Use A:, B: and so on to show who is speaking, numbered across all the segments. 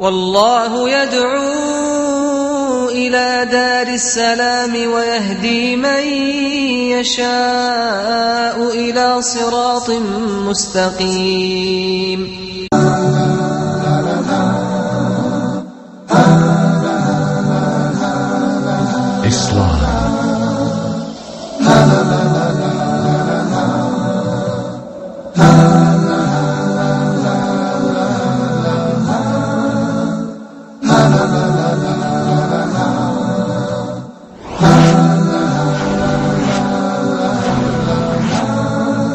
A: والله يدعو إلى دار السلام ويهدي من يشاء إلى صراط مستقيم.
B: Islam.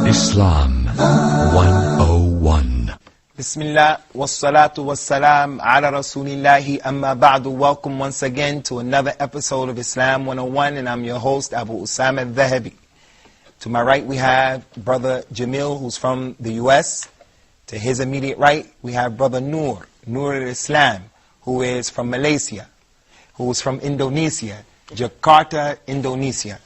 B: Islam 101.
C: Bismillah, wassalatu wassalam ala rasulillahi amma ba'du. Welcome once again to another episode of Islam 101, and I'm your host, Abu Usamah Adh Dhahabi. To my right we have Brother Jamil, who's from the US. To his immediate right we have Brother Nur al-Islam, who is from Malaysia, who is from Indonesia, Jakarta, Indonesia.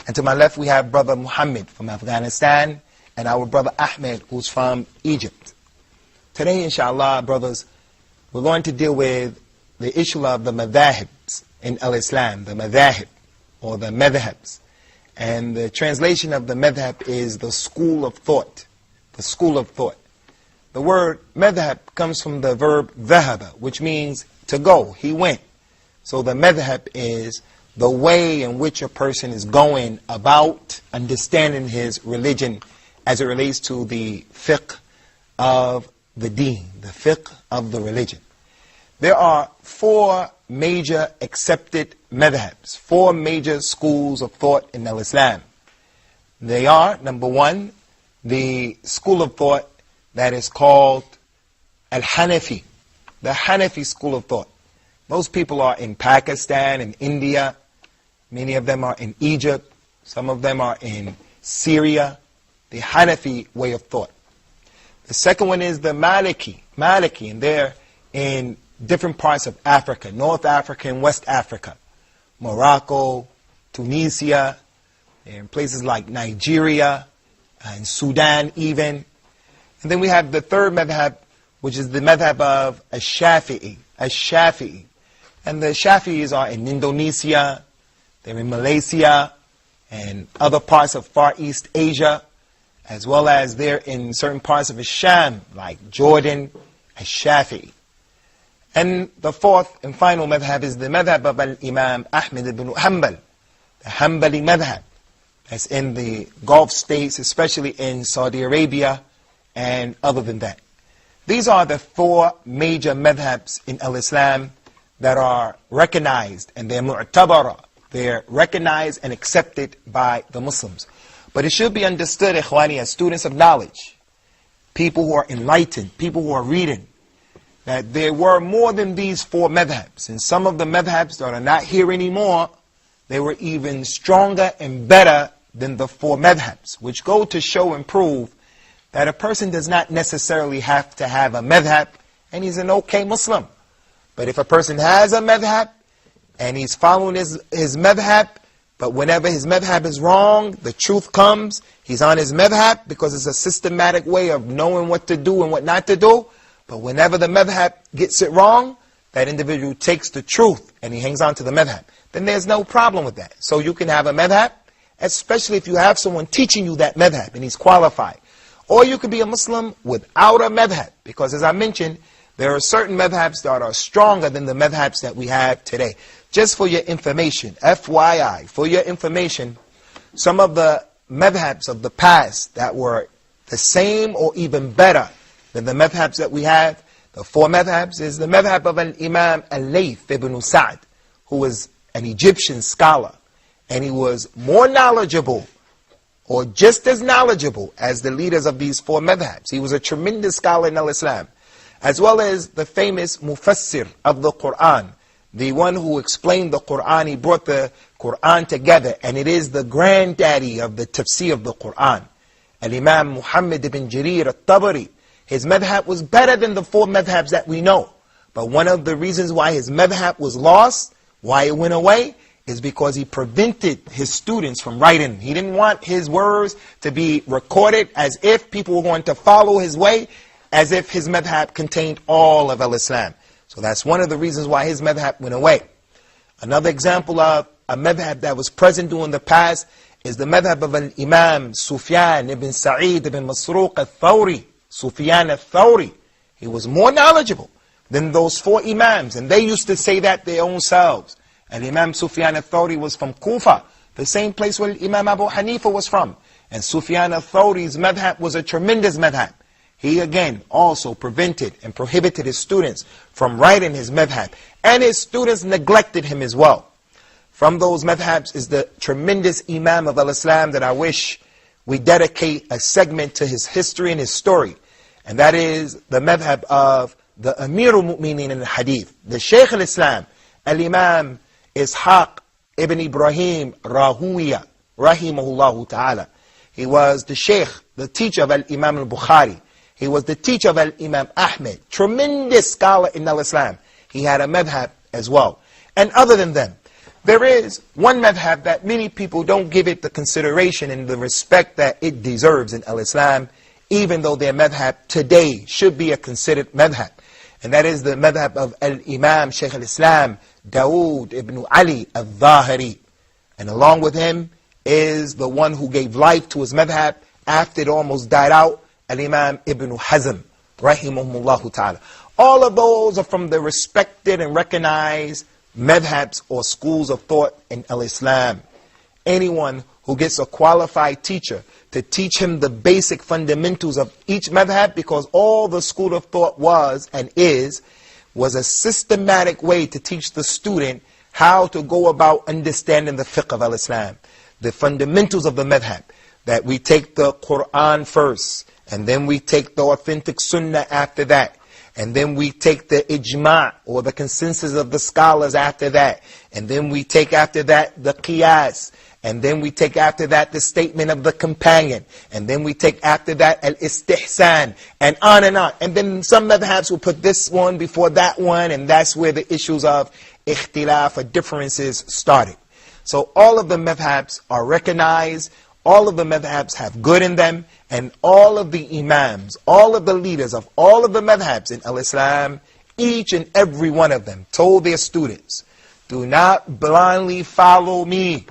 C: And to my left we have Brother Muhammad from Afghanistan, and our Brother Ahmed, who's from Egypt. Today, inshallah, brothers, we're going to deal with the issue of the madhahibs in al-Islam, the madhahib, or the madhabs. And the translation of the madhab is the school of thought, the school of thought. The word madhab comes from the verb dhahaba, which means to go, he went. So the madhab is the way in which a person is going about understanding his religion as it relates to the fiqh of the deen, the fiqh of the religion. There are four major accepted madhabs, four major schools of thought in Islam. They are, number one, the school of thought that is called Al-Hanafi, the Hanafi school of thought. Most people are in Pakistan and India. Many of them are in Egypt. Some of them are in Syria. The Hanafi way of thought. The second one is the Maliki, and they're in different parts of Africa, North Africa and West Africa, Morocco, Tunisia, they're in places like Nigeria and Sudan even. And then we have the third madhab, which is the madhab of Ash-Shafi'i. And the Shafi'is are in Indonesia, they're in Malaysia, and other parts of Far East Asia, as well as they're in certain parts of Sham, like Jordan, Ash-Shafi'i. And the fourth and final madhab is the madhab of Imam Ahmed ibn Hanbal, the Hanbali madhab. That's in the Gulf states, especially in Saudi Arabia, and other than that. These are the four major madhabs in al-Islam that are recognized, and they're mu'tabara. They're recognized and accepted by the Muslims. But it should be understood, ikhwani, as students of knowledge, people who are enlightened, people who are reading, that there were more than these four madhabs. And some of the madhabs that are not here anymore, they were even stronger and better than the four madhabs, which go to show and prove that a person does not necessarily have to have a madhab, and he's an okay Muslim. But if a person has a madhab, and he's following his madhab, but whenever his madhab is wrong, the truth comes, he's on his madhab because it's a systematic way of knowing what to do and what not to do. But whenever the madhab gets it wrong, that individual takes the truth and he hangs on to the madhab. Then there's no problem with that. So you can have a madhab, especially if you have someone teaching you that madhab and he's qualified. Or you could be a Muslim without a madhab, because as I mentioned, there are certain madhabs that are stronger than the madhabs that we have today. Just for your information, FYI, for your information, some of the madhabs of the past that were the same or even better than the madhabs that we have, the four madhabs, is the madhab of Imam al-Layth ibn Sa'd, who was an Egyptian scholar, and he was more knowledgeable, or just as knowledgeable as the leaders of these four madhabs. He was a tremendous scholar in al-Islam, as well as the famous Mufassir of the Quran, the one who explained the Quran. He brought the Quran together, and it is the granddaddy of the tafsir of the Quran. Al-Imam Muhammad ibn Jarir al-Tabari, his madhab was better than the four madhabs that we know. But one of the reasons why his madhab was lost, why it went away, is because he prevented his students from writing. He didn't want his words to be recorded as if people were going to follow his way, as if his madhab contained all of al-Islam. So that's one of the reasons why his madhab went away. Another example of a madhab that was present during the past is the madhab of an Imam Sufyan ibn Sa'id ibn Masruq al-Thawri. Sufyan al-Thawri. He was more knowledgeable than those four Imams, and they used to say that their own selves. And Imam Sufyan al-Thawri was from Kufa, the same place where Imam Abu Hanifa was from. And Sufyan al-Thawri's madhab was a tremendous madhab. He again also prevented and prohibited his students from writing his madhab. And his students neglected him as well. From those madhabs is the tremendous Imam of al-Islam that I wish we dedicate a segment to his history and his story. And that is the madhab of the Amirul Mu'minin in the Hadith. The Shaykh al-Islam, al-Imam Ishaq ibn Ibrahim Rahuwiya, rahimahullah ta'ala. He was the Shaykh, the teacher of al-Imam al-Bukhari. He was the teacher of al-Imam Ahmed. Tremendous scholar in al-Islam. He had a madhab as well. And other than them, there is one madhab that many people don't give it the consideration and the respect that it deserves in al-Islam, even though their madhab today should be a considered madhab. And that is the madhab of al-Imam Shaykh al-Islam Dawood ibn Ali Adh Dhahabi. And along with him is the one who gave life to his madhab after it almost died out, al-Imam Ibn Hazm, rahimahullah ta'ala. All of those are from the respected and recognized madhabs or schools of thought in al-Islam. Anyone who gets a qualified teacher to teach him the basic fundamentals of each madhab, because all the school of thought was and is, was a systematic way to teach the student how to go about understanding the fiqh of al-Islam. The fundamentals of the madhab, that we take the Quran first, and then we take the authentic sunnah after that, and then we take the ijma' or the consensus of the scholars after that, and then we take after that the qiyas, and then we take after that the statement of the companion, and then we take after that al-istihsan, and on and on. And then some madhabs will put this one before that one, and that's where the issues of ikhtilaf or differences started. So all of the madhabs are recognized, all of the madhabs have good in them, and all of the imams, all of the leaders of all of the madhabs in al-Islam, each and every one of them told their students, do not blindly follow me.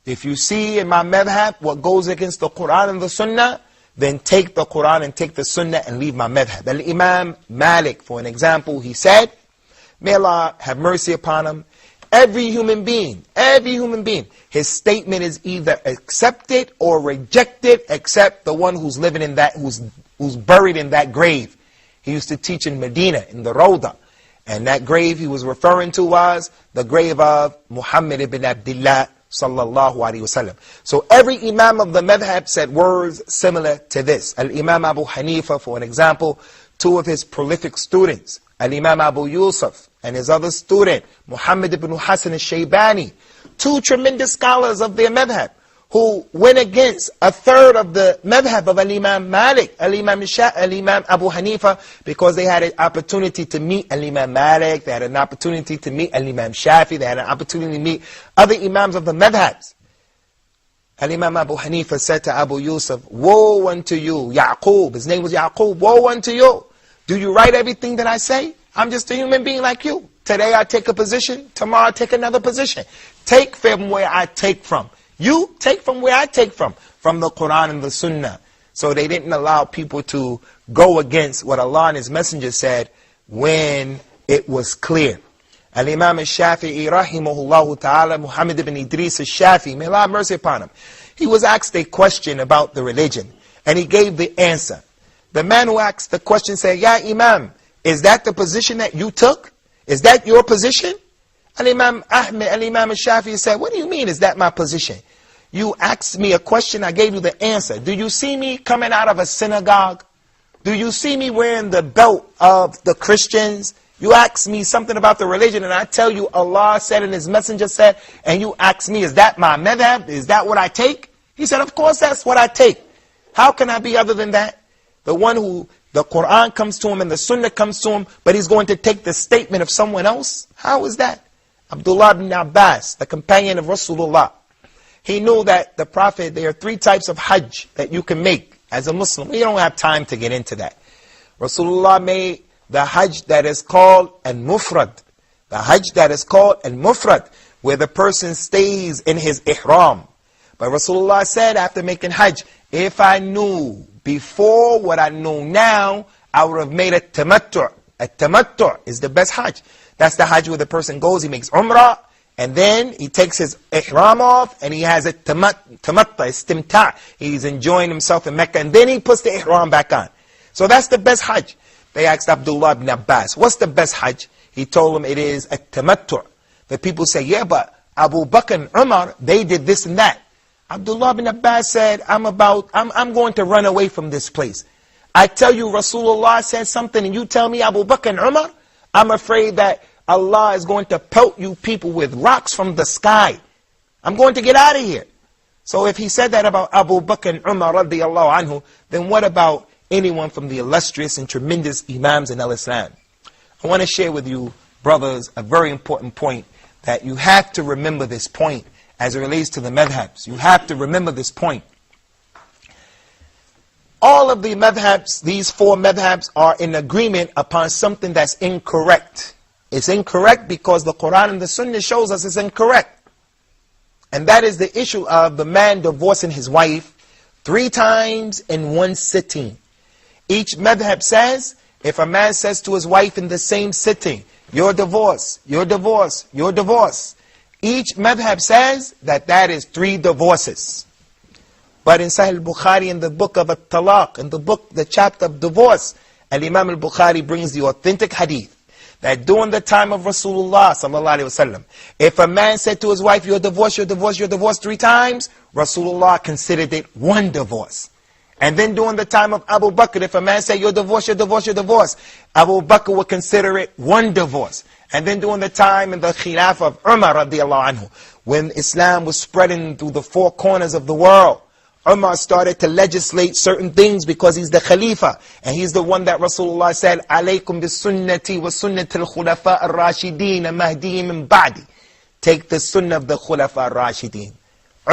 C: If you see in my madhab what goes against the Quran and the Sunnah, then take the Quran and take the Sunnah and leave my madhab. Al-Imam Malik, for an example, he said, may Allah have mercy upon him, every human being, his statement is either accepted or rejected, except the one who's living in that, who's buried in that grave. He used to teach in Medina, in the Rawda. And that grave he was referring to was the grave of Muhammad ibn Abdullah sallallahu alaihi wasallam. So every imam of the madhab said words similar to this. Al-Imam Abu Hanifa, for an example, two of his prolific students, Al-Imam Abu Yusuf and his other student, Muhammad ibn Hassan al-Shaybani, two tremendous scholars of their madhab, who went against a third of the madhab of Al-Imam Malik, Al-Imam Abu Hanifa, because they had an opportunity to meet Al-Imam Malik, they had an opportunity to meet Al-Imam Shafi, they had an opportunity to meet other imams of the madhabs. Al-Imam Abu Hanifa said to Abu Yusuf, woe unto you, Yaqub, his name was Yaqub, woe unto you. Do you write everything that I say? I'm just a human being like you. Today I take a position, tomorrow I take another position. Take from where I take from. You take from where I take from the Quran and the Sunnah. So they didn't allow people to go against what Allah and His Messenger said when it was clear. Al-Imam al-Shafi'i rahimahullah ta'ala, Muhammad ibn Idris al-Shafi'i, may Allah have mercy upon him. He was asked a question about the religion, and he gave the answer. The man who asked the question said, Ya Imam, is that the position that you took? Is that your position? Al-Imam Ahmed, Al-Imam al-Shafi'i said, what do you mean, is that my position? You asked me a question, I gave you the answer. Do you see me coming out of a synagogue? Do you see me wearing the belt of the Christians? You ask me something about the religion, and I tell you Allah said and His Messenger said, and you ask me, is that my madhab? Is that what I take? He said, of course that's what I take. How can I be other than that? The one who the Quran comes to him and the Sunnah comes to him, but he's going to take the statement of someone else? How is that? Abdullah ibn Abbas, the companion of Rasulullah, he knew that the Prophet, there are three types of Hajj that you can make as a Muslim. We don't have time to get into that. Rasulullah made the Hajj that is called al-Mufrad. The Hajj that is called al-Mufrad, where the person stays in his ihram. But Rasulullah said after making Hajj, if I knew before what I know now, I would have made a tamattu'. A tamattu' is the best Hajj. That's the Hajj where the person goes, he makes Umrah, and then he takes his ihram off, and he has a tamatta, istimta'. He's enjoying himself in Mecca, and then he puts the ihram back on. So that's the best Hajj. They asked Abdullah ibn Abbas, what's the best Hajj? He told them it is a tamattu'. The people say, yeah, but Abu Bakr and Umar, they did this and that. Abdullah ibn Abbas said, I'm going to run away from this place. I tell you Rasulullah said something and you tell me Abu Bakr and Umar, I'm afraid that Allah is going to pelt you people with rocks from the sky. I'm going to get out of here. So if he said that about Abu Bakr and Umar radiallahu anhu, then what about anyone from the illustrious and tremendous Imams in al-Islam? I want to share with you, brothers, a very important point that you have to remember this point as it relates to the madhabs. You have to remember this point. All of the madhabs, these four madhabs, are in agreement upon something that's incorrect. It's incorrect because the Quran and the Sunnah shows us it's incorrect. And that is the issue of the man divorcing his wife 3 times in one sitting. Each madhab says, if a man says to his wife in the same sitting, you're divorced, you're divorced, you're divorced, each madhab says that that is 3 divorces. But in Sahih al-Bukhari, in the book of At-Talaq, in the chapter of divorce, Al-Imam al-Bukhari brings the authentic hadith that during the time of Rasulullah sallallahu alaihi wasallam, if a man said to his wife, you're divorced, you're divorced, you're divorced 3 times, Rasulullah considered it 1 divorce. And then during the time of Abu Bakr, if a man said, you're divorced, you're divorced, you're divorced, Abu Bakr would consider it 1 divorce. And then during the time in the Khilafah of Umar radiallahu anhu, when Islam was spreading through the 4 corners of the world, Umar started to legislate certain things because he's the Khalifa. And he's the one that Rasulullah said, alaykum bis sunnati wa sunnati al-khulafa ar-rashideen mahdiyyin min ba'di. Take the sunnah of the khulafa ar-rashideen.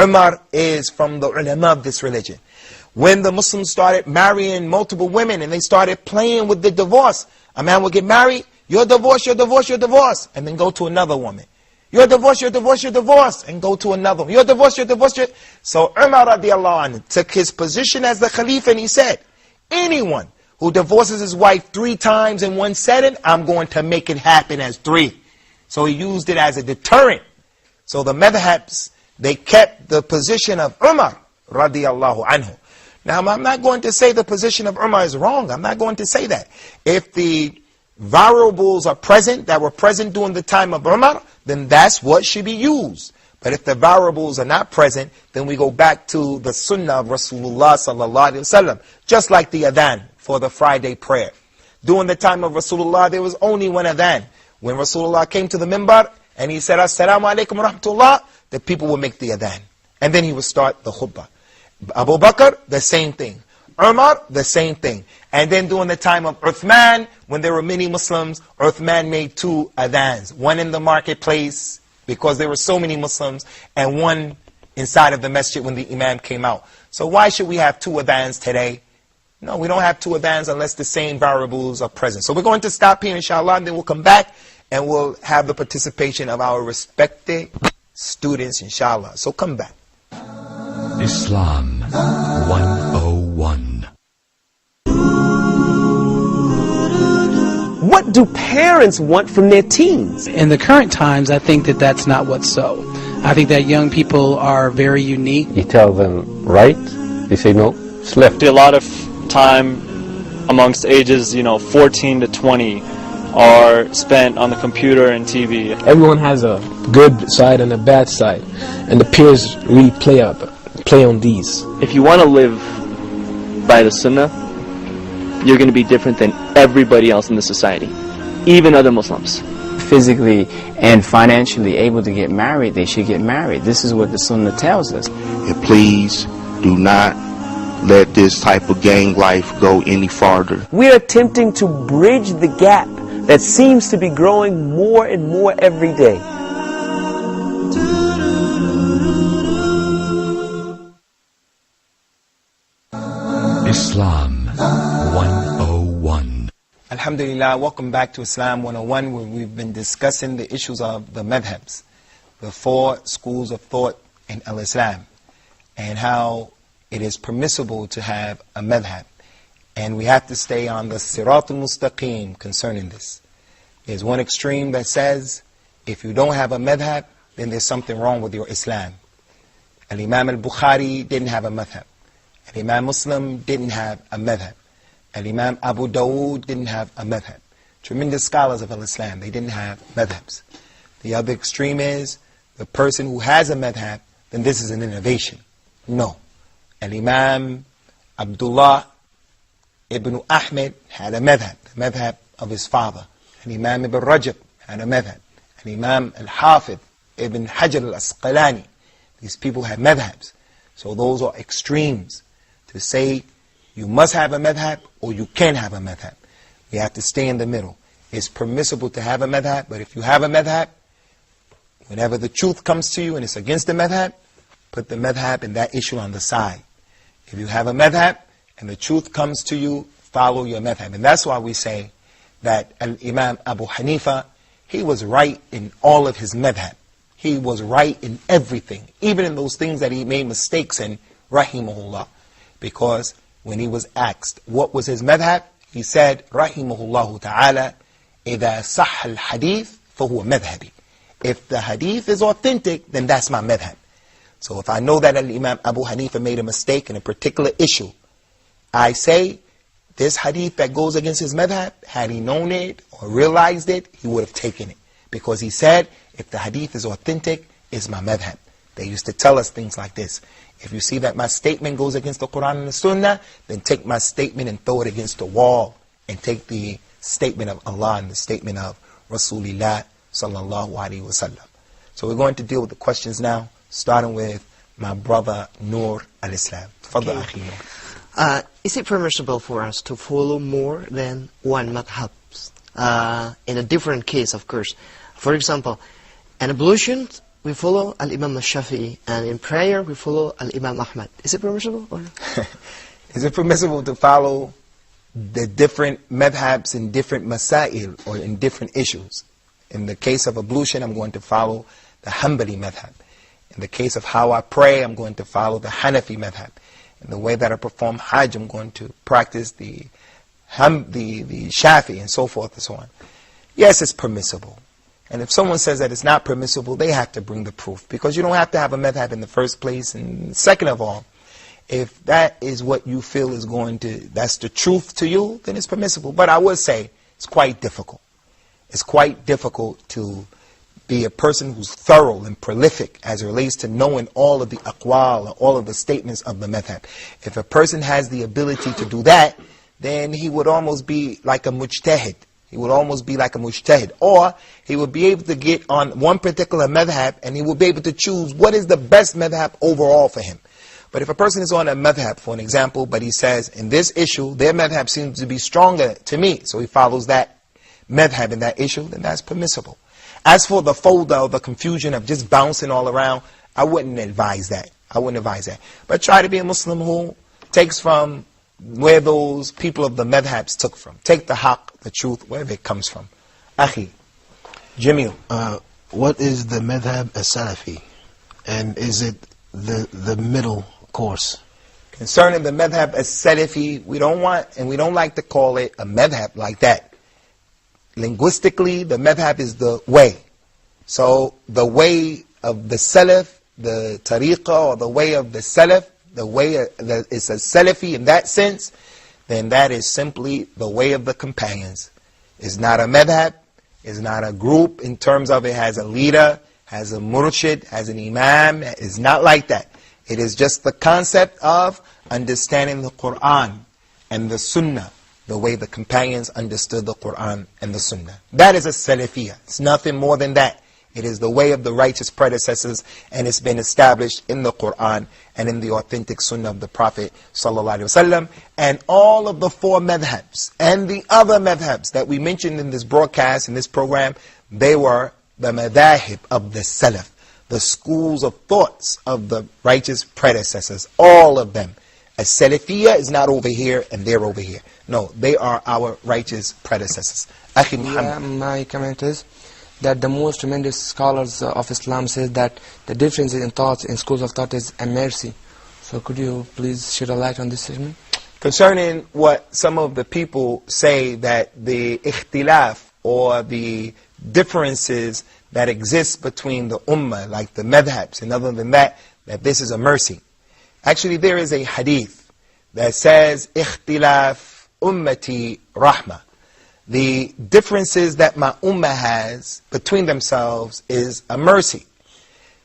C: Umar is from the ulama of this religion. When the Muslims started marrying multiple women and they started playing with the divorce, a man would get married, you're divorced, you're divorced, you're divorced, and then go to another woman. You're divorced, you're divorced, you're divorced, and go to another one. You're divorced, you're divorced, you're... So Umar radiallahu anhu took his position as the Khalifa and he said, anyone who divorces his wife 3 times in one setting, I'm going to make it happen as 3. So he used it as a deterrent. So the madhabs, they kept the position of Umar radiallahu anhu. Now I'm not going to say the position of Umar is wrong. I'm not going to say that. If the variables are present, that were present during the time of Umar, then that's what should be used. But if the variables are not present, then we go back to the sunnah of Rasulullah sallallahu alaihi wasallam. Just like the adhan for the Friday prayer. During the time of Rasulullah, there was only one adhan. When Rasulullah came to the minbar and he said, Assalamu alaikum wa rahmatullah, the people would make the adhan. And then he would start the khutbah. Abu Bakr, the same thing. Umar, the same thing. And then during the time of Uthman, when there were many Muslims, Uthman made 2 adhans. One in the marketplace, because there were so many Muslims, and one inside of the masjid when the imam came out. So why should we have 2 adhans today? No, we don't have 2 adhans unless the same variables are present. So we're going to stop here, inshallah, and then we'll come back, and we'll have the participation of our respected students, inshallah. So come back.
B: Islam 101.
D: What do parents want from their teens?
E: In the current times, I think that that's not what's so. I think that young people are very unique.
F: You tell them right, they say no, it's left.
G: A lot of time amongst ages, 14 to 20 are spent on the computer and TV.
H: Everyone has a good side and a bad side, and the peers really play on these.
I: If you want to live by the Sunnah, you're going to be different than everybody else in the society, even other Muslims.
J: Physically and financially able to get married, they should get married. This is what the Sunnah tells us.
K: And please do not let this type of gang life go any farther.
D: We're attempting to bridge the gap that seems to be growing more and more every day.
B: Islam 101.
C: Alhamdulillah, welcome back to Islam 101, where we've been discussing the issues of the madhabs, the 4 schools of thought in al-Islam, and how it is permissible to have a madhab. And we have to stay on the Sirat al-Mustaqim concerning this. There's one extreme that says, if you don't have a madhab, then there's something wrong with your Islam. Al-Imam al-Bukhari didn't have a madhab. Al-Imam Muslim didn't have a madhab. Al-Imam Abu Dawood didn't have a madhab. Tremendous scholars of al-Islam, they didn't have madhabs. The other extreme is, the person who has a madhab, then this is an innovation. No. Al-Imam Abdullah ibn Ahmed had a madhab, the madhab of his father. Al-Imam ibn Rajab had a madhab. Al-Imam al-Hafidh ibn Hajar al-Asqalani. These people had madhabs. So those are extremes to say you must have a madhab or you can have a madhab. We have to stay in the middle. It's permissible to have a madhab, but if you have a madhab, whenever the truth comes to you and it's against the madhab, put the madhab and that issue on the side. If you have a madhab and the truth comes to you, follow your madhab. And that's why we say that Imam Abu Hanifa, he was right in all of his madhab. He was right in everything, even in those things that he made mistakes in, rahimahullah. Because when he was asked what was his madhab, he said, rahimahullah ta'ala, إِذَا صَحَّ الْحَدِيث فَهُوَ مَذْهَبِي. If the hadith is authentic, then that's my madhab. So if I know that Imam Abu Hanifa made a mistake in a particular issue, I say, this hadith that goes against his madhab, had he known it or realized it, he would have taken it. Because he said, if the hadith is authentic, it's my madhab. They used to tell us things like this. If you see that my statement goes against the Quran and the Sunnah, then take my statement and throw it against the wall. And take the statement of Allah and the statement of Rasulullah sallallahu alaihi wasallam. So we're going to deal with the questions now, starting with my brother Noor al-Islam. Tafadhal akhi Noor.
L: Is it permissible for us to follow more than one madhab? In a different case, of course. For example, in ablution, we follow Al-Imam al-Shafi'i, and in prayer, we follow Al-Imam Ahmad. Is it permissible? Or?
C: Is it permissible to follow the different madhabs in different masail, or in different issues? In the case of ablution, I'm going to follow the Hanbali madhab. In the case of how I pray, I'm going to follow the Hanafi madhab. In the way that I perform Hajj, I'm going to practice the Shafi, and so forth and so on. Yes, it's permissible. And if someone says that it's not permissible, they have to bring the proof. Because you don't have to have a madhab in the first place. And second of all, if that is what you feel is that's the truth to you, then it's permissible. But I would say it's quite difficult. It's quite difficult to be a person who's thorough and prolific as it relates to knowing all of the aqwal, or all of the statements of the madhab. If a person has the ability to do that, then he would almost be like a mujtahid. He would almost be like a mujtahid. Or he would be able to get on one particular madhab, and he would be able to choose what is the best madhab overall for him. But if a person is on a madhab, for an example, but he says, in this issue, their madhab seems to be stronger to me, so he follows that madhab in that issue, then that's permissible. As for the folder or the confusion of just bouncing all around, I wouldn't advise that. I wouldn't advise that. But try to be a Muslim who takes from where those people of the madhabs took from. Take the haqq, the truth, wherever it comes from. Akhi, Jamil.
M: What is the madhab as-Salafi? And is it the middle course?
C: Concerning the madhab as-Salafi, we don't like to call it a madhab like that. Linguistically, the madhab is the way. So the way of the Salaf, the tariqah, or the way of the Salaf, the way that is a Salafi in that sense, then that is simply the way of the companions. It's not a madhab, it's not a group in terms of it has a leader, has a murshid, has an imam. It's not like that. It is just the concept of understanding the Quran and the Sunnah, the way the companions understood the Quran and the Sunnah. That is a Salafiyah. It's nothing more than that. It is the way of the righteous predecessors, and it's been established in the Quran and in the authentic Sunnah of the Prophet ﷺ. And all of the 4 madhabs and the other madhabs that we mentioned in this broadcast, in this program, they were the madahib of the Salaf, the schools of thoughts of the righteous predecessors, all of them. As-Salafiyya is not over here and they're over here. No, they are our righteous predecessors. Akhi Muhammad.
N: My comment is that the most tremendous scholars of Islam says that the difference in thoughts in schools of thought is a mercy. So could you please shed a light on this statement?
C: Concerning what some of the people say, that the ikhtilaf or the differences that exist between the ummah, like the madhabs, and other than that, that this is a mercy. Actually, there is a hadith that says, ikhtilaf ummati rahmah. The differences that my ummah has between themselves is a mercy.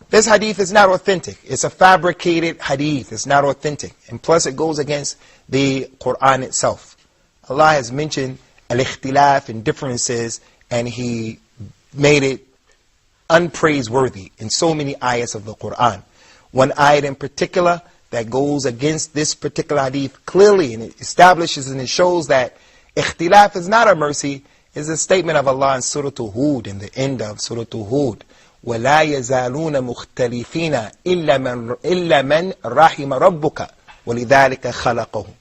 C: This hadith is not authentic. It's a fabricated hadith. It's not authentic. And plus it goes against the Quran itself. Allah has mentioned al-ikhtilaf and differences, and He made it unpraiseworthy in so many ayahs of the Quran. One ayat in particular that goes against this particular hadith clearly, and it establishes and it shows that ikhtilaf is not a mercy, is a statement of Allah in Surah Hud, in the end of Surah Hud. وَلَا يَزَالُونَ مُخْتَلِفِينَ إِلَّا مَنْ رَحِمَ رَبُّكَ وَلِذَلِكَ خَلَقَهُمْ.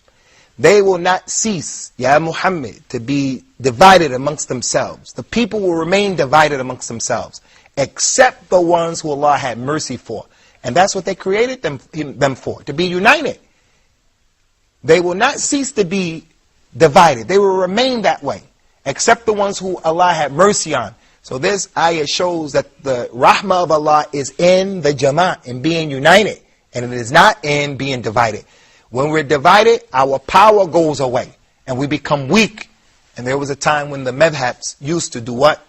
C: They will not cease, Ya Muhammad, to be divided amongst themselves. The people will remain divided amongst themselves, except the ones who Allah had mercy for. And that's what they created them for, to be united. They will not cease to be divided. They will remain that way, except the ones who Allah had mercy on. So this ayah shows that the rahmah of Allah is in the jama'ah, in being united, and it is not in being divided. When we're divided, our power goes away, and we become weak. And there was a time when the madhabs used to do what?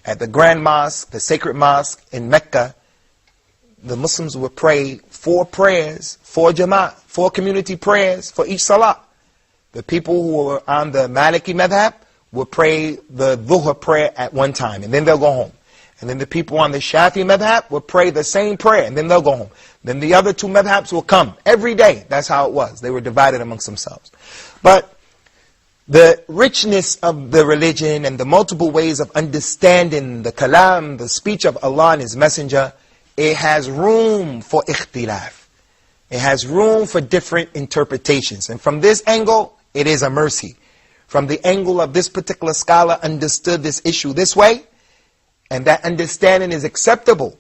C: At the Grand Mosque, the sacred mosque in Mecca, the Muslims would pray 4 prayers, 4 jama'ah, 4 community prayers for each salah. The people who were on the Maliki madhab would pray the dhuhr prayer at one time, and then they'll go home. And then the people on the Shafi madhab would pray the same prayer, and then they'll go home. Then the other 2 madhabs will come every day. That's how it was. They were divided amongst themselves. But the richness of the religion and the multiple ways of understanding the kalam, the speech of Allah and His Messenger, it has room for ikhtilaf. It has room for different interpretations. And from this angle, it is a mercy. From the angle of this particular scholar understood this issue this way, and that understanding is acceptable.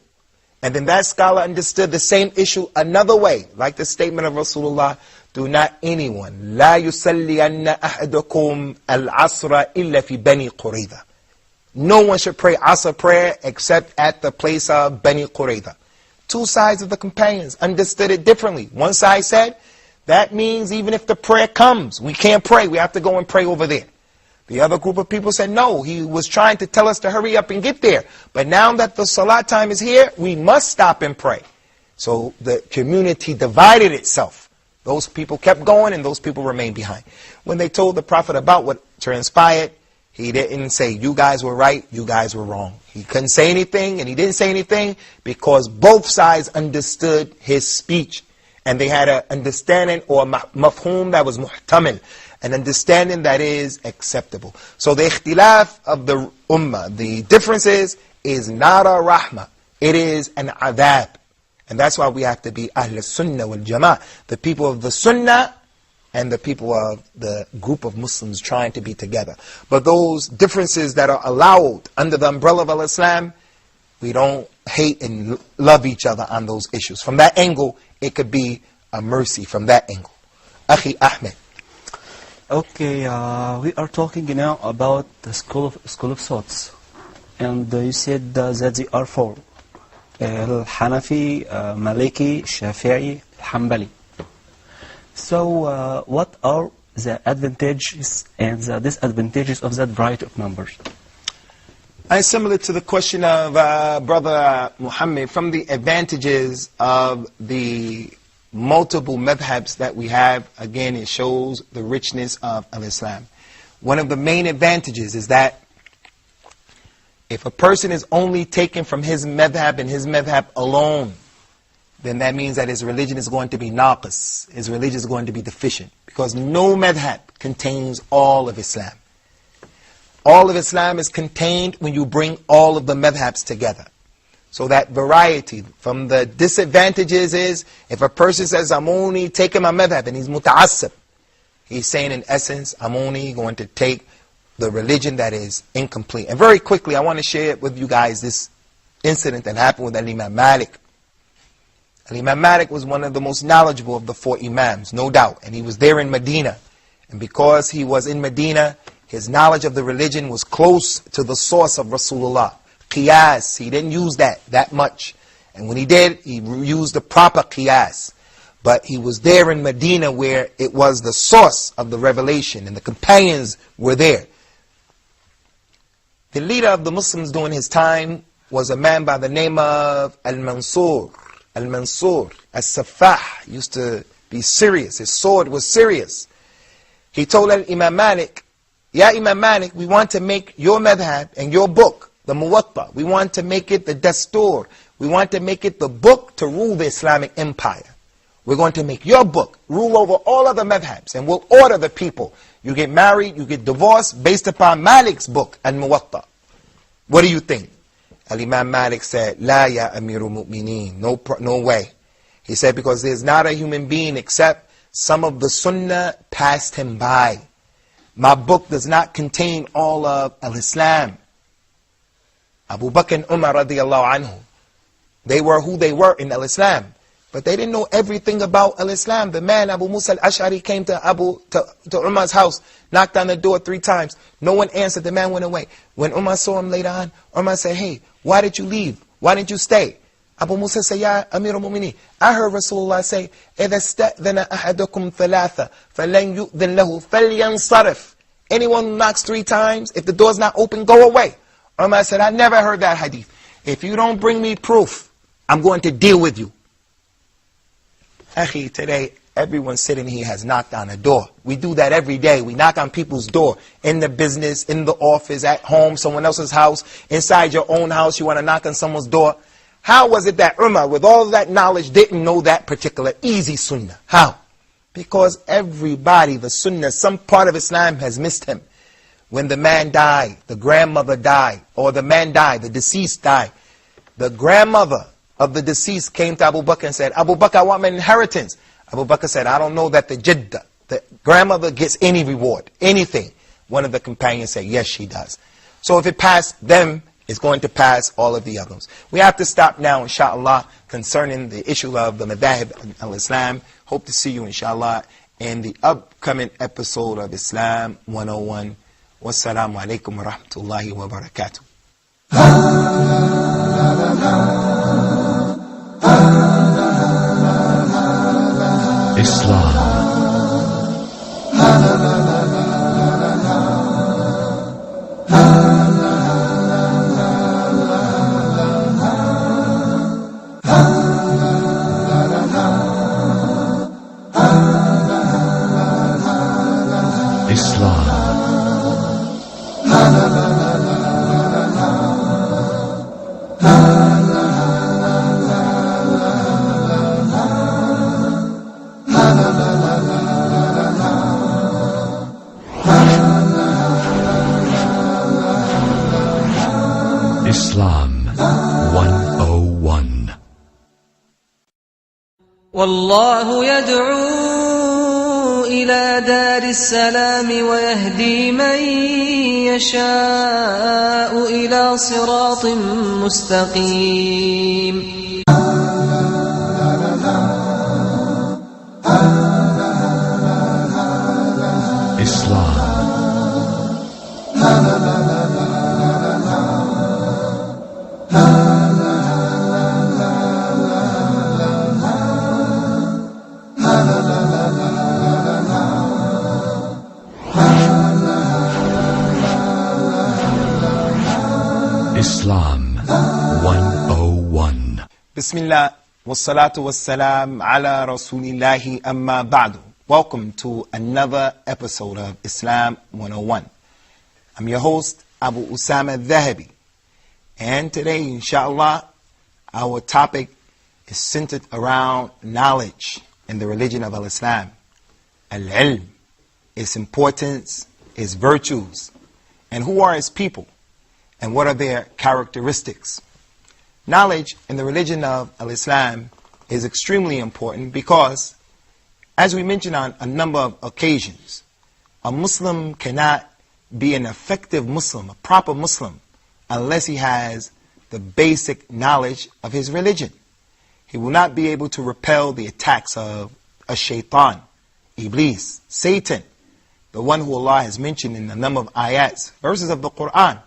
C: And then that scholar understood the same issue another way, like the statement of Rasulullah, do not anyone, لا يصلين أحدكم العصر إلا في بني قريظة. No one should pray Asr prayer except at the place of Bani Qurayza. 2 sides of the companions understood it differently. One side said, that means even if the prayer comes, we can't pray, we have to go and pray over there. The other group of people said, no, he was trying to tell us to hurry up and get there. But now that the salat time is here, we must stop and pray. So the community divided itself. Those people kept going and those people remained behind. When they told the Prophet about what transpired, he didn't say, you guys were right, you guys were wrong. He couldn't say anything, and he didn't say anything because both sides understood his speech. And they had an understanding or a mafhum that was muhtamil, an understanding that is acceptable. So the ikhtilaf of the ummah, the differences, is not a rahmah. It is an adab. And that's why we have to be Ahl Sunnah wal Jama'ah, the people of the Sunnah and the people of the group of Muslims trying to be together. But those differences that are allowed under the umbrella of Islam, we don't hate and love each other on those issues. From that angle, it could be a mercy from that angle. Akhi Ahmed.
O: Okay, we are talking now about the school of thoughts. And you said that they are 4. Al-Hanafi, Maliki, Shafi'i, Hanbali. So what are the advantages and the disadvantages of that variety of numbers?
C: And similar to the question of Brother Muhammad, from the advantages of the multiple madhabs that we have, again, it shows the richness of Islam. One of the main advantages is that if a person is only taken from his madhab and his madhab alone, then that means that his religion is going to be naqis. His religion is going to be deficient. Because no madhab contains all of Islam. All of Islam is contained when you bring all of the madhabs together. So that variety from the disadvantages is, if a person says, I'm only taking my madhab, and he's muta'assib, he's saying in essence, I'm only going to take the religion that is incomplete. And very quickly, I want to share with you guys this incident that happened with Imam Malik. Imam Malik was one of the most knowledgeable of the 4 Imams, no doubt. And he was there in Medina. And because he was in Medina, his knowledge of the religion was close to the source of Rasulullah. Qiyas, he didn't use that much. And when he did, he used the proper qiyas. But he was there in Medina where it was the source of the revelation, and the companions were there. The leader of the Muslims during his time was a man by the name of Al-Mansur. Al-Mansur, As-Saffah, used to be serious. His sword was serious. He told Imam Malik, Ya Imam Malik, we want to make your madhab and your book, the Muwatta, we want to make it the Dastur. We want to make it the book to rule the Islamic empire. We're going to make your book rule over all other madhabs, and we'll order the people. You get married, you get divorced based upon Malik's book, Al-Muwatta. What do you think? Al-Imam Malik said, La ya Amirul Mu'mineen, no way. He said, because there's not a human being except some of the Sunnah passed him by. My book does not contain all of Al-Islam. Abu Bakr and Umar radiallahu anhu, they were who they were in Al-Islam, but they didn't know everything about Al-Islam. The man, Abu Musa al-Ash'ari, came to Umar's house, knocked on the door 3 times. No one answered. The man went away. When Umar saw him later on, Umar said, hey, why did you leave? Why didn't you stay? Abu Musa said, Ya Amir al-Mu'mineen, I heard Rasulullah say, إِذَا اسْتَأْذَنَ أَحَدُكُمْ ثَلَاثًا فَلَنْ يُؤْذِنْ لَهُ فَلْيَنْصَرِفْ. Anyone who knocks 3 times, if the door's not open, go away. Umar said, I never heard that hadith. If you don't bring me proof, I'm going to deal with you. Akhi, today, everyone sitting here has knocked on a door. We do that every day. We knock on people's door, in the business, in the office, at home, someone else's house, inside your own house, you want to knock on someone's door. How was it that Umar, with all that knowledge, didn't know that particular easy sunnah? How? Because everybody, the sunnah, some part of Islam has missed him. When the man died, the grandmother died, or the man died, the deceased died, the grandmother of the deceased came to Abu Bakr and said, Abu Bakr, I want my inheritance. Abu Bakr said, I don't know that the jidda, the grandmother, gets any reward, anything. One of the companions said, yes, she does. So if it passed them, it's going to pass all of the others. We have to stop now, inshallah, concerning the issue of the madhahib al-Islam. Hope to see you, inshallah, in the upcoming episode of Islam 101. Wassalamu alaikum wa rahmatullahi wa barakatuh.
B: Islam. Islam 101.
A: والله يدعو إلى دار السلام ويهدي من يشاء إلى صراط مستقيم.
B: Islam. Islam 101.
C: Bismillah, wassalatu wassalam ala rasulillahi amma ba'du. Welcome to another episode of Islam 101. I'm your host, Abu Usamah Adh Dhahabi. And today, inshallah, our topic is centered around knowledge in the religion of Al-Islam. Al-ilm, its importance, its virtues, and who are its people, and what are their characteristics. Knowledge in the religion of Islam is extremely important because, as we mentioned on a number of occasions, a Muslim cannot be an effective Muslim, a proper Muslim, unless he has the basic knowledge of his religion. He will not be able to repel the attacks of a shaitan, Iblis, Satan, the one who Allah has mentioned in a number of ayats, verses of the Quran,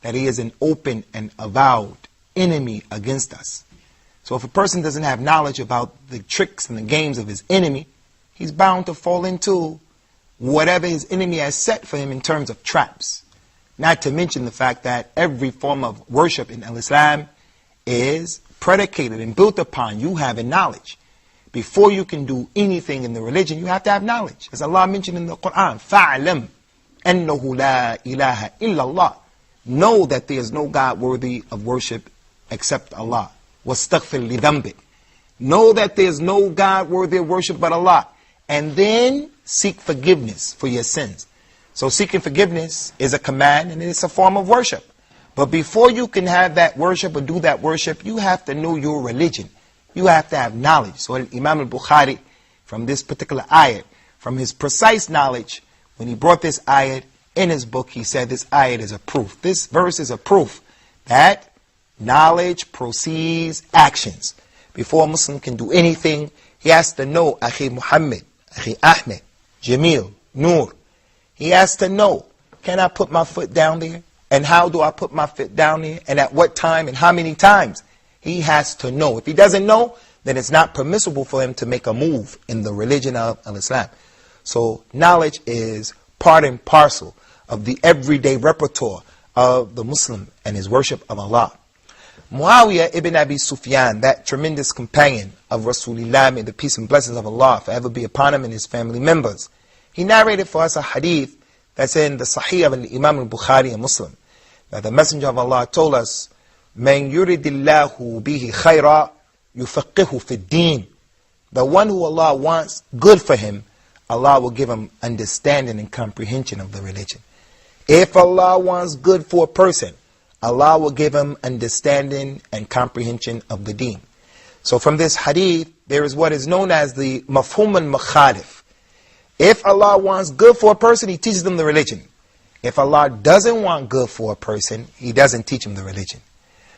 C: that he is an open and avowed enemy against us. So if a person doesn't have knowledge about the tricks and the games of his enemy, he's bound to fall into whatever his enemy has set for him in terms of traps. Not to mention the fact that every form of worship in Islam is predicated and built upon you having knowledge. Before you can do anything in the religion, you have to have knowledge. As Allah mentioned in the Quran, فَعْلَمْ أَنَّهُ لَا إِلَهَ إِلَّا اللَّهِ. Know that there is no God worthy of worship except Allah. وَاسْتَغْفِرْ لِذَنْبِكَ. Know that there is no God worthy of worship but Allah. And then seek forgiveness for your sins. So seeking forgiveness is a command and it's a form of worship. But before you can have that worship or do that worship, you have to know your religion. You have to have knowledge. So Imam al-Bukhari, from this particular ayat, from his precise knowledge, when he brought this ayat in his book, he said this ayat is a proof. This verse is a proof that knowledge precedes actions. Before a Muslim can do anything, he has to know Akhi Muhammad, Akhi Ahmed, Jamil, Noor. He has to know, can I put my foot down there? And how do I put my foot down there? And at what time and how many times? He has to know. If he doesn't know, then it's not permissible for him to make a move in the religion of Islam. So knowledge is part and parcel of the everyday repertoire of the Muslim and his worship of Allah. Muawiyah ibn Abi Sufyan, that tremendous companion of Rasulullah, may the peace and blessings of Allah forever be upon him and his family members, he narrated for us a hadith that's in the Sahih of Imam al-Bukhari and Muslim, that the Messenger of Allah told us, "Man yuridillahu bihi khayra yufaqihu fi din." The one who Allah wants good for him, Allah will give him understanding and comprehension of the religion. If Allah wants good for a person, Allah will give him understanding and comprehension of the deen. So from this hadith, there is what is known as the mafhum al-makhalif. If Allah wants good for a person, He teaches them the religion. If Allah doesn't want good for a person, He doesn't teach him the religion.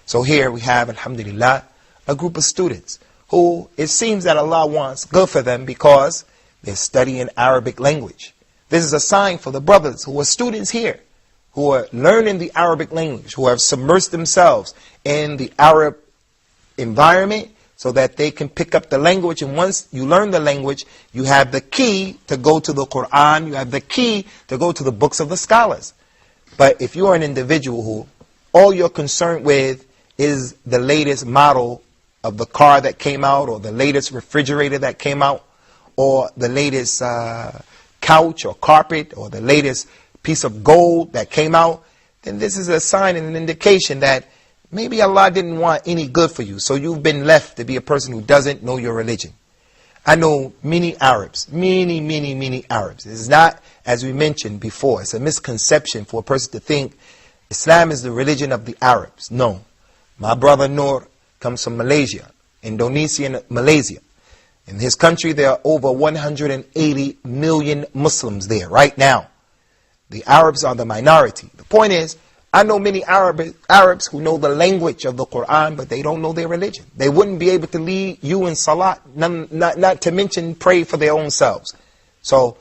C: So here we have, alhamdulillah, a group of students who it seems that Allah wants good for them because they're studying Arabic language. This is a sign for the brothers who are students here, who are learning the Arabic language, who have submersed themselves in the Arab environment so that they can pick up the language. And once you learn the language, you have the key to go to the Quran, you have the key to go to the books of the scholars. But if you are an individual who all you're concerned with is the latest model of the car that came out, or the latest refrigerator that came out, or the latest couch or carpet, or the latest piece of gold that came out, then this is a sign and an indication that maybe Allah didn't want any good for you. So you've been left to be a person who doesn't know your religion. I know many Arabs, many Arabs. It's not, as we mentioned before, it's a misconception for a person to think Islam is the religion of the Arabs. No. My brother Noor comes from Malaysia, Indonesian Malaysia. In his country, there are over 180 million Muslims there right now. The Arabs are the minority. The point is, I know many Arabs who know the language of the Quran, but they don't know their religion. They wouldn't be able to lead you in salat, not to mention pray for their own selves. So,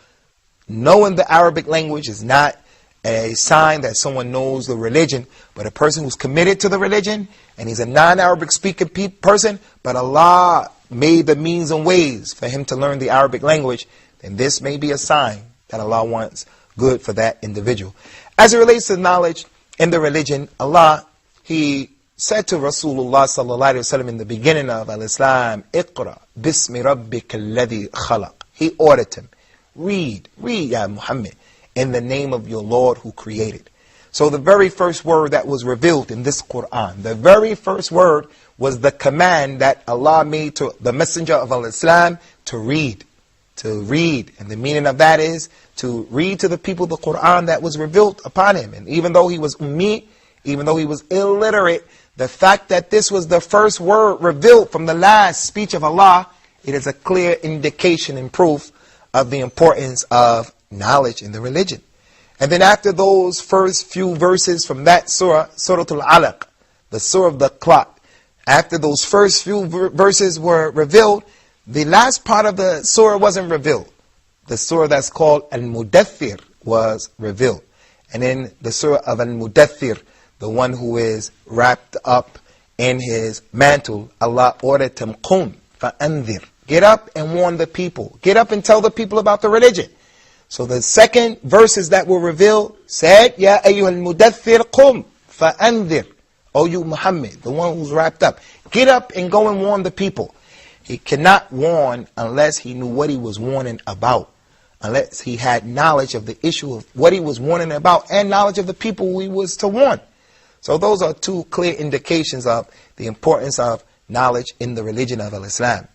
C: knowing the Arabic language is not a sign that someone knows the religion, but a person who's committed to the religion, and he's a non-Arabic speaking person, but Allah made the means and ways for him to learn the Arabic language, then this may be a sign that Allah wants good for that individual. As it relates to knowledge in the religion, Allah, He said to Rasulullah sallallahu alaihi wasallam in the beginning of Al-Islam, "Iqra bismi rabbika alladhi khalaq." He ordered him, read, ya Muhammad, in the name of your Lord who created. So the very first word that was revealed in this Quran, the very first word was the command that Allah made to the Messenger of Al-Islam to read. To read. And the meaning of that is to read to the people the Quran that was revealed upon him. And even though he was ummi, even though he was illiterate, the fact that this was the first word revealed from the last speech of Allah, it is a clear indication and proof of the importance of knowledge in the religion. And then after those first few verses from that surah, Surah Al-Alaq, the surah of the clock, after those first few verses were revealed, the last part of the surah wasn't revealed. The surah that's called Al-Mudaththir was revealed. And then the surah of Al-Mudaththir, the one who is wrapped up in his mantle, Allah ordered him, Qum fa'anzir. Get up and warn the people. Get up and tell the people about the religion. So the second verses that were revealed said, Ya ayyuhal mudaththir qum fa'anzir. O you Muhammad, the one who's wrapped up. Get up and go and warn the people. He cannot warn unless he knew what he was warning about. Unless he had knowledge of the issue of what he was warning about and knowledge of the people who he was to warn. So those are two clear indications of the importance of knowledge in the religion of Islam.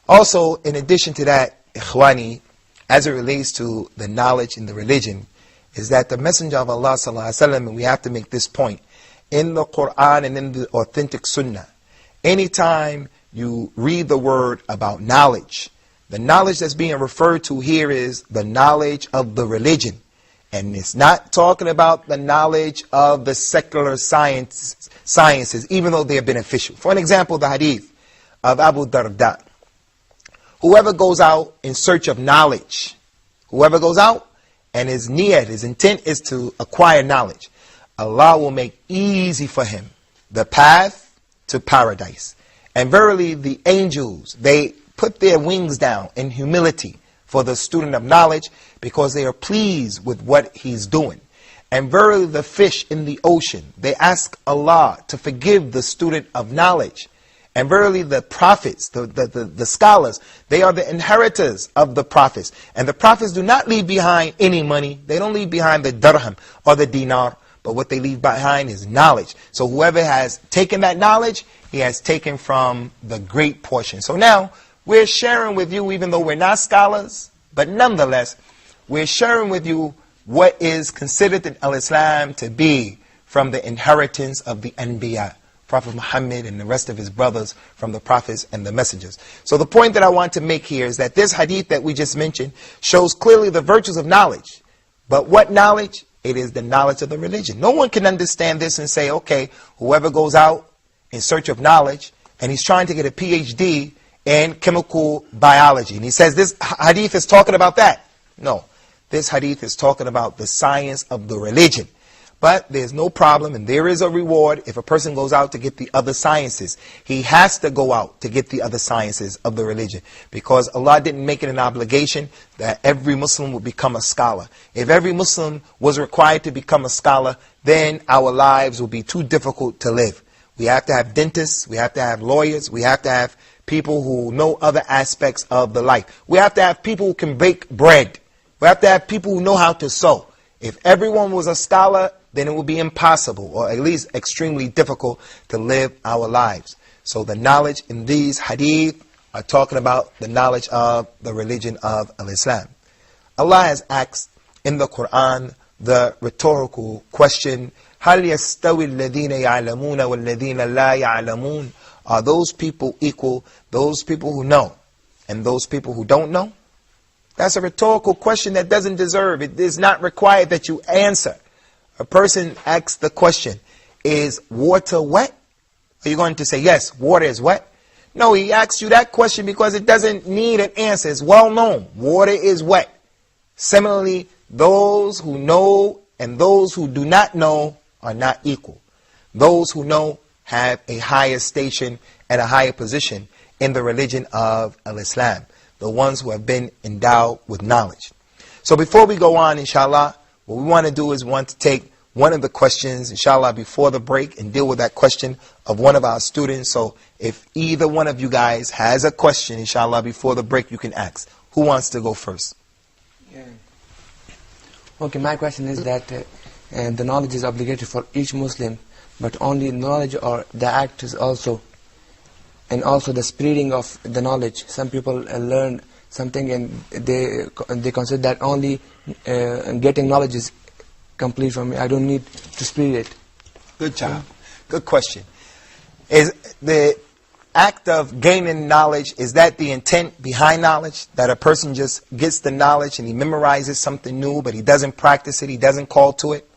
C: Also, in addition to that, Ikhwani, as it relates to the knowledge in the religion, is that the Messenger of Allah sallallahu alaihi wasallam, and we have to make this point, in the Quran and in the authentic Sunnah, anytime you read the word about knowledge, the knowledge that's being referred to here is the knowledge of the religion. And it's not talking about the knowledge of the secular sciences, even though they are beneficial. For an example, the hadith of Abu Darda. Whoever goes out in search of knowledge, whoever goes out and his niyat, his intent is to acquire knowledge, Allah will make easy for him the path to paradise. And verily the angels, they put their wings down in humility for the student of knowledge because they are pleased with what he's doing. And verily the fish in the ocean, they ask Allah to forgive the student of knowledge. And verily the prophets, the scholars, they are the inheritors of the prophets. And the prophets do not leave behind any money. They don't leave behind the dirham or the dinar. But what they leave behind is knowledge. So whoever has taken that knowledge, he has taken from the great portion. So now, we're sharing with you, even though we're not scholars, but nonetheless, we're sharing with you what is considered in Islam to be from the inheritance of the Anbiya, Prophet Muhammad and the rest of his brothers from the prophets and the messengers. So the point that I want to make here is that this hadith that we just mentioned shows clearly the virtues of knowledge. But what knowledge? It is the knowledge of the religion. No one can understand this and say, okay, whoever goes out in search of knowledge and he's trying to get a PhD in chemical biology, and he says this hadith is talking about that. No, this hadith is talking about the science of the religion. But there's no problem, and there is a reward if a person goes out to get the other sciences. He has to go out to get the other sciences of the religion, because Allah didn't make it an obligation that every Muslim would become a scholar. If every Muslim was required to become a scholar, then our lives would be too difficult to live. We have to have dentists, we have to have lawyers, we have to have people who know other aspects of the life. We have to have people who can bake bread. We have to have people who know how to sew. If everyone was a scholar, then it would be impossible, or at least extremely difficult, to live our lives. So the knowledge in these hadith are talking about the knowledge of the religion of Islam. Allah has asked in the Quran the rhetorical question, هَلْ يَسْتَوِي الَّذِينَ يَعْلَمُونَ وَالَّذِينَ لَا يَعْلَمُونَ? Are those people equal, those people who know and those people who don't know? That's a rhetorical question that doesn't deserve, it is not required that you answer. A person asks the question, is water wet? Are you going to say, yes, water is wet? No, he asks you that question because it doesn't need an answer. It's well known. Water is wet. Similarly, those who know and those who do not know are not equal. Those who know have a higher station and a higher position in the religion of Islam. The ones who have been endowed with knowledge. So before we go on, inshallah, what we want to do is we want to take one of the questions, inshallah, before the break and deal with that question of one of our students. So if either one of you guys has a question, inshallah, before the break, you can ask. Who wants to go first?
N: Yeah. Okay, my question is that the knowledge is obligatory for each Muslim, but only knowledge or the act is also, and also the spreading of the knowledge. Some people learn something and they consider that only getting knowledge is complete for me. I don't need to spread it.
C: Good job. Good question. Is the act of gaining knowledge, is that the intent behind knowledge? That a person just gets the knowledge and he memorizes something new, but he doesn't practice it, he doesn't call to it?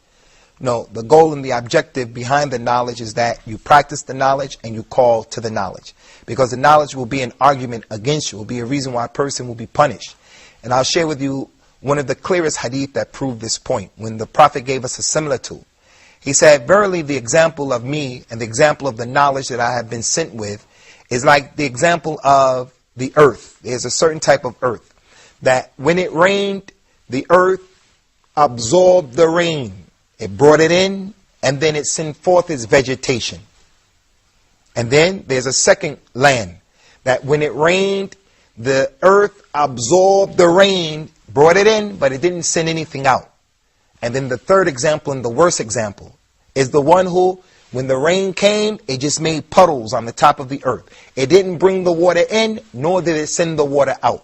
C: No, the goal and the objective behind the knowledge is that you practice the knowledge and you call to the knowledge. Because the knowledge will be an argument against you, will be a reason why a person will be punished. And I'll share with you one of the clearest hadith that proved this point, when the Prophet gave us a similitude. He said, verily the example of me and the example of the knowledge that I have been sent with is like the example of the earth. There's a certain type of earth that when it rained, the earth absorbed the rain. It brought it in, and then it sent forth its vegetation. And then there's a second land that when it rained, the earth absorbed the rain, brought it in, but it didn't send anything out. And then the third example, and the worst example, is the one who, when the rain came, it just made puddles on the top of the earth. It didn't bring the water in, nor did it send the water out.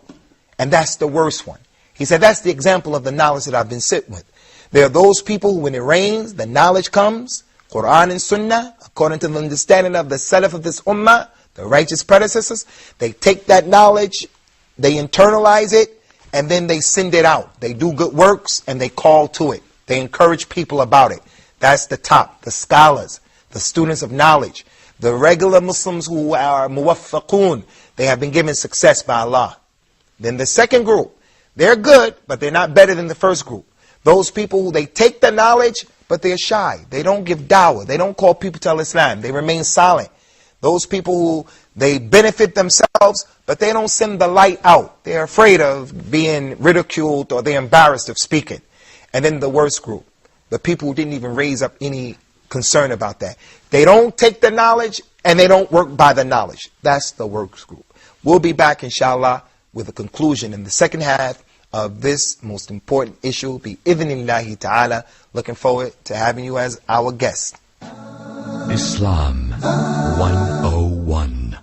C: And that's the worst one. He said, that's the example of the knowledge that I've been sitting with. There are those people who, when it rains, the knowledge comes, Quran and Sunnah, according to the understanding of the Salaf of this Ummah, the righteous predecessors. They take that knowledge, they internalize it, and then they send it out. They do good works, and they call to it. They encourage people about it. That's the top, the scholars, the students of knowledge. The regular Muslims who are muwaffaqun, they have been given success by Allah. Then the second group, they're good, but they're not better than the first group. Those people who they take the knowledge, but they're shy. They don't give dawah. They don't call people to Islam. They remain silent. Those people who they benefit themselves, but they don't send the light out. They're afraid of being ridiculed, or they're embarrassed of speaking. And then the worst group, the people who didn't even raise up any concern about that. They don't take the knowledge, and they don't work by the knowledge. That's the worst group. We'll be back, inshallah, with a conclusion in the second half of this most important issue, bi-idhnillahi ta'ala. Looking forward to having you as our guest.
B: Islam 101.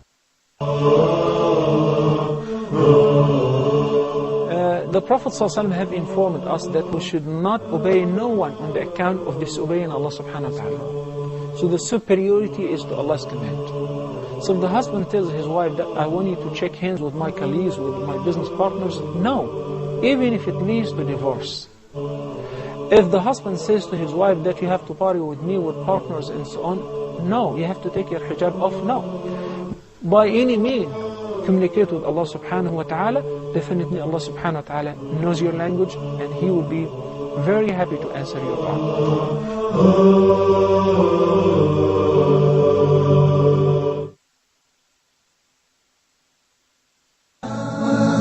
P: The Prophet ﷺ have informed us that we should not obey no one on the account of disobeying Allah subhanahu wa ta'ala. So the superiority is to Allah's command. So if the husband tells his wife that I want you to shake hands with my colleagues, with my business partners, no, even if it leads to divorce. If the husband says to his wife that you have to party with me, with partners and so on, no, you have to take your hijab off, no. By any means, communicate with Allah subhanahu wa ta'ala. Definitely Allah subhanahu wa ta'ala knows your language, and He will be very happy to answer your
B: dua.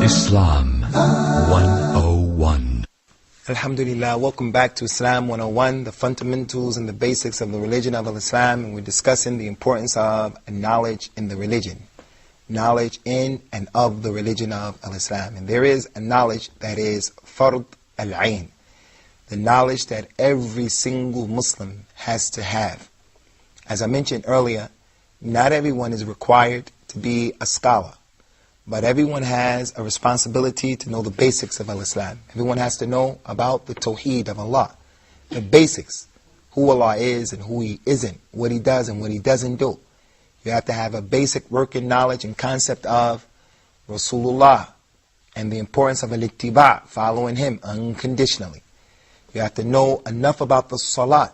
B: Islam 101.
C: Alhamdulillah, welcome back to Islam 101, the fundamentals and the basics of the religion of Islam, and we're discussing the importance of knowledge in the religion. Knowledge in and of the religion of Islam. And there is a knowledge that is fard al-ain, the knowledge that every single Muslim has to have. As I mentioned earlier, not everyone is required to be a scholar, but everyone has a responsibility to know the basics of Islam. Everyone has to know about the Tawheed of Allah, the basics, who Allah is and who He isn't, what He does and what He doesn't do. You have to have a basic working knowledge and concept of Rasulullah and the importance of al-ittiba', following him unconditionally. You have to know enough about the salat,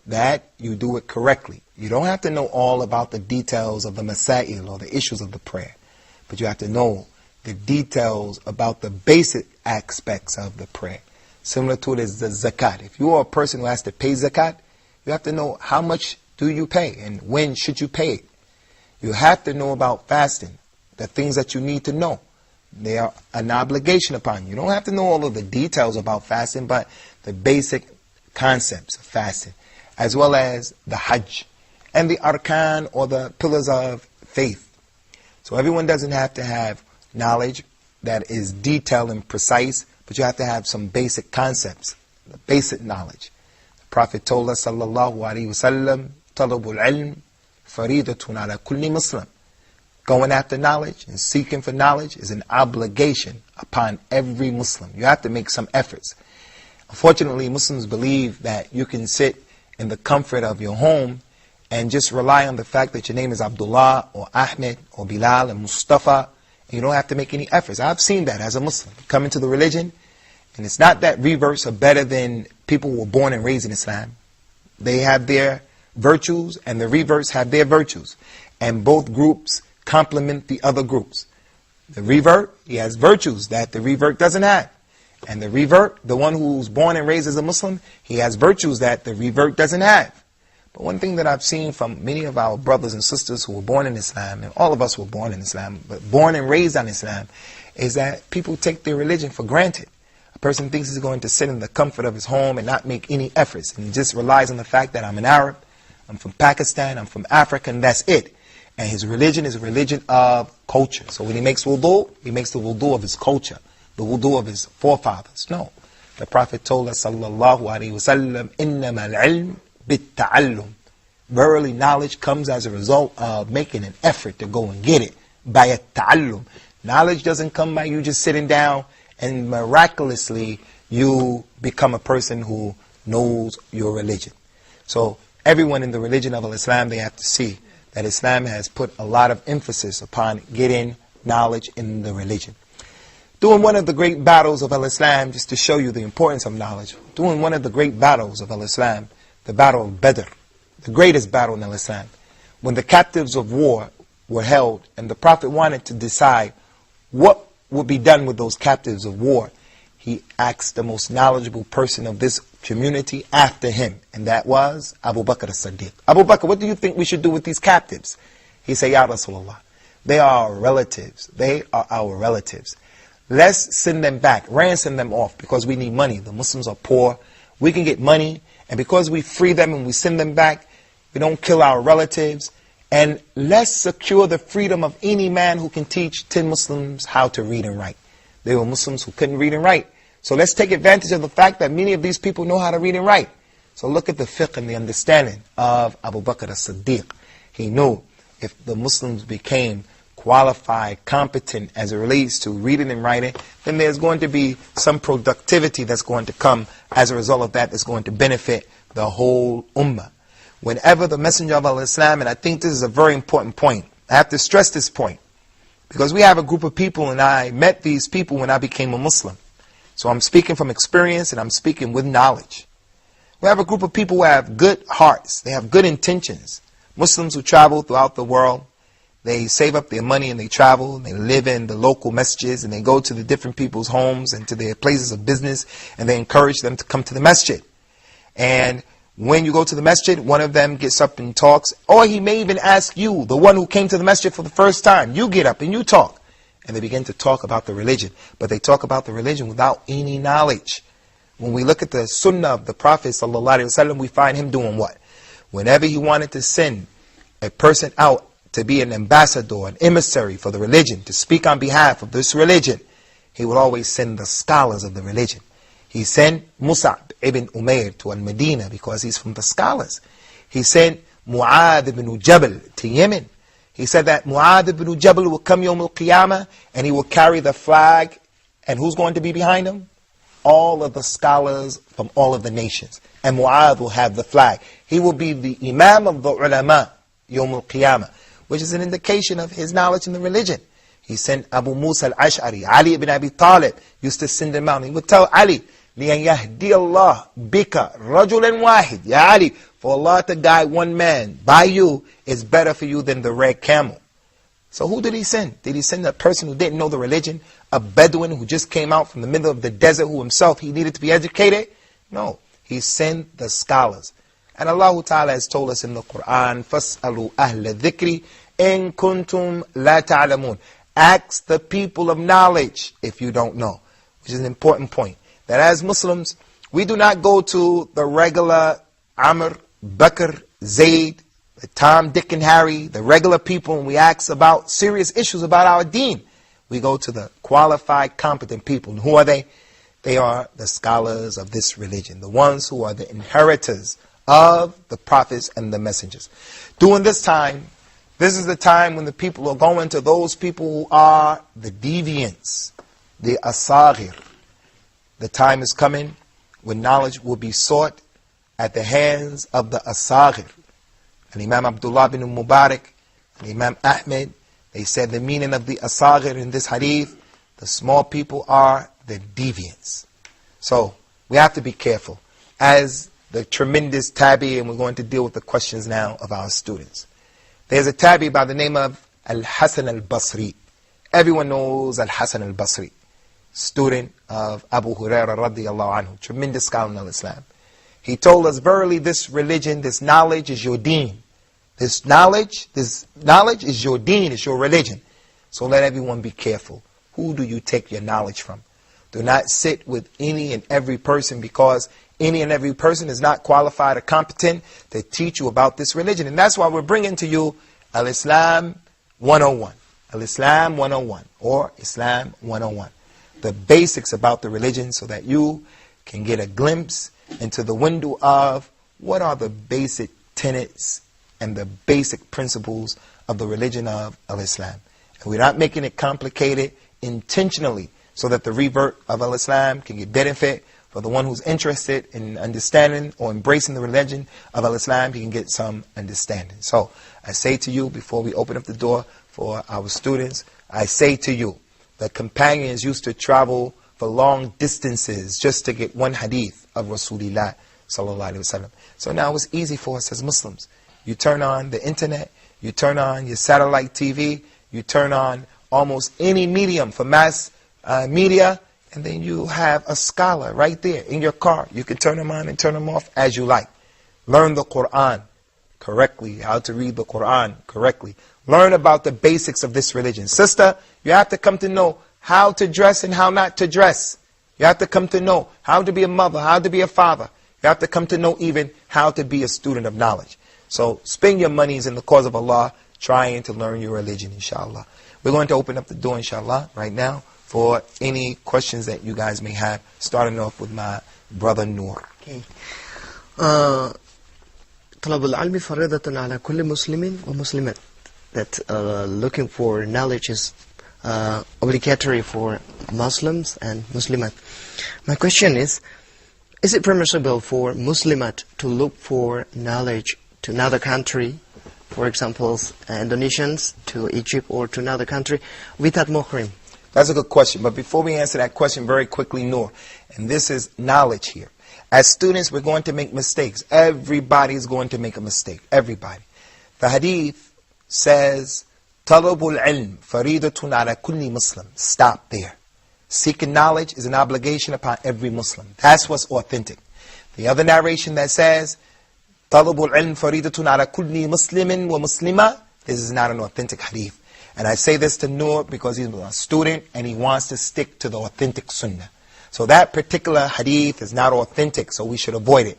C: that you do it correctly. You don't have to know all about the details of the masail or the issues of the prayer, but you have to know the details about the basic aspects of the prayer. Similar to it is the zakat. If you are a person who has to pay zakat, you have to know how much do you pay and when should you pay it. You have to know about fasting, the things that you need to know. They are an obligation upon you. You don't have to know all of the details about fasting, but the basic concepts of fasting, as well as the hajj and the arkan, or the pillars of faith. So everyone doesn't have to have knowledge that is detailed and precise, but you have to have some basic concepts, the basic knowledge. The Prophet told us, sallallahu alaihi wasallam, talabul ilm faridatun ala kulli muslim. Going after knowledge and seeking for knowledge is an obligation upon every Muslim. You have to make some efforts. Unfortunately, Muslims believe that you can sit in the comfort of your home and just rely on the fact that your name is Abdullah or Ahmed or Bilal and Mustafa, and you don't have to make any efforts. I've seen that as a Muslim. Come into the religion, and it's not that reverts are better than people who were born and raised in Islam. They have their virtues, and the reverts have their virtues. And both groups complement the other groups. The revert, he has virtues that the revert doesn't have. And the revert, the one who's born and raised as a Muslim, he has virtues that the revert doesn't have. But one thing that I've seen from many of our brothers and sisters who were born in Islam, and all of us were born in Islam, but born and raised on Islam, is that people take their religion for granted. A person thinks he's going to sit in the comfort of his home and not make any efforts. And he just relies on the fact that I'm an Arab, I'm from Pakistan, I'm from Africa, and that's it. And his religion is a religion of culture. So when he makes wudu, he makes the wudu of his culture, the wudu of his forefathers. No. The Prophet told us, sallallahu alayhi wa sallam, إِنَّمَا الْعِلْمِ بِالتَّعَلُّمِ. Verily, knowledge comes as a result of making an effort to go and get it. By a ta'allum. Knowledge doesn't come by you just sitting down and miraculously you become a person who knows your religion. So everyone in the religion of Islam, they have to see that Islam has put a lot of emphasis upon getting knowledge in the religion. During one of the great battles of Islam, just to show you the importance of knowledge, during one of the great battles of Islam, the battle of Badr, the greatest battle in Islam, when the captives of war were held and the Prophet wanted to decide what would be done with those captives of war, he asked the most knowledgeable person of this community after him, and that was Abu Bakr as-Siddiq. Abu Bakr, what do you think we should do with these captives? He said, Ya Rasulullah, they are our relatives. They are our relatives. Let's send them back, ransom them off, because we need money. The Muslims are poor. We can get money, and because we free them and we send them back, we don't kill our relatives. And let's secure the freedom of any man who can teach 10 Muslims how to read and write. They were Muslims who couldn't read and write. So let's take advantage of the fact that many of these people know how to read and write. So look at the fiqh and the understanding of Abu Bakr as-Siddiq. He knew if the Muslims became qualified, competent as it relates to reading and writing, then there's going to be some productivity that's going to come as a result of that that's going to benefit the whole ummah. Whenever the Messenger of Islam, and I think this is a very important point, I have to stress this point, because we have a group of people, and I met these people when I became a Muslim. So I'm speaking from experience, and I'm speaking with knowledge. We have a group of people who have good hearts, they have good intentions. Muslims who travel throughout the world, they save up their money and they travel, and they live in the local masjids, and they go to the different people's homes and to their places of business, and they encourage them to come to the masjid. And when you go to the masjid, one of them gets up and talks, or he may even ask you, the one who came to the masjid for the first time, you get up and you talk. And they begin to talk about the religion. But they talk about the religion without any knowledge. When we look at the sunnah of the Prophet ﷺ, we find him doing what? Whenever he wanted to send a person out to be an ambassador, an emissary for the religion, to speak on behalf of this religion, he would always send the scholars of the religion. He sent Mus'ab ibn Umair to Al-Medina because he's from the scholars. He sent Mu'adh ibn Jabal to Yemen. He said that Mu'adh ibn Jabal will come Yawm al-Qiyamah and he will carry the flag. And who's going to be behind him? All of the scholars from all of the nations. And Mu'adh will have the flag. He will be the Imam of the Ulama Yawm al-Qiyamah, which is an indication of his knowledge in the religion. He sent Abu Musa al-Ash'ari, Ali ibn Abi Talib, used to send him out. He would tell Ali, لِأَنْ يَهْدِيَ اللَّهُ بِكَ رَجُلًا وَاحِدٍ. Ya Ali, for Allah to guide one man by you is better for you than the red camel. So who did he send? Did he send a person who didn't know the religion? A Bedouin who just came out from the middle of the desert who himself, he needed to be educated? No. He sent the scholars. And Allah Ta'ala has told us in the Quran, فَاسْأَلُوا أَهْلَ الذِّكْرِ إِن كُنْتُمْ لَا تَعْلَمُونَ. Ask the people of knowledge if you don't know. Which is an important point. That as Muslims, we do not go to the regular Amr, Bakr, Zayd, Tom, Dick, and Harry, the regular people, and we ask about serious issues about our deen. We go to the qualified, competent people. And who are they? They are the scholars of this religion, the ones who are the inheritors of the prophets and the messengers. During this time, this is the time when the people are going to those people who are the deviants, the asagir. The time is coming when knowledge will be sought at the hands of the asagir. And Imam Abdullah bin Mubarak, and Imam Ahmed, they said the meaning of the asagir in this hadith, the small people are the deviants. So, we have to be careful. As the tremendous tabi, and we're going to deal with the questions now of our students. There's a tabi by the name of Al-Hasan al-Basri. Everyone knows Al-Hasan al-Basri, student of Abu Hurairah radiyallahu anhu, tremendous scholar in Islam. He told us, verily this religion, this knowledge is your deen. This knowledge is your deen, it's your religion. So let everyone be careful. Who do you take your knowledge from? Do not sit with any and every person, because any and every person is not qualified or competent to teach you about this religion. And that's why we're bringing to you Al-Islam 101. Al-Islam 101 or Islam 101. The basics about the religion, so that you can get a glimpse into the window of what are the basic tenets and the basic principles of the religion of Al-Islam. And we're not making it complicated intentionally, so that the revert of Al-Islam can get benefit. For the one who's interested in understanding or embracing the religion of Al-Islam, he can get some understanding. So, I say to you, before we open up the door for our students, I say to you, the companions used to travel for long distances just to get one hadith of Rasulullah sallallahu alaihi wasallam. So now it's easy for us as Muslims. You turn on the internet, you turn on your satellite TV, you turn on almost any medium for mass media, and then you have a scholar right there in your car. You can turn them on and turn them off as you like. Learn the Quran correctly, how to read the Quran correctly. Learn about the basics of this religion. Sister, you have to come to know how to dress and how not to dress. You have to come to know how to be a mother, how to be a father. You have to come to know even how to be a student of knowledge. So spend your monies in the cause of Allah, trying to learn your religion, inshallah. We're going to open up the door, inshallah, right now, for any questions that you guys may have, starting off with my brother Noor.
L: Okay. طلب العلم فريضة على كل مسلم ومسلمات. That looking for knowledge is obligatory for Muslims and Muslimat. My question is it permissible for Muslimat to look for knowledge to another country, for example, Indonesians to Egypt or to another country, without muhrim?
C: That's a good question. But before we answer that question, very quickly, Noor, and this is knowledge here. As students, we're going to make mistakes. Everybody's going to make a mistake. Everybody. The hadith says, Talabul ilm faridatun ala kulli Muslim. Stop there. Seeking knowledge is an obligation upon every Muslim. That's what's authentic. The other narration that says, Talabul ilm faridatun ala kulli Muslimin wa Muslima, this is not an authentic hadith. And I say this to Noor because he's a student and he wants to stick to the authentic sunnah. So that particular hadith is not authentic, so we should avoid it.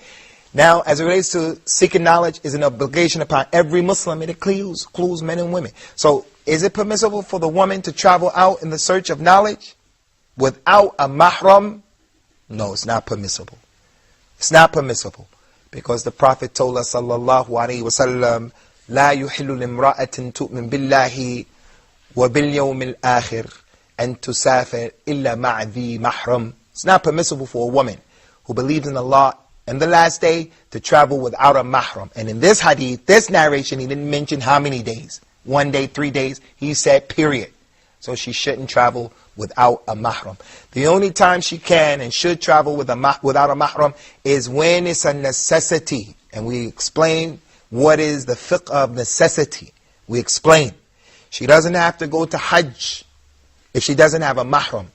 C: Now, as it relates to seeking knowledge, is an obligation upon every Muslim. It includes men and women. So, is it permissible for the woman to travel out in the search of knowledge without a mahram? No, it's not permissible. It's not permissible. Because the Prophet told us, sallallahu alaihi wasallam, لا يحل لامرأة تؤمن بالله وباليوم الآخر أن تسافر إلا مع ذي محرم. It's not permissible for a woman who believes in Allah and the last day to travel without a mahram. And in this hadith, this narration, he didn't mention how many days. 1 day, 3 days. He said period. So she shouldn't travel without a mahram. The only time she can and should travel without a mahram is when it's a necessity. And we explain what is the fiqh of necessity. We explain. She doesn't have to go to Hajj if she doesn't have a mahram.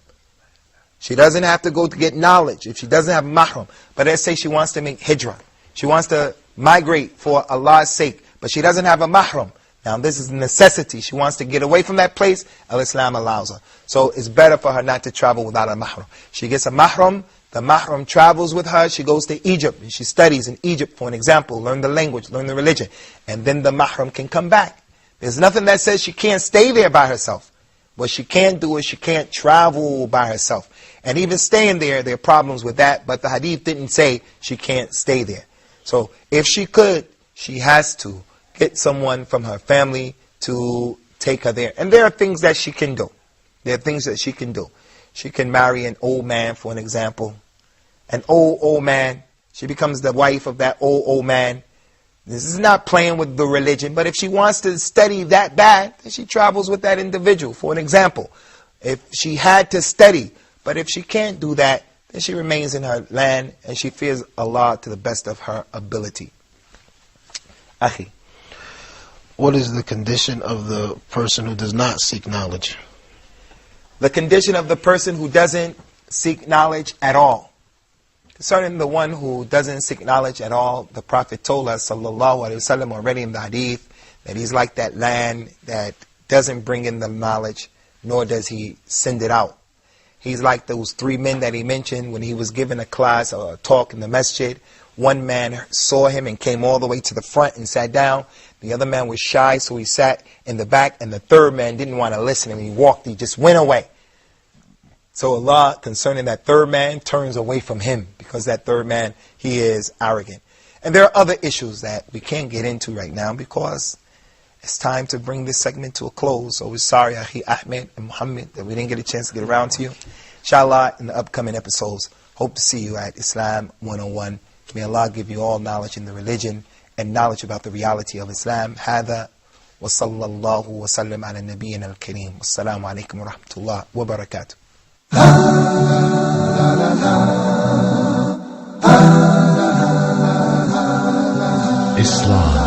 C: She doesn't have to go to get knowledge if she doesn't have a mahram. But let's say she wants to make hijrah. She wants to migrate for Allah's sake, but she doesn't have a mahram. Now this is a necessity. She wants to get away from that place. Al-Islam allows her. So it's better for her not to travel without a mahram. She gets a mahram. The mahram travels with her. She goes to Egypt. And she studies in Egypt, for an example. Learn the language, learn the religion. And then the mahram can come back. There's nothing that says she can't stay there by herself. What she can't do is she can't travel by herself. And even staying there are problems with that. But the hadith didn't say she can't stay there. So if she could, she has to get someone from her family to take her there. And there are things that she can do. There are things that she can do. She can marry an old man, for an example. An old man. She becomes the wife of that old man. This is not playing with the religion, but if she wants to study that bad, then she travels with that individual. For an example, if she had to study, but if she can't do that, then she remains in her land and she fears Allah to the best of her ability. Akhi.
M: What is the condition of the person who does not seek knowledge?
C: The condition of the person who doesn't seek knowledge at all. Concerning the one who doesn't seek knowledge at all, the Prophet told us, sallallahu alaihi wasallam, already in the hadith, that he's like that land that doesn't bring in the knowledge, nor does he send it out. He's like those three men that he mentioned when he was giving a class or a talk in the masjid. One man saw him and came all the way to the front and sat down. The other man was shy, so he sat in the back. And the third man didn't want to listen. And he walked, he just went away. So Allah, concerning that third man, turns away from him, because that third man, he is arrogant. And there are other issues that we can't get into right now, because it's time to bring this segment to a close. So we're sorry, Akhi Ahmed and Muhammad, that we didn't get a chance to get around to you. Inshallah, in the upcoming episodes, hope to see you at Islam 101. May Allah give you all knowledge in the religion and knowledge about the reality of Islam. هذا وصلى الله وسلم على نبينا الكريم. والسلام عليكم ورحمة الله وبركاته.
B: Islam.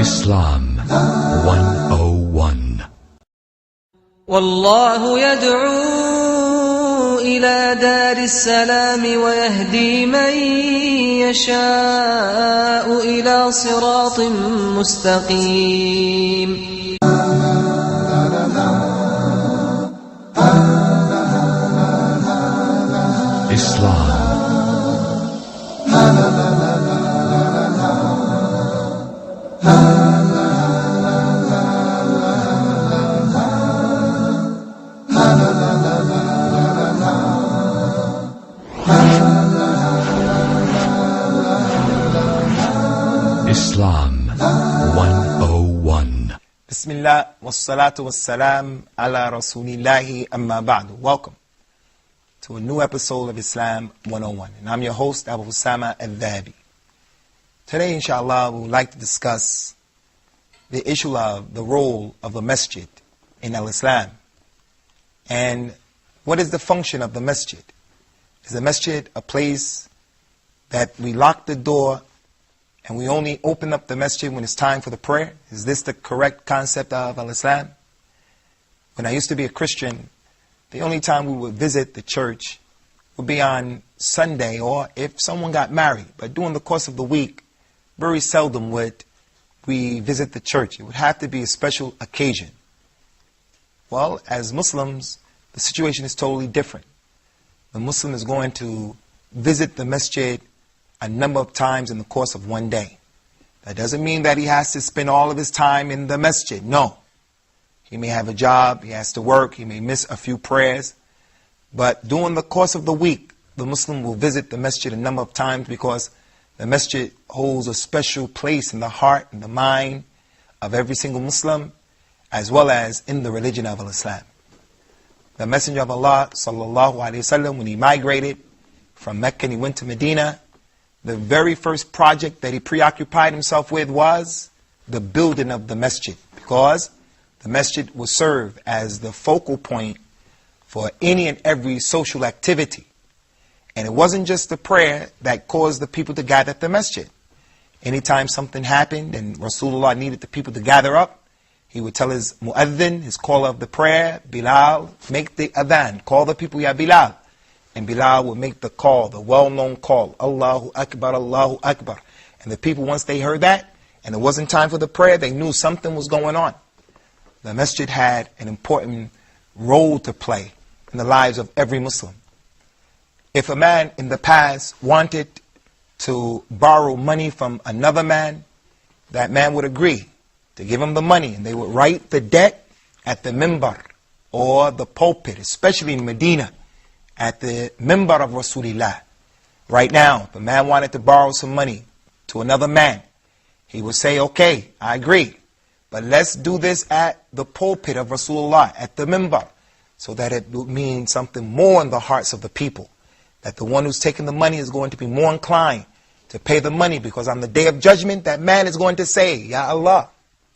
B: Islam 101.
A: والله يدعو إلى دار السلام ويهدي من يشاء إلى صراط مستقيم.
B: Islam. Islam 101.
C: Bismillah, wassalatu wassalam ala rasulillahi amma ba'du. Welcome to a new episode of Islam 101. And I'm your host, Abu Usamah Adh Dhahabi. Today, inshallah, we would like to discuss the issue of the role of the Masjid in Al-Islam. And what is the function of the Masjid? Is the Masjid a place that we lock the door and we only open up the Masjid when it's time for the prayer? Is this the correct concept of Al-Islam? When I used to be a Christian, the only time we would visit the church would be on Sunday or if someone got married. But during the course of the week, very seldom would we visit the church. It would have to be a special occasion. Well, as Muslims, the situation is totally different. The Muslim is going to visit the Masjid a number of times in the course of one day. That doesn't mean that he has to spend all of his time in the Masjid. No. He may have a job, he has to work, he may miss a few prayers. But during the course of the week, the Muslim will visit the Masjid a number of times, because the Masjid holds a special place in the heart and the mind of every single Muslim, as well as in the religion of Islam. The Messenger of Allah, sallallahu alaihi wasallam, when he migrated from Mecca and he went to Medina, the very first project that he preoccupied himself with was the building of the Masjid, because the Masjid will serve as the focal point for any and every social activity. And it wasn't just the prayer that caused the people to gather at the Masjid. Anytime something happened and Rasulullah needed the people to gather up, he would tell his mu'adhin, his caller of the prayer, Bilal, make the adhan, call the people, Ya Bilal. And Bilal would make the call, the well-known call, Allahu Akbar, Allahu Akbar. And the people, once they heard that, and it wasn't time for the prayer, they knew something was going on. The Masjid had an important role to play in the lives of every Muslim. If a man in the past wanted to borrow money from another man, that man would agree to give him the money, and they would write the debt at the minbar or the pulpit, especially in Medina, at the minbar of Rasulullah. Right now, if a man wanted to borrow some money to another man, he would say, okay, I agree, but let's do this at the pulpit of Rasulullah, at the minbar, so that it would mean something more in the hearts of the people, that the one who's taking the money is going to be more inclined to pay the money, because on the day of judgment, that man is going to say, Ya Allah,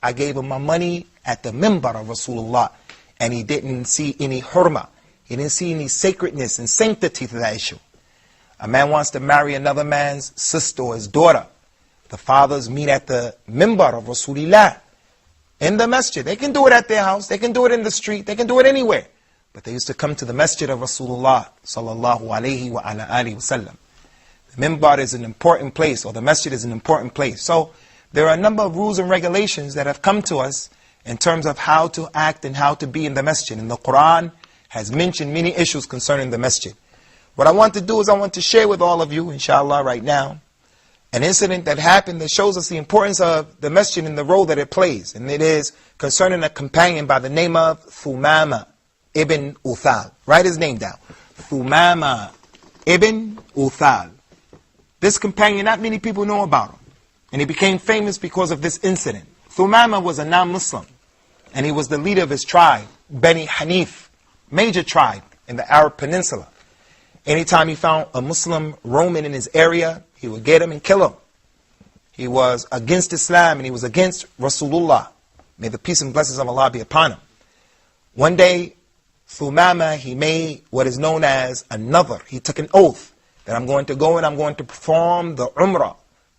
C: I gave him my money at the minbar of Rasulullah, and he didn't see any hurma, he didn't see any sacredness and sanctity to that issue. A man wants to marry another man's sister or his daughter. The fathers meet at the minbar of Rasulullah, in the masjid. They can do it at their house, they can do it in the street, they can do it anywhere. But they used to come to the masjid of Rasulullah sallallahu alayhi wa ala alihi wa sallam. The minbar is an important place, or the masjid is an important place. So there are a number of rules and regulations that have come to us in terms of how to act and how to be in the masjid. And the Quran has mentioned many issues concerning the masjid. What I want to do is I want to share with all of you, inshallah, right now, an incident that happened that shows us the importance of the masjid and the role that it plays. And it is concerning a companion by the name of Usamah ibn Uthal. Write his name down. Usamah ibn Uthal. This companion, not many people know about him. And he became famous because of this incident. Usamah was a non-Muslim. And he was the leader of his tribe, Bani Hanif, major tribe in the Arab Peninsula. Anytime he found a Muslim roaming in his area, he would get him and kill him. He was against Islam and he was against Rasulullah. May the peace and blessings of Allah be upon him. One day, Usamah, he made what is known as a nadhr. He took an oath that I'm going to go and I'm going to perform the Umrah,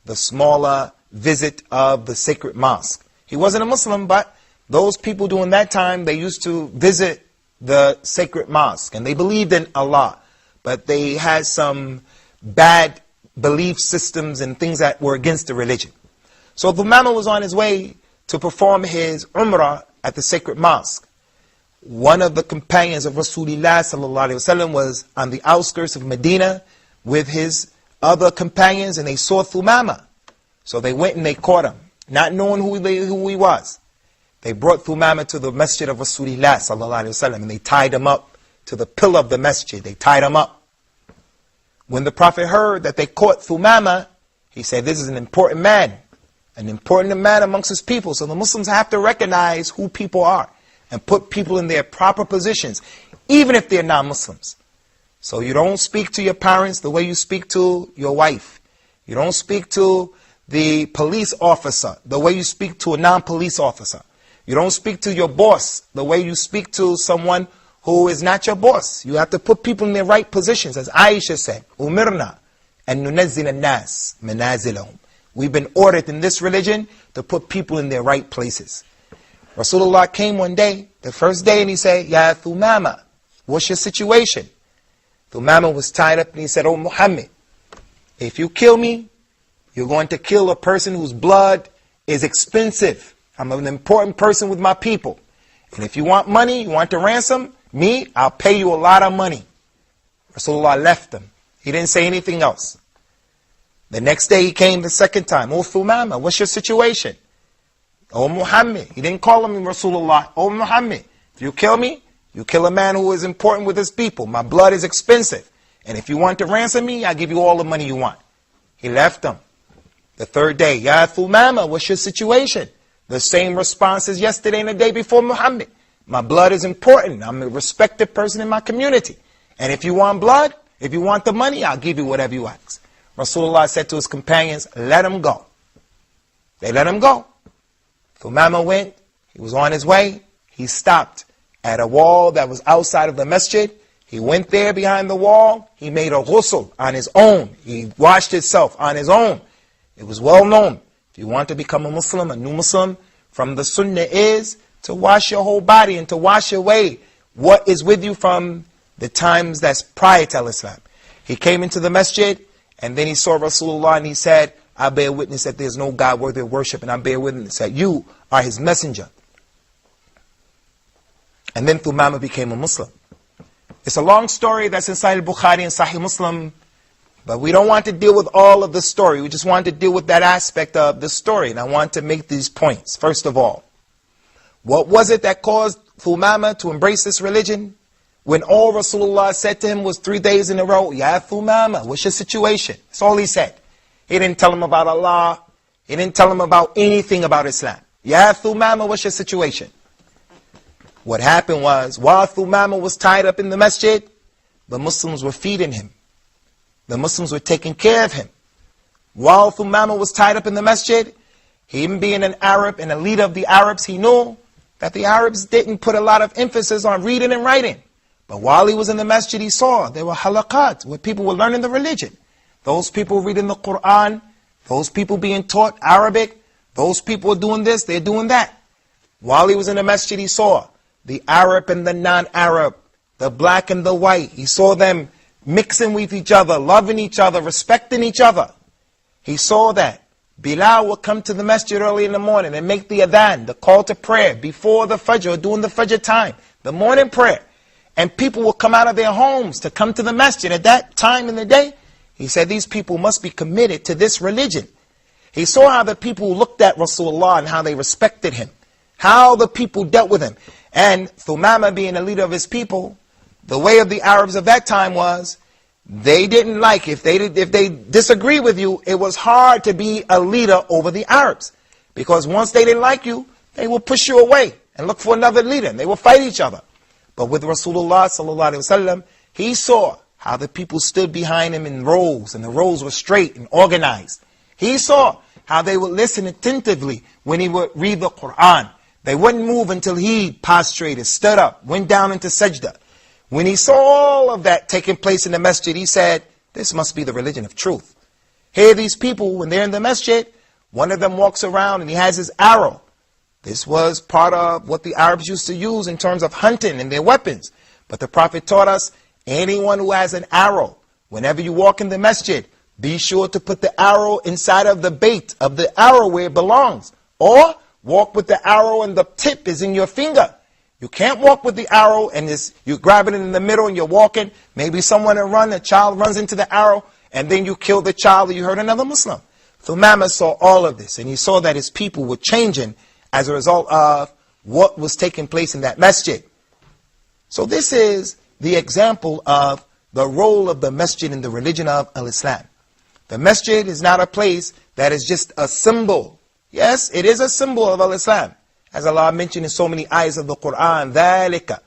C: the smaller visit of the sacred mosque. He wasn't a Muslim, but those people during that time, they used to visit the sacred mosque and they believed in Allah. But they had some bad belief systems and things that were against the religion. So Usamah was on his way to perform his Umrah at the sacred mosque. One of the companions of Rasulullah sallallahu alaihi wasallam was on the outskirts of Medina with his other companions, and they saw Usamah. So they went and they caught him, not knowing who he was. They brought Usamah to the Masjid of Rasulullah sallallahu alaihi wasallam, and they tied him up to the pillar of the masjid. They tied him up. When the Prophet heard that they caught Usamah, he said, this is an important man amongst his people. So the Muslims have to recognize who people are and put people in their proper positions, even if they're non-Muslims. So you don't speak to your parents the way you speak to your wife. You don't speak to the police officer the way you speak to a non-police officer. You don't speak to your boss the way you speak to someone who is not your boss. You have to put people in their right positions. As Aisha said, Umirna and nunazzil an-nas manazilahum. We've been ordered in this religion to put people in their right places. Rasulullah came one day, the first day, and he said, Ya Usamah, what's your situation? Usamah was tied up and he said, Oh Muhammad, if you kill me, you're going to kill a person whose blood is expensive. I'm an important person with my people. And if you want money, you want to ransom me, I'll pay you a lot of money. Rasulullah left him. He didn't say anything else. The next day he came the second time. Oh Usamah, what's your situation? Oh Muhammad. He didn't call him Rasulullah. Oh Muhammad, if you kill me, you kill a man who is important with his people. My blood is expensive. And if you want to ransom me, I'll give you all the money you want. He left him. The third day, Ya Usamah, what's your situation? The same response as yesterday and the day before, Muhammad. My blood is important. I'm a respected person in my community. And if you want blood, if you want the money, I'll give you whatever you ask. Rasulullah said to his companions, let him go. They let him go. Usamah went. He was on his way. He stopped at a wall that was outside of the masjid. He went there behind the wall. He made a ghusl on his own. He washed himself on his own. It was well known. If you want to become a Muslim, a new Muslim, from the sunnah is to wash your whole body and to wash away what is with you from the times that's prior to Islam. He came into the masjid and then he saw Rasulullah and he said, I bear witness that there is no God worthy of worship, and I bear witness that you are his messenger. And then Usamah became a Muslim. It's a long story that's inside Bukhari and Sahih Muslim, but we don't want to deal with all of the story. We just want to deal with that aspect of the story. And I want to make these points. First of all, what was it that caused Thumama to embrace this religion? When all Rasulullah said to him was 3 days in a row, Ya Thumama, what's your situation? That's all he said. He didn't tell him about Allah. He didn't tell him about anything about Islam. Ya Thumama, what's your situation? What happened was, while Thumama was tied up in the masjid, the Muslims were feeding him. The Muslims were taking care of him. While Thumama was tied up in the masjid, him being an Arab and a leader of the Arabs, he knew that the Arabs didn't put a lot of emphasis on reading and writing. But while he was in the masjid, he saw there were halaqat where people were learning the religion. Those people reading the Quran, those people being taught Arabic, those people are doing this, they're doing that. While he was in the masjid, he saw the Arab and the non-Arab, the black and the white. He saw them mixing with each other, loving each other, respecting each other. He saw that. Bilal would come to the masjid early in the morning and make the adhan, the call to prayer, before the fajr, during the fajr time, the morning prayer. And people will come out of their homes to come to the masjid at that time in the day. He said these people must be committed to this religion. He saw how the people looked at Rasulullah and how they respected him, how the people dealt with him. And Thumama being a leader of his people, the way of the Arabs of that time was, they didn't like, if they disagree with you, it was hard to be a leader over the Arabs. Because once they didn't like you, they will push you away and look for another leader, and they will fight each other. But with Rasulullah sallallahu alaihi wasallam, he saw how the people stood behind him in rows, and the rows were straight and organized. He saw how they would listen attentively when he would read the Quran. They wouldn't move until he prostrated, stood up, went down into sajda. When he saw all of that taking place in the masjid, he said, this must be the religion of truth. Here these people, when they're in the masjid, one of them walks around and he has his arrow. This was part of what the Arabs used to use in terms of hunting and their weapons. But the Prophet taught us, anyone who has an arrow, whenever you walk in the masjid, be sure to put the arrow inside of the bait of the arrow where it belongs. Or walk with the arrow and the tip is in your finger. You can't walk with the arrow and you grab it in the middle and you're walking. Maybe someone will run, a child runs into the arrow, and then you kill the child and you hurt another Muslim. Thumama saw all of this, and he saw that his people were changing as a result of what was taking place in that masjid. So this is the example of the role of the masjid in the religion of Al-Islam. The masjid is not a place that is just a symbol. Yes, it is a symbol of Al-Islam. As Allah mentioned in so many ayahs of the Quran, ذَلِكَ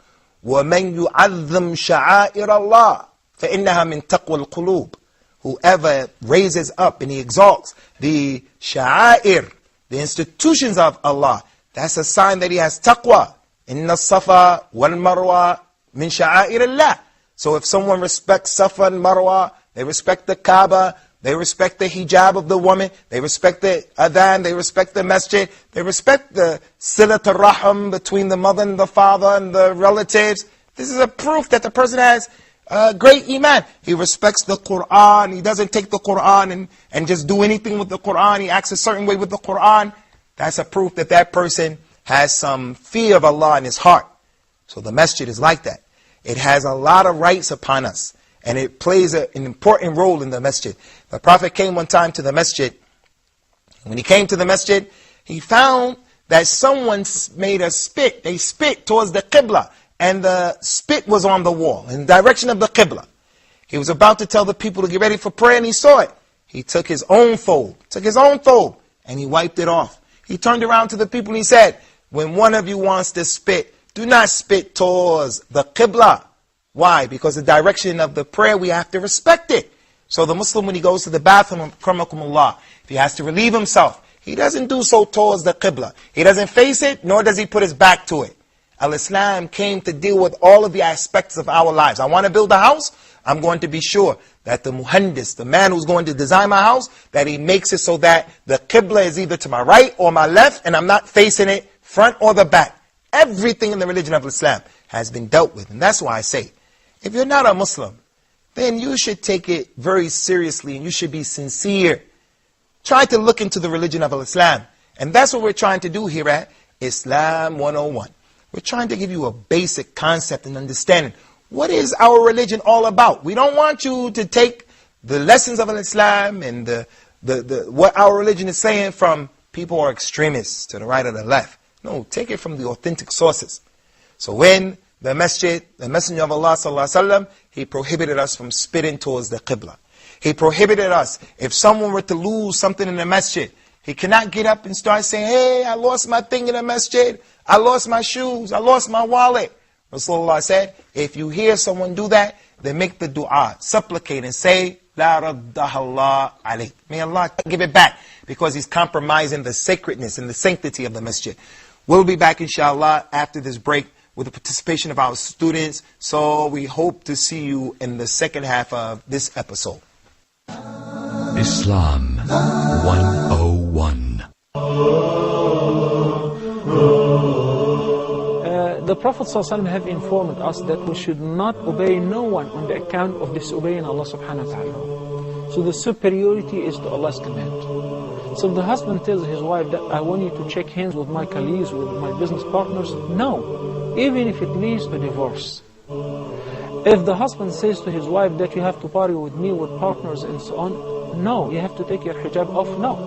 C: وَمَنْ يُعَظِّمْ شَعَائِرَ اللَّهِ فَإِنَّهَا مِنْ تَقْوَى الْقُلُوبِ. Whoever raises up and he exalts the sha'air, the institutions of Allah, that's a sign that he has taqwa. إِنَّ الصَّفَا وَالْمَرْوَى مِنْ شَعَائِرِ اللَّهِ. So if someone respects Safa and Marwa, they respect the Kaaba, they respect the hijab of the woman, they respect the adhan, they respect the masjid, they respect the silat al-raham between the mother and the father and the relatives. This is a proof that the person has great iman. He respects the Quran, he doesn't take the Quran and just do anything with the Quran, he acts a certain way with the Quran. That's a proof that that person has some fear of Allah in his heart. So the masjid is like that. It has a lot of rights upon us, and it plays an important role in the masjid. The Prophet came one time to the masjid. When he came to the masjid, he found that someone made a spit. They spit towards the Qibla, and the spit was on the wall, in the direction of the Qibla. He was about to tell the people to get ready for prayer, and he saw it. He took his own thobe, and he wiped it off. He turned around to the people and he said, when one of you wants to spit, do not spit towards the Qibla. Why? Because the direction of the prayer, we have to respect it. So the Muslim, when he goes to the bathroom, akramakumullah, if he has to relieve himself, he doesn't do so towards the Qibla. He doesn't face it, nor does he put his back to it. Al-Islam came to deal with all of the aspects of our lives. I want to build a house, I'm going to be sure that the muhandis, the man who's going to design my house, that he makes it so that the Qibla is either to my right or my left, and I'm not facing it front or the back. Everything in the religion of Islam has been dealt with. And that's why I say, if you're not a Muslim, then you should take it very seriously and you should be sincere. Try to look into the religion of Islam. And that's what we're trying to do here at Islam 101. We're trying to give you a basic concept and understanding. what is our religion all about? We don't want you to take the lessons of Islam and what our religion is saying from people who are extremists to the right or the left. No, take it from the authentic sources. So when the Masjid, the Messenger of Allah ﷺ, he prohibited us from spitting towards the Qibla. He prohibited us, if someone were to lose something in the Masjid, he cannot get up and start saying, hey, I lost my thing in the Masjid, I lost my shoes, I lost my wallet. Rasulullah said, if you hear someone do that, then make the dua, supplicate and say, La raddaha Allah alayk. May Allah give it back, because he's compromising the sacredness and the sanctity of the Masjid. We'll be back inshallah after this break with the participation of our students. So we hope to see you in the second half of this episode.
B: Islam 101.
P: The Prophet ﷺ have informed us that we should not obey no one on the account of disobeying Allah subhanahu wa ta'ala. So the superiority is to Allah's command. So if the husband tells his wife that I want you to shake hands with my colleagues, with my business partners, no, even if it leads to divorce. If the husband says to his wife that you have to party with me, with partners and so on, no, you have to take your hijab off, no.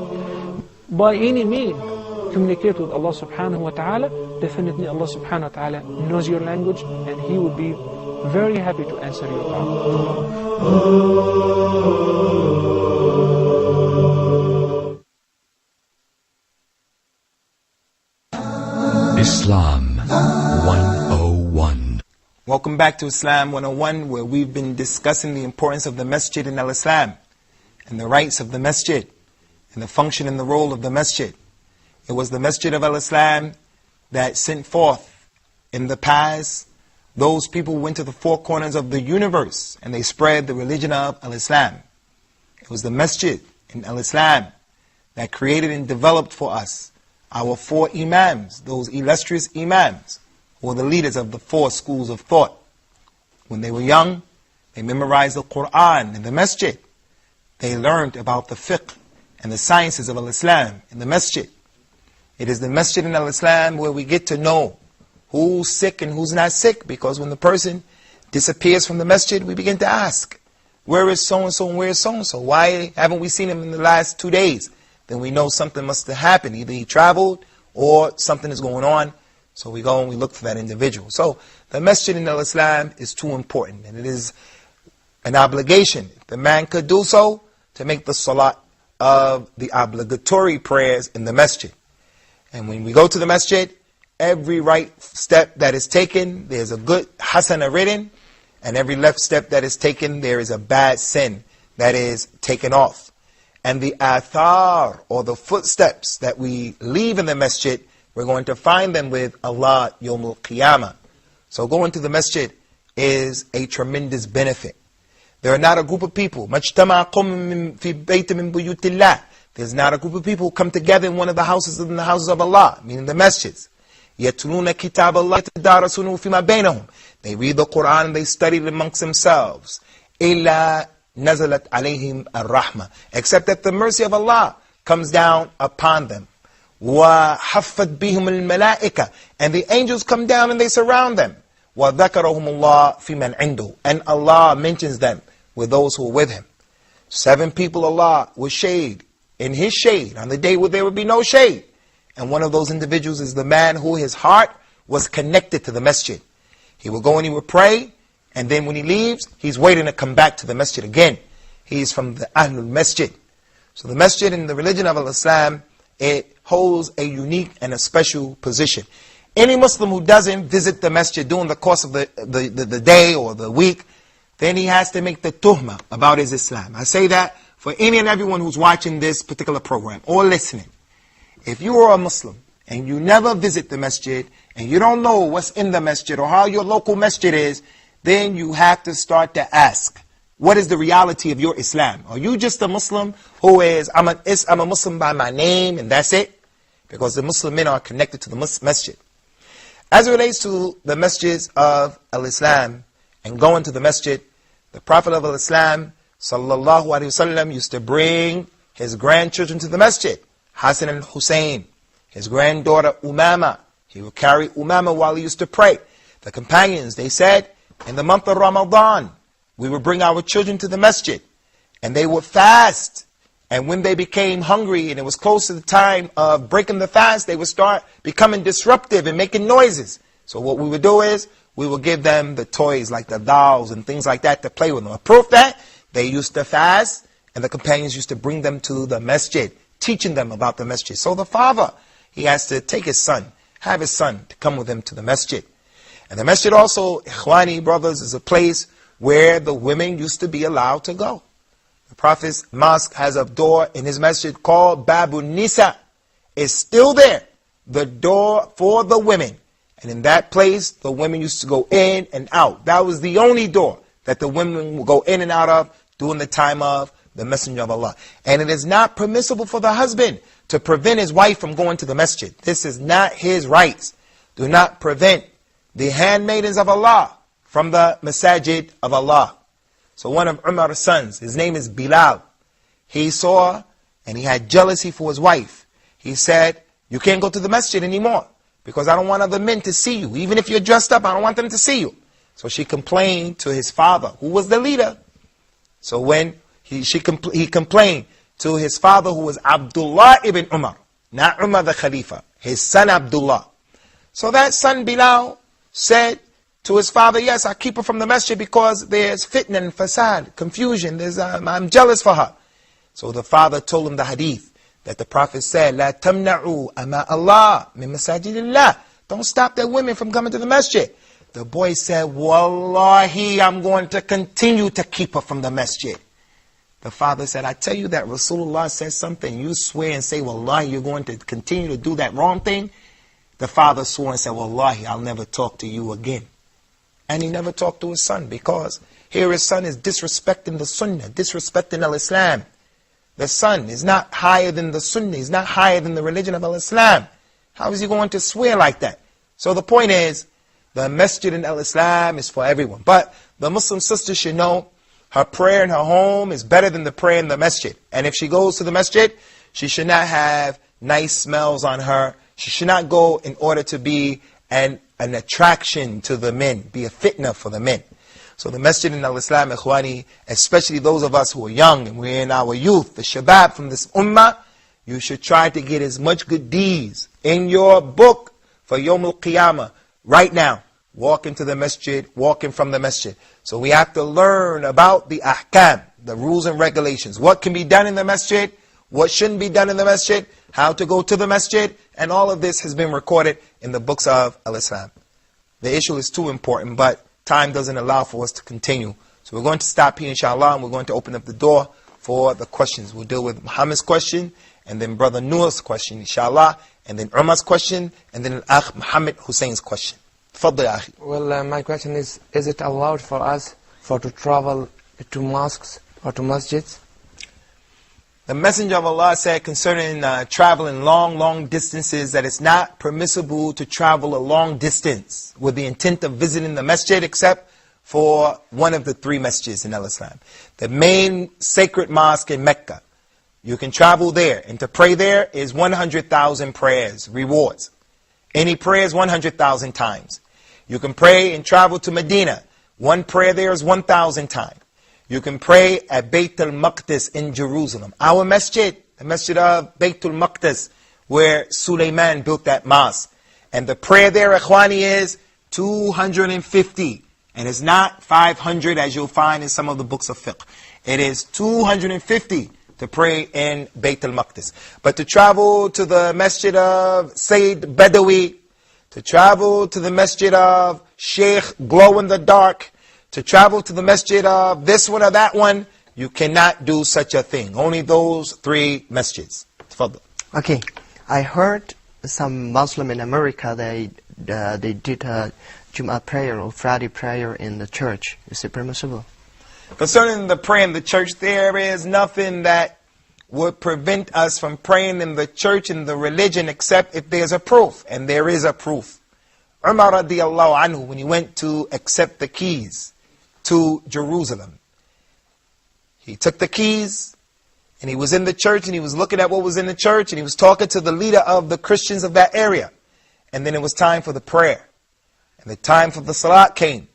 P: By any means, communicate with Allah subhanahu wa ta'ala. Definitely Allah subhanahu wa ta'ala knows your language and He will be very happy to answer your
B: call. Islam 101.
C: Welcome back to Islam 101, where we've been discussing the importance of the Masjid in Al-Islam and the rights of the Masjid and the function and the role of the Masjid. It was the Masjid of Al-Islam that sent forth in the past those people who went to the four corners of the universe and they spread the religion of Al-Islam. It was the Masjid in Al-Islam that created and developed for us our four Imams, those illustrious Imams, who were the leaders of the four schools of thought. When they were young, they memorized the Quran in the Masjid. They learned about the fiqh and the sciences of Al-Islam in the Masjid. It is the Masjid in Al-Islam where we get to know who's sick and who's not sick, because when the person disappears from the Masjid, we begin to ask, where is so-and-so and where is so-and-so? Why haven't we seen him in the last 2 days? Then we know something must have happened. Either he traveled or something is going on. So we go and we look for that individual. So the Masjid in Al-Islam is too important, and it is an obligation, if the man could do so, to make the salat of the obligatory prayers in the Masjid. And when we go to the Masjid, every right step that is taken, there's a good hasana written, and every left step that is taken, there is a bad sin that is taken off. And the athar, or the footsteps that we leave in the Masjid, we're going to find them with Allah Yawmul Qiyamah. So going to the Masjid is a tremendous benefit. There are not a group of people, مَجْتَمَعَ قَوْمٌ فِي بَيْتٍ مِّن بُيُوتِ اللَّهِ. There's not a group of people who come together in one of the houses of Allah, meaning the masjids. يَتْلُونَ كِتَابَ اللَّهِ يَتَدَارَسُونَهُ فِيمَا بَيْنَهُم. They read the Quran and they study it amongst themselves. إِلَّا نَزَلَتْ عَلَيْهِمْ الرَّحْمَةِ. Except that the mercy of Allah comes down upon them. وَحَفَّتْ بِهِمُ الْمَلَائِكَةِ. And the angels come down and they surround them. وَذَكَرَهُمُ اللَّهُ فِي مَنْ عِنْدُهُ. And Allah mentions them with those who are with Him. 7 people Allah will shade in His shade on the day where there will be no shade. And one of those individuals is the man who his heart was connected to the Masjid. He will go and he will pray, and then when he leaves, he's waiting to come back to the Masjid again. He is from the Ahlul Masjid. So the Masjid in the religion of Islam, it holds a unique and a special position. Any Muslim who doesn't visit the Masjid during the course of the day or the week, then he has to make the tuhma about his Islam. I say that for any and everyone who's watching this particular program or listening. If you are a Muslim and you never visit the Masjid and you don't know what's in the Masjid or how your local Masjid is, then you have to start to ask, what is the reality of your Islam? Are you just a Muslim who is, I'm a Muslim by my name and that's it? Because the Muslim men are connected to the Masjid. As it relates to the Masjids of Al-Islam and going to the Masjid, the Prophet of Al-Islam sallallahu alaihi wasallam used to bring his grandchildren to the Masjid. Hassan and Hussein, his granddaughter Usamah. He would carry Usamah while he used to pray. The companions, they said, In the month of Ramadan, we would bring our children to the masjid, and they would fast. And when they became hungry and it was close to the time of breaking the fast, they would start becoming disruptive and making noises. So what we would do is, we would give them the toys like the dolls and things like that to play with them. A proof that they used to fast, and the companions used to bring them to the masjid, teaching them about the masjid. So the father, he has to take his son, have his son to come with him to the masjid. And the masjid also, Ikhwani brothers, is a place where the women used to be allowed to go. The Prophet's mosque has a door in his masjid called Babun Nisa. It's still there, the door for the women. And in that place, the women used to go in and out. That was the only door that the women would go in and out of during the time of the Messenger of Allah. And it is not permissible for the husband to prevent his wife from going to the masjid. This is not his rights. Do not prevent the handmaidens of Allah from the Masjid of Allah. So one of Umar's sons, his name is Bilal, he saw and he had jealousy for his wife. He said, you can't go to the masjid anymore because I don't want other men to see you. Even if you're dressed up, I don't want them to see you. So she complained to his father, who was the leader. So when he complained to his father, who was Abdullah ibn Umar, not Umar the Khalifa, his son Abdullah. So that son Bilal said to his father, yes, I keep her from the masjid because there's fitna and fasad, confusion, I'm jealous for her. So the father told him the hadith that the Prophet said, La tamna'u ama Allah min masajidillah. Don't stop the women from coming to the masjid. The boy said, Wallahi, I'm going to continue to keep her from the masjid. The father said, I tell you that Rasulullah says something, you swear and say, Wallahi, you're going to continue to do that wrong thing. The father swore and said, Wallahi, I'll never talk to you again. And he never talked to his son because here his son is disrespecting the Sunnah, disrespecting Al-Islam. The son is not higher than the Sunnah, he's not higher than the religion of Al-Islam. How is he going to swear like that? So the point is, the masjid in Al-Islam is for everyone. But the Muslim sister should know her prayer in her home is better than the prayer in the masjid. And if she goes to the masjid, she should not have nice smells on her. She should not go in order to be an attraction to the men, be a fitna for the men. So the masjid in Al-Islam, Ikhwani, especially those of us who are young and we're in our youth, the shabab from this ummah, you should try to get as much good deeds in your book for Yawm al-Qiyamah right now. Walk into the masjid, walking from the masjid. So we have to learn about the ahkam, the rules and regulations. What can be done in the masjid, what shouldn't be done in the masjid, how to go to the masjid, and all of this has been recorded in the books of Al-Islam. The issue is too important, but time doesn't allow for us to continue. So we're going to stop here, inshallah, and we're going to open up the door for the questions. We'll deal with Muhammad's question, and then Brother Noor's question, inshallah, and then Umar's question, and then Akh Muhammad Hussein's question. Tfaddal, ya akhi.
N: Well, my question is it allowed for us to travel to mosques or to masjids?
C: The Messenger of Allah said concerning traveling long distances that it's not permissible to travel a long distance with the intent of visiting the masjid except for one of the three masjids in Al-Islam. The main sacred mosque in Mecca. You can travel there, and to pray there is 100,000 prayers, rewards. Any prayer is 100,000 times. You can pray and travel to Medina. One prayer there is 1,000 times. You can pray at Bayt al-Maqdis in Jerusalem. Our masjid, the masjid of Bayt al-Maqdis, where Sulaiman built that mosque. And the prayer there, Ikhwani, is 250. And it's not 500 as you'll find in some of the books of fiqh. It is 250 to pray in Bayt al-Maqdis. But to travel to the masjid of Sayyid Badawi, to travel to the masjid of Sheikh Glow in the Dark, to travel to the masjid of this one or that one, you cannot do such a thing. Only those three masjids. Tfaddal.
L: Okay, I heard some Muslim in America, they did a Jum'ah prayer or Friday prayer in the church. Is it permissible?
C: Concerning the prayer in the church, there is nothing that would prevent us from praying in the church and the religion except if there's a proof. And there is a proof. Umar radiallahu anhu, when he went to accept the keys to Jerusalem, he took the keys and he was in the church and he was looking at what was in the church and he was talking to the leader of the Christians of that area. And then it was time for the prayer. And the time for the salat came.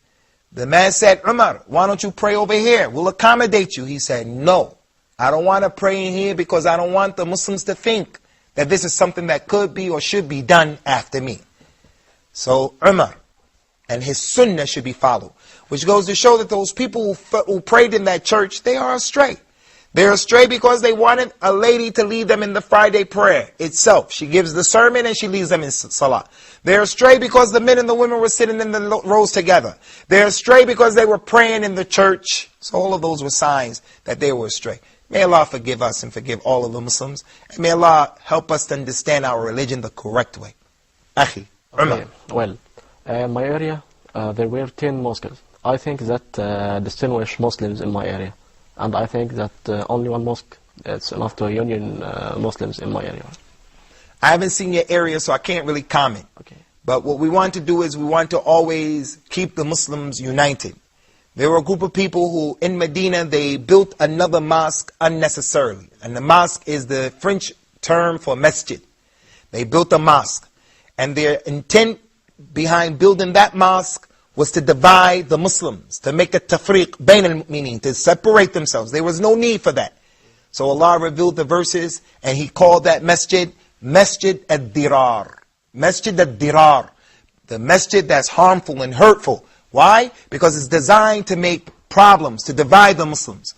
C: The man said, Umar, why don't you pray over here? We'll accommodate you. He said, no, I don't want to pray in here because I don't want the Muslims to think that this is something that could be or should be done after me. So Umar and his sunnah should be followed. Which goes to show that those people who prayed in that church, they are astray. They're astray because they wanted a lady to lead them in the Friday prayer itself. She gives the sermon and she leads them in salah. They're astray because the men and the women were sitting in the rows together. They're astray because they were praying in the church. So all of those were signs that they were astray. May Allah forgive us and forgive all of the Muslims. And may Allah help us to understand our religion the correct way. Akhi, Umar.
Q: Well, in my area, there were 10 mosques. I think that distinguish Muslims in my area. And I think that only one mosque is enough to union Muslims in my area.
C: I haven't seen your area, so I can't really comment.
Q: Okay.
C: But what we want to do is we want to always keep the Muslims united. There were a group of people who, in Medina, they built another mosque unnecessarily. And the mosque is the French term for masjid. They built a mosque. And their intent behind building that mosque was to divide the Muslims, to make a tafriq bayn al-mu'mineen, to separate themselves. There was no need for that. So Allah revealed the verses, and He called that masjid, Masjid ad-Dirar. Masjid ad-Dirar. The masjid that's harmful and hurtful. Why? Because it's designed to make problems, to divide the Muslims.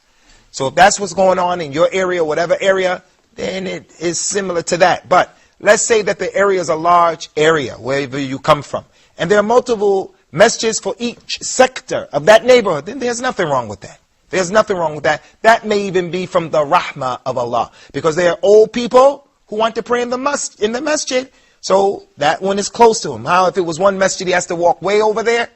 C: So if that's what's going on in your area, whatever area, then it is similar to that. But let's say that the area is a large area, wherever you come from. And there are multiple masjids for each sector of that neighborhood, then there's nothing wrong with that. There's nothing wrong with that. That may even be from the rahmah of Allah. Because there are old people who want to pray in the masjid. So that one is close to him. How if it was one masjid, he has to walk way over there?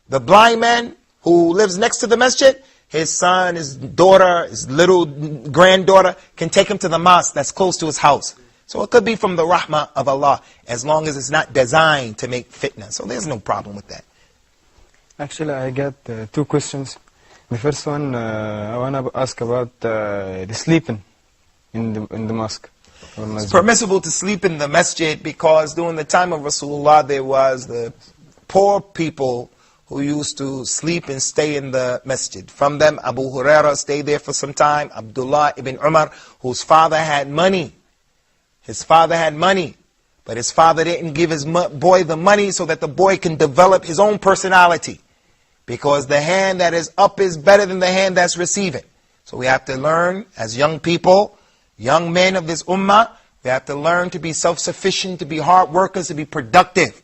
C: The blind man who lives next to the masjid, his son, his daughter, his little granddaughter can take him to the mosque that's close to his house. So it could be from the rahmah of Allah, as long as it's not designed to make fitna. So there's no problem with that.
R: Actually, I got two questions. The first one, I want to ask about the sleeping in the mosque.
C: It's permissible to sleep in the masjid because during the time of Rasulullah, there was the poor people who used to sleep and stay in the masjid. From them, Abu Huraira stayed there for some time. Abdullah ibn Umar, whose father had money. His father had money, but his father didn't give his boy the money so that the boy can develop his own personality. Because the hand that is up is better than the hand that's receiving. So we have to learn as young people, young men of this ummah, we have to learn to be self-sufficient, to be hard workers, to be productive.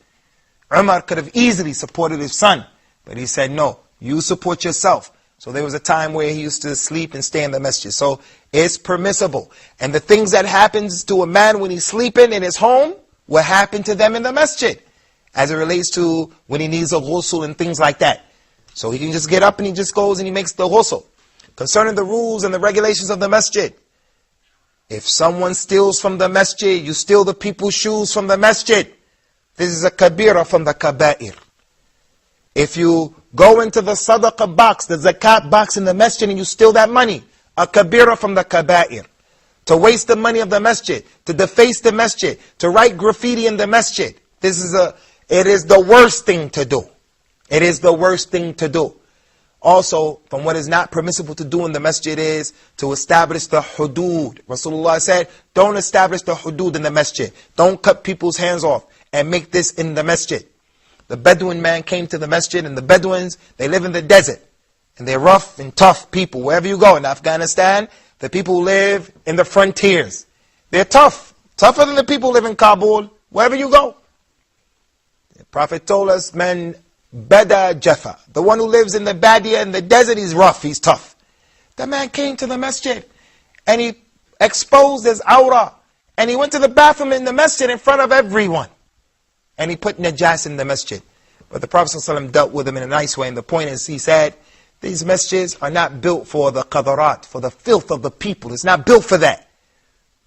C: Umar could have easily supported his son, but he said, no, you support yourself. So there was a time where he used to sleep and stay in the masjid. So it's permissible. And the things that happens to a man when he's sleeping in his home will happen to them in the masjid. As it relates to when he needs a ghusl and things like that. So he can just get up and he just goes and he makes the ghusl. Concerning the rules and the regulations of the masjid. If someone steals from the masjid, you steal the people's shoes from the masjid. This is a kabira from the kaba'ir. If you go into the sadaqah box, the zakat box in the masjid and you steal that money, a kabira from the kaba'ir. To waste the money of the masjid, to deface the masjid, to write graffiti in the masjid. It is the worst thing to do. It is the worst thing to do. Also, from what is not permissible to do in the masjid is to establish the hudud. Rasulullah said, don't establish the hudud in the masjid. Don't cut people's hands off and make this in the masjid. The Bedouin man came to the masjid, and the Bedouins, they live in the desert. And they're rough and tough people. Wherever you go in Afghanistan, the people who live in the frontiers, they're tough. Tougher than the people who live in Kabul, wherever you go. The Prophet told us, man, Bada Jaffa. The one who lives in the Badia, in the desert, he's rough, he's tough. The man came to the masjid, and he exposed his aura. And he went to the bathroom in the masjid in front of everyone. And he put najas in the masjid. But the Prophet ﷺ dealt with him in a nice way. And the point is, he said, these masjids are not built for the qadarat, for the filth of the people. It's not built for that.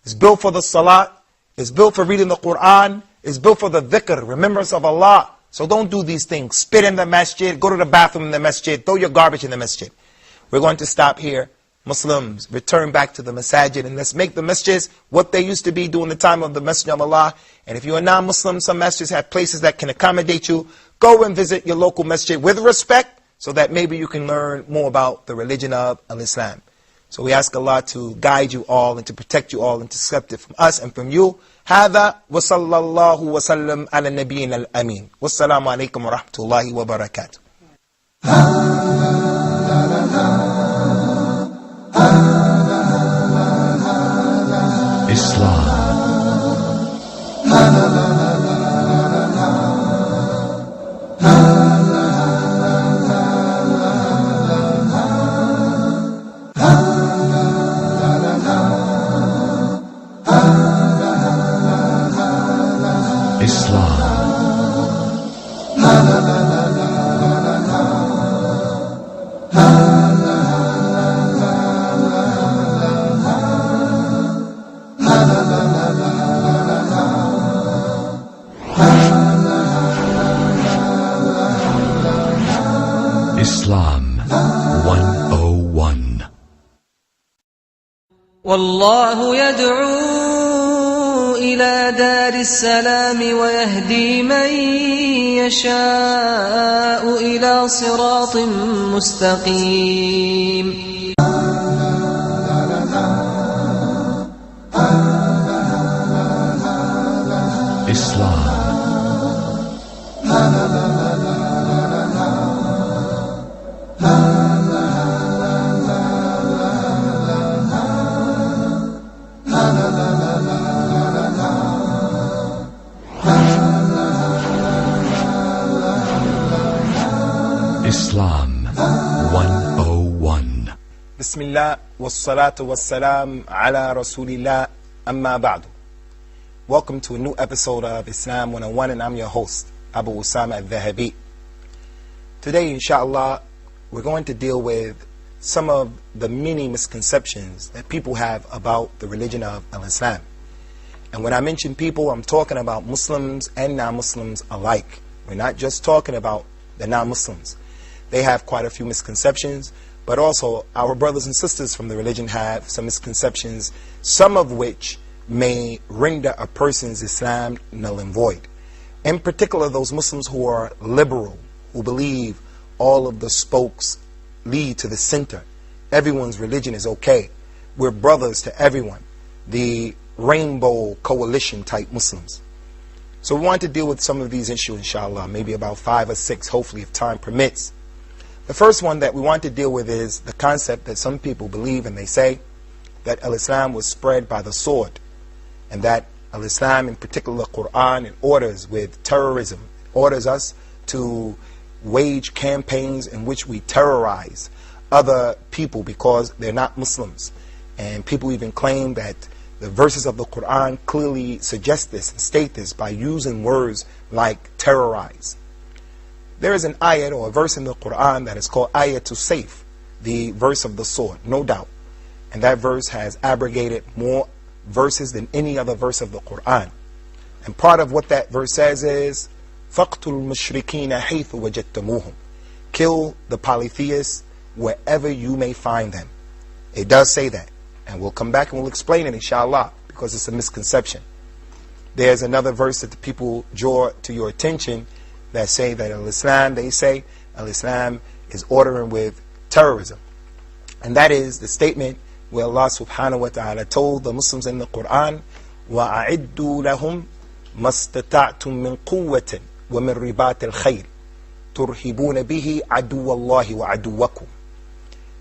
C: It's built for the salat. It's built for reading the Quran. It's built for the dhikr, remembrance of Allah. So don't do these things. Spit in the masjid, go to the bathroom in the masjid, throw your garbage in the masjid. We're going to stop here. Muslims, return back to the masajid, and let's make the masjids what they used to be during the time of the Masjid of Allah. And if you're a non-Muslim, some masjids have places that can accommodate you. Go and visit your local masjid with respect, so that maybe you can learn more about the religion of Islam. So we ask Allah to guide you all and to protect you all and to accept it from us and from you. هذا وصلى الله وسلم على نبينا الأمين. والسلام عليكم ورحمة الله وبركاته.
B: Islam. Islam 101.
A: والله يدعو إلى دار السلام ويهدي من يشاء إلى صراط مستقيم.
B: Islam. Islam 101.
C: Bismillah wassalatu wassalam ala rasulillah amma ba'du. Welcome to a new episode of Islam 101, and I'm your host, Abu Usamah Adh Dhahabi. Today, inshallah, we're going to deal with some of the many misconceptions that people have about the religion of Islam. And when I mention people, I'm talking about Muslims and non-Muslims alike. We're not just talking about the non-Muslims. They have quite a few misconceptions, but also our brothers and sisters from the religion have some misconceptions, some of which may render a person's Islam null and void. In particular, those Muslims who are liberal, who believe all of the spokes lead to the center. Everyone's religion is okay. We're brothers to everyone. The rainbow coalition type Muslims. So we want to deal with some of these issues, inshallah, maybe about 5 or 6, hopefully, if time permits. The first one that we want to deal with is the concept that some people believe, and they say that Islam was spread by the sword, and that Islam, in particular Quran, it orders with terrorism, orders us to wage campaigns in which we terrorize other people because they're not Muslims. And people even claim that the verses of the Quran clearly suggest this and state this by using words like terrorize. There is an ayat or a verse in the Quran that is called Ayatul Sayf, the verse of the sword, no doubt. And that verse has abrogated more verses than any other verse of the Quran. And part of what that verse says is, فَقْتُلُ الْمُشْرِكِينَ حَيْثُ وَجَدْتَمُوهُمْ. Kill the polytheists wherever you may find them. It does say that. And we'll come back and we'll explain it, inshallah, because it's a misconception. There's another verse that the people draw to your attention that say that Islam, they say, Islam is ordering with terrorism. And that is the statement where Allah subhanahu wa ta'ala told the Muslims in the Quran, وَأَعِدُّوا لَهُمْ مَسْتَطَعْتُم مِّن قُوَّةٍ وَمِن رِبَاطِ الْخَيْرِ تُرْهِبُونَ بِهِ عَدُوَّ اللَّهِ وَعَدُوَّكُمْ.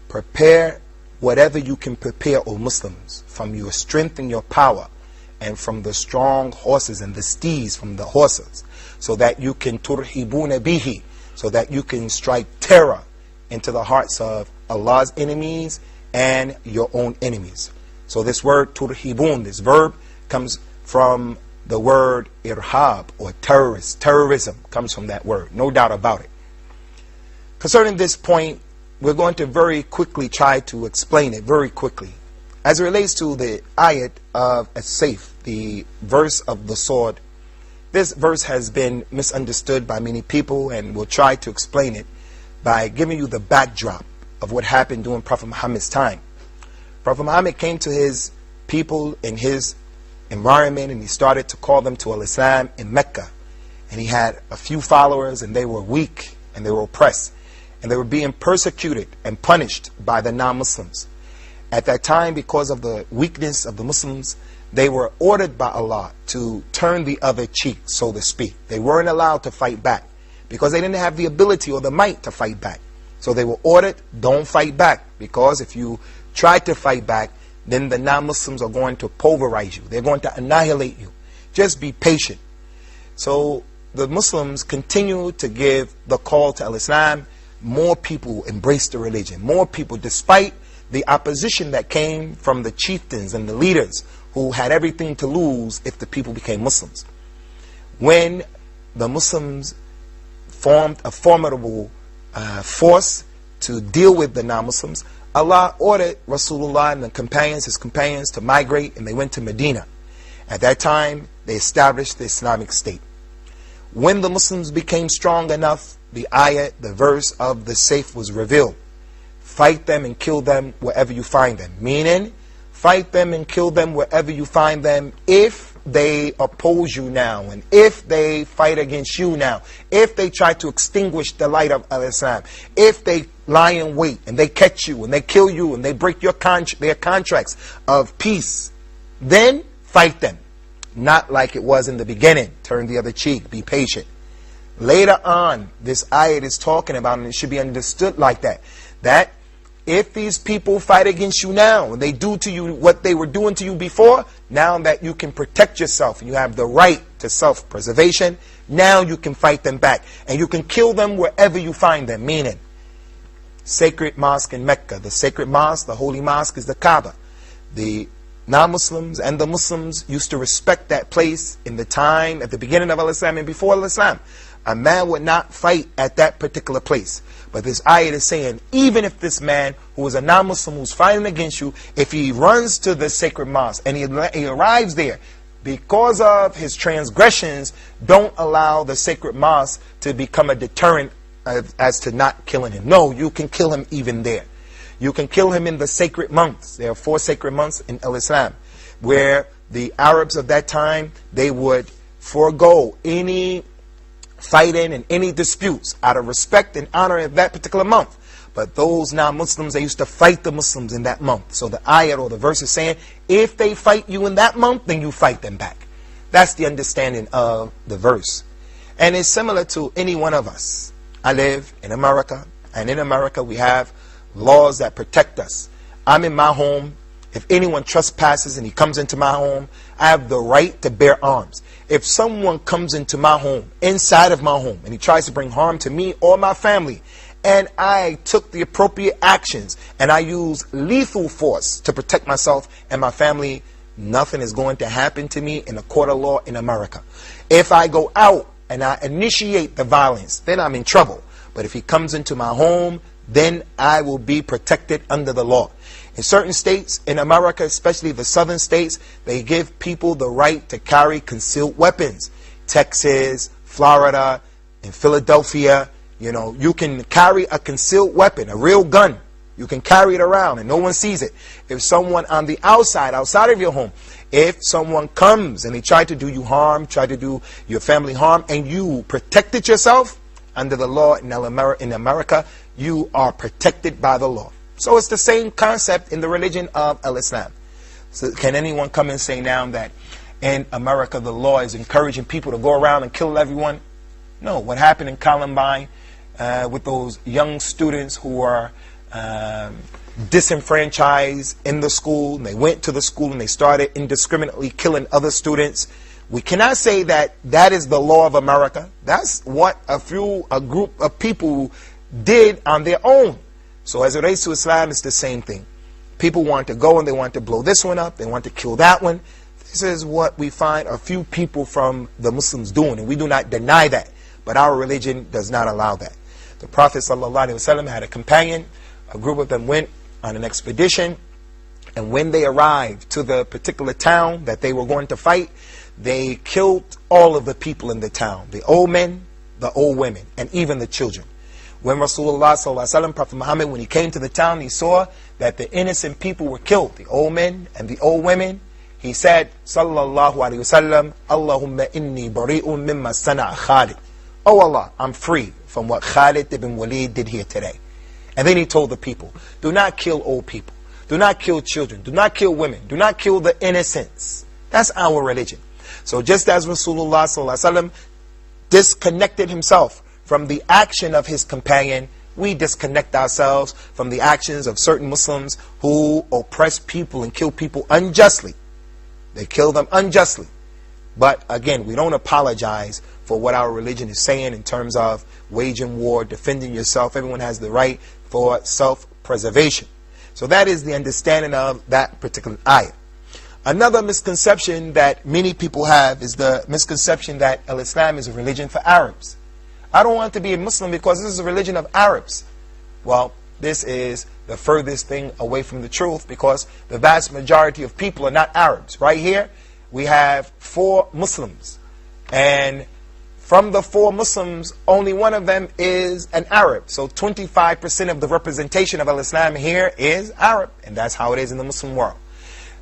C: Prepare whatever you can prepare, O Muslims, from your strength and your power, and from the strong horses and the steeds from the horses, so that you can turhibuna bihi, so that you can strike terror into the hearts of Allah's enemies and your own enemies. So this word turhibun, this verb, comes from the word irhab, or terrorist. Terrorism comes from that word, no doubt about it. Concerning this point, we're going to very quickly try to explain it very quickly. As it relates to the ayat of as-sayf, the verse of the sword, this verse has been misunderstood by many people, and we'll try to explain it by giving you the backdrop of what happened during Prophet Muhammad's time. Prophet Muhammad came to his people in his environment, and he started to call them to al-Islam in Mecca. And he had a few followers, and they were weak and they were oppressed. and they were being persecuted and punished by the non-Muslims. At that time, because of the weakness of the Muslims, they were ordered by Allah to turn the other cheek, so to speak. They weren't allowed to fight back because they didn't have the ability or the might to fight back. So they were ordered, don't fight back, because if you try to fight back, then the non-Muslims are going to pulverize you. They're going to annihilate you. Just be patient. So the Muslims continue to give the call to Al-Islam. More people embrace the religion. More people, despite the opposition that came from the chieftains and the leaders who had everything to lose if the people became Muslims. When the Muslims formed a formidable force to deal with the non-Muslims, Allah ordered Rasulullah and his companions to migrate, and they went to Medina. At that time, they established the Islamic State. When the Muslims became strong enough, the ayat, the verse of the safe was revealed. Fight them and kill them wherever you find them. Meaning, fight them and kill them wherever you find them if they oppose you now, and if they fight against you now, if they try to extinguish the light of Islam, if they lie in wait and they catch you and they kill you and they break their contracts of peace, then fight them. Not like it was in the beginning. Turn the other cheek, be patient. Later on, this ayat is talking about, and it should be understood like that, that if these people fight against you now, and they do to you what they were doing to you before, now that you can protect yourself, and you have the right to self-preservation, now you can fight them back. And you can kill them wherever you find them. Meaning, sacred mosque in Mecca, the sacred mosque, the holy mosque is the Kaaba. The non-Muslims and the Muslims used to respect that place in the time, at the beginning of Al-Islam and before Al-Islam. A man would not fight at that particular place. But this ayat is saying, even if this man who is a non-Muslim who's fighting against you, if he runs to the sacred mosque and he arrives there, because of his transgressions, don't allow the sacred mosque to become a deterrent as to not killing him. No, you can kill him even there. You can kill him in the sacred months. There are 4 sacred months in Islam, where the Arabs of that time, they would forego any fighting and any disputes out of respect and honor in that particular month. But those non-Muslims, they used to fight the Muslims in that month. So the ayat or the verse is saying, if they fight you in that month, then you fight them back. That's the understanding of the verse. And it's similar to any one of us. I live in America, and in America we have laws that protect us. I'm in my home. If anyone trespasses and he comes into my home, I have the right to bear arms. If someone comes into my home, inside of my home, and he tries to bring harm to me or my family, and I took the appropriate actions, and I use lethal force to protect myself and my family, nothing is going to happen to me in a court of law in America. If I go out and I initiate the violence, then I'm in trouble. But if he comes into my home, then I will be protected under the law. In certain states in America, especially the southern states, they give people the right to carry concealed weapons. Texas, Florida, in Philadelphia, you know, you can carry a concealed weapon, a real gun. You can carry it around and no one sees it. If someone on the outside of your home, if someone comes and they try to do you harm, try to do your family harm, and you protected yourself under the law in America, you are protected by the law. So it's the same concept in the religion of Al-Islam. So can anyone come and say now that in America the law is encouraging people to go around and kill everyone? No. What happened in Columbine with those young students who are disenfranchised in the school, and they went to the school and they started indiscriminately killing other students. We cannot say that that is the law of America. That's what a group of people did on their own. So as it relates to Islam, it's the same thing. People want to go and they want to blow this one up, they want to kill that one. This is what we find a few people from the Muslims doing, and we do not deny that. But our religion does not allow that. The Prophet ﷺ had a companion. A group of them went on an expedition, and when they arrived to the particular town that they were going to fight, they killed all of the people in the town, the old men, the old women, and even the children. When Rasulullah ﷺ, Prophet Muhammad, when he came to the town, he saw that the innocent people were killed, the old men and the old women. He said, Sallallahu Alaihi Wasallam, Allahumma inni bari'un mimma sana'a Khalid. Oh Allah, I'm free from what Khalid ibn Walid did here today. And then he told the people, do not kill old people. Do not kill children. Do not kill women. Do not kill the innocents. That's our religion. So just as Rasulullah ﷺ disconnected himself from the action of his companion, we disconnect ourselves from the actions of certain Muslims who oppress people and kill people unjustly. They kill them unjustly. But again, we don't apologize for what our religion is saying in terms of waging war, defending yourself. Everyone has the right for self-preservation. So that is the understanding of that particular ayah. Another misconception that many people have is the misconception that Islam is a religion for Arabs. I don't want to be a Muslim because this is a religion of Arabs. Well, this is the furthest thing away from the truth, because the vast majority of people are not Arabs. Right here, we have 4 Muslims. And from the 4 Muslims, only one of them is an Arab. So 25% of the representation of Islam here is Arab. And that's how it is in the Muslim world.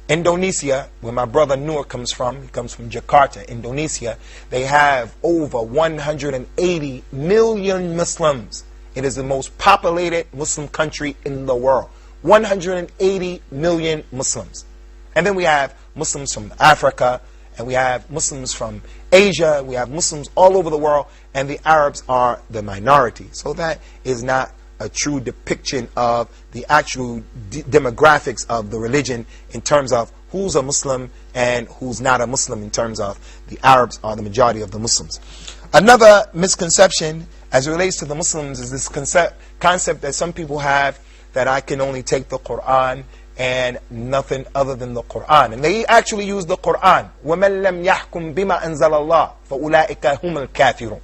C: Indonesia, where my brother Noor comes from, he comes from Jakarta, Indonesia, they have over 180 million Muslims. It is the most populated Muslim country in the world. 180 million Muslims. And then we have Muslims from Africa, and we have Muslims from Asia, we have Muslims all over the world, and the Arabs are the minority. So that is not a true depiction of the actual demographics of the religion in terms of who's a Muslim and who's not a Muslim, in terms of the Arabs are the majority of the Muslims. Another misconception as it relates to the Muslims is this concept that some people have, that I can only take the Quran and nothing other than the Quran. And they actually use the Quran. وَمَنْ لَمْ يَحْكُمْ بِمَا أَنزَلَ اللَّهُ فَأُولَٰئِكَ هُمُ الْكَافِرُونَ.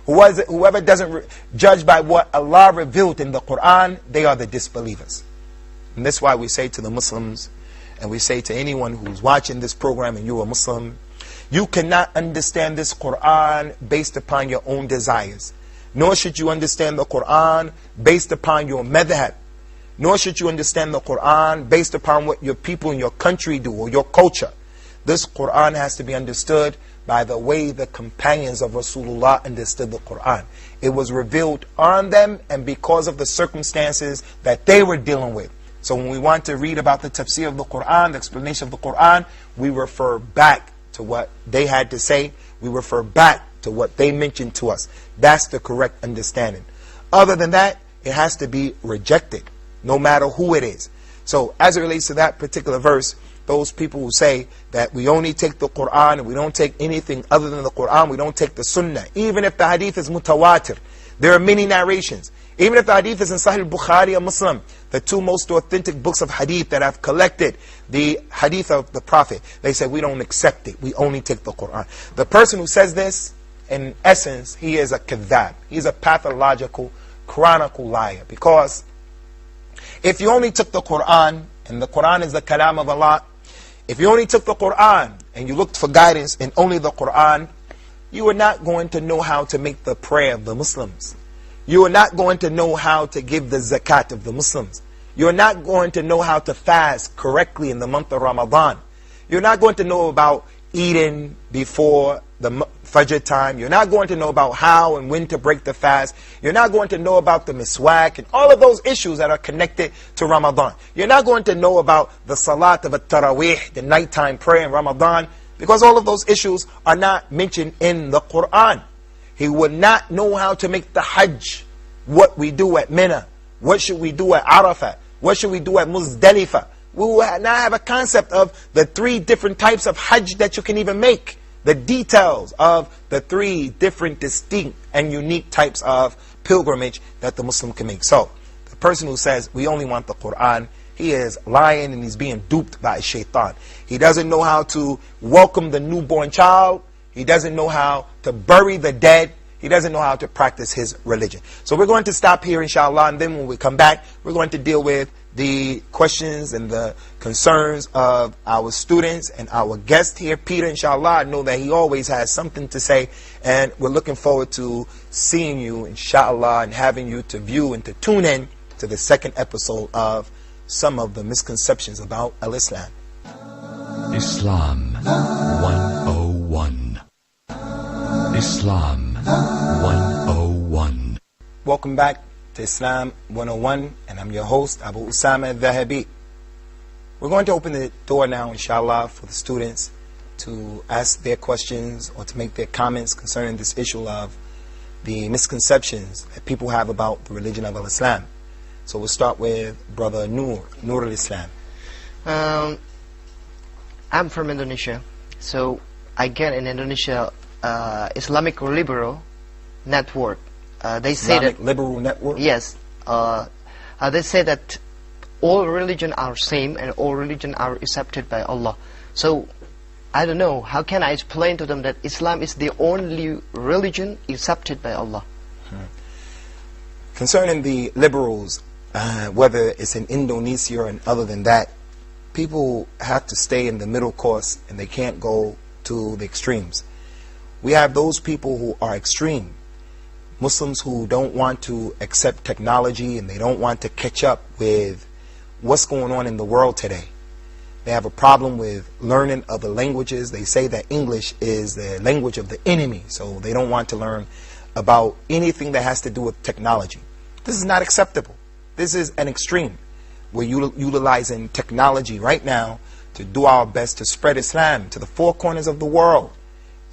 C: Whoever doesn't judge by what Allah revealed in the Quran, they are the disbelievers. And that's why we say to the Muslims, and we say to anyone who's watching this program and you're a Muslim, you cannot understand this Quran based upon your own desires. Nor should you understand the Quran based upon your madhab. Nor should you understand the Quran based upon what your people in your country do or your culture. This Quran has to be understood by the way the companions of Rasulullah understood the Quran. It was revealed on them and because of the circumstances that they were dealing with. So when we want to read about the tafsir of the Quran, the explanation of the Quran, we refer back to what they had to say. We refer back to what they mentioned to us. That's the correct understanding. Other than that, it has to be rejected, no matter who it is. So as it relates to that particular verse, those people who say that we only take the Quran and we don't take anything other than the Quran, we don't take the Sunnah, even if the hadith is mutawatir. There are many narrations. Even if the hadith is in Sahih Bukhari or Muslim, the 2 most authentic books of hadith that have collected the hadith of the Prophet, they say we don't accept it, we only take the Quran. The person who says this, in essence, he is a kadhab. He's a pathological, chronicle liar. Because if you only took the Quran, and the Quran is the kalam of Allah, if you only took the Quran and you looked for guidance in only the Quran, you are not going to know how to make the prayer of the Muslims. You are not going to know how to give the zakat of the Muslims. You are not going to know how to fast correctly in the month of Ramadan. You're not going to know about eating before the Fajr time. You're not going to know about how and when to break the fast. You're not going to know about the miswak and all of those issues that are connected to Ramadan. You're not going to know about the salat of at-tarawih, the nighttime prayer in Ramadan, because all of those issues are not mentioned in the Quran. He would not know how to make the Hajj, what we do at Mina, what should we do at Arafah, what should we do at Muzdalifah. We will now have a concept of the 3 different types of Hajj that you can even make. The details of the 3 different distinct and unique types of pilgrimage that the Muslim can make. So, the person who says we only want the Quran, he is lying and he's being duped by a shaitan. He doesn't know how to welcome the newborn child. He doesn't know how to bury the dead. He doesn't know how to practice his religion. So we're going to stop here, inshallah, and then when we come back, we're going to deal with the questions and the concerns of our students and our guest here, Peter, inshallah. I know that he always has something to say, and we're looking forward to seeing you, inshallah, and having you to view and to tune in to the 2nd episode of some of the misconceptions about Al-Islam.
B: Islam 101. Islam 101.
C: Welcome back to Islam 101, and I'm your host, Abu Usamah Adh Dhahabi. We're going to open the door now, inshallah, for the students to ask their questions or to make their comments concerning this issue of the misconceptions that people have about the religion of Islam. So we'll start with Brother Nur al-Islam.
L: I'm from Indonesia, so I get in Indonesia Islamic Liberal Network. They say
C: Islamic
L: that
C: Liberal Network?
L: Yes. They say that all religions are same and all religions are accepted by Allah. So I don't know, how can I explain to them that Islam is the only religion accepted by Allah?
C: Concerning the liberals, whether it's in Indonesia or other than that, people have to stay in the middle course and they can't go to the extremes. We have those people who are extreme, Muslims who don't want to accept technology and they don't want to catch up with what's going on in the world today. They have a problem with learning other languages. They say that English is the language of the enemy, so they don't want to learn about anything that has to do with technology. This is not acceptable. This is an extreme. We're utilizing technology right now to do our best to spread Islam to the four corners of the world.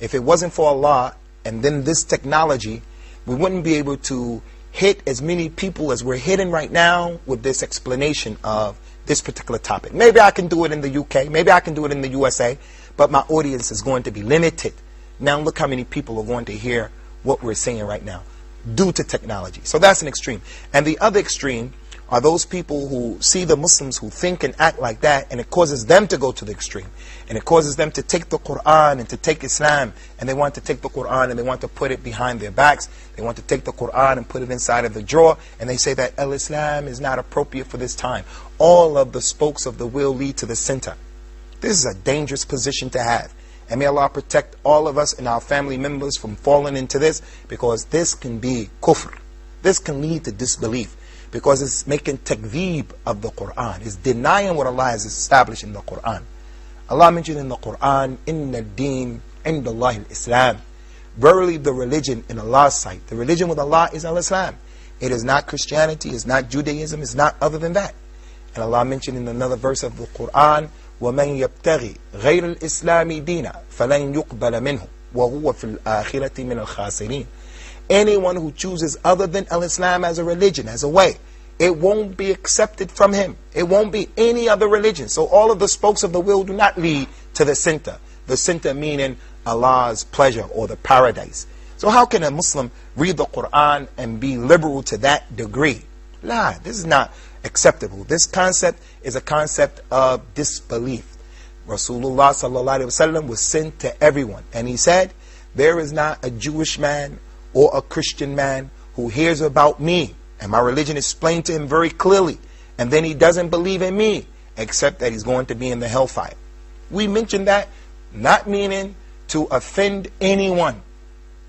C: If it wasn't for Allah and then this technology, we wouldn't be able to hit as many people as we're hitting right now with this explanation of this particular topic. Maybe I can do it in the UK, maybe I can do it in the USA, but my audience is going to be limited. Now look how many people are going to hear what we're saying right now due to technology. So that's an extreme. And the other extreme are those people who see the Muslims who think and act like that, and it causes them to go to the extreme. And it causes them to take the Quran and to take Islam, and they want to take the Quran and they want to put it behind their backs. They want to take the Quran and put it inside of the drawer, and they say that Islam is not appropriate for this time. All of the spokes of the wheel lead to the center. This is a dangerous position to have. And may Allah protect all of us and our family members from falling into this, because this can be kufr. This can lead to disbelief, because it's making takveeb of the Quran. It's denying what Allah has established in the Quran. Allah mentioned in the Quran, Inna ad-deen inda Allahi al-Islam. Verily the religion in Allah's sight, the religion with Allah is al-Islam. It is not Christianity, it's not Judaism, it's not other than that. And Allah mentioned in another verse of the Quran, وَمَنْ يَبْتَغِي غَيْرَ الْإِسْلَامِ دِينًا فَلَنْ يُقْبَلَ مِنْهُ وَهُوَ فِي الْآخِرَةِ مِنَ الْخَاسِرِينَ. Anyone who chooses other than al-Islam as a religion, as a way, it won't be accepted from him. It won't be any other religion. So all of the spokes of the wheel do not lead to the center. The center meaning Allah's pleasure or the paradise. So how can a Muslim read the Quran and be liberal to that degree? Nah, this is not acceptable. This concept is a concept of disbelief. Rasulullah sallallahu alaihi wasallam was sent to everyone, and he said, there is not a Jewish man or a Christian man who hears about me and my religion is explained to him very clearly, and then he doesn't believe in me, except that he's going to be in the hellfire. We mentioned that, not meaning to offend anyone.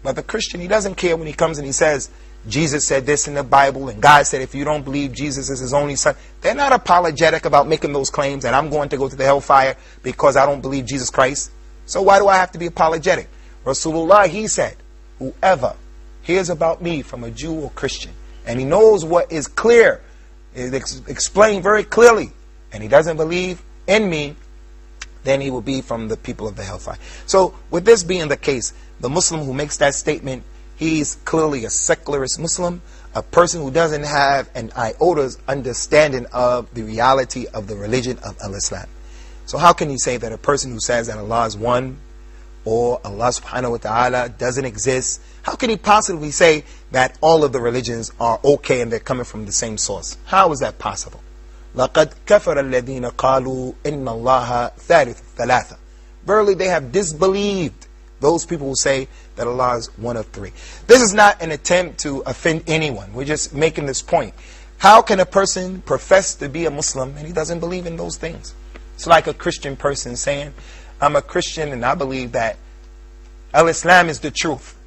C: But the Christian, he doesn't care when he comes and he says, Jesus said this in the Bible, and God said if you don't believe Jesus is his only son. They're not apologetic about making those claims, and I'm going to go to the hellfire because I don't believe Jesus Christ. So why do I have to be apologetic? Rasulullah, he said, whoever hears about me from a Jew or Christian, and he knows what is clear, is explained very clearly, and he doesn't believe in me, then he will be from the people of the hellfire. So with this being the case, the Muslim who makes that statement, he's clearly a secularist Muslim, a person who doesn't have an iota understanding of the reality of the religion of Islam. So how can you say that a person who says that Allah is one, or Allah subhanahu wa ta'ala doesn't exist, how can he possibly say that all of the religions are okay and they're coming from the same source? How is that possible? لَقَدْ كَفَرَ الَّذِينَ قَالُوا إِنَّ اللَّهَ ثَالِثُ ثَلَاثَ. Verily they have disbelieved those people who say that Allah is one of three. This is not an attempt to offend anyone. We're just making this point. How can a person profess to be a Muslim and he doesn't believe in those things? It's like a Christian person saying, I'm a Christian and I believe that Islam is the truth.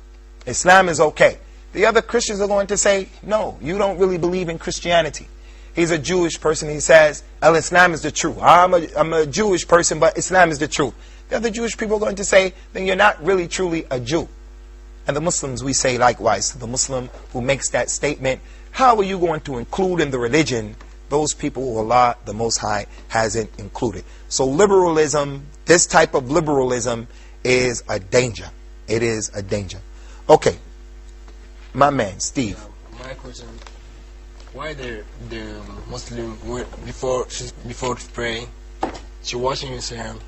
C: Islam is okay. The other Christians are going to say, no, you don't really believe in Christianity. He's a Jewish person. He says, Islam is the truth. I'm a Jewish person, but Islam is the truth. The other Jewish people are going to say, then you're not really truly a Jew. And the Muslims, we say likewise, the Muslim who makes that statement, how are you going to include in the religion those people who Allah, the Most High, hasn't included? So liberalism, this type of liberalism is a danger. It is a danger. Okay, my man, Steve.
S: My question, why the Muslim, before to pray, she washing his hand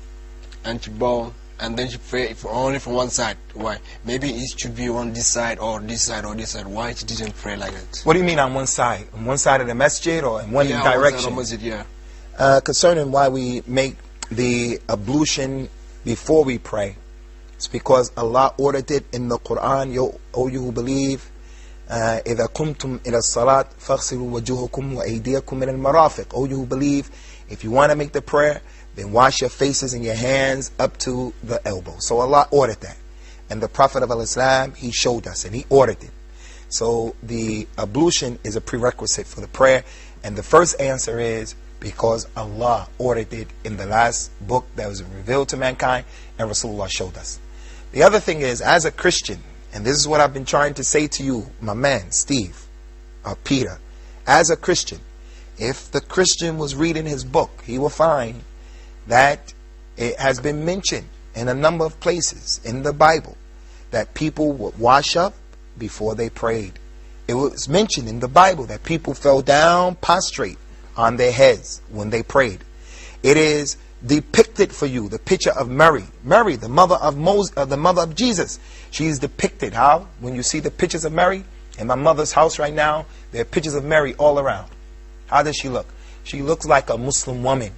S: and she bow, and then she pray for only from one side? Why? Maybe it should be on this side or this side or this side. Why she didn't pray like that?
C: What do you mean on one side? On one side of the masjid or in one direction?
S: One side of masjid, yeah.
C: Concerning why we make the ablution before we pray, it's because Allah ordered it in the Quran. O you who believe, إِذَا قُمْتُمْ إِلَى الصَّلَاةِ فَاغْسِلُوا وَجُوهَكُمْ وَأَيْدِيَكُمْ مِنَ الْمَرَافِقِ. O you who believe, if you want to make the prayer, then wash your faces and your hands up to the elbow. So Allah ordered that. And the Prophet of Islam, he showed us and he ordered it. So the ablution is a prerequisite for the prayer. And the first answer is because Allah ordered it in the last book that was revealed to mankind, and Rasulullah showed us. The other thing is, as a Christian, and this is what I've been trying to say to you, my man, Steve, or Peter, as a Christian, if the Christian was reading his book, he will find that it has been mentioned in a number of places in the Bible that people would wash up before they prayed. It was mentioned in the Bible that people fell down prostrate on their heads when they prayed. It is depicted for you, the picture of Mary, the mother of the mother of Jesus. She is depicted. How? When you see the pictures of Mary in my mother's house right now, there are pictures of Mary all around. How does she look? She looks like a Muslim woman.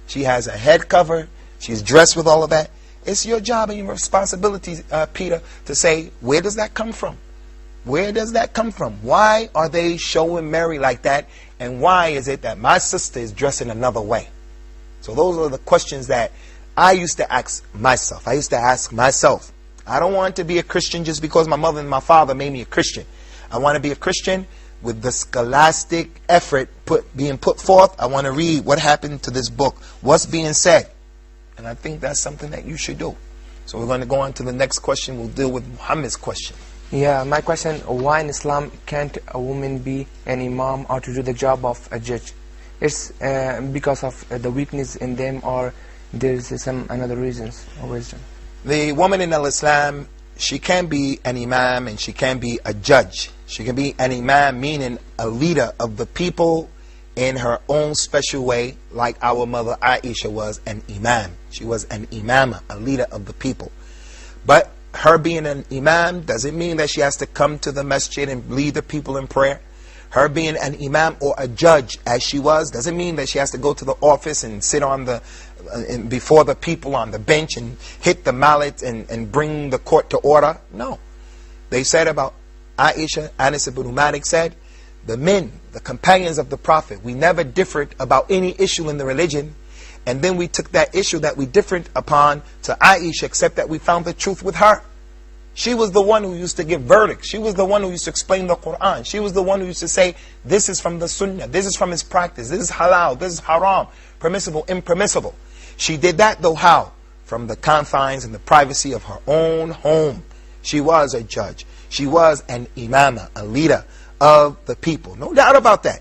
C: She has a head cover. She's dressed with all of that. It's your job and your responsibility, Peter, to say, where does that come from? Where does that come from? Why are they showing Mary like that? And why is it that my sister is dressed in another way? So those are the questions that I used to ask myself. I used to ask myself. I don't want to be a Christian just because my mother and my father made me a Christian. I want to be a Christian with the scholastic effort being put forth. I want to read what happened to this book, what's being said. And I think that's something that you should do. So we're going to go on to the next question. We'll deal with Muhammad's question.
N: Yeah, my question, why in Islam can't a woman be an imam or to do the job of a judge? It's because of the weakness in them, or there's some another reasons or wisdom?
C: The woman in Islam, she can be an imam and she can be a judge. She can be an imam, meaning a leader of the people in her own special way, like our mother Aisha was an imam. She was an imama, a leader of the people. But her being an imam doesn't mean that she has to come to the masjid and lead the people in prayer. Her being an imam or a judge, as she was, doesn't mean that she has to go to the office and sit on the before the people on the bench and hit the mallet and bring the court to order. No. They said about Aisha, Anas ibn Malik said, the men, the companions of the Prophet, we never differed about any issue in the religion, and then we took that issue that we differed upon to Aisha, except that we found the truth with her. She was the one who used to give verdicts. She was the one who used to explain the Quran. She was the one who used to say, this is from the Sunnah, this is from his practice, this is halal, this is haram, permissible, impermissible. She did that though how? From the confines and the privacy of her own home. She was a judge. She was an imama, a leader of the people. No doubt about that.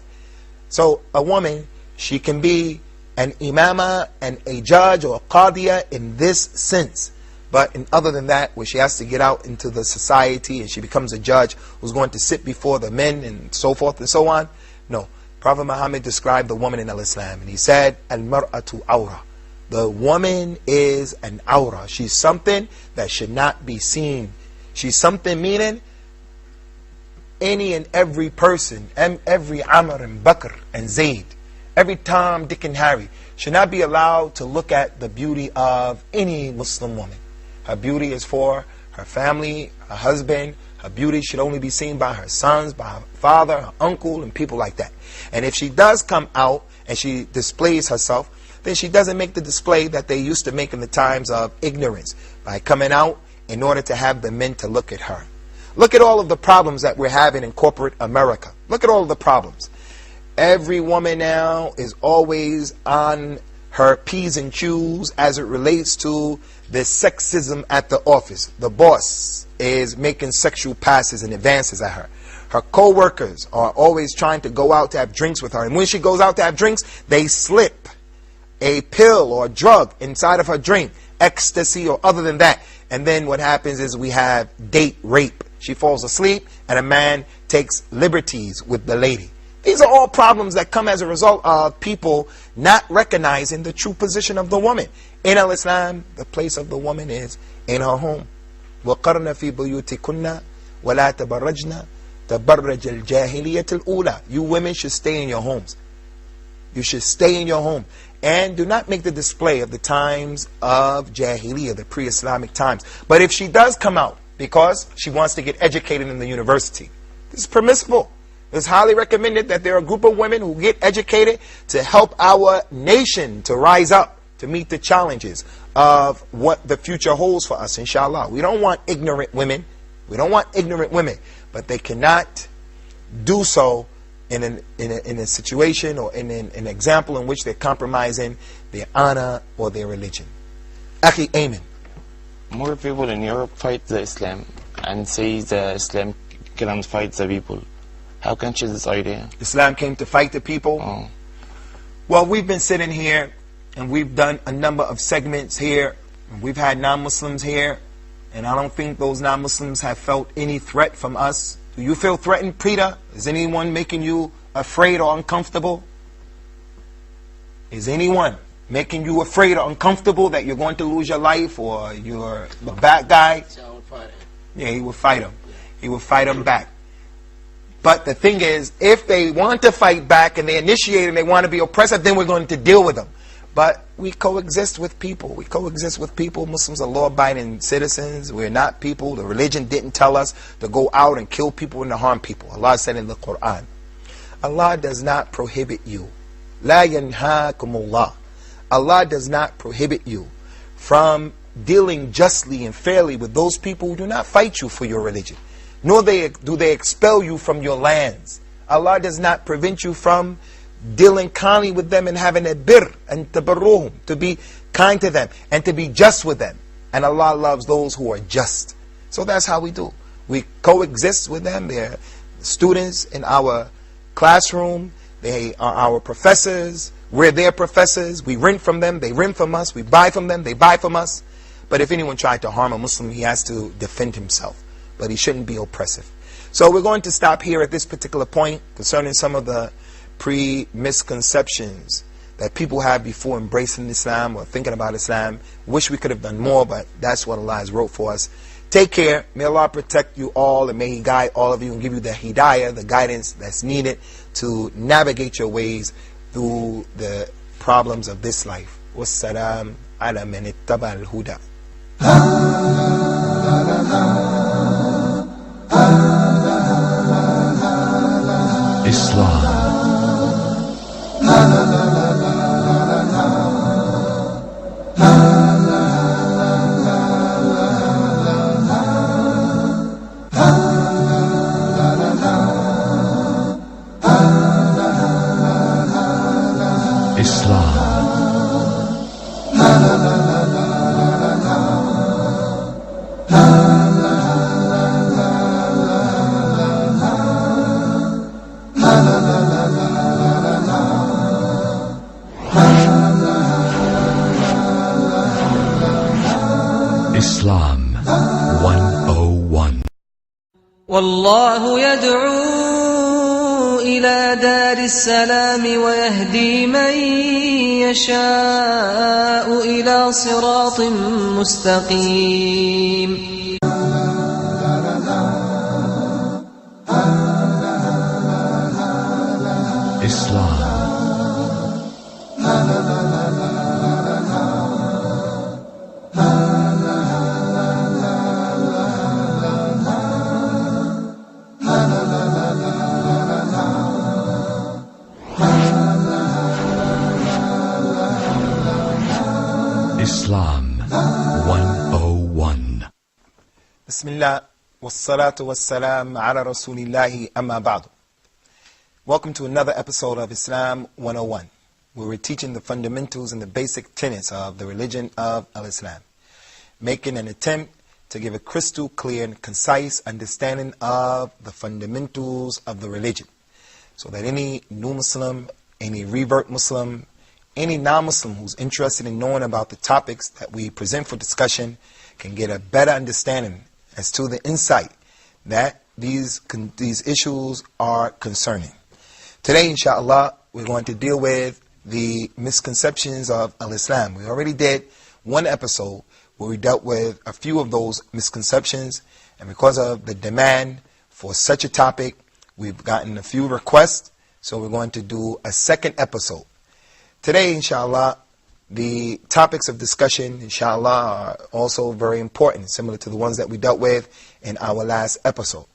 C: So a woman, she can be an imama and a judge or a qadiyah in this sense. But in other than that, where she has to get out into the society and she becomes a judge who's going to sit before the men and so forth and so on, no. Prophet Muhammad described the woman in Islam and he said, Al-mar'atu awra. The woman is an awra. She's something that should not be seen. She's something meaning any and every person, every Amr and Bakr and Zayd, every Tom, Dick and Harry should not be allowed to look at the beauty of any Muslim woman. Her beauty is for her family, her husband. Her beauty should only be seen by her sons, by her father, her uncle, and people like that. And if she does come out and she displays herself, then she doesn't make the display that they used to make in the times of ignorance, by coming out in order to have the men to look at her. Look at all of the problems that we're having in corporate America. Look at all of the problems. Every woman now is always on her P's and Q's as it relates to the sexism at the office. The boss is making sexual passes and advances at her. Her co-workers are always trying to go out to have drinks with her. And when she goes out to have drinks, they slip a pill or a drug inside of her drink, ecstasy or other than that. And then what happens is we have date rape. She falls asleep and a man takes liberties with the lady. These are all problems that come as a result of people not recognizing the true position of the woman. In Islam, the place of the woman is in her home. وَقَرْنَ فِي بُيُوتِكُنَّ وَلَا تَبَرَّجْنَ تَبَرَّجَ الْجَاهِلِيَّةِ الْأُولَى. You women should stay in your homes. You should stay in your home. And do not make the display of the times of Jahiliyyah, the pre-Islamic times. But if she does come out because she wants to get educated in the university, this is permissible. It's highly recommended that there are a group of women who get educated to help our nation to rise up, to meet the challenges of what the future holds for us, inshallah. We don't want ignorant women. We don't want ignorant women. But they cannot do so in a situation or in an example in which they're compromising their honor or their religion. Akhi, amen.
T: More people in Europe fight the Islam and say the Islam cannot fight the people. How can change this idea?
C: Islam came to fight the people?
T: Oh.
C: Well, we've been sitting here and we've done a number of segments here. We've had non-Muslims here, and I don't think those non-Muslims have felt any threat from us. Do you feel threatened, Prita? Is anyone making you afraid or uncomfortable? Is anyone making you afraid or uncomfortable that you're going to lose your life or you're the bad guy? Yeah, he will fight him. He will fight him back. But the thing is, if they want to fight back and they initiate and they want to be oppressive, then we're going to deal with them. But we coexist with people. We coexist with people. Muslims are law-abiding citizens. We're not people. The religion didn't tell us to go out and kill people and to harm people. Allah said in the Quran, Allah does not prohibit you. La yanhaakumullah. Allah does not prohibit you from dealing justly and fairly with those people who do not fight you for your religion. Nor do they expel you from your lands. Allah does not prevent you from dealing kindly with them and having a birr and tabarruhum, to be kind to them and to be just with them. And Allah loves those who are just. So that's how we do. We coexist with them. They're students in our classroom. They are our professors. We're their professors. We rent from them. They rent from us. We buy from them. They buy from us. But if anyone tried to harm a Muslim, he has to defend himself. But he shouldn't be oppressive. So we're going to stop here at this particular point concerning some of the misconceptions that people have before embracing Islam or thinking about Islam. Wish we could have done more, but that's what Allah has wrote for us. Take care. May Allah protect you all, and may He guide all of you and give you the hidayah, the guidance that's needed to navigate your ways through the problems of this life. Wassalam ala man ittaba al-huda.
B: Islam. Islam 101.
A: والله يدعو إلى دار السلام ويهدي من يشاء إلى صراط مستقيم.
B: Islam. Islam 101.
C: Bismillah, wassalatu wassalam ala rasulillahi amma ba'du. Welcome to another episode of Islam 101, where we're teaching the fundamentals and the basic tenets of the religion of Al-Islam, making an attempt to give a crystal clear and concise understanding of the fundamentals of the religion, so that any new Muslim, any revert Muslim, any non-Muslim who's interested in knowing about the topics that we present for discussion can get a better understanding as to the insight that these issues are concerning. Today, inshallah, we're going to deal with the misconceptions of Al-Islam. We already did one episode where we dealt with a few of those misconceptions, and because of the demand for such a topic, we've gotten a few requests, so we're going to do a second episode. Today, inshallah, the topics of discussion, inshallah, are also very important, similar to the ones that we dealt with in our last episode.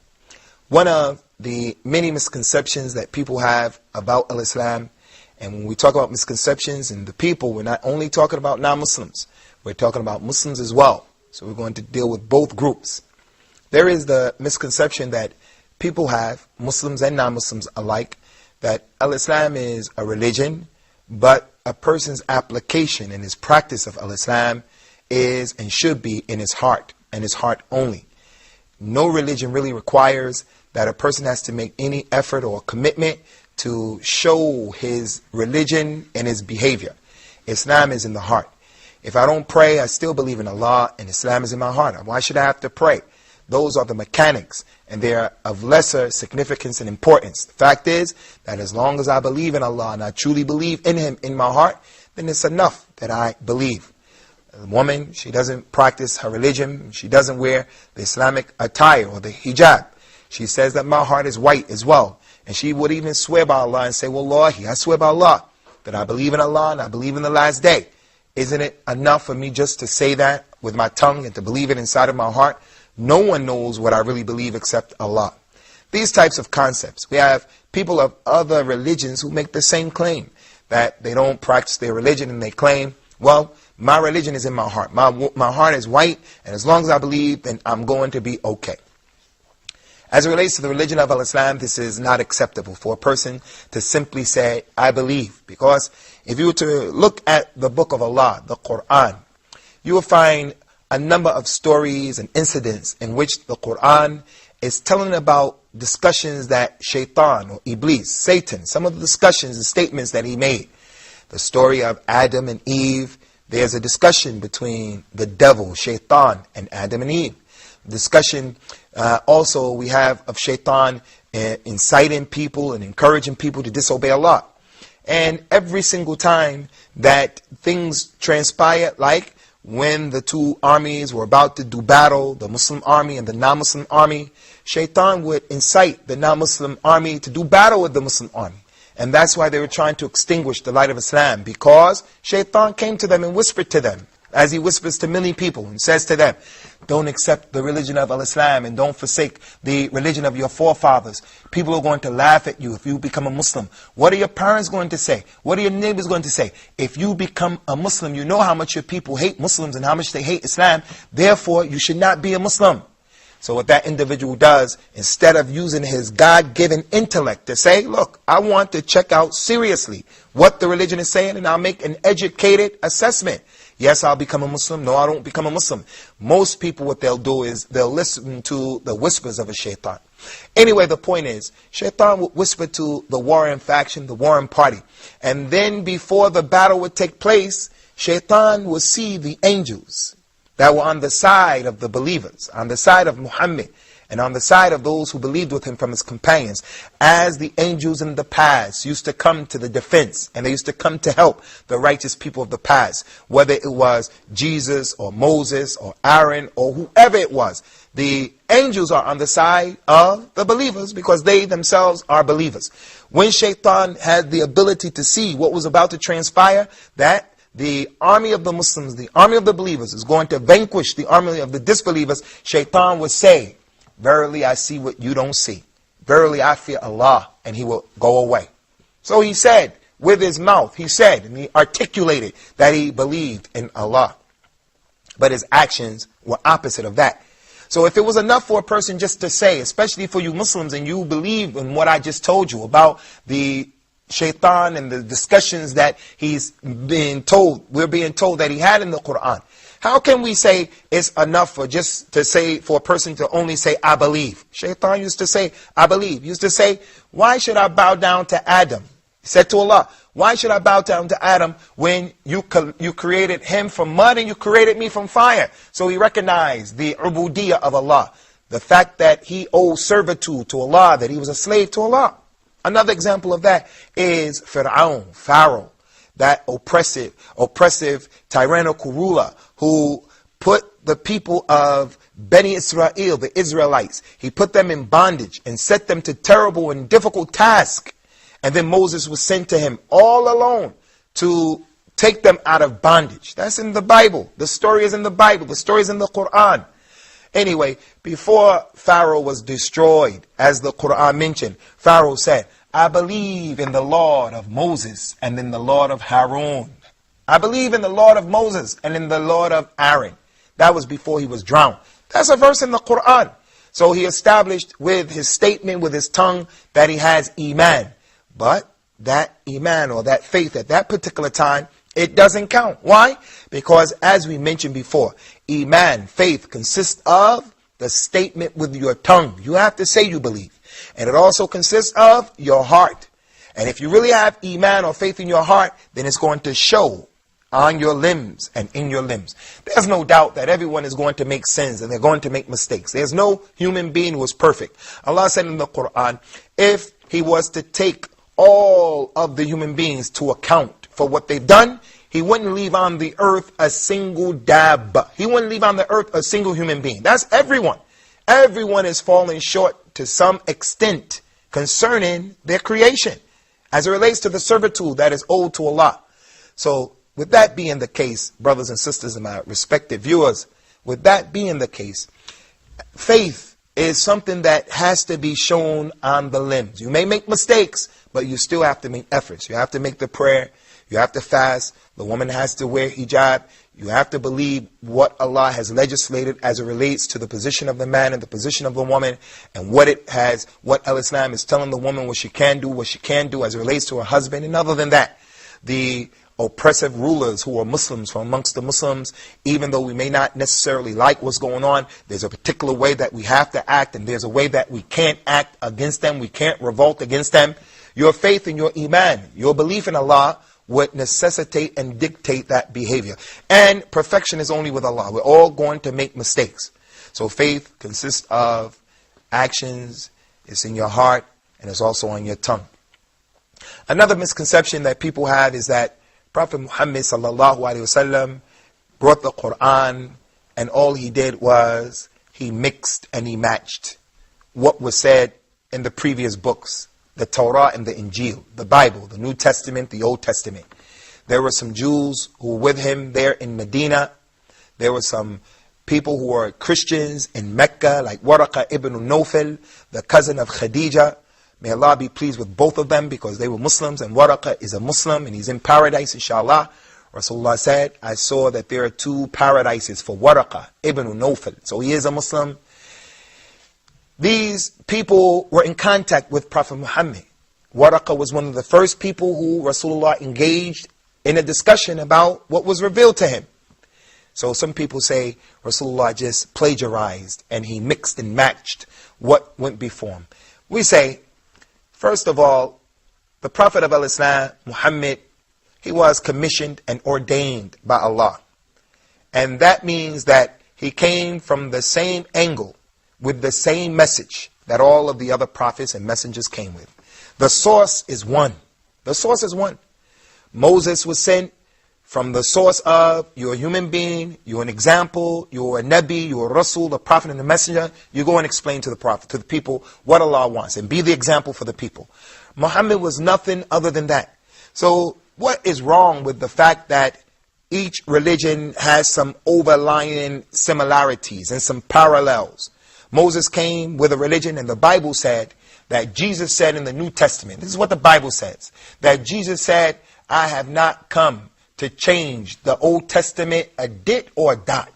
C: One of the many misconceptions that people have about Al-Islam, and when we talk about misconceptions and the people, we're not only talking about non-Muslims, we're talking about Muslims as well. So we're going to deal with both groups. There is the misconception that people have, Muslims and non-Muslims alike, that Al-Islam is a religion, but a person's application and his practice of Al-Islam is and should be in his heart, and his heart only. No religion really requires that a person has to make any effort or commitment to show his religion and his behavior. Islam is in the heart. If I don't pray, I still believe in Allah, and Islam is in my heart. Why should I have to pray? Those are the mechanics, and they are of lesser significance and importance. The fact is that as long as I believe in Allah and I truly believe in Him in my heart, then it's enough that I believe. A woman, she doesn't practice her religion, she doesn't wear the Islamic attire or the hijab. She says that my heart is white as well. And she would even swear by Allah and say, Wallahi, I swear by Allah that I believe in Allah and I believe in the last day. Isn't it enough for me just to say that with my tongue and to believe it inside of my heart? No one knows what I really believe except Allah. These types of concepts. We have people of other religions who make the same claim, that they don't practice their religion, and they claim, well, my religion is in my heart. My heart is white, and as long as I believe, then I'm going to be okay. As it relates to the religion of Al-Islam, this is not acceptable for a person to simply say, I believe. Because if you were to look at the book of Allah, the Quran, you will find a number of stories and incidents in which the Quran is telling about discussions that Shaitan or Iblis, Satan, some of the discussions and statements that he made. The story of Adam and Eve, there's a discussion between the devil, Shaitan, and Adam and Eve. Discussion also we have of Shaitan inciting people and encouraging people to disobey Allah. And every single time that things transpire, like when the two armies were about to do battle, the Muslim army and the non-Muslim army, Shaitan would incite the non-Muslim army to do battle with the Muslim army. And that's why they were trying to extinguish the light of Islam, because Shaitan came to them and whispered to them, as he whispers to many people and says to them, don't accept the religion of Al-Islam and don't forsake the religion of your forefathers. People are going to laugh at you if you become a Muslim. What are your parents going to say? What are your neighbors going to say? If you become a Muslim, you know how much your people hate Muslims and how much they hate Islam. Therefore, you should not be a Muslim. So what that individual does, instead of using his God-given intellect to say, look, I want to check out seriously what the religion is saying, and I'll make an educated assessment. Yes, I'll become a Muslim. No, I don't become a Muslim. Most people, what they'll do is they'll listen to the whispers of a Shaitan. Anyway, the point is, Shaitan would whisper to the warring faction, the warring party. And then before the battle would take place, Shaitan would see the angels that were on the side of the believers, on the side of Muhammad, and on the side of those who believed with him from his companions, as the angels in the past used to come to the defense, and they used to come to help the righteous people of the past, whether it was Jesus or Moses or Aaron or whoever it was. The angels are on the side of the believers because they themselves are believers. When Shaitan had the ability to see what was about to transpire, that the army of the Muslims, the army of the believers is going to vanquish the army of the disbelievers, Shaitan would say, verily I see what you don't see. Verily I fear Allah, and he will go away. So he said, with his mouth, he said, and he articulated that he believed in Allah. But his actions were opposite of that. So if it was enough for a person just to say, especially for you Muslims, and you believe in what I just told you about the Shaitan and the discussions that he's being told, we're being told that he had in the Quran. How can we say it's enough for just to say, for a person to only say, I believe? Shaitan used to say, I believe. He used to say, why should I bow down to Adam? He said to Allah, why should I bow down to Adam when you created him from mud and you created me from fire? So he recognized the ubudiyah of Allah, the fact that he owed servitude to Allah, that he was a slave to Allah. Another example of that is Pharaoh, that oppressive tyrannical ruler who put the people of Beni Israel, the Israelites, he put them in bondage and set them to terrible and difficult tasks. And then Moses was sent to him all alone to take them out of bondage. That's in the Bible. The story is in the Bible. The story is in the Quran. Anyway, before Pharaoh was destroyed, as the Quran mentioned, Pharaoh said, I believe in the Lord of Moses and in the Lord of Harun. I believe in the Lord of Moses and in the Lord of Aaron. That was before he was drowned. That's a verse in the Quran. So he established with his statement, with his tongue, that he has Iman. But that Iman or that faith at that particular time, it doesn't count. Why? Because as we mentioned before, Iman, faith, consists of the statement with your tongue. You have to say you believe. And it also consists of your heart. And if you really have Iman or faith in your heart, then it's going to show on your limbs and in your limbs. There's no doubt that everyone is going to make sins and they're going to make mistakes. There's no human being who is perfect. Allah said in the Quran, if He was to take all of the human beings to account for what they've done, He wouldn't leave on the earth a single dab. He wouldn't leave on the earth a single human being. That's everyone. Everyone is falling short to some extent concerning their creation as it relates to the servitude that is owed to Allah. So with that being the case, brothers and sisters and my respected viewers, with that being the case, faith is something that has to be shown on the limbs. You may make mistakes, but you still have to make efforts. You have to make the prayer. You have to fast. The woman has to wear hijab. You have to believe what Allah has legislated as it relates to the position of the man and the position of the woman, and what Al-Islam is telling the woman what she can do, what she can't do as it relates to her husband. And other than that, the oppressive rulers who are Muslims from amongst the Muslims, even though we may not necessarily like what's going on, there's a particular way that we have to act, and there's a way that we can't act against them. We can't revolt against them. Your faith and your Iman, your belief in Allah, would necessitate and dictate that behavior. And perfection is only with Allah. We're all going to make mistakes. So faith consists of actions, it's in your heart, and it's also on your tongue. Another misconception that people have is that Prophet Muhammad sallallahu alaihi wasallam brought the Quran, and all he did was he mixed and he matched what was said in the previous books, the Torah and the Injil, the Bible, the New Testament, the Old Testament. There were some Jews who were with him there in Medina. There were some people who were Christians in Mecca, like Waraqah ibn Nawfal, the cousin of Khadija. May Allah be pleased with both of them because they were Muslims, and Waraqah is a Muslim and he's in paradise, inshallah. Rasulullah said, I saw that there are 2 paradises for Waraqah ibn Nawfal. So he is a Muslim. These people were in contact with Prophet Muhammad. Waraqah was one of the first people who Rasulullah engaged in a discussion about what was revealed to him. So some people say Rasulullah just plagiarized and he mixed and matched what went before him. We say, first of all, the Prophet of Al-Islam, Muhammad, he was commissioned and ordained by Allah. And that means that he came from the same angle, with the same message that all of the other prophets and messengers came with. The source is one. The source is one. Moses was sent from the source of, you're a human being, you're an example, you're a Nabi, you're a Rasul, the prophet and the messenger. You go and explain to the prophet, to the people, what Allah wants, and be the example for the people. Muhammad was nothing other than that. So what is wrong with the fact that each religion has some overlying similarities and some parallels? Moses came with a religion, and the Bible said that Jesus said in the New Testament, this is what the Bible says, that Jesus said, I have not come to change the Old Testament a dit or a dot.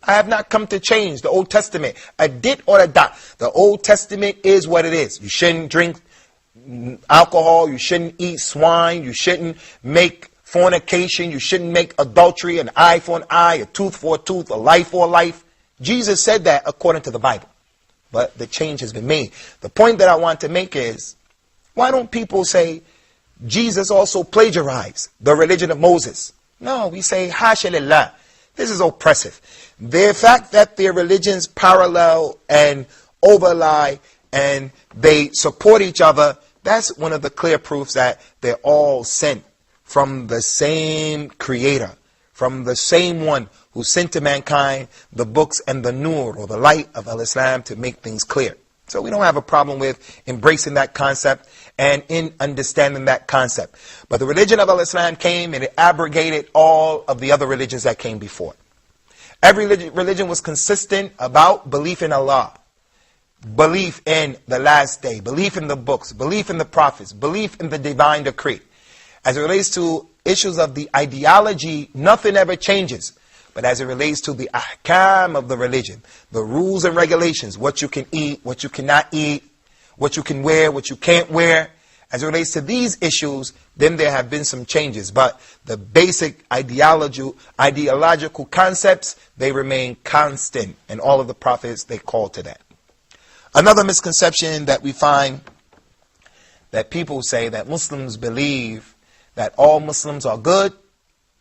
C: I have not come to change the Old Testament a dit or a dot. The Old Testament is what it is. You shouldn't drink alcohol, you shouldn't eat swine, you shouldn't make fornication, you shouldn't make adultery, an eye for an eye, a tooth for a tooth, a life for a life. Jesus said that according to the Bible. But the change has been made. The point that I want to make is, why don't people say Jesus also plagiarized the religion of Moses? No, we say, Hasha lillah. This is oppressive. The fact that their religions parallel and overlie and they support each other, that's one of the clear proofs that they're all sent from the same creator, from the same one who sent to mankind the books and the nur, or the light of al-Islam, to make things clear. So we don't have a problem with embracing that concept and in understanding that concept. But the religion of al-Islam came and it abrogated all of the other religions that came before. Every religion was consistent about belief in Allah, belief in the last day, belief in the books, belief in the prophets, belief in the divine decree. As it relates to issues of the ideology, nothing ever changes. But as it relates to the ahkam of the religion, the rules and regulations, what you can eat, what you cannot eat, what you can wear, what you can't wear, as it relates to these issues, then there have been some changes. But the basic ideological concepts, they remain constant. And all of the prophets, they call to that. Another misconception that we find, that people say that Muslims believe that all Muslims are good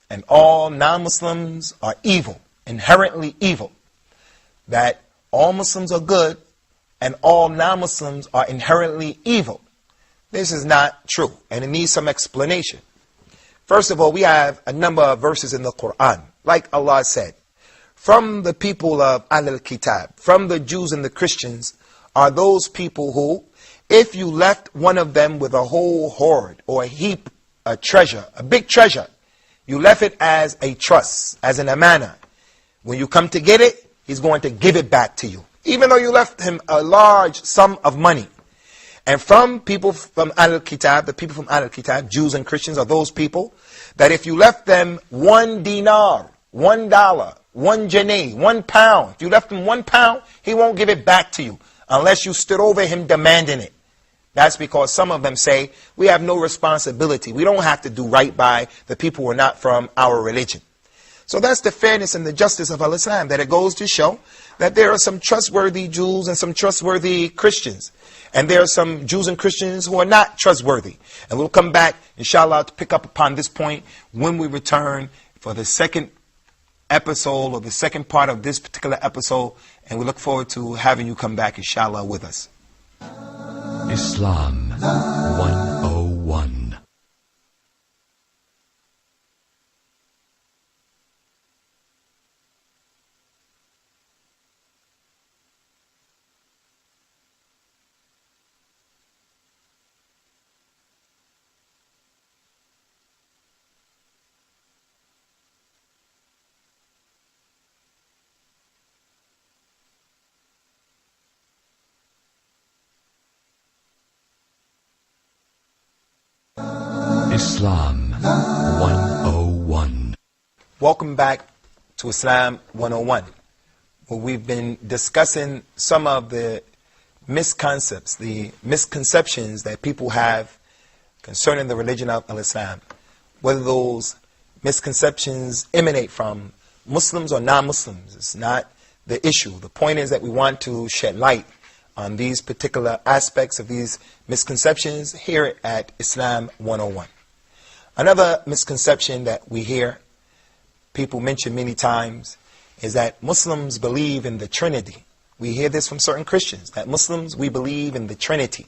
C: and all non-Muslims are evil, inherently evil. That all Muslims are good and all non-Muslims are inherently evil. This is not true, and it needs some explanation. First of all, we have a number of verses in the Quran. Like Allah said, from the people of Al-Kitab, from the Jews and the Christians, are those people who, if you left one of them with a whole hoard or a heap, a treasure, a big treasure, you left it as a trust, as an amana. When you come to get it, he's going to give it back to you, even though you left him a large sum of money. And from people from Al-Kitab, the people from Al-Kitab, Jews and Christians, are those people that if you left them $1 dinar, $1, 1 jannah, £1, if you left him £1, he won't give it back to you unless you stood over him demanding it. That's because some of them say, we have no responsibility. We don't have to do right by the people who are not from our religion. So that's the fairness and the justice of al-Islam, that it goes to show that there are some trustworthy Jews and some trustworthy Christians. And there are some Jews and Christians who are not trustworthy. And we'll come back, inshallah, to pick up upon this point when we return for the second episode, or the second part of this particular episode. And we look forward to having you come back, inshallah, with us.
B: Islam 101. Islam 101.
C: Welcome back to Islam 101, where we've been discussing some of the misconceptions, the misconceptions that people have concerning the religion of Islam. Whether those misconceptions emanate from Muslims or non-Muslims, it's not the issue. The point is that we want to shed light on these particular aspects of these misconceptions here at Islam 101. Another misconception that we hear people mention many times is that Muslims believe in the Trinity. We hear this from certain Christians, that Muslims, we believe in the Trinity.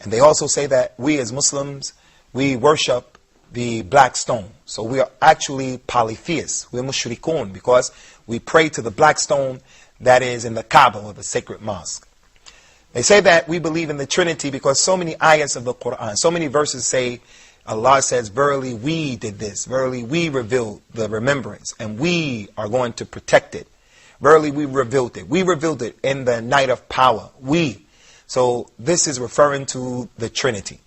C: And they also say that we as Muslims, we worship the black stone. So we are actually polytheists. We're mushrikun because we pray to the black stone that is in the Kaaba, or the sacred mosque. They say that we believe in the Trinity because so many ayats of the Quran, so many verses say, Allah says, verily we did this. Verily we revealed the remembrance, and we are going to protect it. Verily we revealed it. We revealed it in the night of power. We. So this is referring to the Trinity.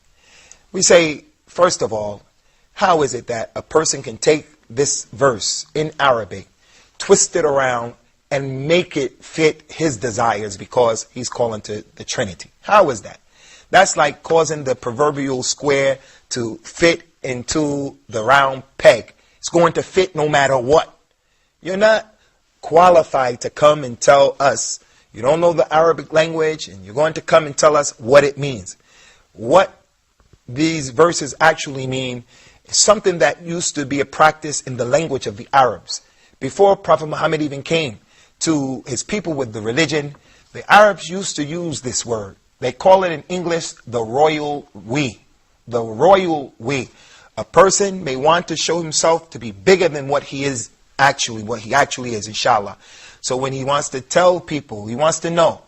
C: We say, first of all, how is it that a person can take this verse in Arabic, twist it around, and make it fit his desires because he's calling to the Trinity? How is that? That's like causing the proverbial square to fit into the round peg. It's going to fit no matter what. You're not qualified to come and tell us. You don't know the Arabic language, and you're going to come and tell us what it means. What these verses actually mean is something that used to be a practice in the language of the Arabs. Before Prophet Muhammad even came to his people with the religion, the Arabs used to use this word. They call it in English the royal we. The royal we. A person may want to show himself to be bigger than what he is actually, what he actually is, inshallah. So when he wants to tell people, he wants to know,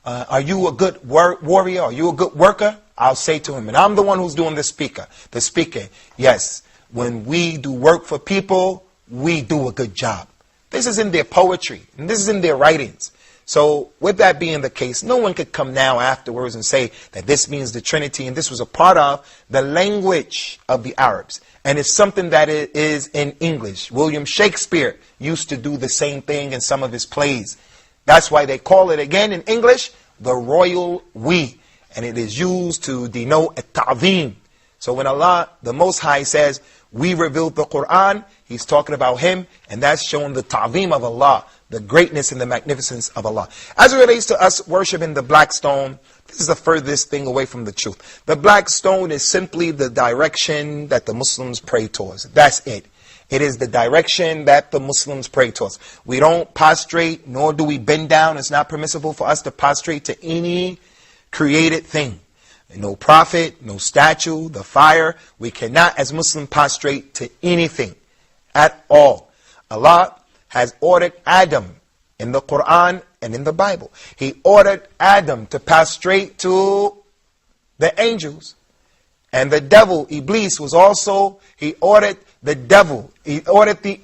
C: are you a good warrior? Are you a good worker? I'll say to him, and I'm the one who's doing the speaking, yes, when we do work for people, we do a good job. This is in their poetry, and this is in their writings. So with that being the case, no one could come now afterwards and say that this means the Trinity, and this was a part of the language of the Arabs. And it's something that is in English. William Shakespeare used to do the same thing in some of his plays. That's why they call it again in English, the royal we. And it is used to denote a ta'zeem. So when Allah, the Most High, says, we revealed the Quran, He's talking about Him, and that's showing the ta'zeem of Allah, the greatness and the magnificence of Allah. As it relates to us worshiping the black stone, this is the furthest thing away from the truth. The black stone is simply the direction that the Muslims pray towards. That's it. It is the direction that the Muslims pray towards. We don't prostrate, nor do we bend down. It's not permissible for us to prostrate to any created thing. No prophet, no statue, the fire. We cannot, as Muslims, prostrate to anything at all. Allah has ordered Adam in the Quran and in the Bible. He ordered Adam to prostrate to the angels. And the devil, Iblis, was also, he ordered the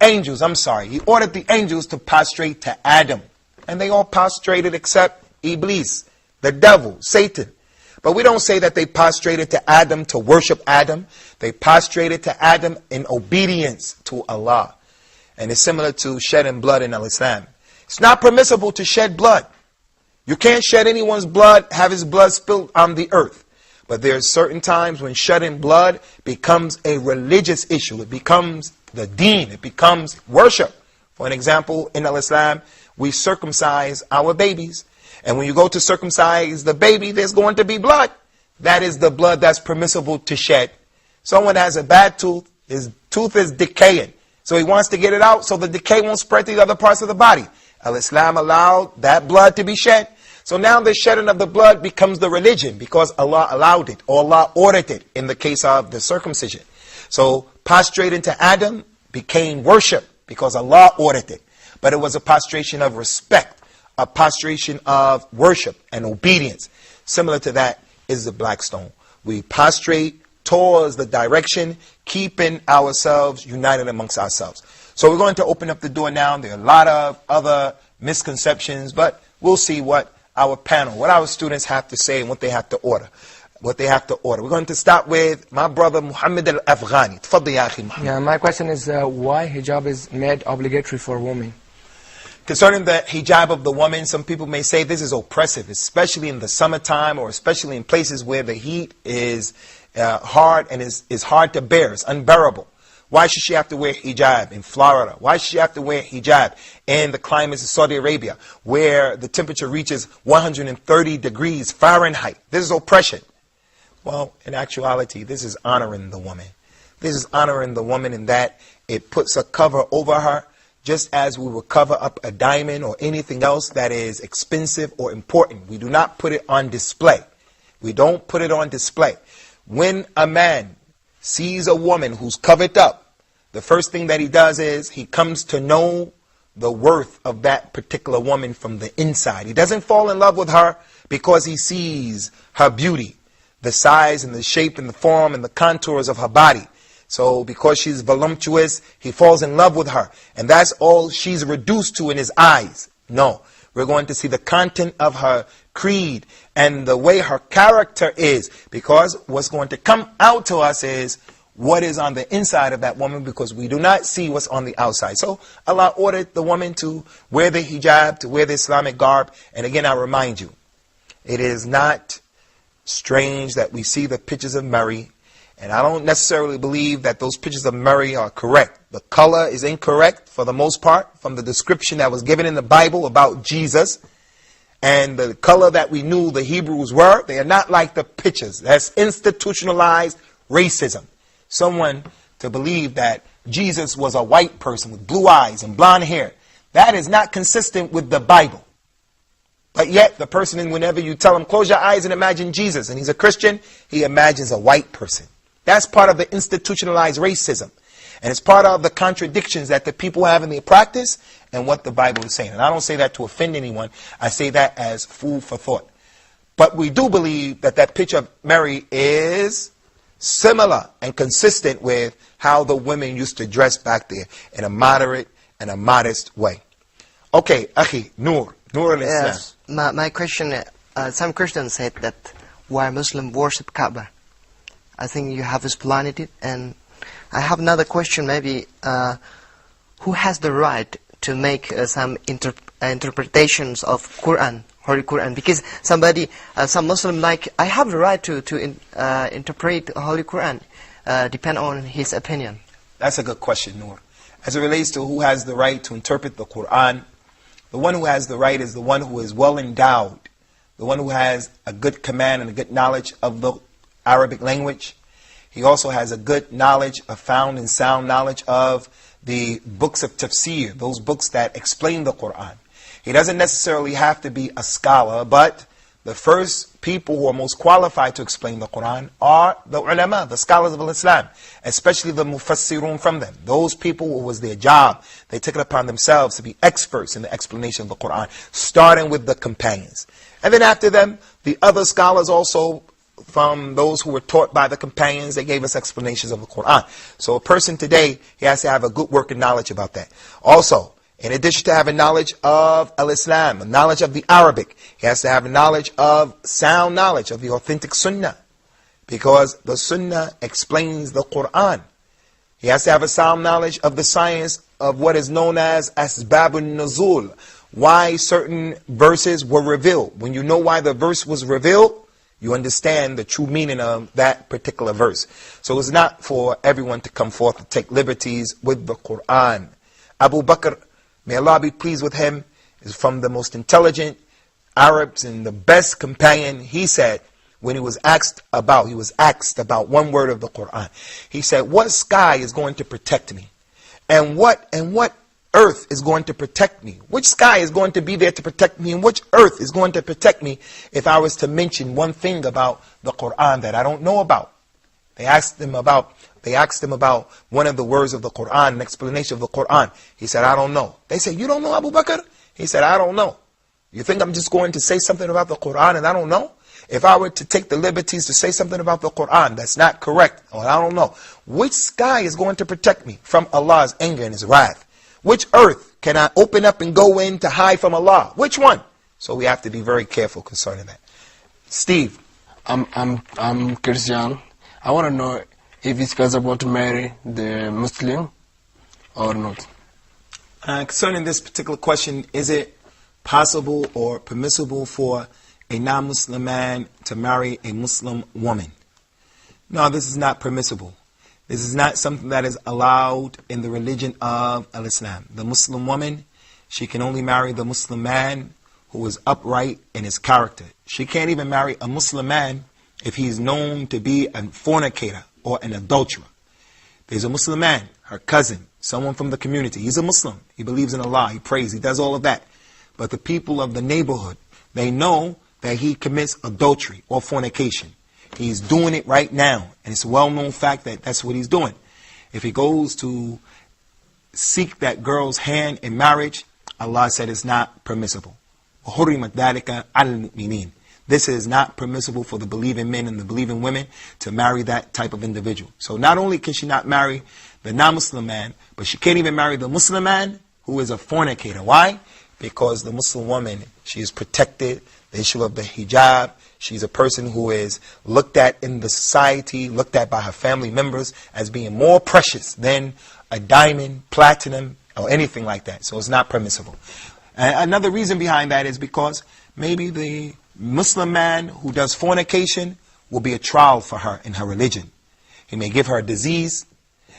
C: angels to prostrate to Adam. And they all prostrated except Iblis, the devil, Satan. But we don't say that they prostrated to Adam to worship Adam. They prostrated to Adam in obedience to Allah. And it's similar to shedding blood in Islam. It's not permissible to shed blood. You can't shed anyone's blood, have his blood spilled on the earth. But there are certain times when shedding blood becomes a religious issue. It becomes the deen. It becomes worship. For an example, in Islam, we circumcise our babies. And when you go to circumcise the baby, there's going to be blood. That is the blood that's permissible to shed. Someone has a bad tooth. His tooth is decaying. So he wants to get it out so the decay won't spread to the other parts of the body. Islam allowed that blood to be shed. So now the shedding of the blood becomes the religion because Allah allowed it, or Allah ordered it in the case of the circumcision. So prostrating to Adam became worship because Allah ordered it. But it was a prostration of respect, a prostration of worship and obedience. Similar to that is the black stone. We prostrate towards the direction, keeping ourselves united amongst ourselves. So we're going to open up the door now. There are a lot of other misconceptions, but we'll see what our panel, what our students have to say and what they have to order. We're going to start with my brother Muhammad al-Afghani. Tfaddal ya akhi Muhammad.
N: Yeah, my question is why hijab is made obligatory for women?
C: Concerning the hijab of the woman, some people may say this is oppressive, especially in the summertime or especially in places where the heat is hard and is hard to bear. It's unbearable. Why should she have to wear hijab in Florida? Why should she have to wear hijab in the climates of Saudi Arabia, where the temperature reaches 130 degrees Fahrenheit? This is oppression. Well, in actuality, this is honoring the woman. This is honoring the woman in that it puts a cover over her, just as we would cover up a diamond or anything else that is expensive or important. We do not put it on display. We don't put it on display. When a man sees a woman who's covered up, the first thing that he does is he comes to know the worth of that particular woman from the inside. He doesn't fall in love with her because he sees her beauty, the size and the shape and the form and the contours of her body. So because she's voluptuous, he falls in love with her. And that's all she's reduced to in his eyes. No, we're going to see the content of her creed and the way her character is, because what's going to come out to us is what is on the inside of that woman, because we do not see what's on the outside. So Allah ordered the woman to wear the hijab, to wear the Islamic garb. And again, I remind you, it is not strange that we see the pictures of Mary And I don't necessarily believe that those pictures of Mary are correct. The color is incorrect for the most part from the description that was given in the Bible about Jesus. And the color that we knew the Hebrews were, they are not like the pictures. That's institutionalized racism. Someone to believe that Jesus was a white person with blue eyes and blonde hair. That is not consistent with the Bible. But yet, the person, whenever you tell him, close your eyes and imagine Jesus, and he's a Christian, he imagines a white person. That's part of the institutionalized racism. And it's part of the contradictions that the people have in their practice and what the Bible is saying. And I don't say that to offend anyone. I say that as food for thought. But we do believe that that picture of Mary is similar and consistent with how the women used to dress back there in a moderate and a modest way. Okay, Akhi, Nur al-Islam.
L: Yes, my question, some Christians said that why Muslims worship Kaaba. I think you have explained it, and I have another question, maybe, who has the right to make some interpretations of Quran, Holy Quran? Because somebody, some Muslim like, I have the right to interpret Holy Quran, depend on his opinion.
C: That's a good question, Noor. As it relates to who has the right to interpret the Quran, the one who has the right is the one who is well endowed, the one who has a good command and a good knowledge of the Arabic language. He also has a good knowledge, a found and sound knowledge of the books of tafsir, those books that explain the Quran. He doesn't necessarily have to be a scholar, but the first people who are most qualified to explain the Quran are the ulama, the scholars of Islam, especially the mufassirun from them. Those people, who was their job, they took it upon themselves to be experts in the explanation of the Quran, starting with the companions. And then after them, the other scholars also, from those who were taught by the companions, they gave us explanations of the Quran. So a person today, he has to have a good working knowledge about that. Also, in addition to having knowledge of Al-Islam, a knowledge of the Arabic, he has to have a knowledge of sound knowledge of the authentic Sunnah, because the Sunnah explains the Quran. He has to have a sound knowledge of the science of what is known as Asbabun Nuzul, why certain verses were revealed. When you know why the verse was revealed, you understand the true meaning of that particular verse. So it's not for everyone to come forth and take liberties with the Quran. Abu Bakr, may Allah be pleased with him, is from the most intelligent Arabs and the best companion. He said, when he was asked about one word of the Quran, he said, what sky is going to protect me? And what earth is going to protect me? Which sky is going to be there to protect me? And which earth is going to protect me if I was to mention one thing about the Quran that I don't know about? They asked him about one of the words of the Quran, an explanation of the Quran. He said, I don't know. They said, you don't know, Abu Bakr? He said, I don't know. You think I'm just going to say something about the Quran and I don't know? If I were to take the liberties to say something about the Quran that's not correct, or I don't know, which sky is going to protect me from Allah's anger and His wrath? Which earth can I open up and go in to hide from Allah? Which one? So we have to be very careful concerning that. Steve.
S: I'm Christian. I want to know if it's possible to marry the Muslim or not.
C: Concerning this particular question, is it possible or permissible for a non-Muslim man to marry a Muslim woman? No, this is not permissible. This is not something that is allowed in the religion of Al-Islam. The Muslim woman, she can only marry the Muslim man who is upright in his character. She can't even marry a Muslim man if he is known to be a fornicator or an adulterer. There's a Muslim man, her cousin, someone from the community. He's a Muslim. He believes in Allah. He prays. He does all of that. But the people of the neighborhood, they know that he commits adultery or fornication. He's doing it right now. And it's a well-known fact that that's what he's doing. If he goes to seek that girl's hand in marriage, Allah said it's not permissible. This is not permissible for the believing men and the believing women to marry that type of individual. So not only can she not marry the non-Muslim man, but she can't even marry the Muslim man who is a fornicator. Why? Because the Muslim woman, she is protected, the issue of the hijab. She's a person who is looked at in the society, looked at by her family members as being more precious than a diamond, platinum, or anything like that. So it's not permissible. Another reason behind that is because maybe the Muslim man who does fornication will be a trial for her in her religion. He may give her a disease.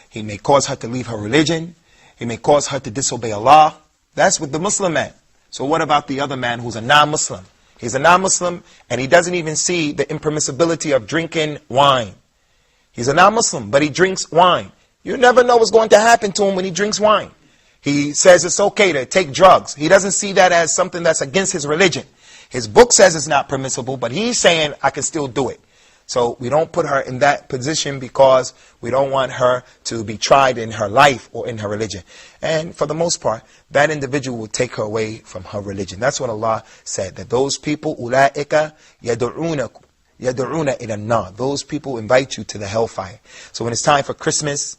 C: He may cause her to leave her religion. He may cause her to disobey Allah. That's with the Muslim man. So what about the other man who's a non-Muslim? He's a non-Muslim and he doesn't even see the impermissibility of drinking wine. He's a non-Muslim, but he drinks wine. You never know what's going to happen to him when he drinks wine. He says it's okay to take drugs. He doesn't see that as something that's against his religion. His book says it's not permissible, but he's saying I can still do it. So we don't put her in that position because we don't want her to be tried in her life or in her religion. And for the most part, that individual will take her away from her religion. That's what Allah said, that those people, أُولَٰئِكَ يَدْعُونَ إِلَى النَّارِ. Those people invite you to the hellfire. So when it's time for Christmas,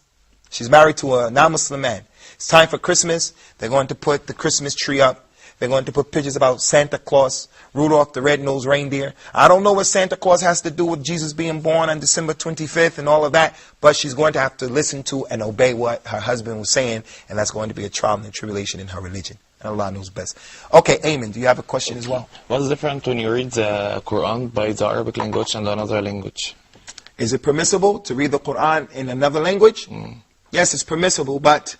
C: she's married to a non-Muslim man. It's time for Christmas, they're going to put the Christmas tree up. They're going to put pictures about Santa Claus, Rudolph the Red-Nosed Reindeer. I don't know what Santa Claus has to do with Jesus being born on December 25th and all of that, but she's going to have to listen to and obey what her husband was saying, and that's going to be a trial and tribulation in her religion. And Allah knows best. Okay, Ayman, do you have a question as well?
T: What's different when you read the Quran by the Arabic language and another language?
C: Is it permissible to read the Quran in another language? Yes, it's permissible, but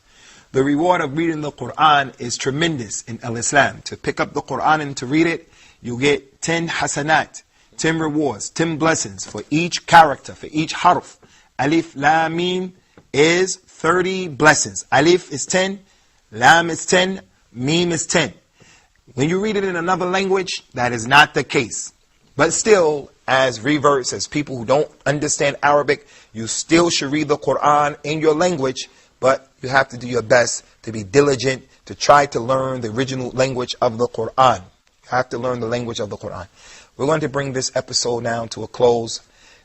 C: the reward of reading the Quran is tremendous in Al-Islam. To pick up the Quran and to read it, you get 10 hasanat, 10 rewards, 10 blessings for each character, for each harf. Alif, Lam, Mim is 30 blessings. Alif is 10, Lam is 10, Mim is 10. When you read it in another language, that is not the case. But still, as reverts, as people who don't understand Arabic, you still should read the Quran in your language, but you have to do your best to be diligent, to try to learn the original language of the Quran. You have to learn the language of the Quran. We're going to bring this episode now to a close.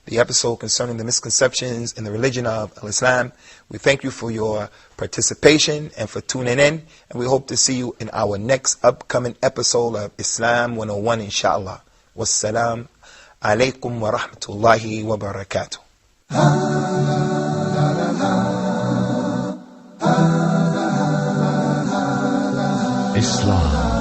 C: The episode concerning the misconceptions in the religion of Islam. We thank you for your participation and for tuning in. And we hope to see you in our next upcoming episode of Islam 101, inshallah. Wassalam alaikum wa rahmatullahi wa barakatuh.
B: Islam.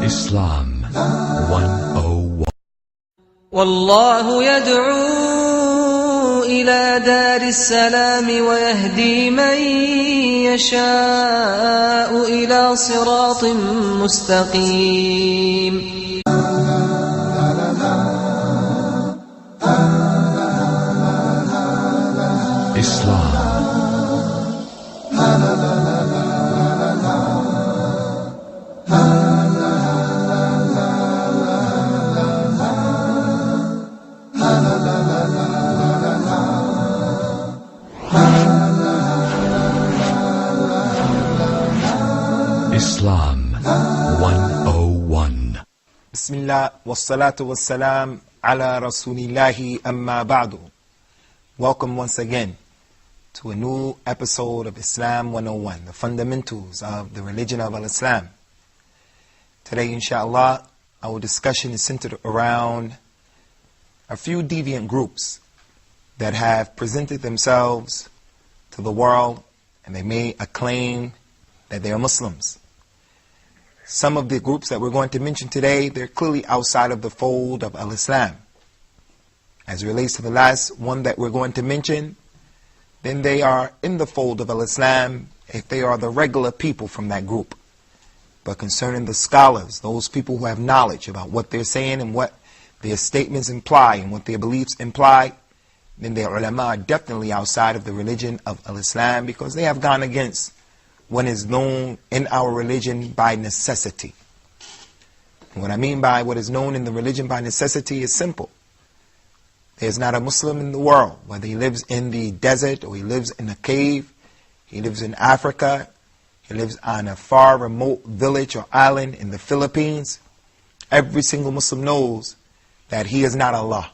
B: Islam 101.
A: والله يدعو إلى دار السلام ويهدي من يشاء إلى صراط مستقيم.
B: Islam 101.
C: Bismillah wassalatu wassalam ala rasulillahi amma ba'du. Welcome once again to a new episode of Islam 101, the fundamentals of the religion of Islam. Today, inshallah, our discussion is centered around a few deviant groups that have presented themselves to the world and they made a claim that they are Muslims. Some of the groups that we're going to mention today, they're clearly outside of the fold of Al-Islam. As it relates to the last one that we're going to mention, then they are in the fold of Al-Islam if they are the regular people from that group. But concerning the scholars, those people who have knowledge about what they're saying and what their statements imply and what their beliefs imply, then their ulama are definitely outside of the religion of Al-Islam because they have gone against what is known in our religion by necessity. And what I mean by what is known in the religion by necessity is simple. There's not a Muslim in the world, whether he lives in the desert or he lives in a cave, he lives in Africa, he lives on a far remote village or island in the Philippines, every single Muslim knows that he is not Allah.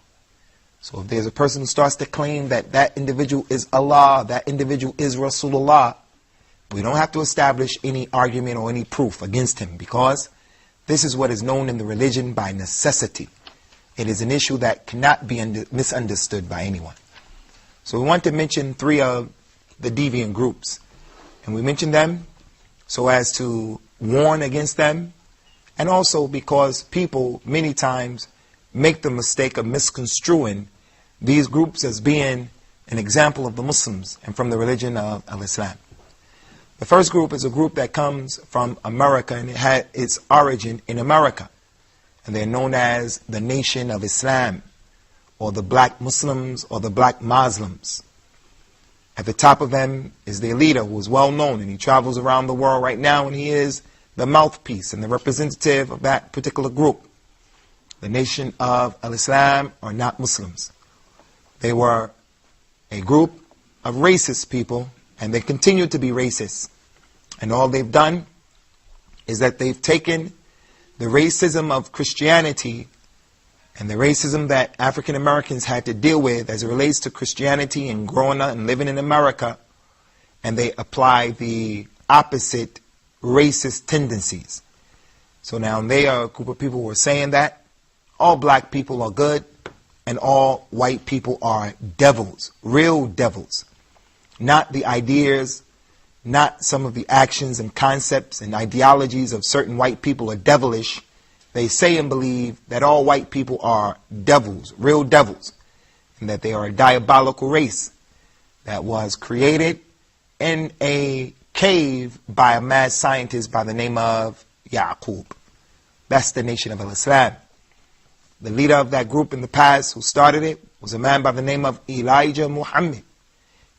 C: So if there's a person who starts to claim that that individual is Allah, that individual is Rasulullah, we don't have to establish any argument or any proof against him, because this is what is known in the religion by necessity. It is an issue that cannot be misunderstood by anyone. So we want to mention 3 of the deviant groups. And we mention them so as to warn against them, and also because people many times make the mistake of misconstruing these groups as being an example of the Muslims and from the religion of Islam. The first group is a group that comes from America, and it had its origin in America. And they're known as the Nation of Islam, or the Black Muslims, or the Black Muslims. At the top of them is their leader, who is well known, and he travels around the world right now, and he is the mouthpiece and the representative of that particular group. The Nation of Islam are not Muslims. They were a group of racist people, and they continue to be racist. And all they've done is that they've taken the racism of Christianity and the racism that African Americans had to deal with as it relates to Christianity and growing up and living in America, and they apply the opposite racist tendencies. So now they are a group of people who are saying that all black people are good and all white people are devils, real devils. Not the ideas, not some of the actions and concepts and ideologies of certain white people are devilish. They say and believe that all white people are devils, real devils, and that they are a diabolical race that was created in a cave by a mad scientist by the name of Yaqub. That's the Nation of Islam. The leader of that group in the past who started it was a man by the name of Elijah Muhammad.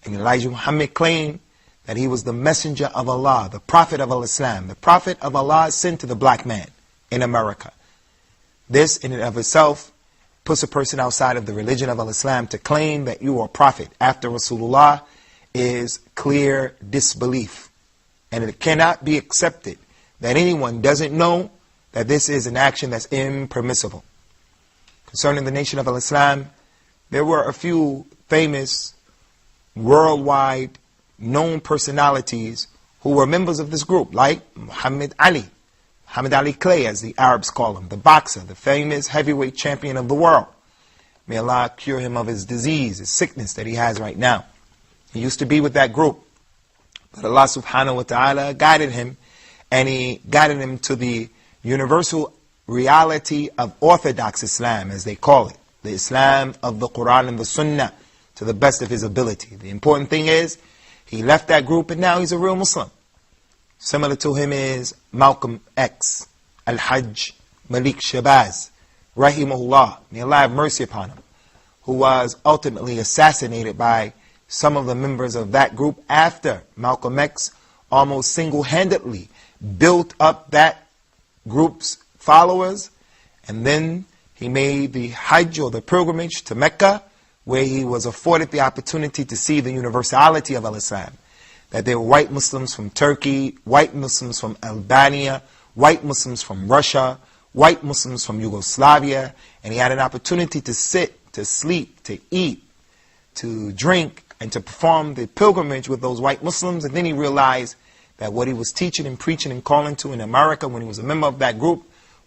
C: And Elijah Muhammad claimed that he was the messenger of Allah, the prophet of Islam. The prophet of Allah is sent to the black man in America. This in and of itself puts a person outside of the religion of Islam. To claim that you are a prophet after Rasulullah is clear disbelief. And it cannot be accepted that anyone doesn't know that this is an action that's impermissible. Concerning the Nation of Islam, there were a few famous, worldwide, known personalities who were members of this group, like Muhammad Ali Clay, as the Arabs call him, the boxer, the famous heavyweight champion of the world. May Allah cure him of his disease, his sickness that he has right now. He used to be with that group, but Allah subhanahu wa ta'ala guided him, and He guided him to the universal reality of Orthodox Islam, as they call it, the Islam of the Quran and the Sunnah, to the best of his ability. The important thing is, he left that group and now he's a real Muslim. Similar to him is Malcolm X, Al-Hajj Malik Shabazz, Rahimahullah, may Allah have mercy upon him, who was ultimately assassinated by some of the members of that group after Malcolm X almost single-handedly built up that group's followers, and then he made the Hajj, or the pilgrimage, to Mecca, where he was afforded the opportunity to see the universality of Islam. That there were white Muslims from Turkey, white Muslims from Albania, white Muslims from Russia, white Muslims from Yugoslavia, and he had an opportunity to sit, to sleep, to eat, to drink, and to perform the pilgrimage with those white Muslims. And then he realized that what he was teaching and preaching and calling to in America when he was a member of that group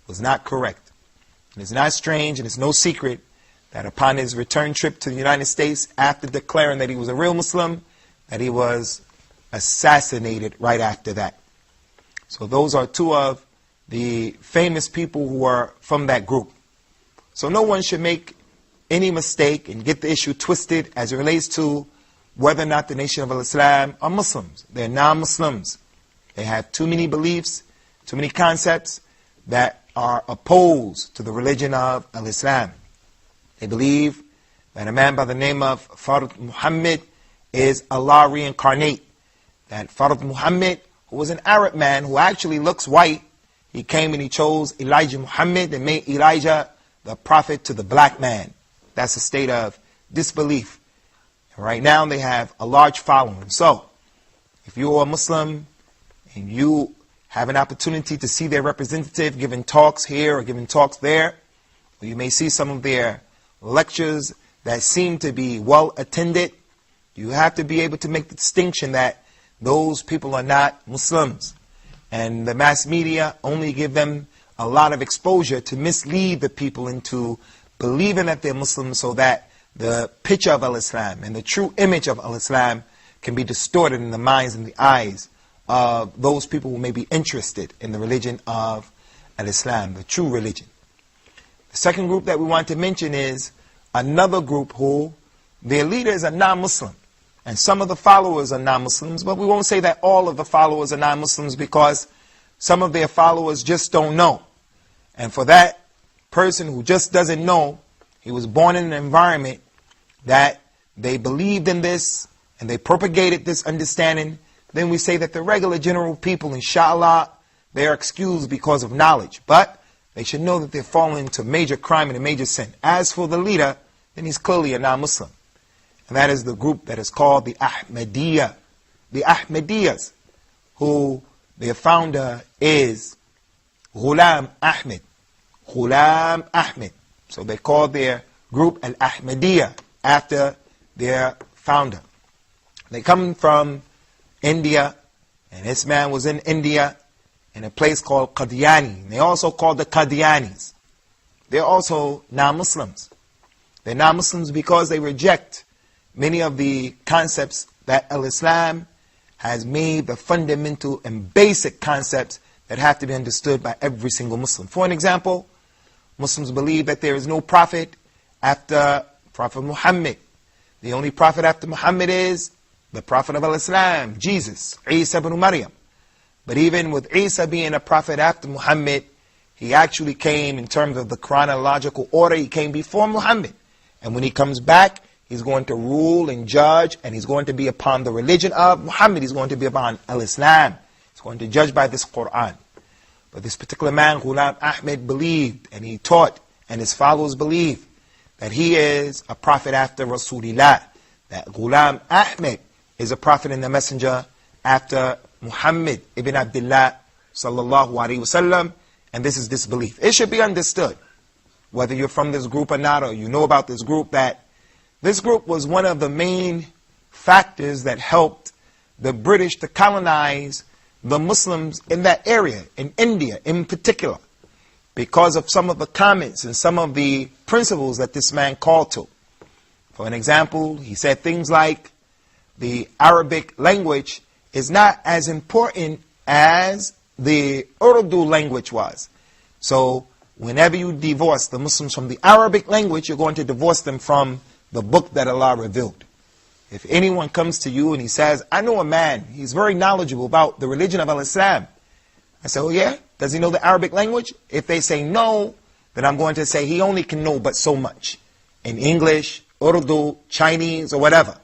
C: was not correct. And it's not strange, and it's no secret, that upon his return trip to the United States, after declaring that he was a real Muslim, that he was assassinated right after that. So those are 2 of the famous people who are from that group. So no one should make any mistake and get the issue twisted as it relates to whether or not the Nation of Islam are Muslims. They're non-Muslims. They have too many beliefs, too many concepts that are opposed to the religion of Islam. They believe that a man by the name of Fard Muhammad is Allah reincarnate. That Fard Muhammad, who was an Arab man who actually looks white, he came and he chose Elijah Muhammad and made Elijah the prophet to the black man. That's a state of disbelief. And right now they have a large following. So, if you are a Muslim and you have an opportunity to see their representative giving talks here or giving talks there. Or you may see some of their lectures that seem to be well attended. You have to be able to make the distinction that those people are not Muslims. And the mass media only give them a lot of exposure to mislead the people into believing that they're Muslims, so that the picture of Al-Islam and the true image of Al-Islam can be distorted in the minds and the eyes of those people who may be interested in the religion of Al-Islam, the true religion. The second group that we want to mention is another group who their leaders are non-Muslim. And some of the followers are non-Muslims, but we won't say that all of the followers are non-Muslims, because some of their followers just don't know. And for that person who just doesn't know, he was born in an environment that they believed in this and they propagated this understanding, then we say that the regular general people, inshallah, they are excused because of knowledge. But they should know that they're falling into major crime and a major sin. As for the leader, then he's clearly a non-Muslim. And that is the group that is called the Ahmadiyya. The Ahmadiyyas, who their founder is Ghulam Ahmed. Ghulam Ahmed. So they call their group Al-Ahmadiyya after their founder. They come from India, and this man was in India in a place called Qadiani. They also called the Qadianis. They're also non-Muslims. They're non-Muslims because they reject many of the concepts that Al-Islam has made the fundamental and basic concepts that have to be understood by every single Muslim. For an example, Muslims believe that there is no prophet after Prophet Muhammad. The only prophet after Muhammad is the prophet of Al-Islam, Jesus, Isa ibn Maryam. But even with Isa being a prophet after Muhammad, he actually came in terms of the chronological order, he came before Muhammad. And when he comes back, he's going to rule and judge, and he's going to be upon the religion of Muhammad. He's going to be upon Al-Islam. He's going to judge by this Quran. But this particular man, Ghulam Ahmed, believed, and he taught, and his followers believe, that he is a prophet after Rasulullah. That Ghulam Ahmed is a prophet and the messenger after Muhammad ibn Abdullah sallallahu alaihi wasallam. And this is disbelief. It should be understood, whether you're from this group or not, or you know about this group, that this group was one of the main factors that helped the British to colonize the Muslims in that area, in India in particular, because of some of the comments and some of the principles that this man called to. For an example, he said things like, the Arabic language is not as important as the Urdu language was. So whenever you divorce the Muslims from the Arabic language, you're going to divorce them from the book that Allah revealed. If anyone comes to you and he says, I know a man, he's very knowledgeable about the religion of Al-Islam. I say, oh yeah? Does he know the Arabic language? If they say no, then I'm going to say he only can know but so much. In English, Urdu, Chinese, or whatever.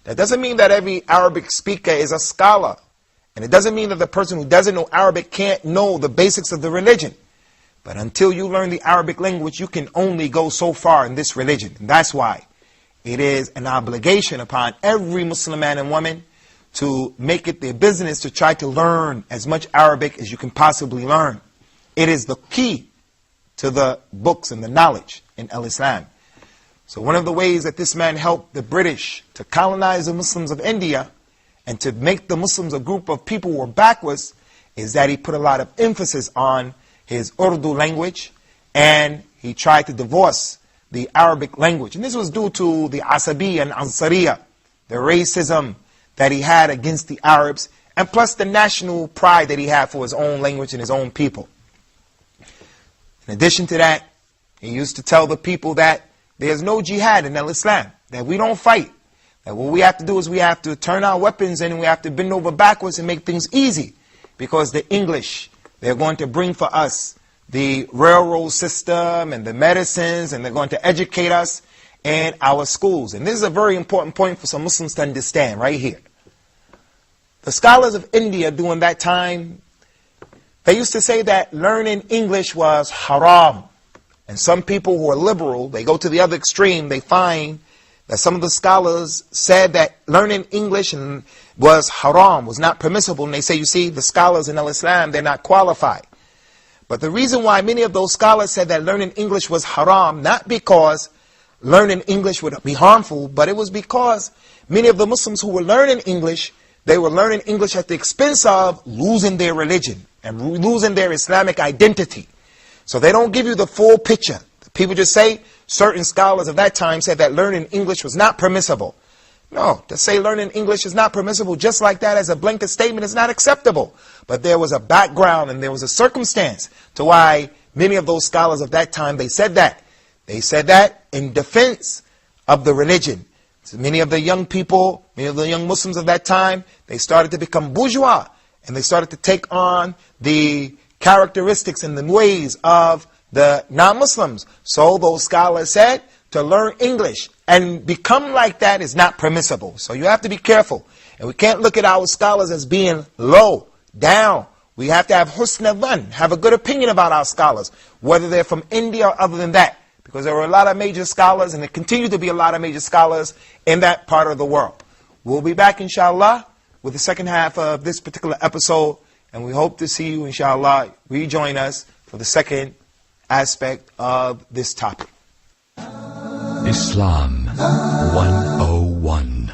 C: That doesn't mean that every Arabic speaker is a scholar. And it doesn't mean that the person who doesn't know Arabic can't know the basics of the religion. But until you learn the Arabic language, you can only go so far in this religion. And that's why it is an obligation upon every Muslim man and woman to make it their business to try to learn as much Arabic as you can possibly learn. It is the key to the books and the knowledge in Al-Islam. So one of the ways that this man helped the British to colonize the Muslims of India and to make the Muslims a group of people who were backwards is that he put a lot of emphasis on his Urdu language, and he tried to divorce the Arabic language. And this was due to the Asabi and Ansariya, the racism that he had against the Arabs, and plus the national pride that he had for his own language and his own people. In addition to that, he used to tell the people that there's no jihad in Al-Islam, that we don't fight. That what we have to do is we have to turn our weapons in and we have to bend over backwards and make things easy. Because the English, they're going to bring for us the railroad system and the medicines, and they're going to educate us in our schools. And this is a very important point for some Muslims to understand right here. The scholars of India during that time, they used to say that learning English was haram. And some people who are liberal, they go to the other extreme, they find that some of the scholars said that learning English was haram, was not permissible. And they say, you see, the scholars in Al-Islam, they're not qualified. But the reason why many of those scholars said that learning English was haram, not because learning English would be harmful, but it was because many of the Muslims who were learning English, they were learning English at the expense of losing their religion and losing their Islamic identity. So they don't give you the full picture. People just say, certain scholars of that time said that learning English was not permissible. No, to say learning English is not permissible just like that as a blanket statement is not acceptable. But there was a background and there was a circumstance to why many of those scholars of that time, they said that. They said that in defense of the religion. So many of the young people, many of the young Muslims of that time, they started to become bourgeois. And they started to take on the characteristics and the ways of the non-Muslims. So those scholars said to learn English and become like that is not permissible. So you have to be careful. And we can't look at our scholars as being low, down. We have to have husn adhan, have a good opinion about our scholars, whether they're from India or other than that. Because there were a lot of major scholars, and there continue to be a lot of major scholars in that part of the world. We'll be back, inshallah, with the second half of this particular episode. And we hope to see you, inshallah, rejoin us for the second aspect of this topic.
B: Islam 101.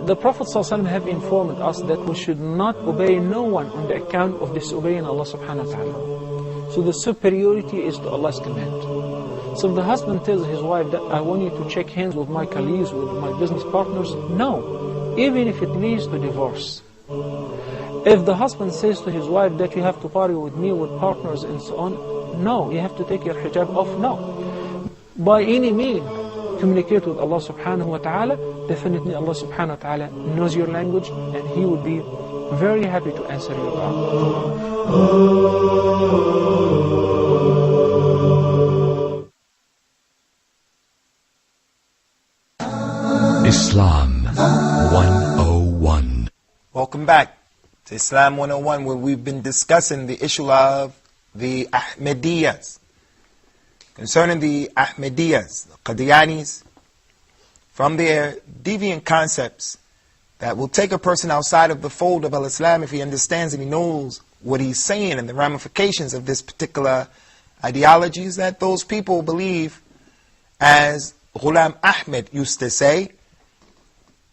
P: The Prophet ﷺ have informed us that we should not obey no one on the account of disobeying Allah subhanahu wa ta'ala. So the superiority is to Allah's command. So if the husband tells his wife that I want you to shake hands with my colleagues, with my business partners, no, even if it leads to divorce. If the husband says to his wife that you have to party with me, with partners and so on, no, you have to take your hijab off, no. By any means, communicate with Allah subhanahu wa ta'ala. Definitely Allah subhanahu wa ta'ala knows your language and He would be very happy to answer your dua.
B: Islam 101.
C: Welcome back to Islam 101, where we've been discussing the issue of the Ahmadiyyas. Concerning the Ahmadiyyas, the Qadianis, from their deviant concepts that will take a person outside of the fold of Al-Islam if he understands and he knows what he's saying and the ramifications of this particular ideology, is that those people believe, as Ghulam Ahmed used to say,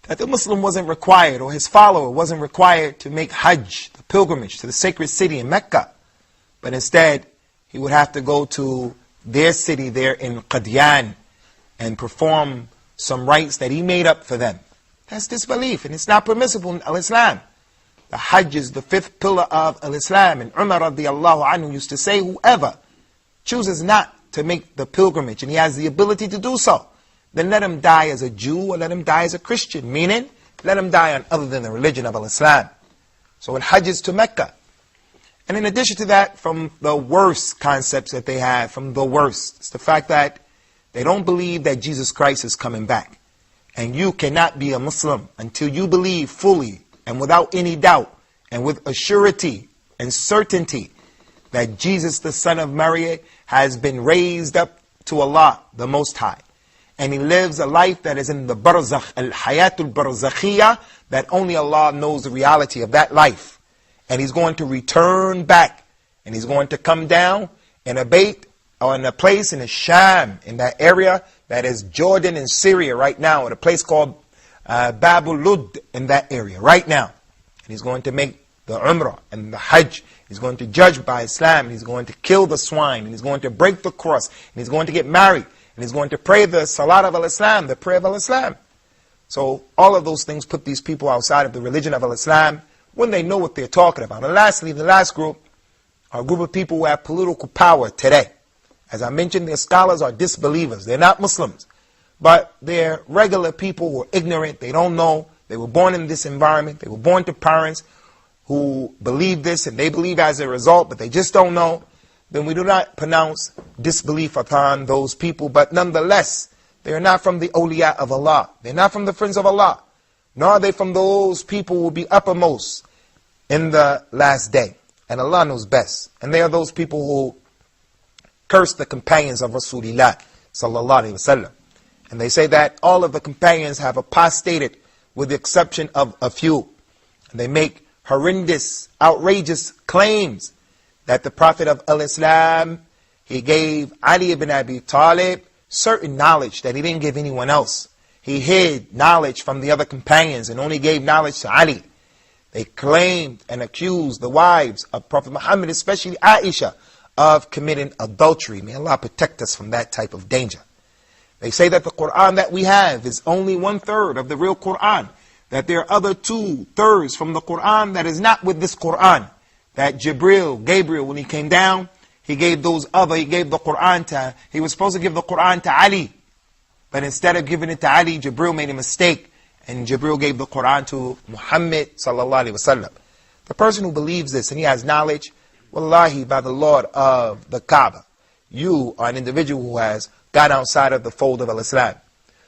C: that the Muslim wasn't required, or his follower wasn't required to make Hajj, the pilgrimage to the sacred city in Mecca, but instead he would have to go to their city there in Qadian and perform some rites that he made up for them. That's disbelief, and it's not permissible in Al-Islam. The Hajj is the fifth pillar of Al-Islam, and Umar radiallahu anhu used to say, whoever chooses not to make the pilgrimage, and he has the ability to do so, then let him die as a Jew or let him die as a Christian, meaning let him die on other than the religion of Al-Islam. So it Hajj is to Mecca. And in addition to that, from the worst concepts that they have, from the worst, it's the fact that they don't believe that Jesus Christ is coming back. And you cannot be a Muslim until you believe fully and without any doubt and with a surety and certainty that Jesus, the son of Mary, has been raised up to Allah, the Most High. And he lives a life that is in the barzakh, al-hayatul barzakhiyah, that only Allah knows the reality of that life. And he's going to return back. And he's going to come down in a bait or in a place in the Sham, in that area that is Jordan and Syria right now, at a place called Babul Lud in that area right now. And he's going to make the Umrah and the Hajj. He's going to judge by Islam. And he's going to kill the swine. And he's going to break the cross. And he's going to get married. And he's going to pray the Salat of Al-Islam, the prayer of Al-Islam. So all of those things put these people outside of the religion of Al-Islam when they know what they're talking about. And lastly, the last group are a group of people who have political power today. As I mentioned, their scholars are disbelievers. They're not Muslims. But they're regular people who are ignorant. They don't know. They were born in this environment. They were born to parents who believe this and they believe as a result, but they just don't know. Then we do not pronounce disbelief upon those people. But nonetheless, they are not from the awliya of Allah. They're not from the friends of Allah. Nor are they from those people who will be uppermost in the last day. And Allah knows best. And they are those people who curse the companions of Rasulullah sallallahu alaihi wasallam. And they say that all of the companions have apostated with the exception of a few. And they make horrendous, outrageous claims that the Prophet of Islam, he gave Ali ibn Abi Talib certain knowledge that he didn't give anyone else. He hid knowledge from the other companions and only gave knowledge to Ali. They claimed and accused the wives of Prophet Muhammad, especially Aisha, of committing adultery. May Allah protect us from that type of danger. They say that the Quran that we have is only 1/3 of the real Quran. That there are other 2/3 from the Quran that is not with this Quran. That Gabriel, when he came down, he gave the Quran to, he was supposed to give the Quran to Ali. But instead of giving it to Ali, Jibril made a mistake. And Jibril gave the Quran to Muhammad sallallahu alaihi wasallam. The person who believes this and he has knowledge, wallahi, by the Lord of the Kaaba, you are an individual who has gone outside of the fold of Islam.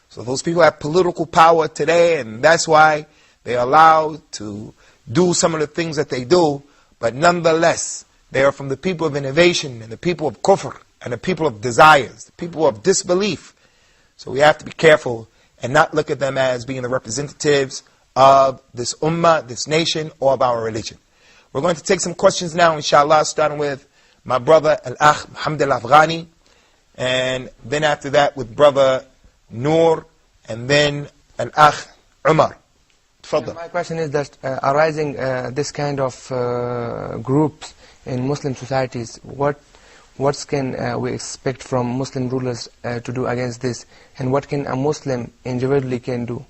C: So those people have political power today, and that's why they're allowed to do some of the things that they do. But nonetheless, they are from the people of innovation and the people of kufr and the people of desires, the people of disbelief. So we have to be careful and not look at them as being the representatives of this ummah, this nation, or of our religion. We're going to take some questions now, inshallah, starting with my brother Al-Akh Muhammad Al-Afghani, and then after that with brother Noor, and then Al-Akh Umar.
N: My question is that arising this kind of groups in Muslim societies, what can we expect from Muslim rulers to do against this, and what can a Muslim individually can do?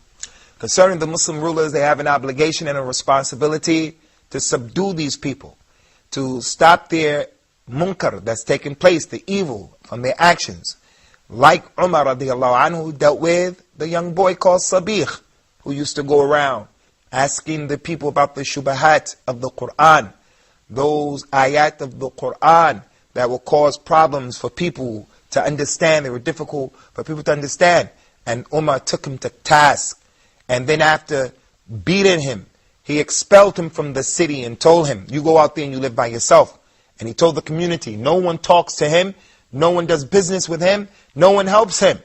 C: Concerning the Muslim rulers, they have an obligation and a responsibility to subdue these people, to stop their munkar that's taking place, the evil from their actions. Like Umar radiallahu anhu dealt with the young boy called Sabih, who used to go around asking the people about the shubahat of the Quran, those ayat of the Quran that will cause problems for people to understand. They were difficult for people to understand. And Umar took him to task. And then after beating him, he expelled him from the city and told him, you go out there and you live by yourself. And he told the community, no one talks to him, no one does business with him, no one helps him.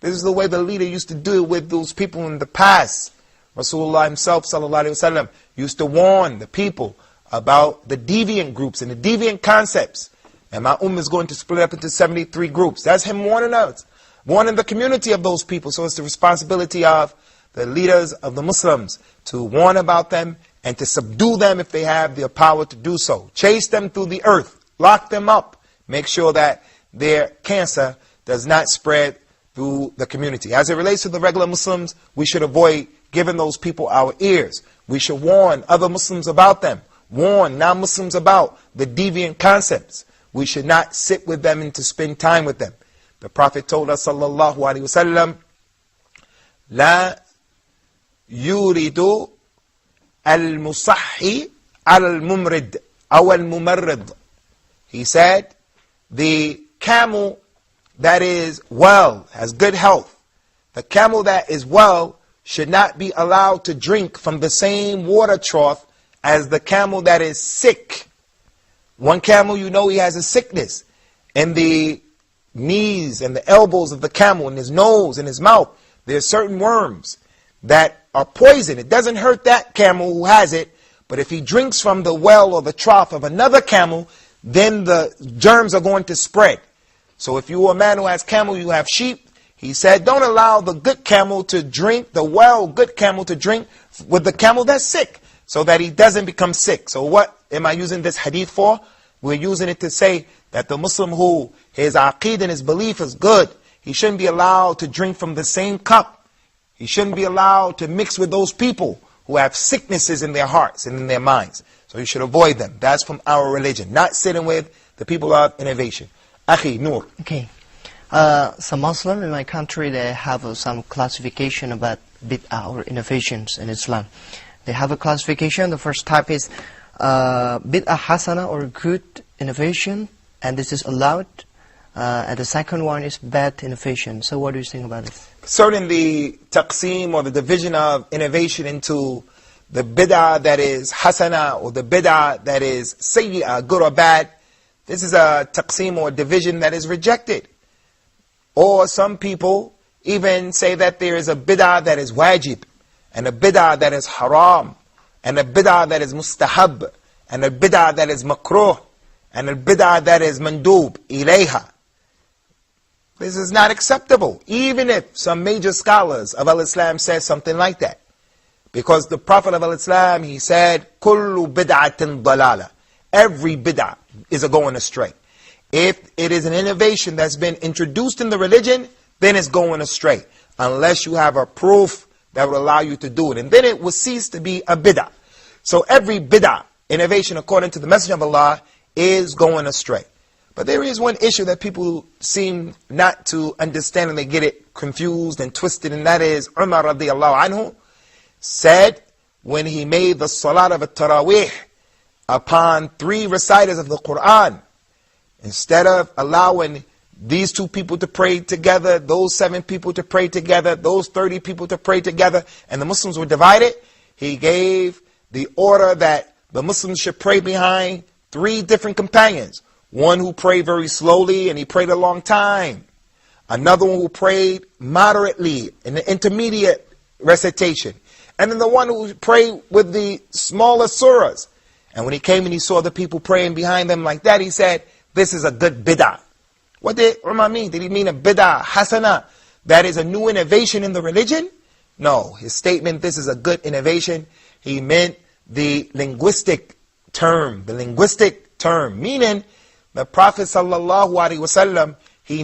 C: This is the way the leader used to do it with those people in the past. Rasulullah himself, sallallahu alaihi wasallam, used to warn the people about the deviant groups and the deviant concepts. And my ummah is going to split up into 73 groups. That's him warning us, warning the community of those people. So it's the responsibility of the leaders of the Muslims to warn about them and to subdue them if they have the power to do so. Chase them through the earth. Lock them up. Make sure that their cancer does not spread through the community. As it relates to the regular Muslims, we should avoid giving those people our ears. We should warn other Muslims about them. Warn non-Muslims about the deviant concepts. We should not sit with them and to spend time with them. The Prophet told us, sallallahu alaihi wasallam, La yuridu al-musahhi al-mumrid aw al-mumarrid. He said, the camel that is well, has good health, the camel that is well should not be allowed to drink from the same water trough as the camel that is sick. One camel, you know, he has a sickness in the knees and the elbows of the camel, in his nose, in his mouth. There are certain worms that are poison. It doesn't hurt that camel who has it, but if he drinks from the well or the trough of another camel, then the germs are going to spread. So if you are a man who has camel, you have sheep, he said, don't allow the good camel to drink, the well good camel to drink with the camel that's sick, so that he doesn't become sick. So what am I using this hadith for? We're using it to say that the Muslim who his aqeed and his belief is good, he shouldn't be allowed to drink from the same cup. He shouldn't be allowed to mix with those people who have sicknesses in their hearts and in their minds. So you should avoid them. That's from our religion. Not sitting with the people of innovation. Akhi, Noor.
L: Okay. Some Muslims in my country, they have some classification about bid'ah or innovations in Islam. They have a classification. The first type is bid'ah hasana or good innovation, and this is allowed. And the second one is bad innovation. So what do you think about this?
C: Concerning the taqseem or the division of innovation into the bid'ah that is hasana or the bid'ah that is sayyi'ah, good or bad, This is a taqsim or division that is rejected. Or some people even say that there is a bid'ah that is wajib, and a bid'ah that is haram, and a bid'ah that is mustahab, and a bid'ah that is makruh, and a bid'ah that is mandub, ilayha. This is not acceptable, even if some major scholars of al-Islam said something like that. Because the Prophet of al-Islam, he said, kullu bid'atin dalala. Every bid'ah is a going astray. If it is an innovation that's been introduced in the religion, then it's going astray. Unless you have a proof that would allow you to do it. And then it will cease to be a bid'ah. So every bid'ah, innovation according to the Messenger of Allah, is going astray. But there is one issue that people seem not to understand, and they get it confused and twisted, and that is Umar radiallahu anhu said when he made the salat of at-tarawih upon 3 reciters of the Quran, instead of allowing these 2 people to pray together, those 7 people to pray together, those 30 people to pray together, and the Muslims were divided, he gave the order that the Muslims should pray behind 3 different companions. One who prayed very slowly and he prayed a long time. Another one who prayed moderately in the intermediate recitation. And then the one who prayed with the smaller surahs. And when he came and he saw the people praying behind them like that, he said, this is a good bid'ah. What did Umar mean? Did he mean a bid'ah hasana, that is a new innovation in the religion? No, his statement, this is a good innovation, he meant the linguistic term, meaning the Prophet ﷺ, he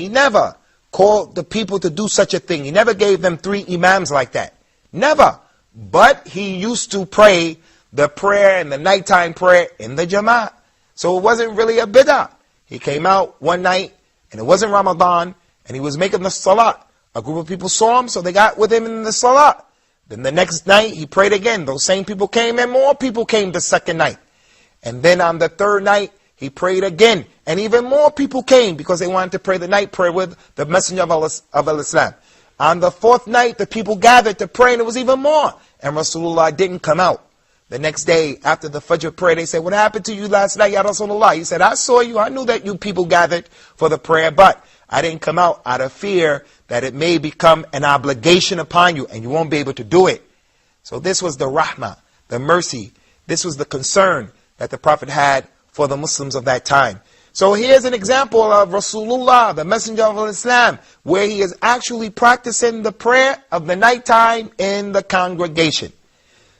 C: never called the people to do such a thing. He never gave them 3 imams like that. Never. But he used to pray the prayer and the nighttime prayer in the Jama'ah. So it wasn't really a bid'ah. He came out one night, and it wasn't Ramadan, and he was making the salat. A group of people saw him, so they got with him in the salat. Then the next night, he prayed again. Those same people came, and more people came the second night. And then on the 3rd night, he prayed again. And even more people came, because they wanted to pray the night prayer with the Messenger of Islam. On the 4th night, the people gathered to pray, and it was even more. And Rasulullah didn't come out. The next day, after the Fajr prayer, they said, what happened to you last night, Ya Rasulullah? He said, I saw you. I knew that you people gathered for the prayer, but I didn't come out out of fear that it may become an obligation upon you, and you won't be able to do it. So this was the rahmah, the mercy. This was the concern that the Prophet had for the Muslims of that time. So here's an example of Rasulullah, the Messenger of Islam, where he is actually practicing the prayer of the nighttime in the congregation.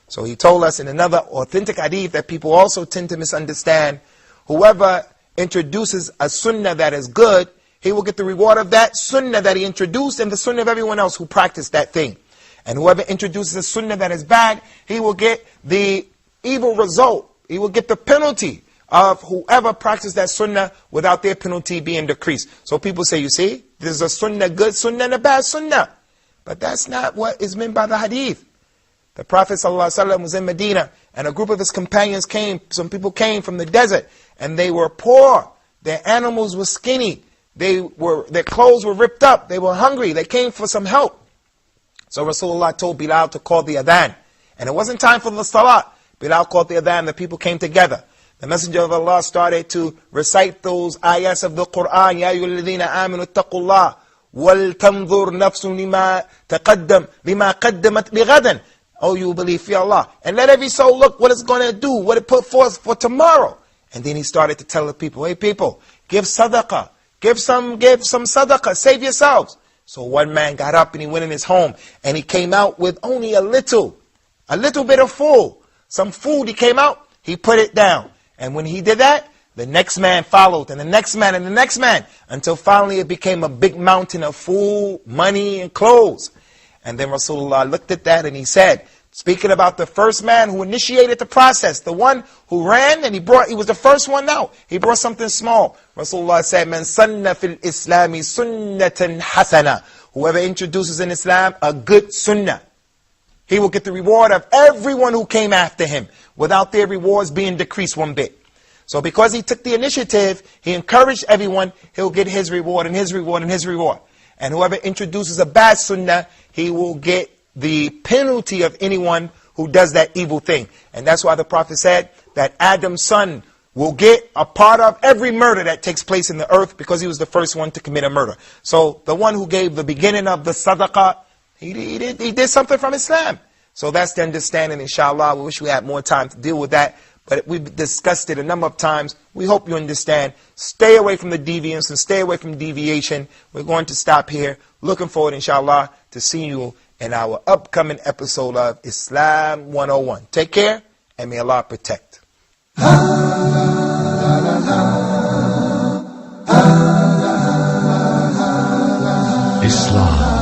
C: So he told us in another authentic hadith that people also tend to misunderstand, whoever introduces a sunnah that is good, he will get the reward of that sunnah that he introduced and the sunnah of everyone else who practiced that thing. And whoever introduces a sunnah that is bad, he will get the evil result. He will get the penalty of whoever practiced that sunnah without their penalty being decreased. So people say, you see, there's a sunnah, good sunnah and a bad sunnah. But that's not what is meant by the hadith. The Prophet ﷺ was in Medina, and a group of his companions came. Some people came from the desert, and they were poor. Their animals were skinny. Their clothes were ripped up. They were hungry. They came for some help. So Rasulullah told Bilal to call the adhan. And it wasn't time for the salat. Bilal called the adhan. The people came together. The Messenger of Allah started to recite those ayahs of the Quran. Ya ayyuhalladhina amanu ittaqullah wal tanzur nafsun lima qaddamat lighadan. Oh, you believe, fear Allah. And let every soul look what it's going to do, what it put forth for tomorrow. And then he started to tell the people, hey people, give sadaqah. Give some sadaqah. Save yourselves. So one man got up and he went in his home. And he came out with only a little bit of food. Some food, he came out, he put it down. And when he did that, the next man followed, and the next man, and the next man, until finally it became a big mountain of food, money, and clothes. And then Rasulullah looked at that and he said, speaking about the first man who initiated the process, the one who ran and he was the first one out. He brought something small. Rasulullah said, Man sanna fil islami sunnatan hasana. Whoever introduces in Islam a good sunnah, he will get the reward of everyone who came after him, without their rewards being decreased one bit. So because he took the initiative, he encouraged everyone, he'll get his reward and his reward and his reward. And whoever introduces a bad sunnah, he will get the penalty of anyone who does that evil thing. And that's why the Prophet said that Adam's son will get a part of every murder that takes place in the earth because he was the first one to commit a murder. So the one who gave the beginning of the sadaqah, he did something from Islam. So that's the understanding, inshallah. We wish we had more time to deal with that, but we've discussed it a number of times. We hope you understand. Stay away from the deviance and stay away from deviation. We're going to stop here. Looking forward, inshallah, to seeing you in our upcoming episode of Islam 101. Take care, and may Allah protect.
B: Islam.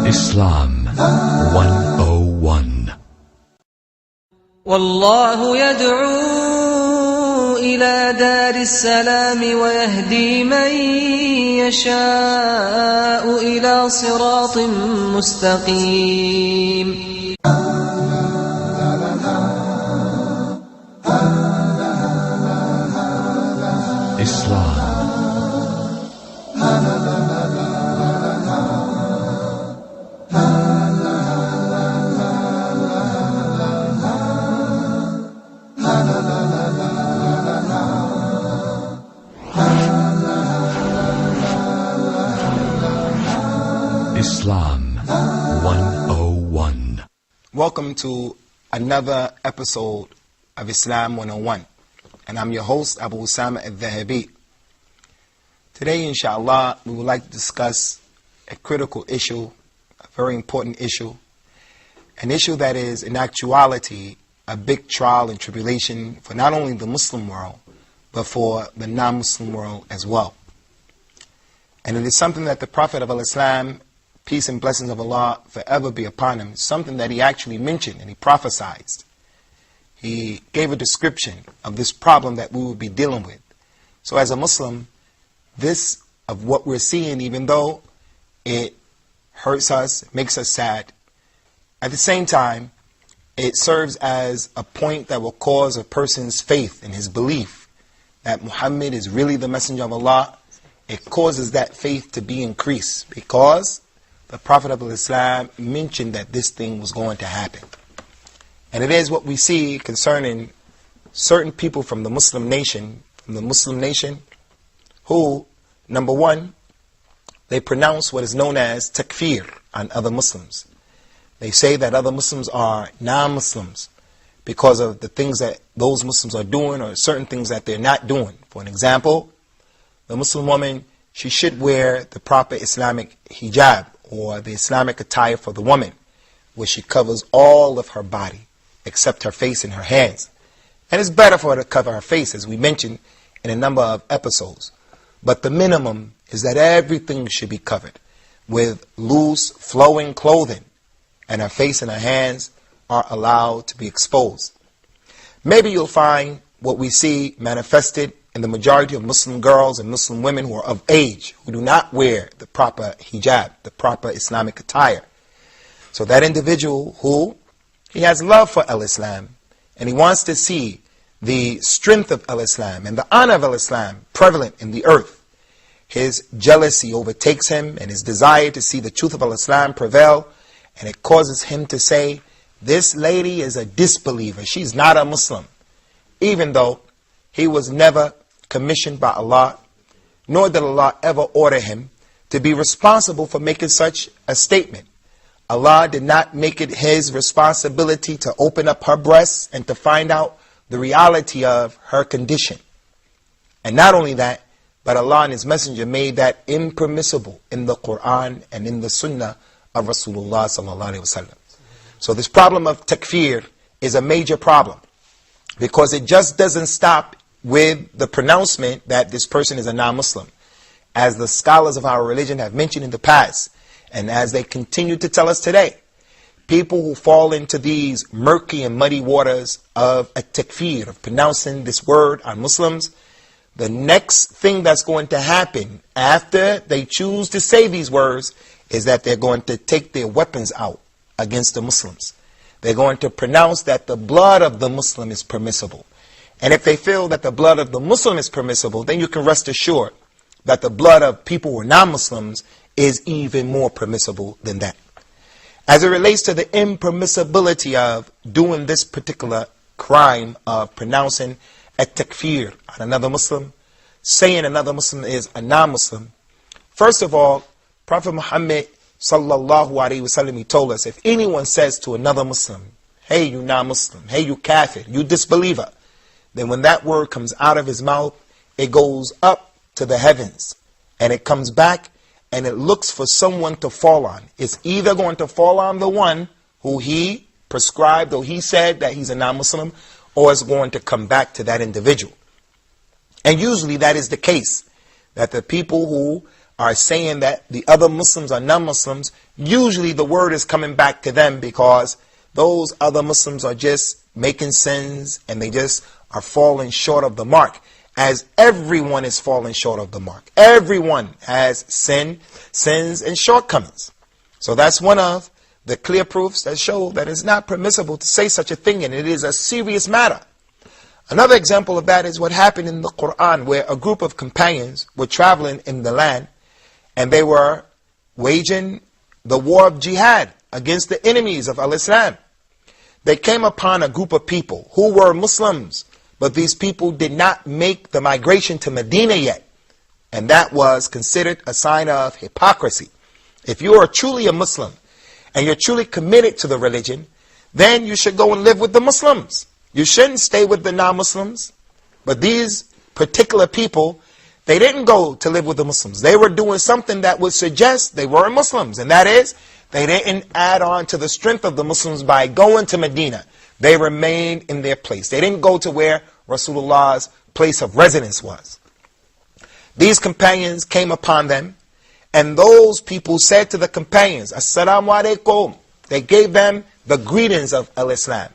B: Islam 101.
A: والله يدعو إلى دار السلام ويهدي من يشاء إلى صراط مستقيم.
B: Islam. Islam 101.
C: Welcome to another episode of Islam 101. And I'm your host, Abu Usamah Adh Dhahabi. Today, inshallah, we would like to discuss a critical issue, a very important issue, an issue that is in actuality a big trial and tribulation for not only the Muslim world, but for the non-Muslim world as well. And it is something that the Prophet of Islam, peace and blessings of Allah forever be upon him, something that he actually mentioned and he prophesied. He gave a description of this problem that we will be dealing with. So as a Muslim, this of what we're seeing, even though it hurts us, makes us sad, at the same time, it serves as a point that will cause a person's faith and his belief that Muhammad is really the messenger of Allah. It causes that faith to be increased because the Prophet of Islam mentioned that this thing was going to happen. And it is what we see concerning certain people from the Muslim nation, who, number one, they pronounce what is known as Takfeer on other Muslims. They say that other Muslims are non-Muslims because of the things that those Muslims are doing or certain things that they're not doing. For an example, the Muslim woman, she should wear the proper Islamic hijab or the Islamic attire for the woman, where she covers all of her body except her face and her hands. And it's better for her to cover her face, as we mentioned in a number of episodes. But the minimum is that everything should be covered with loose, flowing clothing, and her face and her hands are allowed to be exposed. Maybe you'll find what we see manifested in the majority of Muslim girls and Muslim women who are of age, who do not wear the proper hijab, the proper Islamic attire. So that individual who, he has love for Al-Islam, and he wants to see the strength of Al-Islam and the honor of Al-Islam prevalent in the earth. His jealousy overtakes him and his desire to see the truth of Al-Islam prevail, and it causes him to say, this lady is a disbeliever, she's not a Muslim. Even though he was never commissioned by Allah, nor did Allah ever order him to be responsible for making such a statement. Allah did not make it his responsibility to open up her breasts and to find out the reality of her condition. And not only that, but Allah and His Messenger made that impermissible in the Quran and in the Sunnah of Rasulullah sallallahu alaihi wasallam. So this problem of takfir is a major problem because it just doesn't stop with the pronouncement that this person is a non-Muslim. As the scholars of our religion have mentioned in the past, And as they continue to tell us today, people who fall into these murky and muddy waters of a takfeer, of pronouncing this word on Muslims, the next thing that's going to happen after they choose to say these words is that they're going to take their weapons out against the Muslims. They're going to pronounce that the blood of the Muslim is permissible. And if they feel that the blood of the Muslim is permissible, then you can rest assured that the blood of people who are non-Muslims is even more permissible than that. As it relates to the impermissibility of doing this particular crime of pronouncing a takfir on another Muslim, saying another Muslim is a non-Muslim, first of all, Prophet Muhammad sallallahu alaihi wasallam, he told us, if anyone says to another Muslim, hey you non-Muslim, hey you kafir, you disbeliever, then when that word comes out of his mouth, it goes up to the heavens and it comes back and it looks for someone to fall on. It's either going to fall on the one who he prescribed or he said that he's a non-Muslim, or it's going to come back to that individual. And usually that is the case, that the people who are saying that the other Muslims are non-Muslims, usually the word is coming back to them because those other Muslims are just making sins and they just are falling short of the mark, as everyone is falling short of the mark. Everyone has sins and shortcomings. So that's one of the clear proofs that show that it's not permissible to say such a thing, and it is a serious matter. Another example of that is what happened in the Quran, where a group of companions were traveling in the land and they were waging the war of Jihad against the enemies of Al-Islam. They came upon a group of people who were Muslims, but these people did not make the migration to Medina yet. And that was considered a sign of hypocrisy. If you are truly a Muslim and you're truly committed to the religion, then you should go and live with the Muslims. You shouldn't stay with the non-Muslims. But these particular people, they didn't go to live with the Muslims. They were doing something that would suggest they were Muslims. And that is, they didn't add on to the strength of the Muslims by going to Medina. They remained in their place. They didn't go to where Rasulullah's place of residence was. These companions came upon them, and those people said to the companions, Assalamu alaikum. They gave them the greetings of Al-Islam.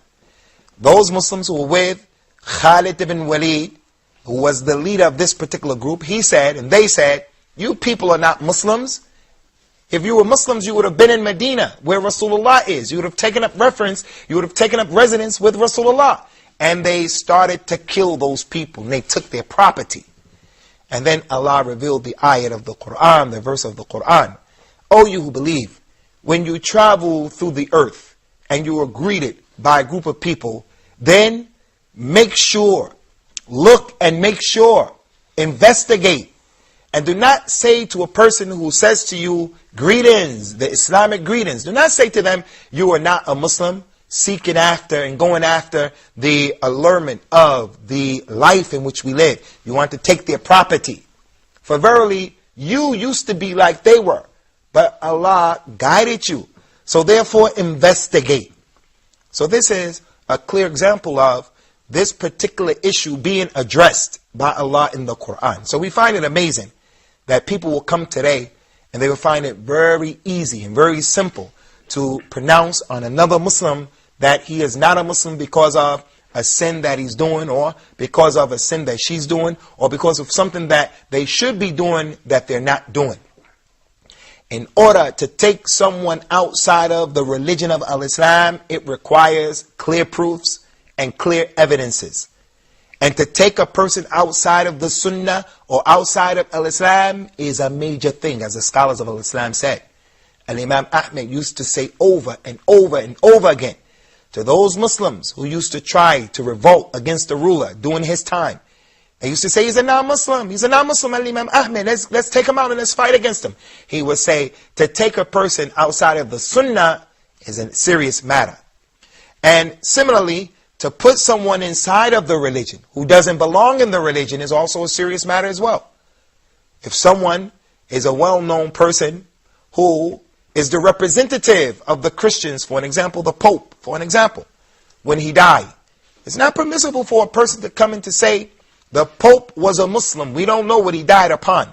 C: Those Muslims who were with Khalid ibn Walid, who was the leader of this particular group, he said, and they said, you people are not Muslims. If you were Muslims, you would have been in Medina, where Rasulullah is. You would have taken up reference, you would have taken up residence with Rasulullah. And they started to kill those people, and they took their property. And then Allah revealed the ayat of the Quran, the verse of the Quran. O you who believe, when you travel through the earth, and you are greeted by a group of people, then make sure, look and make sure, investigate. And do not say to a person who says to you, greetings, the Islamic greetings, do not say to them, you are not a Muslim, seeking after and going after the allurement of the life in which we live. You want to take their property. For verily, you used to be like they were, but Allah guided you. So therefore, investigate. So this is a clear example of this particular issue being addressed by Allah in the Quran. So we find it amazing that people will come today and they will find it very easy and very simple to pronounce on another Muslim that he is not a Muslim because of a sin that he's doing, or because of a sin that she's doing, or because of something that they should be doing that they're not doing. In order to take someone outside of the religion of Al-Islam, it requires clear proofs and clear evidences. And to take a person outside of the Sunnah or outside of Al-Islam is a major thing, as the scholars of Al-Islam said. And Imam Ahmed used to say over and over and over again to those Muslims who used to try to revolt against the ruler during his time. They used to say, he's a non-Muslim, he's a non-Muslim, Imam Ahmed, let's take him out and let's fight against him. He would say, to take a person outside of the Sunnah is a serious matter. And similarly, to put someone inside of the religion who doesn't belong in the religion is also a serious matter as well. If someone is a well-known person who is the representative of the Christians, for an example, the Pope, for an example, when he died, it's not permissible for a person to come in to say, the Pope was a Muslim, we don't know what he died upon.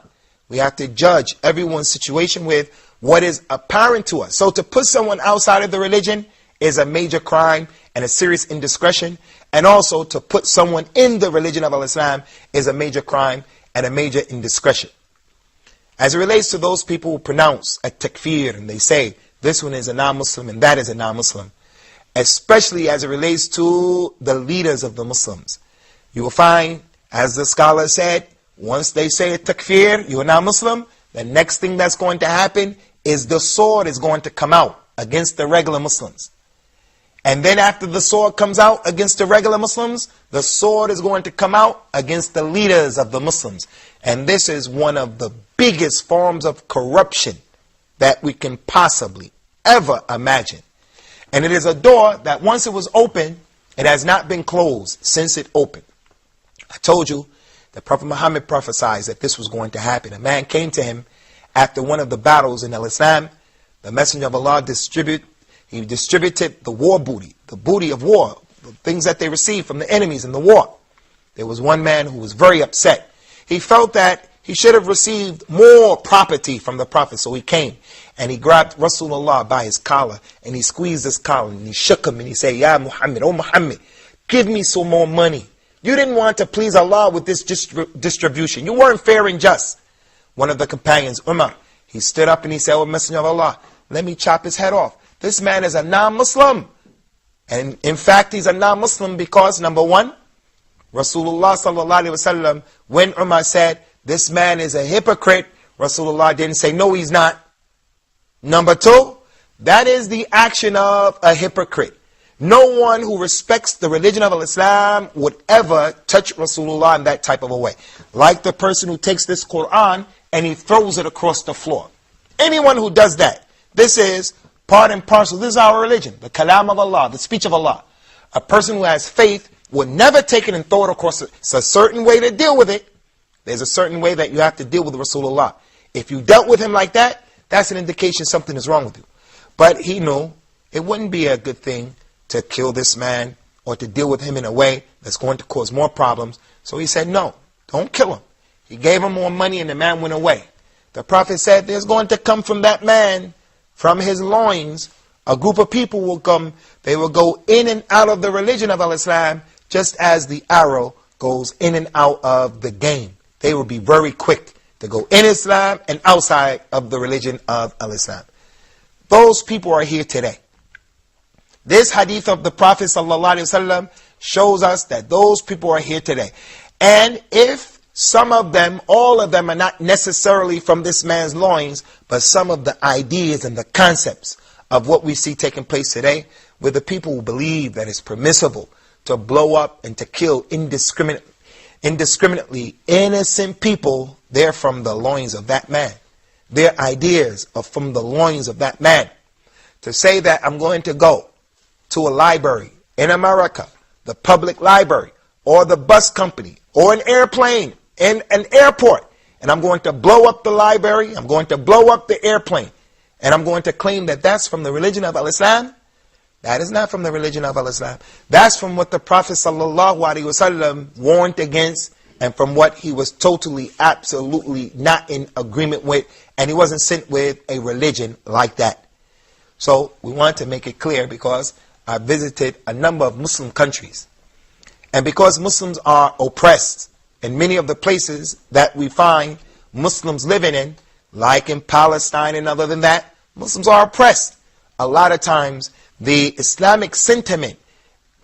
C: We have to judge everyone's situation with what is apparent to us. So to put someone outside of the religion is a major crime and a serious indiscretion. And also to put someone in the religion of Islam is a major crime and a major indiscretion. As it relates to those people who pronounce a takfir and they say this one is a non-Muslim and that is a non-Muslim, especially as it relates to the leaders of the Muslims, you will find, as the scholar said, once they say a takfir, you are not Muslim, the next thing that's going to happen is the sword is going to come out against the regular Muslims. And then after the sword comes out against the regular Muslims, the sword is going to come out against the leaders of the Muslims. And this is one of the biggest forms of corruption that we can possibly ever imagine. And it is a door that once it was open, it has not been closed since it opened. I told you that Prophet Muhammad prophesied that this was going to happen. A man came to him after one of the battles in Islam. The Messenger of Allah distributed the war booty, the booty of war, the things that they received from the enemies in the war. There was one man who was very upset. He felt that he should have received more property from the Prophet, so he came and he grabbed Rasulullah by his collar and he squeezed his collar and he shook him and he said, Ya Muhammad, oh Muhammad, give me some more money. You didn't want to please Allah with this distribution. You weren't fair and just. One of the companions, Umar, he stood up and he said, oh Messenger of Allah, let me chop his head off. This man is a non-Muslim. And in fact, he's a non-Muslim because, number one, Rasulullah sallallahu alaihi wasallam, when Umar said, this man is a hypocrite, Rasulullah didn't say, no, he's not. Number two, that is the action of a hypocrite. No one who respects the religion of Islam would ever touch Rasulullah in that type of a way. Like the person who takes this Quran and he throws it across the floor. Anyone who does that, this is part and parcel. This is our religion, the kalam of Allah, the speech of Allah. A person who has faith would never take it and throw it across. It's a certain way to deal with it. There's a certain way that you have to deal with Rasulullah. If you dealt with him like that, that's an indication something is wrong with you. But he knew it wouldn't be a good thing to kill this man or to deal with him in a way that's going to cause more problems. So he said, no, don't kill him. He gave him more money and the man went away. The Prophet said, there's going to come from that man, from his loins, a group of people will come. They will go in and out of the religion of Islam just as the arrow goes in and out of the game. They will be very quick to go in Islam and outside of the religion of Islam. Those people are here today. This hadith of the Prophet ﷺ shows us that those people are here today. And if some of them, all of them are not necessarily from this man's loins, but some of the ideas and the concepts of what we see taking place today, with the people who believe that it's permissible to blow up and to kill indiscriminately innocent people, they're from the loins of that man. Their ideas are from the loins of that man. To say that I'm going to go to a library in America, the public library, or the bus company, or an airplane in an airport, and I'm going to blow up the library, I'm going to blow up the airplane, and I'm going to claim that that's from the religion of Islam, that is not from the religion of Islam. That's from what the Prophet ﷺ warned against, and from what he was totally, absolutely not in agreement with, and he wasn't sent with a religion like that. So we want to make it clear, because I visited a number of Muslim countries, and because Muslims are oppressed in many of the places that we find Muslims living in, like in Palestine and other than that, Muslims are oppressed. A lot of times the Islamic sentiment,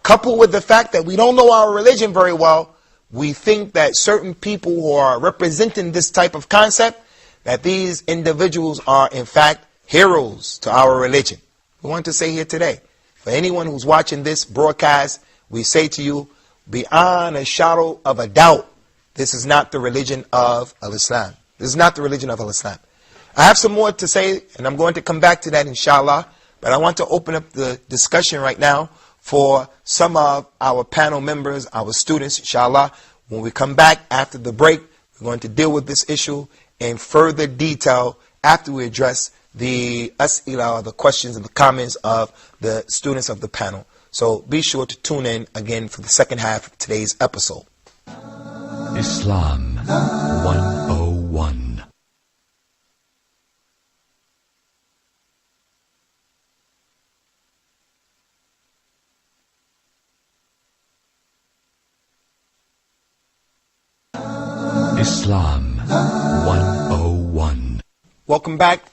C: coupled with the fact that we don't know our religion very well, we think that certain people who are representing this type of concept, that these individuals are in fact heroes to our religion. We want to say here today, for anyone who's watching this broadcast, we say to you, beyond a shadow of a doubt, this is not the religion of Islam. This is not the religion of Islam. I have some more to say, and I'm going to come back to that inshallah, but I want to open up the discussion right now for some of our panel members, our students, inshallah. When we come back after the break, we're going to deal with this issue in further detail after we address the as'ila, the questions and the comments of the students of the panel. So be sure to tune in again for the second half of today's episode.
B: Islam 101. Islam 101.
C: Welcome back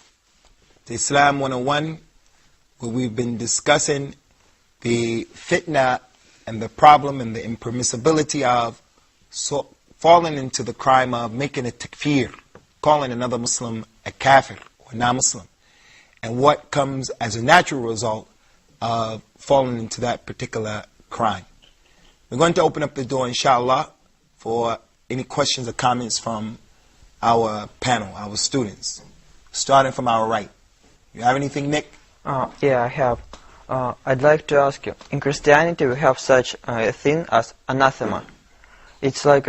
C: to Islam 101, where we've been discussing the fitna and the problem and the impermissibility of falling into the crime of making a takfeer, calling another Muslim a kafir or non-Muslim, and what comes as a natural result of falling into that particular crime. We're going to open up the door, inshallah, for any questions or comments from our panel, our students. Starting from our right. You have anything, Nick?
U: Yeah, I have. I'd like to ask you, in Christianity we have such a thing as anathema. It's like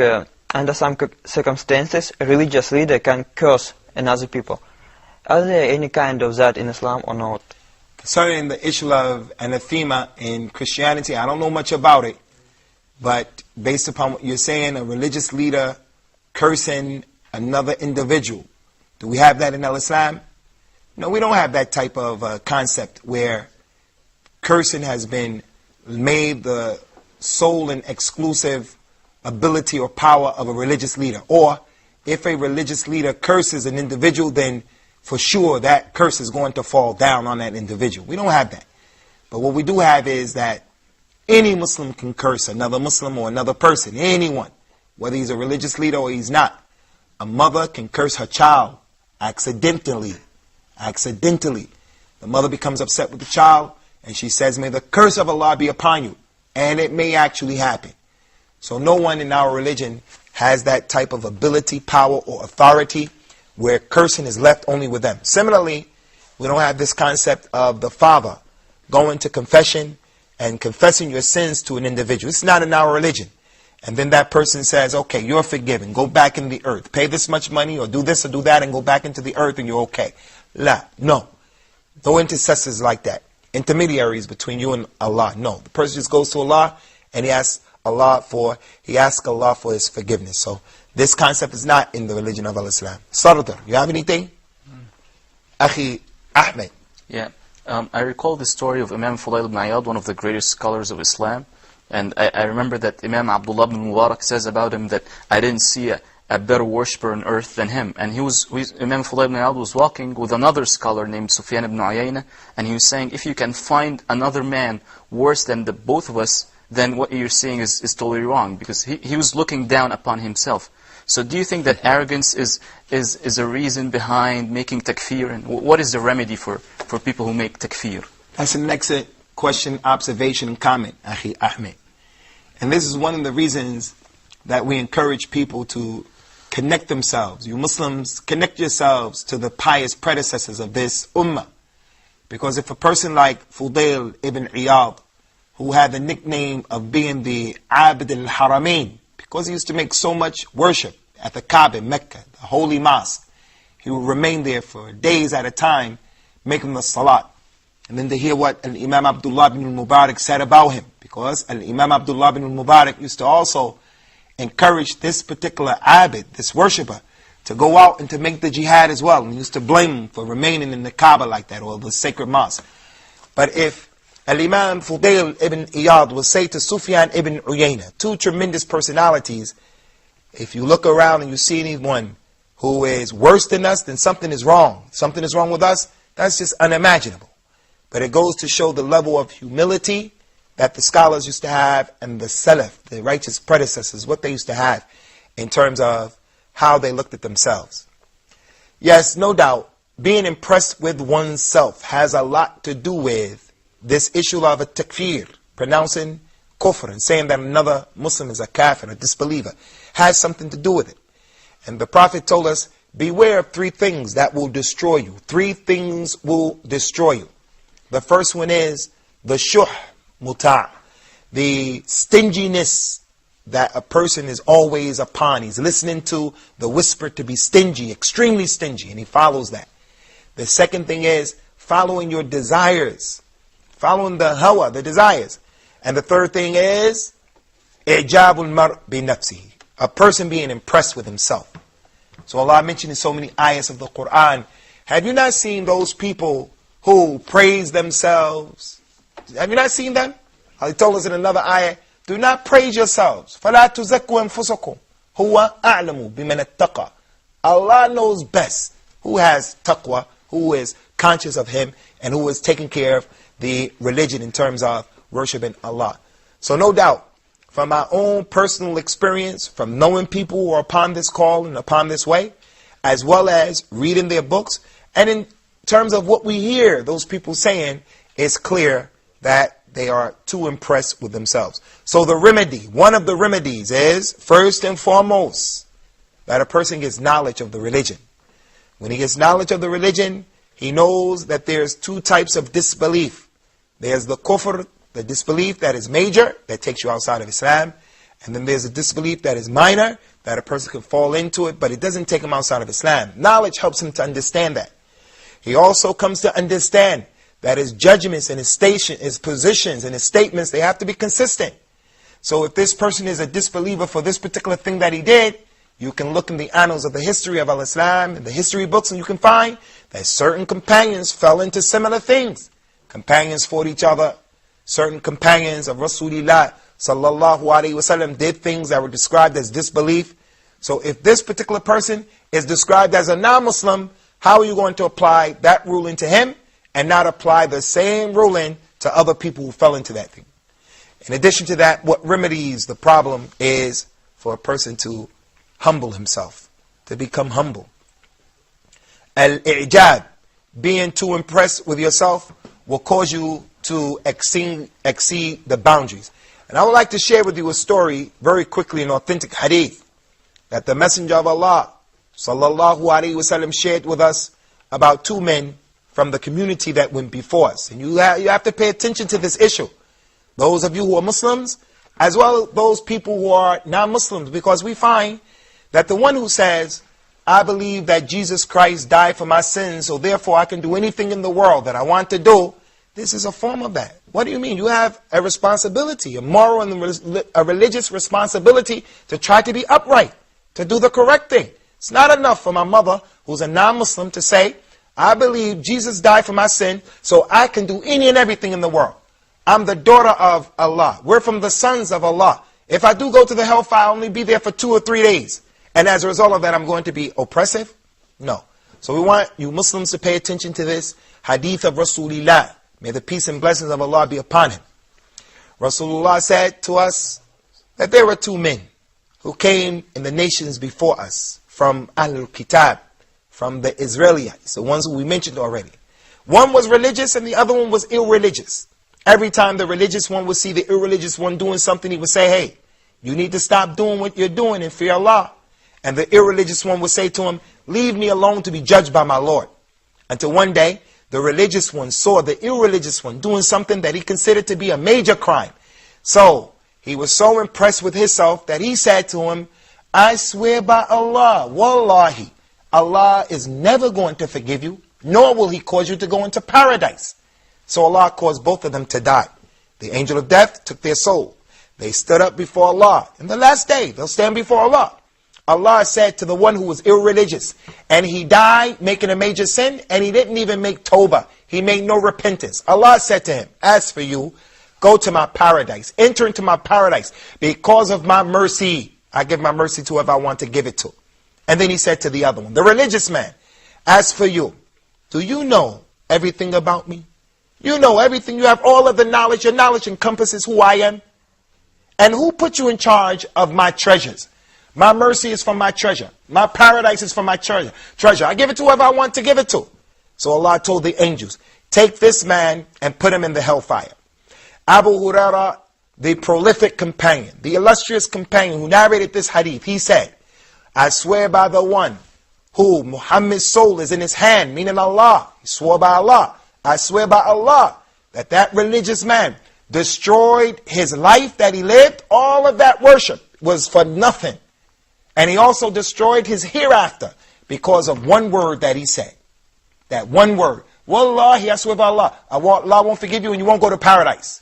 U: under some circumstances a religious leader can curse another people. Are there any kind of that in Islam or not?
C: Concerning the issue of anathema in Christianity, I don't know much about it, but based upon what you're saying, a religious leader cursing another individual, do we have that in Islam? No, we don't have that type of concept where cursing has been made the sole and exclusive ability or power of a religious leader. Or if a religious leader curses an individual, then for sure that curse is going to fall down on that individual. We don't have that. But what we do have is that any Muslim can curse another Muslim or another person, anyone, whether he's a religious leader or he's not. A mother can curse her child accidentally. Accidentally. The mother becomes upset with the child and she says, "May the curse of Allah be upon you." And it may actually happen. So no one in our religion has that type of ability, power, or authority where cursing is left only with them. Similarly, we don't have this concept of the father going to confession and confessing your sins to an individual. It's not in our religion. And then that person says, "Okay, you're forgiven. Go back in the earth. Pay this much money or do this or do that and go back into the earth and you're okay." La, no. No intercessors like that. Intermediaries between you and Allah. No. The person just goes to Allah and he asks Allah for his forgiveness. So this concept is not in the religion of Islam. Sardar, you have anything? Akhi Ahmed.
V: Yeah. I recall the story of Imam Fudail ibn Iyad, one of the greatest scholars of Islam. And I remember that Imam Abdullah ibn Mubarak says about him that I didn't see a better worshipper on earth than him. And Imam Fudail ibn Iyad was walking with another scholar named Sufyan ibn Uyayna, and he was saying, if you can find another man worse than the both of us, then what you're seeing is totally wrong, because he was looking down upon himself. So do you think that arrogance is a reason behind making takfir? And what is the remedy for people who make takfir?
C: That's an excellent question, observation, and comment, Akhi Ahmed. And this is one of the reasons that we encourage people to connect themselves. You Muslims, connect yourselves to the pious predecessors of this ummah. Because if a person like Fudail ibn Iyad, who had the nickname of being the Abd al-Haramain, because he used to make so much worship at the Kaaba in Mecca, the holy mosque, he would remain there for days at a time, making the salat. And then to hear what Imam Abdullah ibn Mubarak said about him, because Imam Abdullah ibn Mubarak used to also encourage this particular abid, this worshipper, to go out and to make the jihad as well. And he used to blame him for remaining in the Kaaba like that, or the sacred mosque. But if Imam Fudail ibn Iyad will say to Sufyan ibn Uyayna, two tremendous personalities, if you look around and you see anyone who is worse than us, then something is wrong. Something is wrong with us. That's just unimaginable. But it goes to show the level of humility that the scholars used to have, and the Salaf, the righteous predecessors, what they used to have in terms of how they looked at themselves. Yes, no doubt, being impressed with oneself has a lot to do with this issue of a takfir, pronouncing kufr and saying that another Muslim is a kafir, a disbeliever, has something to do with it. And the Prophet told us, beware of three things that will destroy you. Three things will destroy you. The first one is the shuh muta', the stinginess that a person is always upon. He's listening to the whisper to be stingy, extremely stingy, and he follows that. The second thing is following your desires, following the hawa, the desires. And the third thing is i'jabul mar' bi nafsihi, a person being impressed with himself. So Allah mentioned in so many ayahs of the Quran, have you not seen those people who praise themselves? Have you not seen them? He told us in another ayah, do not praise yourselves. فَلَا تُزَكُّوا أَنفُسَكُمْ Huwa a'lamu biman ittaqa. Allah knows best who has taqwa, who is conscious of Him, and who is taking care of the religion in terms of worshiping Allah. So no doubt, from my own personal experience, from knowing people who are upon this call and upon this way, as well as reading their books, and in terms of what we hear those people saying, it's clear that they are too impressed with themselves. So the remedy, one of the remedies is, first and foremost, that a person gets knowledge of the religion. When he gets knowledge of the religion, he knows that there's two types of disbelief. There's the kufr, the disbelief that is major, that takes you outside of Islam. And then there's a disbelief that is minor, that a person can fall into it, but it doesn't take him outside of Islam. Knowledge helps him to understand that. He also comes to understand that his judgments and his positions and his statements, they have to be consistent. So if this person is a disbeliever for this particular thing that he did, you can look in the annals of the history of Al-Islam, in the history books, and you can find that certain companions fell into similar things. Companions fought each other. Certain companions of Rasulullah sallallahu alaihi wasallam did things that were described as disbelief. So if this particular person is described as a non-Muslim, how are you going to apply that ruling to him and not apply the same ruling to other people who fell into that thing? In addition to that, what remedies the problem is for a person to humble himself, to become humble. Al-i'jab, being too impressed with yourself, will cause you to exceed the boundaries. And I would like to share with you a story, very quickly, an authentic hadith, that the Messenger of Allah, sallallahu alaihi wasallam, shared with us about two men from the community that went before us. And you have to pay attention to this issue. Those of you who are Muslims, as well as those people who are non-Muslims, because we find that the one who says, I believe that Jesus Christ died for my sins, so therefore I can do anything in the world that I want to do, this is a form of that. What do you mean? You have a responsibility, a moral and a religious responsibility to try to be upright, to do the correct thing. It's not enough for my mother, who's a non-Muslim, to say, I believe Jesus died for my sin, so I can do any and everything in the world. I'm the daughter of Allah. We're from the sons of Allah. If I do go to the hellfire, I'll only be there for 2 or 3 days. And as a result of that, I'm going to be oppressive? No. So we want you Muslims to pay attention to this hadith of Rasulullah. May the peace and blessings of Allah be upon him. Rasulullah said to us that there were two men who came in the nations before us from Ahlul Kitab, from the Israelites, the ones who we mentioned already. One was religious and the other one was irreligious. Every time the religious one would see the irreligious one doing something, he would say, hey, you need to stop doing what you're doing and fear Allah. And the irreligious one would say to him, leave me alone to be judged by my Lord. Until one day, the religious one saw the irreligious one doing something that he considered to be a major crime. So, he was so impressed with himself that he said to him, I swear by Allah, wallahi, Allah is never going to forgive you, nor will He cause you to go into paradise. So Allah caused both of them to die. The angel of death took their soul. They stood up before Allah. In the last day, they'll stand before Allah. Allah said to the one who was irreligious, and he died making a major sin, and he didn't even make tawbah. He made no repentance. Allah said to him, as for you, go to my paradise. Enter into my paradise because of my mercy. I give my mercy to whoever I want to give it to. And then he said to the other one, the religious man, as for you, do you know everything about me? You know everything. You have all of the knowledge. Your knowledge encompasses who I am. And who put you in charge of my treasures? My mercy is from my treasure. My paradise is from my treasure. I give it to whoever I want to give it to. So Allah told the angels, take this man and put him in the hellfire. Abu Hurairah, the prolific companion, the illustrious companion who narrated this hadith, he said, I swear by the one who Muhammad's soul is in his hand, meaning Allah. He swore by Allah. I swear by Allah that that religious man destroyed his life that he lived. All of that worship was for nothing. And he also destroyed his hereafter because of one word that he said. That one word. Wallahi, I swear by Allah. Allah won't forgive you and you won't go to paradise.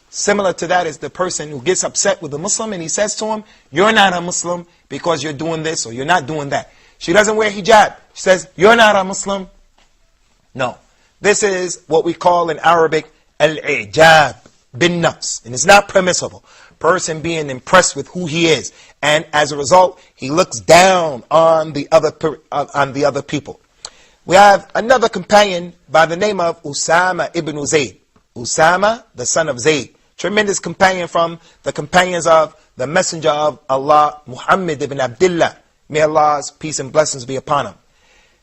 C: Similar to that is the person who gets upset with a Muslim and he says to him, you're not a Muslim because you're doing this or you're not doing that. She doesn't wear hijab. She says, you're not a Muslim. No. This is what we call in Arabic, al-i'jab bin nafs. And it's not permissible. person being impressed with who he is. And as a result, he looks down on the other people. We have another companion by the name of Usamah ibn Zayd. Usamah, the son of Zayd. Tremendous companion from the companions of the Messenger of Allah, Muhammad ibn Abdullah. May Allah's peace and blessings be upon him.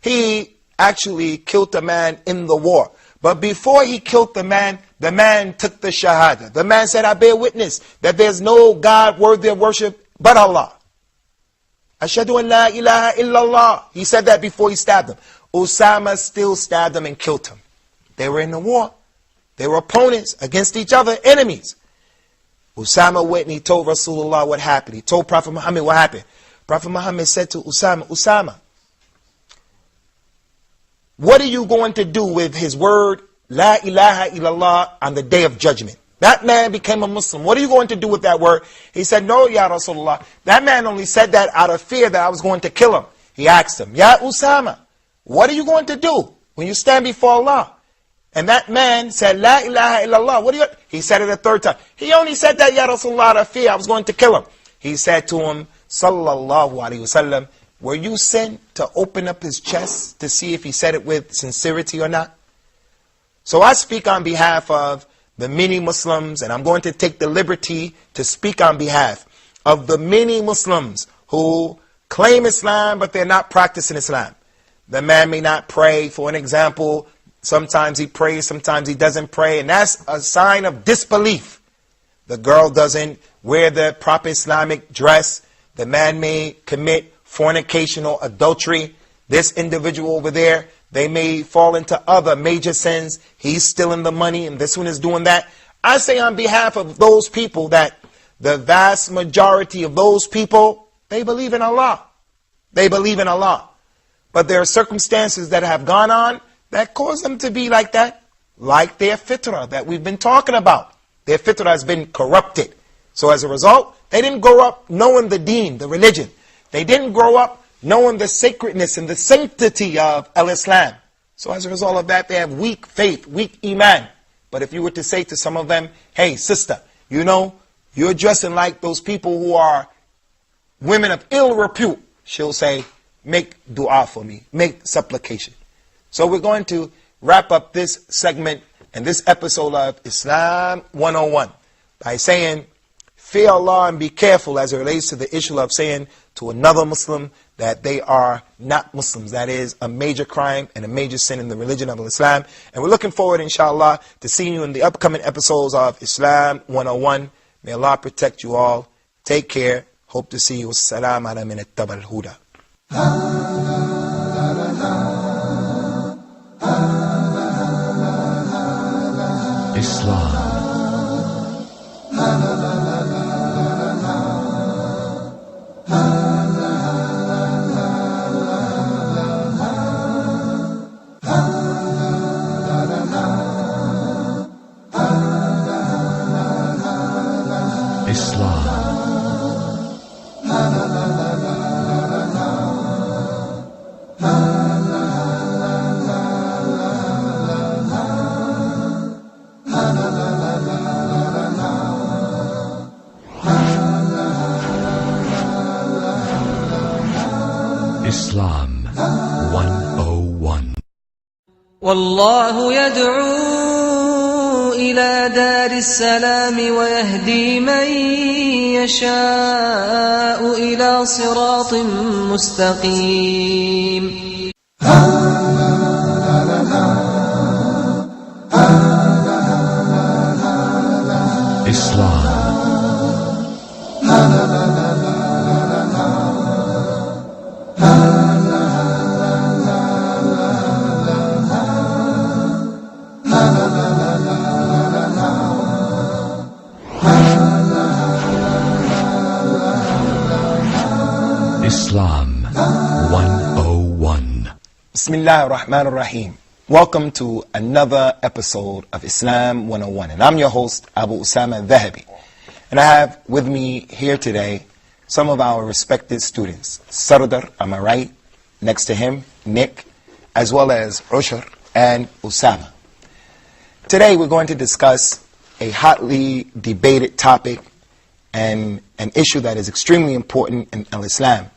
C: He actually killed a man in the war. But before he killed the man took the shahada. The man said, I bear witness that there's no God worthy of worship but Allah. Ashhadu an la ilaha illallah. He said that before he stabbed him. Usamah still stabbed him and killed him. They were in the war. They were opponents against each other, enemies. Usamah went and he told Rasulullah what happened. He told Prophet Muhammad what happened. Prophet Muhammad said to Usamah, Usamah, what are you going to do with his word, La ilaha illallah, on the day of judgment? That man became a Muslim. What are you going to do with that word? He said, no, Ya Rasulullah. That man only said that out of fear that I was going to kill him. He asked him, Ya Usamah, what are you going to do when you stand before Allah? And that man said, La ilaha illallah. What do you? He said it a third time. He only said that, Ya Rasulullah, out of fear I was going to kill him. He said to him, Sallallahu alayhi wasallam, were you sent to open up his chest to see if he said it with sincerity or not? So I speak on behalf of the many Muslims, and I'm going to take the liberty to speak on behalf of the many Muslims who claim Islam, but they're not practicing Islam. The man may not pray, for an example. Sometimes he prays, sometimes he doesn't pray, and that's a sign of disbelief. The girl doesn't wear the proper Islamic dress. The man may commit fornication or adultery. This individual over there, they may fall into other major sins. He's stealing the money and this one is doing that. I say on behalf of those people that the vast majority of those people, they believe in Allah. They believe in Allah. But there are circumstances that have gone on that cause them to be like that. Like their fitrah that we've been talking about. Their fitrah has been corrupted. So as a result, they didn't grow up knowing the deen, the religion. They didn't grow up knowing the sacredness and the sanctity of al-Islam. So as a result of that, they have weak faith, weak iman. But if you were to say to some of them, hey, sister, you know, you're dressing like those people who are women of ill repute, she'll say, make dua for me, make supplication. So we're going to wrap up this segment and this episode of Islam 101 by saying, fear Allah and be careful as it relates to the issue of saying to another Muslim that they are not Muslims. That is a major crime and a major sin in the religion of Islam. And we're looking forward, inshallah, to seeing you in the upcoming episodes of Islam 101. May Allah protect you all. Take care. Hope to see you. As-salam ala min at-tabal huda.
B: Islam. Islam 101.
A: والله يدعو إلى دار السلام ويهدي من يشاء إلى صراط مستقيم.
B: Islam. Islam 101.
C: Bismillah ar-Rahman ar-Rahim. Welcome to another episode of Islam 101. And I'm your host, Abu Usamah Adh Dhahabi. And I have with me here today some of our respected students. Sardar, on my right, next to him, Nick, as well as Ushar and Usamah. Today we're going to discuss a hotly debated topic and an issue that is extremely important in Islam.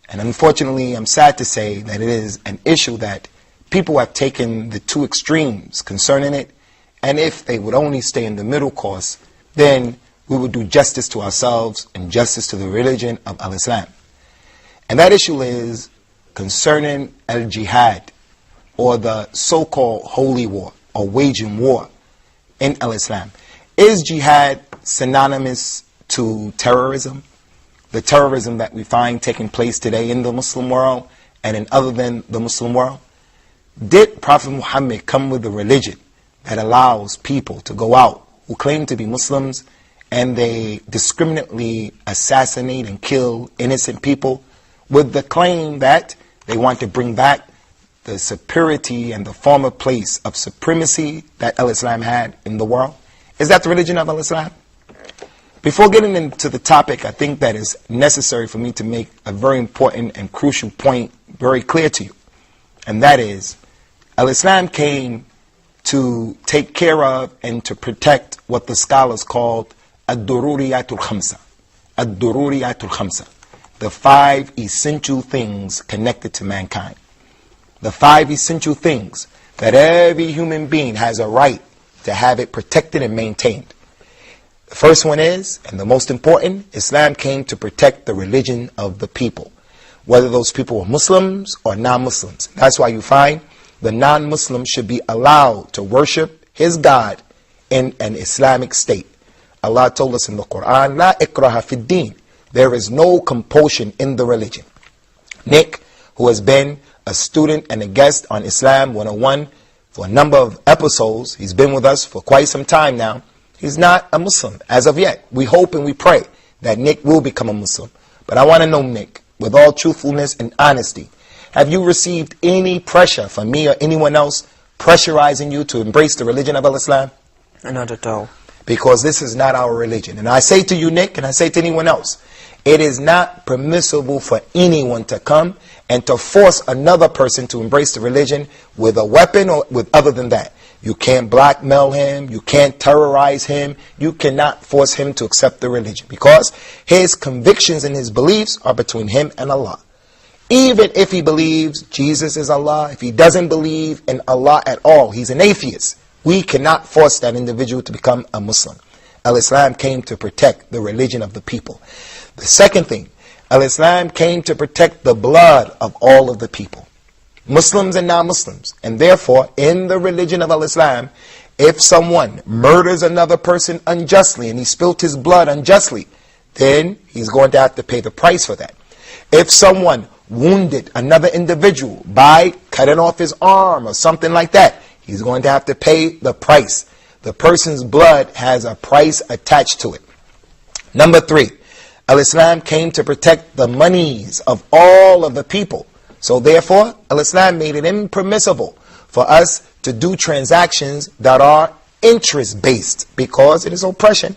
C: And unfortunately, I'm sad to say that it is an issue that people have taken the two extremes concerning it, and if they would only stay in the middle course, then we would do justice to ourselves and justice to the religion of Al-Islam. And that issue is concerning al-Jihad, or the so-called holy war, or waging war in Al-Islam. Is Jihad synonymous to terrorism? The terrorism that we find taking place today in the Muslim world and in other than the Muslim world? Did Prophet Muhammad come with a religion that allows people to go out who claim to be Muslims and they discriminately assassinate and kill innocent people with the claim that they want to bring back the superiority and the former place of supremacy that Al-Islam had in the world? Is that the religion of Al-Islam? Before getting into the topic, I think that it's necessary for me to make a very important and crucial point very clear to you. And that is, Al-Islam came to take care of and to protect what the scholars called Ad-Dururiyatul Khamsa. Ad-Dururiyatul Khamsa. The 5 essential things connected to mankind. The 5 essential things that every human being has a right to have it protected and maintained. The first one is, and the most important, Islam came to protect the religion of the people, whether those people were Muslims or non-Muslims. That's why you find the non-Muslim should be allowed to worship his God in an Islamic state. Allah told us in the Quran, La ikraha fid din. There is no compulsion in the religion. Nick, who has been a student and a guest on Islam 101 for a number of episodes, he's been with us for quite some time now. He's not a Muslim as of yet. We hope and we pray that Nick will become a Muslim. But I want to know, Nick, with all truthfulness and honesty, have you received any pressure from me or anyone else pressurizing you to embrace the religion of Al-Islam?
U: Not at all.
C: Because this is not our religion. And I say to you, Nick, and I say to anyone else, it is not permissible for anyone to come and to force another person to embrace the religion with a weapon or with other than that. You can't blackmail him. You can't terrorize him. You cannot force him to accept the religion, because his convictions and his beliefs are between him and Allah. Even if he believes Jesus is Allah, if he doesn't believe in Allah at all, he's an atheist. We cannot force that individual to become a Muslim. Al-Islam came to protect the religion of the people. The second thing, Al-Islam came to protect the blood of all of the people, Muslims and non-Muslims. And therefore, in the religion of Al-Islam, if someone murders another person unjustly and he spilt his blood unjustly, then he's going to have to pay the price for that. If someone wounded another individual by cutting off his arm or something like that, he's going to have to pay the price. The person's blood has a price attached to it. Number 3, Al-Islam came to protect the monies of all of the people. So therefore, Al-Islam made it impermissible for us to do transactions that are interest-based, because it is oppression.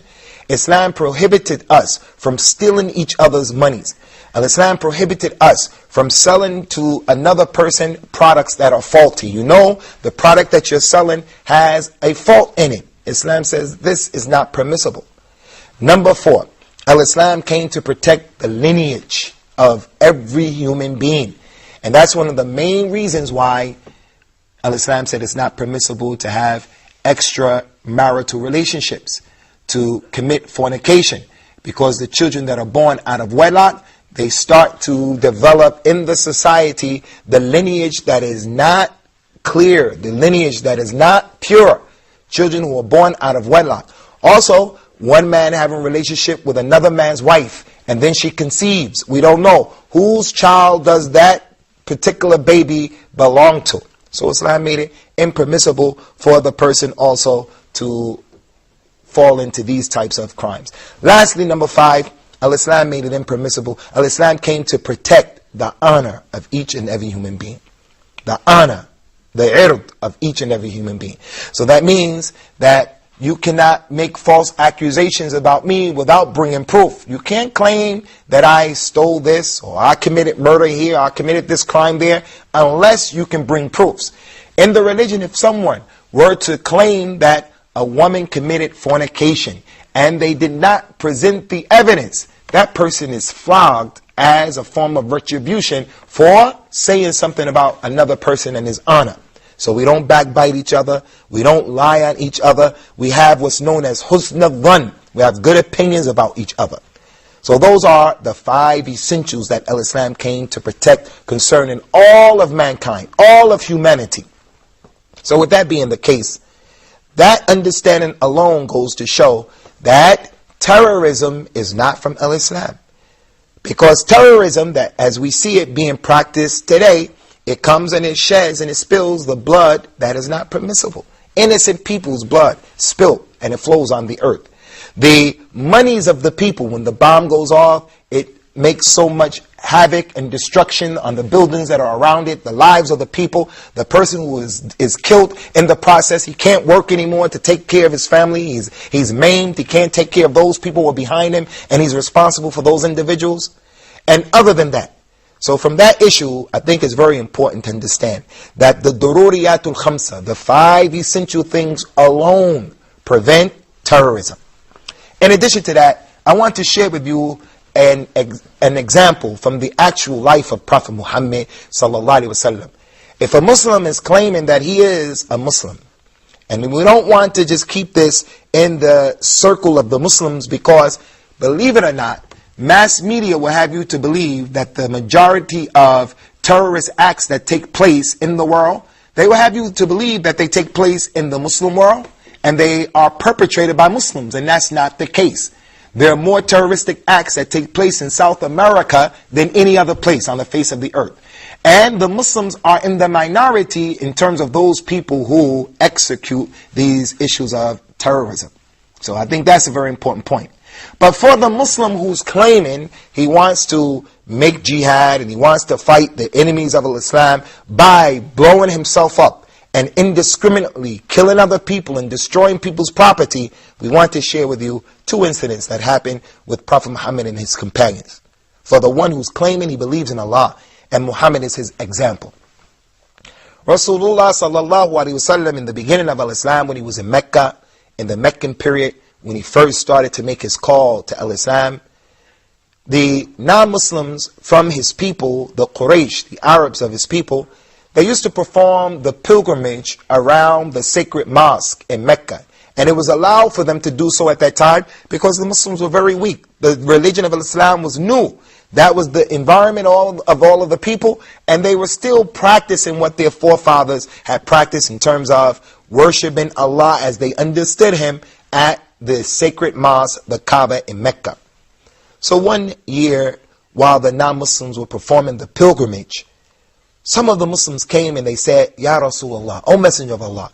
C: Islam prohibited us from stealing each other's monies. Al-Islam prohibited us from selling to another person products that are faulty. You know, the product that you're selling has a fault in it. Islam says this is not permissible. Number 4, Al-Islam came to protect the lineage of every human being. And that's one of the main reasons why Al-Islam said it's not permissible to have extramarital relationships, to commit fornication, because the children that are born out of wedlock, they start to develop in the society the lineage that is not clear, the lineage that is not pure. Children who are born out of wedlock. Also, one man having a relationship with another man's wife, and then she conceives. We don't know whose child does that particular baby belong to. So Islam made it impermissible for the person also to fall into these types of crimes. Lastly, number 5, Al-Islam made it impermissible. Al-Islam came to protect the honor of each and every human being. The honor, the ird of each and every human being. So that means that you cannot make false accusations about me without bringing proof. You can't claim that I stole this, or I committed murder here, or I committed this crime there, unless you can bring proofs. In the religion, if someone were to claim that a woman committed fornication and they did not present the evidence, that person is flogged as a form of retribution for saying something about another person and his honor. So we don't backbite each other. We don't lie on each other. We have what's known as husn al-dhann. We have good opinions about each other. So those are the 5 essentials that Islam came to protect concerning all of mankind, all of humanity. So with that being the case, that understanding alone goes to show that terrorism is not from Islam. Because terrorism, that as we see it being practiced today, it comes and it sheds and it spills the blood that is not permissible. Innocent people's blood spilled and it flows on the earth. The monies of the people, when the bomb goes off, it makes so much havoc and destruction on the buildings that are around it, the lives of the people. The person who is killed in the process, he can't work anymore to take care of his family. He's maimed. He can't take care of those people who are behind him, and he's responsible for those individuals. And other than that, so from that issue, I think it's very important to understand that the dururiyatul khamsa, the 5 essential things alone, prevent terrorism. In addition to that, I want to share with you an example from the actual life of Prophet Muhammad sallallahu alaihi wasallam. If a Muslim is claiming that he is a Muslim, and we don't want to just keep this in the circle of the Muslims, because believe it or not, mass media will have you to believe that the majority of terrorist acts that take place in the world, they will have you to believe that they take place in the Muslim world and they are perpetrated by Muslims, and that's not the case. There are more terroristic acts that take place in South America than any other place on the face of the earth. And the Muslims are in the minority in terms of those people who execute these issues of terrorism. So I think that's a very important point. But for the Muslim who's claiming he wants to make jihad and he wants to fight the enemies of Islam by blowing himself up and indiscriminately killing other people and destroying people's property, we want to share with you 2 incidents that happened with Prophet Muhammad and his companions. For the one who's claiming he believes in Allah and Muhammad is his example. Rasulullah sallallahu alaihi wasallam, in the beginning of Islam, when he was in Mecca, in the Meccan period, when he first started to make his call to Islam, the non-Muslims from his people, the Quraysh, the Arabs of his people, they used to perform the pilgrimage around the sacred mosque in Mecca. And it was allowed for them to do so at that time because the Muslims were very weak. The religion of Islam was new. That was the environment of all of the people, and they were still practicing what their forefathers had practiced in terms of worshiping Allah as they understood Him at the sacred mosque, the Kaaba in Mecca. So one year, while the non-Muslims were performing the pilgrimage, some of the Muslims came and they said, Ya Rasulullah, O Messenger of Allah,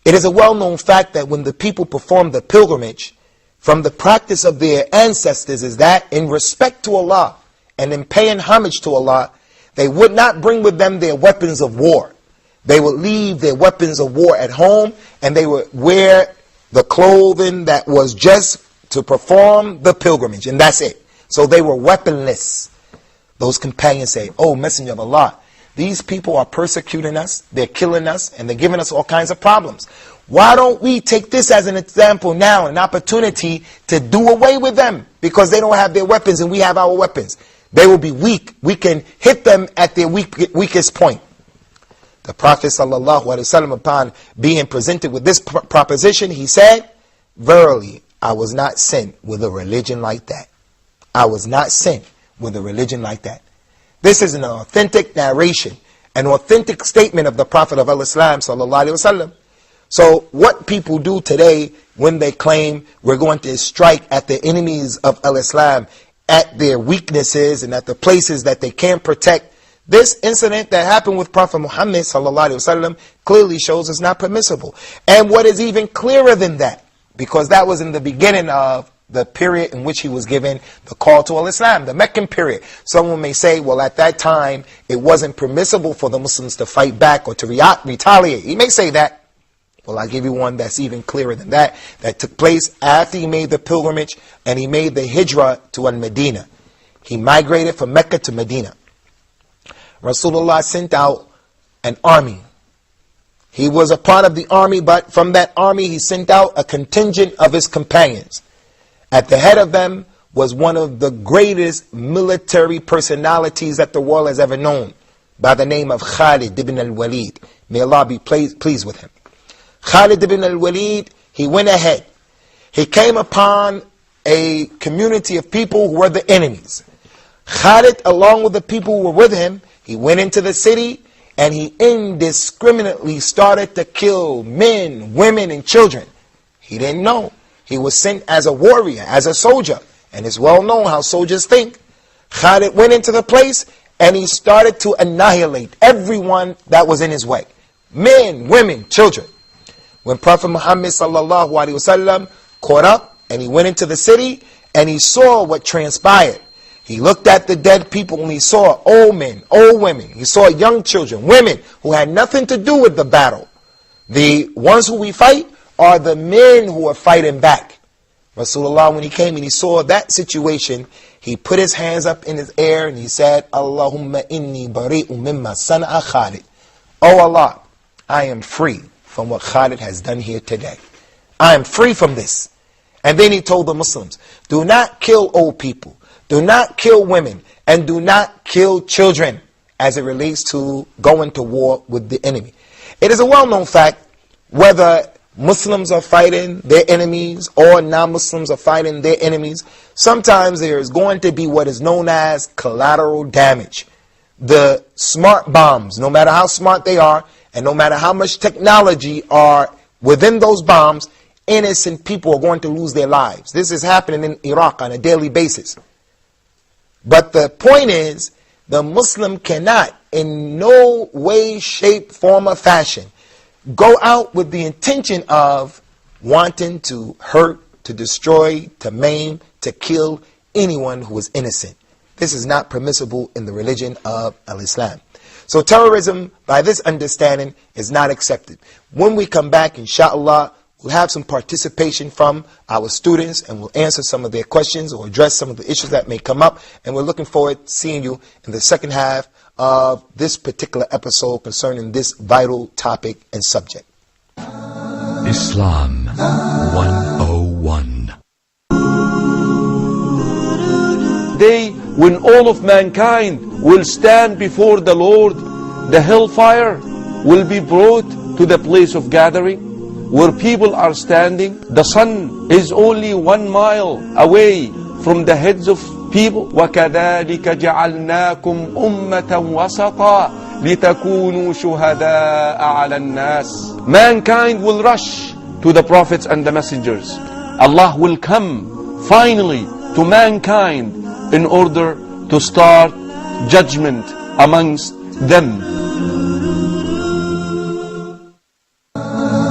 C: it is a well-known fact that when the people perform the pilgrimage, from the practice of their ancestors is that in respect to Allah and in paying homage to Allah, they would not bring with them their weapons of war. They would leave their weapons of war at home, and they would wear the clothing that was just to perform the pilgrimage, and that's it. So they were weaponless. Those companions say, Oh Messenger of Allah, these people are persecuting us, they're killing us, and they're giving us all kinds of problems. Why don't we take this as an example now, an opportunity to do away with them? Because they don't have their weapons and we have our weapons. They will be weak. We can hit them at their weakest point. The Prophet ﷺ, upon being presented with this proposition, he said, Verily, I was not sent with a religion like that. I was not sent with a religion like that. This is an authentic narration, an authentic statement of the Prophet of Islam sallallahu alaihi wasallam. So what people do today when they claim we're going to strike at the enemies of Islam, at their weaknesses and at the places that they can't protect, this incident that happened with Prophet Muhammad sallallahu alaihi wasallam clearly shows it's not permissible. And what is even clearer than that, because that was in the beginning of the period in which he was given the call to Islam, the Meccan period. Someone may say, well, at that time, it wasn't permissible for the Muslims to fight back or to retaliate. He may say that. Well, I'll give you one that's even clearer than that. That took place after he made the pilgrimage and he made the hijrah to Al-Medina. He migrated from Mecca to Medina. Rasulullah sent out an army He was a part of the army, but from that army he sent out a contingent of his companions. At the head of them was one of the greatest military personalities that the world has ever known, by the name of Khalid ibn al-Walid. May Allah be pleased with him. Khalid ibn al-Walid, he went ahead. He came upon a community of people who were the enemies. Khalid, along with the people who were with him, he went into the city and he indiscriminately started to kill men, women, and children. He didn't know. He was sent as a warrior, as a soldier. And it's well known how soldiers think. Khalid went into the place and he started to annihilate everyone that was in his way. Men, women, children. When Prophet Muhammad sallallahu alaihi wasallam caught up and he went into the city and he saw what transpired. He looked at the dead people and he saw old men, old women. He saw young children, women who had nothing to do with the battle. The ones who we fight are the men who are fighting back. Rasulullah, when he came and he saw that situation, he put his hands up in his air and he said, Allahumma inni bari'u mimma sana'a Khalid. Oh Allah, I am free from what Khalid has done here today. I am free from this. And then he told the Muslims, do not kill old people, do not kill women, and do not kill children as it relates to going to war with the enemy. It is a well-known fact, whether Muslims are fighting their enemies or non-Muslims are fighting their enemies, sometimes there is going to be what is known as collateral damage. The smart bombs, no matter how smart they are, and no matter how much technology are within those bombs, innocent people are going to lose their lives. This is happening in Iraq on a daily basis. But the point is, the Muslim cannot in no way, shape, form, or fashion go out with the intention of wanting to hurt, to destroy, to maim, to kill anyone who is innocent. This is not permissible in the religion of Al-Islam. So terrorism, by this understanding, is not accepted. When we come back, inshallah, we'll have some participation from our students and we'll answer some of their questions or address some of the issues that may come up. And we're looking forward to seeing you in the second half of this particular episode concerning this vital topic and subject.
B: Islam 101.
E: Day when all of mankind will stand before the Lord, the hellfire will be brought to the place of gathering where people are standing. The sun is only 1 mile away from the heads of people. وَكَذَلِكَ جَعَلْنَاكُمْ أُمَّةً وَسَطًا لِتَكُونُوا شُهَدَاءَ عَلَى النَّاسِ. Mankind will rush to the prophets and the messengers. Allah will come finally to mankind in order to start judgment amongst them.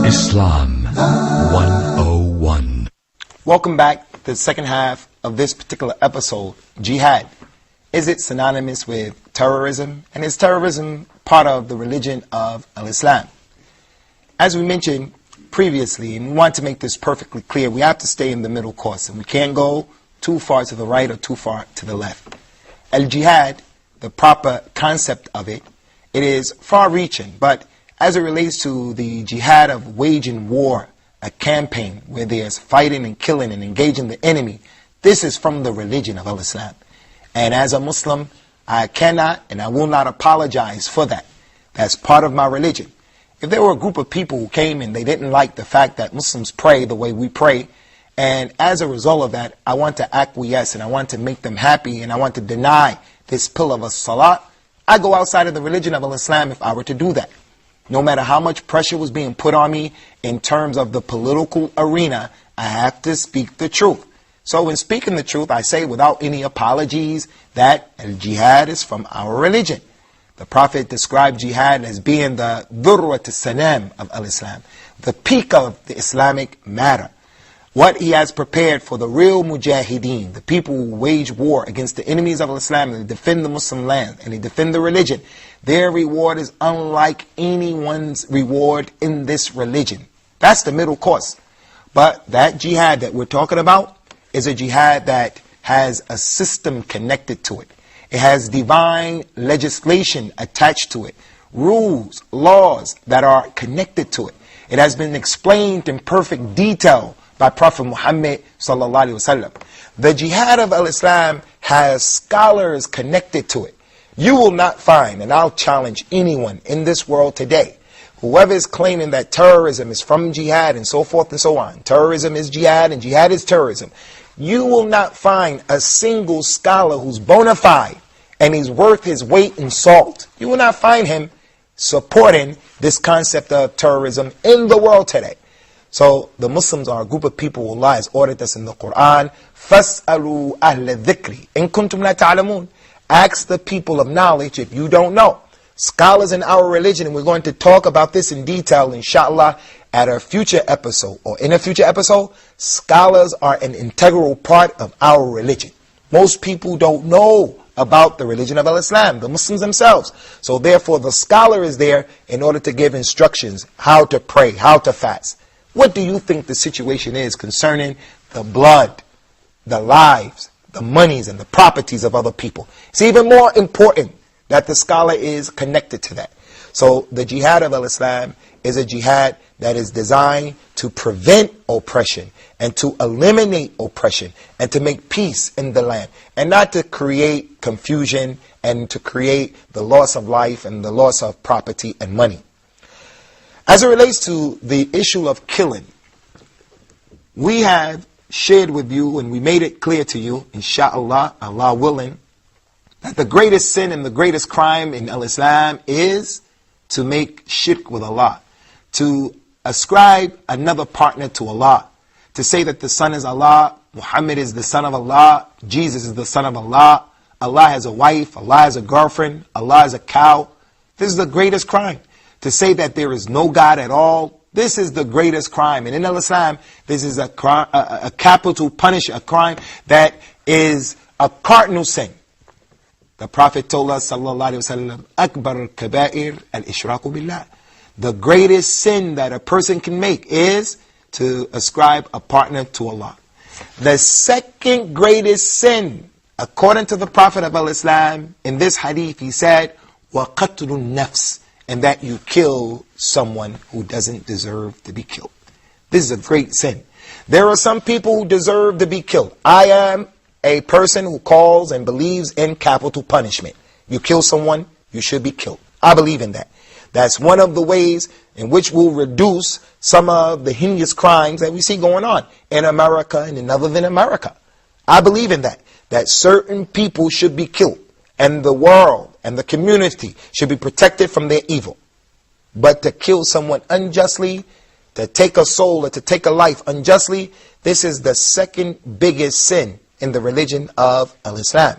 B: Islam 101.
C: Welcome back to the second half of this particular episode, Jihad. Is it synonymous with terrorism? And is terrorism part of the religion of Al-Islam? As we mentioned previously, and we want to make this perfectly clear, we have to stay in the middle course, and we can't go too far to the right or too far to the left. Al-Jihad, the proper concept of it, it is far-reaching, but as it relates to the jihad of waging war, a campaign where there's fighting and killing and engaging the enemy, this is from the religion of Al-Islam. And as a Muslim, I cannot and I will not apologize for that. That's part of my religion. If there were a group of people who came and they didn't like the fact that Muslims pray the way we pray, and as a result of that, I want to acquiesce and I want to make them happy and I want to deny this pillar of a salat, I go outside of the religion of Al-Islam if I were to do that. No matter how much pressure was being put on me in terms of the political arena, I have to speak the truth. So in speaking the truth, I say without any apologies that al-jihad is from our religion. The Prophet described jihad as being the dhurrat al-sanam of al-Islam, the peak of the Islamic matter. What he has prepared for the real mujahideen, the people who wage war against the enemies of Islam and they defend the Muslim land and they defend the religion, their reward is unlike anyone's reward in this religion. That's the middle course. But that jihad that we're talking about is a jihad that has a system connected to it. It has divine legislation attached to it, rules, laws that are connected to it. It has been explained in perfect detail by Prophet Muhammad sallallahu alaihi wasallam. The Jihad of al-Islam has scholars connected to it. You will not find, and I'll challenge anyone in this world today, whoever is claiming that terrorism is from jihad and so forth and so on, terrorism is jihad and jihad is terrorism, you will not find a single scholar who's bona fide and he's worth his weight in salt. You will not find him supporting this concept of terrorism in the world today. So the Muslims are a group of people who Allah has ordered us in the Quran, فَاسْأَلُوا أَهْلَ الذِّكْرِ إِن كُنْتُمْ لَا تَعْلَمُونَ. Ask the people of knowledge if you don't know. Scholars in our religion, and we're going to talk about this in detail, inshallah, at a future episode, or in a future episode, scholars are an integral part of our religion. Most people don't know about the religion of al-Islam, the Muslims themselves. So therefore, the scholar is there in order to give instructions, how to pray, how to fast. What do you think the situation is concerning the blood, the lives, the monies, and the properties of other people? It's even more important that the scholar is connected to that. So the jihad of al-Islam is a jihad that is designed to prevent oppression and to eliminate oppression and to make peace in the land, and not to create confusion and to create the loss of life and the loss of property and money. As it relates to the issue of killing, we have shared with you and we made it clear to you, inshallah, Allah willing, that the greatest sin and the greatest crime in al-Islam is to make shirk with Allah, to ascribe another partner to Allah, to say that the Son is Allah, Muhammad is the son of Allah, Jesus is the son of Allah, Allah has a wife, Allah has a girlfriend, Allah has a cow. This is the greatest crime. To say that there is no God at all, this is the greatest crime. And in al-Islam, this is a capital punish, a crime that is a cardinal sin. The Prophet told us, sallallahu alaihi wasallam, akbar al-kaba'ir al-ishraku billah. The greatest sin that a person can make is to ascribe a partner to Allah. The second greatest sin, according to the Prophet of al-Islam, in this hadith, he said, وَقَتْلُ النَّفْسِ, and that you kill someone who doesn't deserve to be killed. This is a great sin. There are some people who deserve to be killed. I am a person who calls and believes in capital punishment. You kill someone, you should be killed. I believe in that. That's one of the ways in which we'll reduce some of the heinous crimes that we see going on in America and in other than America. I believe in that. That certain people should be killed, and the world and the community should be protected from their evil. But to kill someone unjustly, to take a soul or to take a life unjustly, this is the second biggest sin in the religion of al-Islam.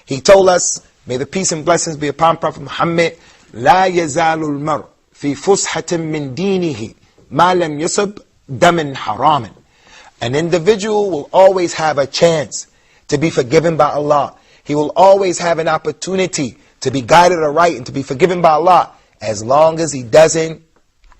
C: He told us, may the peace and blessings be upon Prophet Muhammad, لا يزال المرء في فسحة من دينه ما لم يصب دم حراما. An individual will always have a chance to be forgiven by Allah. He will always have an opportunity to be guided aright and to be forgiven by Allah, as long as he doesn't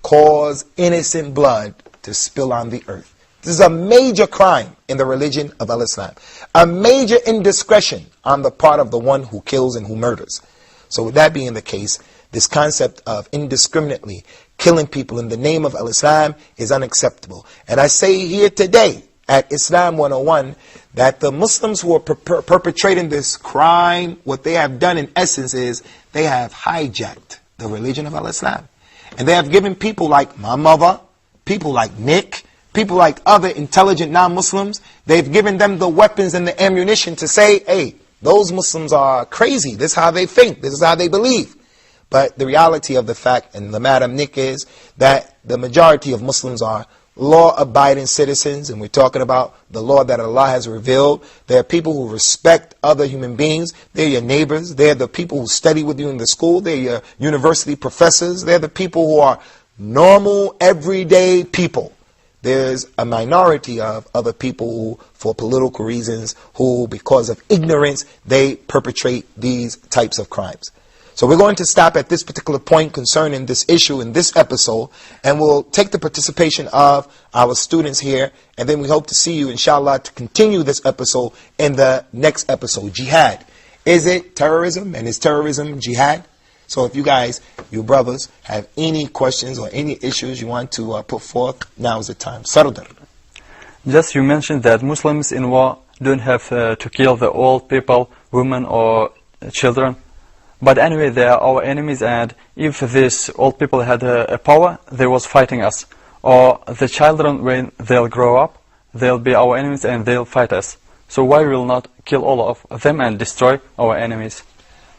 C: cause innocent blood to spill on the earth. This is a major crime in the religion of al-Islam. A major indiscretion on the part of the one who kills and who murders. So with that being the case, this concept of indiscriminately killing people in the name of al-Islam is unacceptable. And I say here today at Islam 101 that the Muslims who are perpetrating this crime, what they have done in essence is they have hijacked the religion of al-Islam. And they have given people like my mother, people like Nick, people like other intelligent non-Muslims, they've given them the weapons and the ammunition to say, hey, those Muslims are crazy. This is how they think. This is how they believe. But the reality of the fact, and the Madam Nick, is that the majority of Muslims are law-abiding citizens, and we're talking about the law that Allah has revealed. There are people who respect other human beings. They're your neighbors. They're the people who study with you in the school. They're your university professors. They're the people who are normal, everyday people. There's a minority of other people who, for political reasons, who, because of ignorance, they perpetrate these types of crimes. So we're going to stop at this particular point concerning this issue in this episode, and we'll take the participation of our students here, and then we hope to see you, inshallah, to continue this episode in the next episode. Jihad. Is it terrorism, and is terrorism jihad? So if you guys, you brothers, have any questions or any issues you want to put forth, now is the time. Sardar.
F: Just you mentioned that Muslims in war don't have to kill the old people, women or children. But anyway, they are our enemies, and if these old people had a power, they was fighting us. Or the children, when they'll grow up, they'll be our enemies and they'll fight us. So why will not kill all of them and destroy our enemies?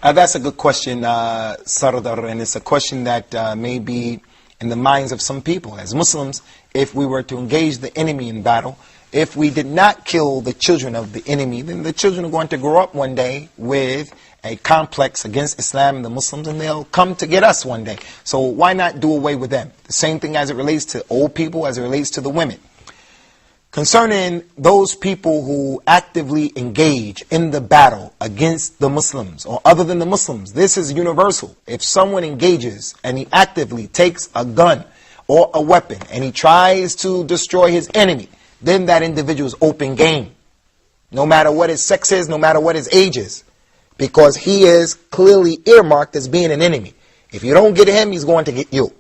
C: That's a good question, Sardar, and it's a question that may be in the minds of some people. As Muslims, if we were to engage the enemy in battle, if we did not kill the children of the enemy, then the children are going to grow up one day with a complex against Islam and the Muslims, and they'll come to get us one day. So why not do away with them? The same thing as it relates to old people, as it relates to the women. Concerning those people who actively engage in the battle against the Muslims or other than the Muslims, this is universal. If someone engages and he actively takes a gun or a weapon and he tries to destroy his enemy, then that individual is open game. No matter what his sex is, no matter what his age is, because he is clearly earmarked as being an enemy. If you don't get him, he's going to get you.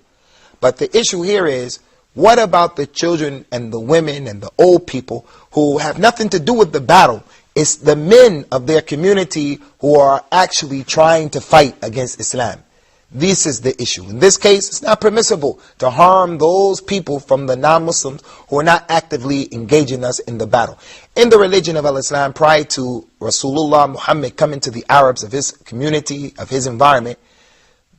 C: But the issue here is, what about the children and the women and the old people who have nothing to do with the battle? It's the men of their community who are actually trying to fight against Islam. This is the issue. In this case, it's not permissible to harm those people from the non-Muslims who are not actively engaging us in the battle. In the religion of Al-Islam, prior to Rasulullah Muhammad coming to the Arabs of his community, of his environment,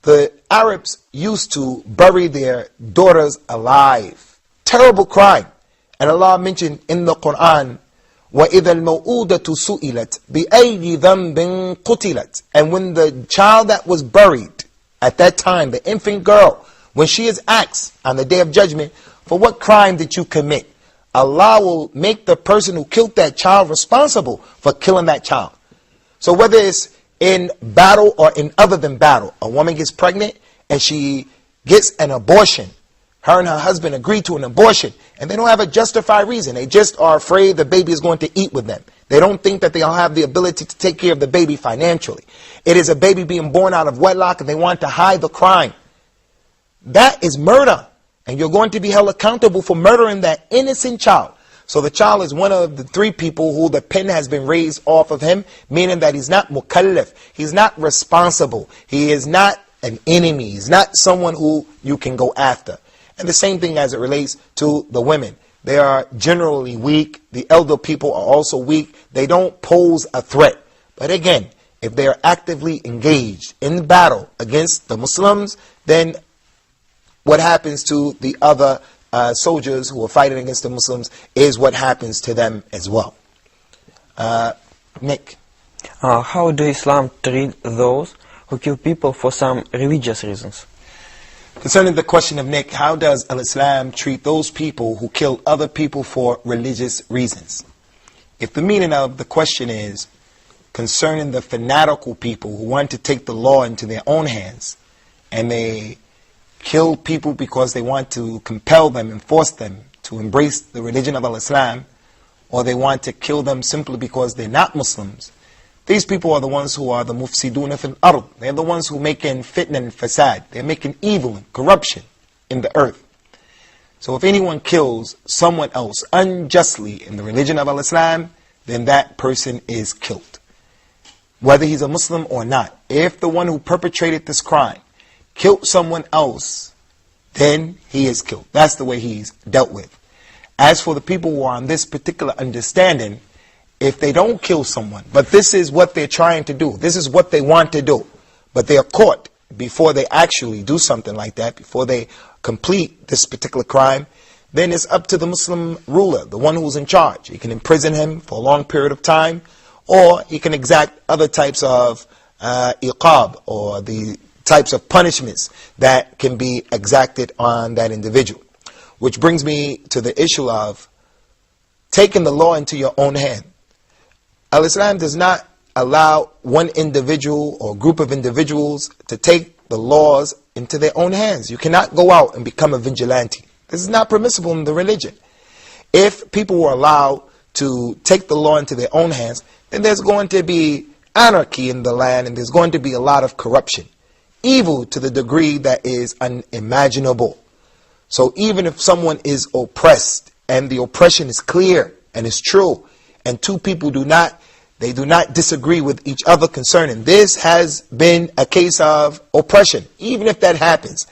C: the Arabs used to bury their daughters alive. Terrible crime. And Allah mentioned in the Quran, وَإِذَا الْمَوْءُودَةُ سُئِلَتْ بِأَيِّ ذَنْبٍ قُتِلَتْ. And when the child that was buried at that time, the infant girl, when she is asked on the Day of Judgment, for what crime did you commit? Allah will make the person who killed that child responsible for killing that child. So whether it's in battle or in other than battle, a woman gets pregnant and she gets an abortion. Her and her husband agree to an abortion, and they don't have a justified reason. They just are afraid the baby is going to eat with them. They don't think that they'll have the ability to take care of the baby financially. It is a baby being born out of wedlock, and they want to hide the crime. That is murder, and you're going to be held accountable for murdering that innocent child. So the child is one of the three people who the pen has been raised off of him, meaning that he's not mukallaf, he's not responsible, he is not an enemy, he's not someone who you can go after. And the same thing as it relates to the women. They are generally weak. The elder people are also weak. They don't pose a threat. But again, if they are actively engaged in battle against the Muslims, then what happens to the other soldiers who are fighting against the Muslims is what happens to them as well. Nick.
U: How do Islam treat those who kill people for some religious reasons?
C: Concerning the question of Nick, how does Al-Islam treat those people who kill other people for religious reasons? If the meaning of the question is concerning the fanatical people who want to take the law into their own hands, and they kill people because they want to compel them and force them to embrace the religion of Al-Islam, or they want to kill them simply because they're not Muslims, these people are the ones who are the mufsiduna fil ard. They're the ones who making fitna and fasad. They're making evil and corruption in the earth. So if anyone kills someone else unjustly in the religion of Al-Islam, then that person is killed, whether he's a Muslim or not. If the one who perpetrated this crime killed someone else, then he is killed. That's the way he's dealt with. As for the people who are on this particular understanding, if they don't kill someone, but this is what they're trying to do, this is what they want to do, but they are caught before they actually do something like that, before they complete this particular crime, then it's up to the Muslim ruler, the one who's in charge. He can imprison him for a long period of time, or he can exact other types of iqab, or the types of punishments that can be exacted on that individual. Which brings me to the issue of taking the law into your own hand. Al-Islam does not allow one individual or group of individuals to take the laws into their own hands. You cannot go out and become a vigilante. This is not permissible in the religion. If people were allowed to take the law into their own hands, then there's going to be anarchy in the land, and there's going to be a lot of corruption. evil to the degree that is unimaginable. So even if someone is oppressed, and the oppression is clear and is true, and two people do not disagree with each other concerning this, has been a case of oppression. Even if that happens,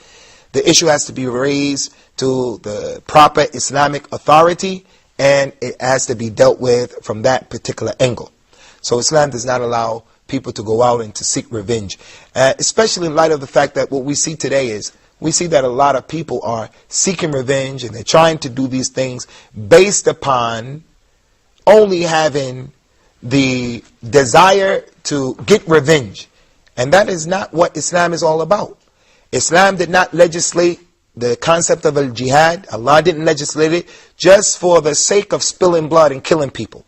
C: the issue has to be raised to the proper Islamic authority, and it has to be dealt with from that particular angle. So Islam does not allow people to go out and to seek revenge, especially in light of the fact that what we see today is, we see that a lot of people are seeking revenge, and they're trying to do these things based upon only having the desire to get revenge. And that is not what Islam is all about. Islam did not legislate the concept of al-jihad. Allah didn't legislate it just for the sake of spilling blood and killing people.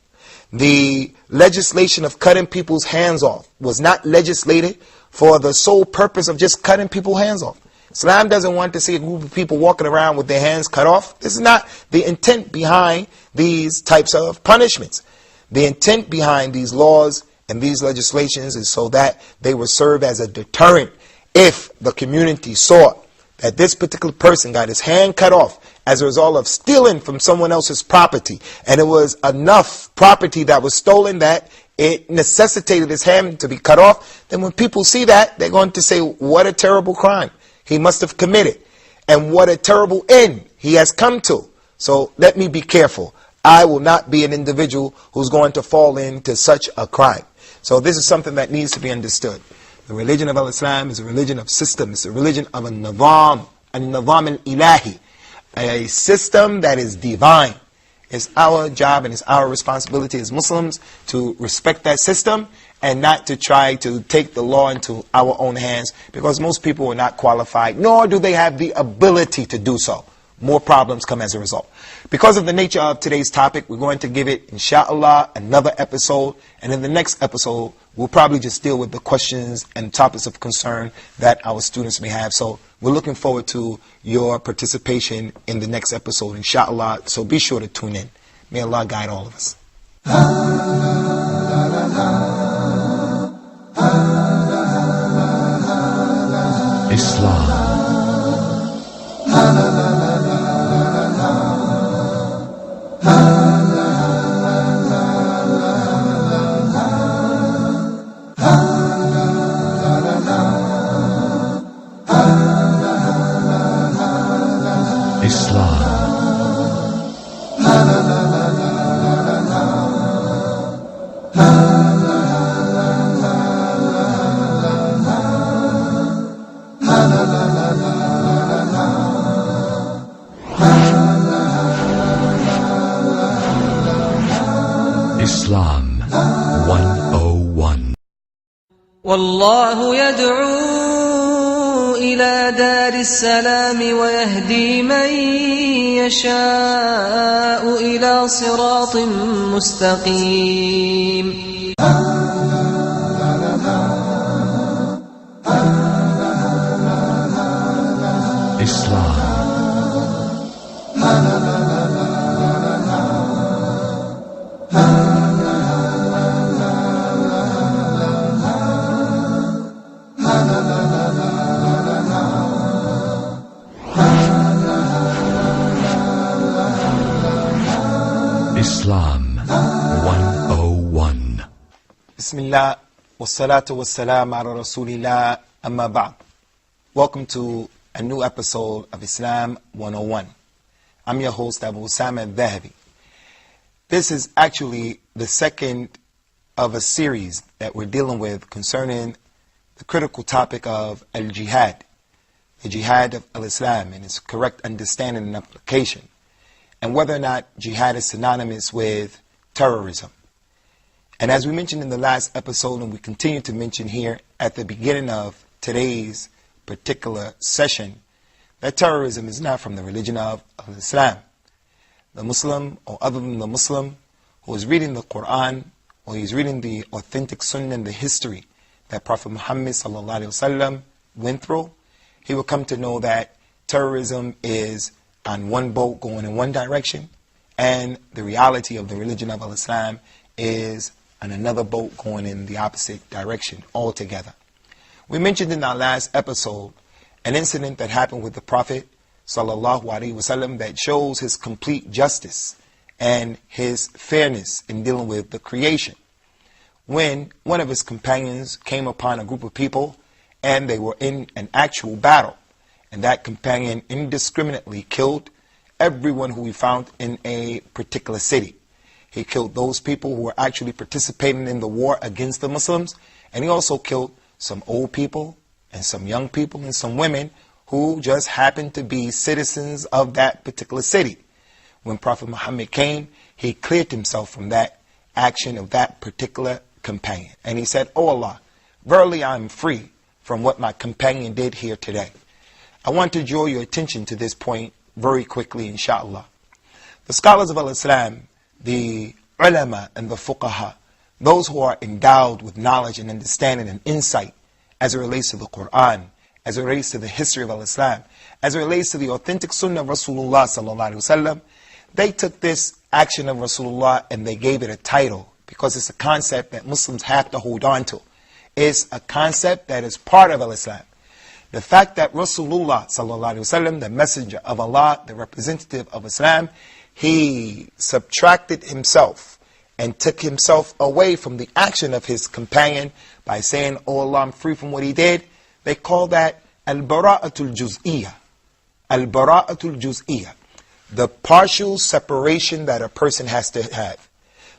C: The legislation of cutting people's hands off was not legislated for the sole purpose of just cutting people's hands off. Islam doesn't want to see a group of people walking around with their hands cut off. This is not the intent behind these types of punishments. The intent behind these laws and these legislations is so that they will serve as a deterrent if the community saw that this particular person got his hand cut off as a result of stealing from someone else's property, and it was enough property that was stolen that it necessitated his hand to be cut off, then when people see that, they're going to say, what a terrible crime he must have committed, and what a terrible end he has come to. So let me be careful. I will not be an individual who's going to fall into such a crime. So this is something that needs to be understood. The religion of Islam is a religion of system. It's a religion of al-nizam al-ilahi, a system that is divine. It's our job and it's our responsibility as Muslims to respect that system and not to try to take the law into our own hands, because most people are not qualified, nor do they have the ability to do so. More problems come as a result. Because of the nature of today's topic, we're going to give it, inshallah, another episode. And in the next episode, we'll probably just deal with the questions and topics of concern that our students may have. So we're looking forward to your participation in the next episode, inshallah. So be sure to tune in. May Allah guide all of us.
B: Islam. Islam 101.
A: والله يدعو إلى دار السلام ويهدي من يشاء إلى صراط مستقيم.
B: Islam. Islam 101.
C: Bismillah, wassalatu wassalam ala rasulillah, amma ba'd. Welcome to a new episode of Islam 101. I'm your host, Abu Usamah Adh Dhahabi. This is actually the second of a series that we're dealing with concerning the critical topic of al-jihad, the jihad of al-Islam and its correct understanding and application, and whether or not jihad is synonymous with terrorism. And as we mentioned in the last episode, and we continue to mention here at the beginning of today's particular session, that terrorism is not from the religion of Islam. The Muslim, or other than the Muslim, who is reading the Quran, or he's reading the authentic Sunnah and the history that Prophet Muhammad ﷺ went through, he will come to know that terrorism is on one boat going in one direction, and the reality of the religion of Islam is on another boat going in the opposite direction altogether. We mentioned in our last episode an incident that happened with the Prophet sallallahu alaihi wasallam that shows his complete justice and his fairness in dealing with the creation. When one of his companions came upon a group of people and they were in an actual battle, and that companion indiscriminately killed everyone who he found in a particular city. He killed those people who were actually participating in the war against the Muslims, and he also killed some old people and some young people and some women who just happened to be citizens of that particular city. When Prophet Muhammad came, he cleared himself from that action of that particular companion. And he said, "Oh Allah, verily I am free from what my companion did here today." I want to draw your attention to this point very quickly, inshallah. The scholars of Islam, the ulama and the fuqaha, those who are endowed with knowledge and understanding and insight as it relates to the Quran, as it relates to the history of Islam, as it relates to the authentic sunnah of Rasulullah sallallahu alaihi wasallam, they took this action of Rasulullah and they gave it a title because it's a concept that Muslims have to hold on to. It's a concept that is part of Islam. The fact that Rasulullah sallallahu alaihi wasallam, the messenger of Allah, the representative of Islam, he subtracted himself and took himself away from the action of his companion by saying, "Oh Allah, I'm free from what he did." They call that al-bara'atul juz'iyah. Al-bara'atul juz'iyah. The partial separation that a person has to have.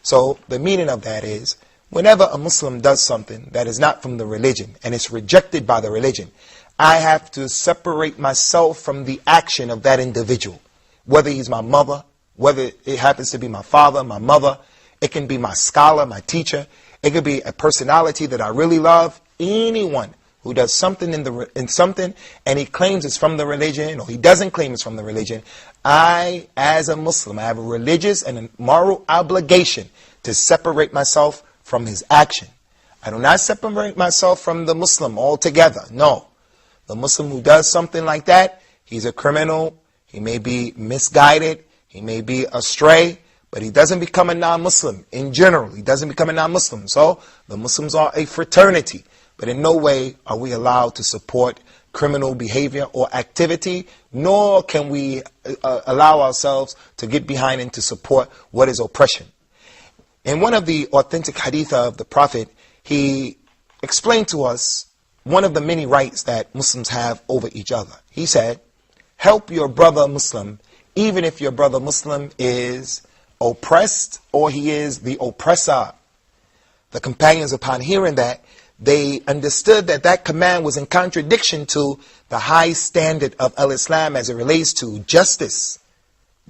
C: So the meaning of that is, whenever a Muslim does something that is not from the religion and it's rejected by the religion, I have to separate myself from the action of that individual. Whether he's my mother, whether it happens to be my father, my mother, it can be my scholar, my teacher, it could be a personality that I really love. Anyone who does something in something and he claims it's from the religion or he doesn't claim it's from the religion, I, as a Muslim, I have a religious and a moral obligation to separate myself from his action. I do not separate myself from the Muslim altogether. No. The Muslim who does something like that, he's a criminal, he may be misguided, he may be astray, but he doesn't become a non-Muslim. In general, he doesn't become a non-Muslim. So, the Muslims are a fraternity, but in no way are we allowed to support criminal behavior or activity, nor can we allow ourselves to get behind and to support what is oppression. In one of the authentic hadith of the Prophet, he explained to us one of the many rights that Muslims have over each other. He said, help your brother Muslim, even if your brother Muslim is oppressed or he is the oppressor. The companions, upon hearing that, they understood that that command was in contradiction to the high standard of al-Islam as it relates to justice.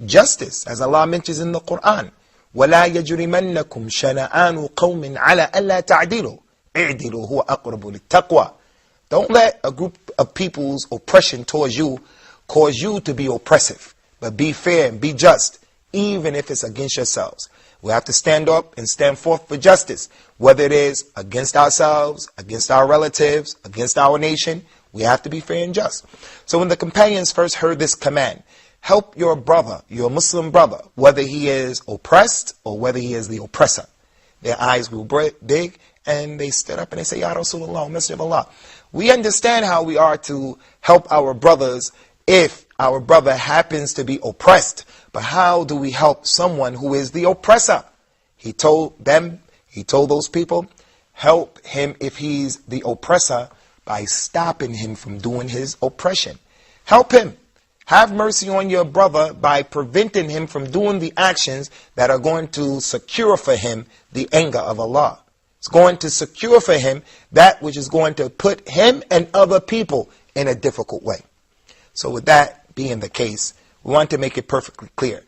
C: Justice, as Allah mentions in the Quran. وَلَا يَجْرِمَنَّكُمْ شَنَآنُ قَوْمٍ عَلَىٰ أَلَّا تَعْدِلُوا اعْدِلُوا هُوَ أَقْرَبُ لِلتَّقْوَى. Don't let a group of people's oppression towards you cause you to be oppressive. But be fair and be just, even if it's against yourselves. We have to stand up and stand forth for justice, whether it is against ourselves, against our relatives, against our nation. We have to be fair and just. So when the companions first heard this command, help your brother, your Muslim brother, whether he is oppressed or whether he is the oppressor, their eyes grew big and they stood up and they say, Ya Rasulullah, Messenger of Allah, we understand how we are to help our brothers if our brother happens to be oppressed. But how do we help someone who is the oppressor? He told them, he told those people, help him if he's the oppressor by stopping him from doing his oppression. Help him. Have mercy on your brother by preventing him from doing the actions that are going to secure for him the anger of Allah. It's going to secure for him that which is going to put him and other people in a difficult way. So with that being the case, we want to make it perfectly clear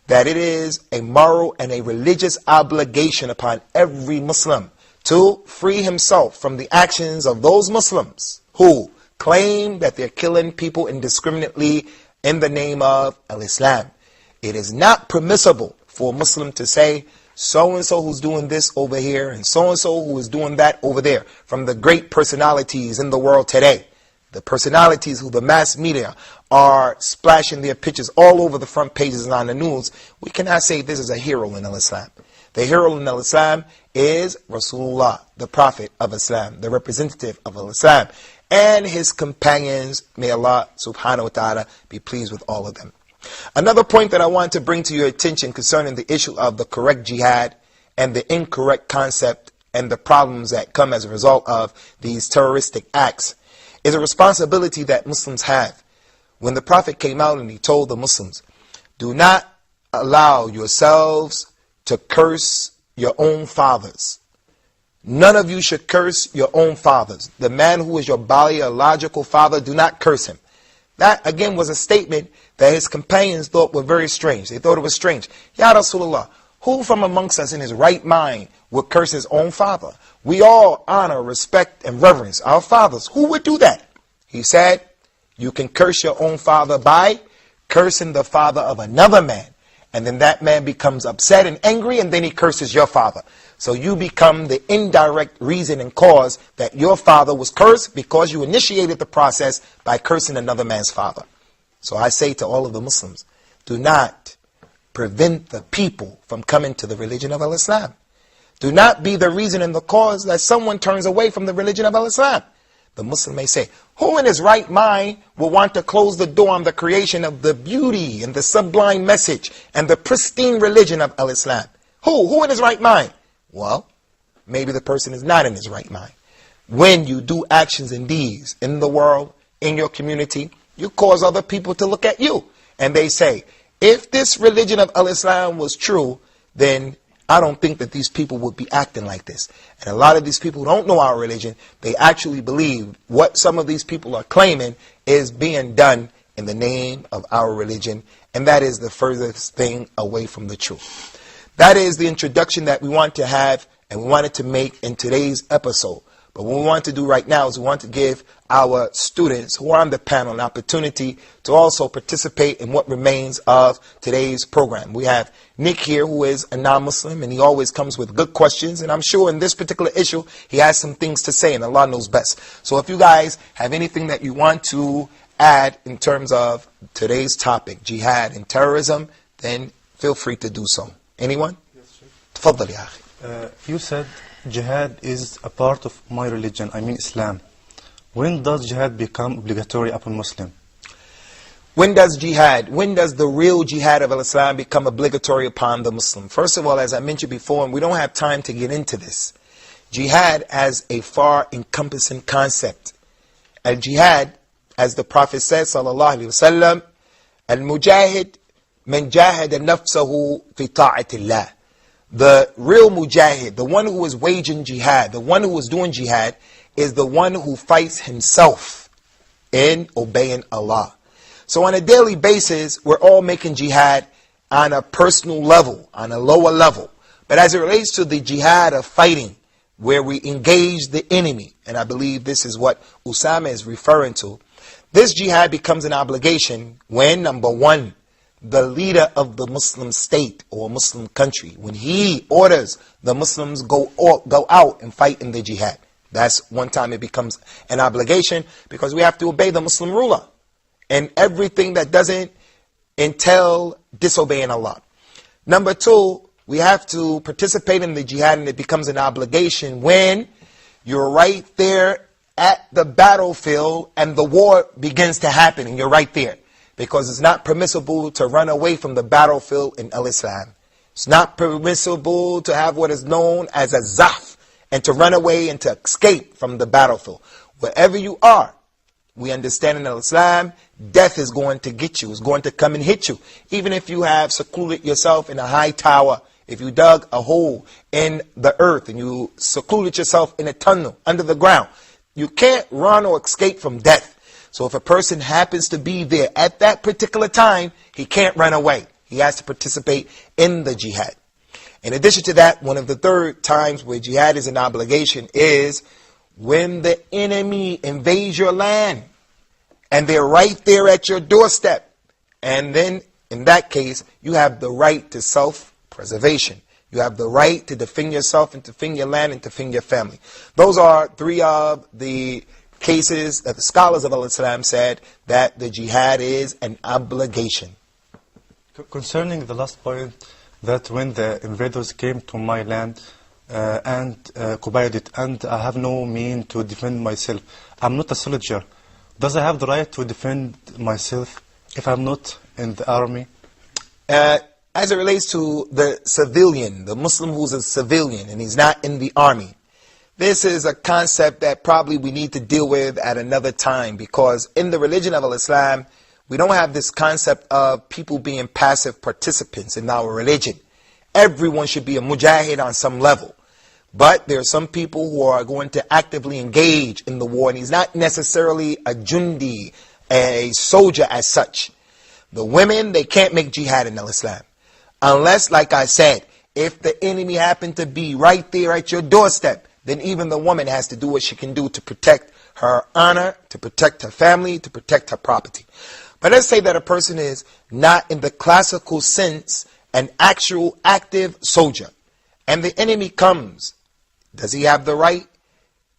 C: that it is a moral and a religious obligation upon every Muslim to free himself from the actions of those Muslims who claim that they're killing people indiscriminately in the name of al-Islam. It is not permissible for a Muslim to say, so-and-so who's doing this over here and so-and-so who is doing that over there, from the great personalities in the world today. The personalities who the mass media are splashing their pictures all over the front pages and on the news. We cannot say this is a hero in al-Islam. The herald in Islam is Rasulullah, the Prophet of Islam, the representative of Islam, and his companions. May Allah subhanahu wa ta'ala be pleased with all of them. Another point that I want to bring to your attention concerning the issue of the correct jihad and the incorrect concept and the problems that come as a result of these terroristic acts is a responsibility that Muslims have. When the Prophet came out and he told the Muslims, do not allow yourselves to curse your own fathers. None of you should curse your own fathers. The man who is your biological father, do not curse him. That again was a statement that his companions thought were very strange. They thought it was strange. Ya Rasulullah, who from amongst us in his right mind would curse his own father? We all honor, respect, and reverence our fathers. Who would do that? He said, you can curse your own father by cursing the father of another man. And then that man becomes upset and angry, and then he curses your father. So you become the indirect reason and cause that your father was cursed because you initiated the process by cursing another man's father. So I say to all of the Muslims, do not prevent the people from coming to the religion of Islam. Do not be the reason and the cause that someone turns away from the religion of Islam. The Muslim may say, who in his right mind will want to close the door on the creation of the beauty and the sublime message and the pristine religion of Islam? Who in his right mind? Well, maybe the person is not in his right mind. When you do actions and deeds in the world, in your community, you cause other people to look at you. And they say, if this religion of Islam was true, then I don't think that these people would be acting like this. And a lot of these people who don't know our religion, they actually believe what some of these people are claiming is being done in the name of our religion. And that is the furthest thing away from the truth. That is the introduction that we want to have and we wanted to make in today's episode. But what we want to do right now is we want to give our students who are on the panel an opportunity to also participate in what remains of today's program. We have Nick here, who is a non-Muslim, and he always comes with good questions. And I'm sure in this particular issue, he has some things to say, and Allah knows best. So if you guys have anything that you want to add in terms of today's topic, jihad and terrorism, then feel free to do so. Anyone?
G: Yes, sir.
C: تفضل يا أخي.
G: You said jihad is a part of my religion, I mean Islam. When does jihad become obligatory upon Muslim?
C: When does the real jihad of Islam become obligatory upon the Muslim? First of all, as I mentioned before, and we don't have time to get into this, jihad as a far encompassing concept. Al-jihad, as the Prophet said, sallallahu alaihi wasallam, al-mujahid man jahada nafsahu fi ta'atillah. The real mujahid, the one who is waging jihad, the one who is doing jihad, is the one who fights himself in obeying Allah. So on a daily basis, we're all making jihad on a personal level, on a lower level. But as it relates to the jihad of fighting, where we engage the enemy, and I believe this is what Usamah is referring to, this jihad becomes an obligation when, number one, the leader of the Muslim state or Muslim country, when he orders the Muslims go out and fight in the jihad. That's one time it becomes an obligation because we have to obey the Muslim ruler and everything that doesn't entail disobeying Allah. Number two, we have to participate in the jihad, and it becomes an obligation when you're right there at the battlefield and the war begins to happen and you're right there. Because it's not permissible to run away from the battlefield in Islam. It's not permissible to have what is known as a zahf and to run away and to escape from the battlefield. Wherever you are, we understand in Islam, death is going to get you. It's going to come and hit you. Even if you have secluded yourself in a high tower, if you dug a hole in the earth and you secluded yourself in a tunnel under the ground, you can't run or escape from death. So if a person happens to be there at that particular time, he can't run away. He has to participate in the jihad. In addition to that, one of the third times where jihad is an obligation is when the enemy invades your land and they're right there at your doorstep. And then in that case, you have the right to self-preservation. You have the right to defend yourself and defend your land and defend your family. Those are three of the cases that the scholars of Islam said that the jihad is an obligation.
G: Concerning the last point, that when the invaders came to my land and occupied it, and I have no means to defend myself, I'm not a soldier. Does I have the right to defend myself if I'm not in the army?
C: As it relates to the civilian, the Muslim who's a civilian and he's not in the army, this is a concept that probably we need to deal with at another time, because in the religion of Islam, we don't have this concept of people being passive participants in our religion. Everyone should be a mujahid on some level. But there are some people who are going to actively engage in the war, and he's not necessarily a jundi, a soldier as such. The women, they can't make jihad in Islam. Unless, like I said, if the enemy happened to be right there at your doorstep, then even the woman has to do what she can do to protect her honor, to protect her family, to protect her property. But let's say that a person is not in the classical sense an actual active soldier, and the enemy comes. Does he have the right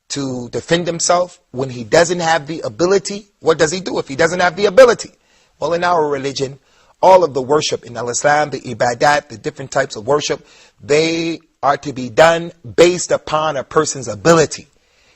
C: to defend himself when he doesn't have the ability? What does he do if he doesn't have the ability? Well, in our religion, all of the worship in Islam, the ibadat, the different types of worship, they are to be done based upon a person's ability.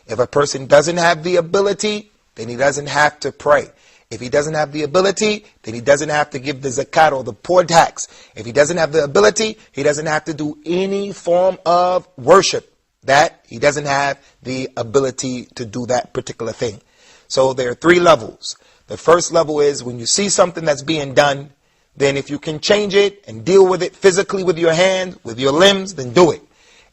C: If a person doesn't have the ability, then he doesn't have to pray. If he doesn't have the ability, then he doesn't have to give the zakat or the poor tax. If he doesn't have the ability, he doesn't have to do any form of worship that he doesn't have the ability to do that particular thing. So there are three levels. The first level is when you see something that's being done, then if you can change it and deal with it physically with your hands, with your limbs, then do it.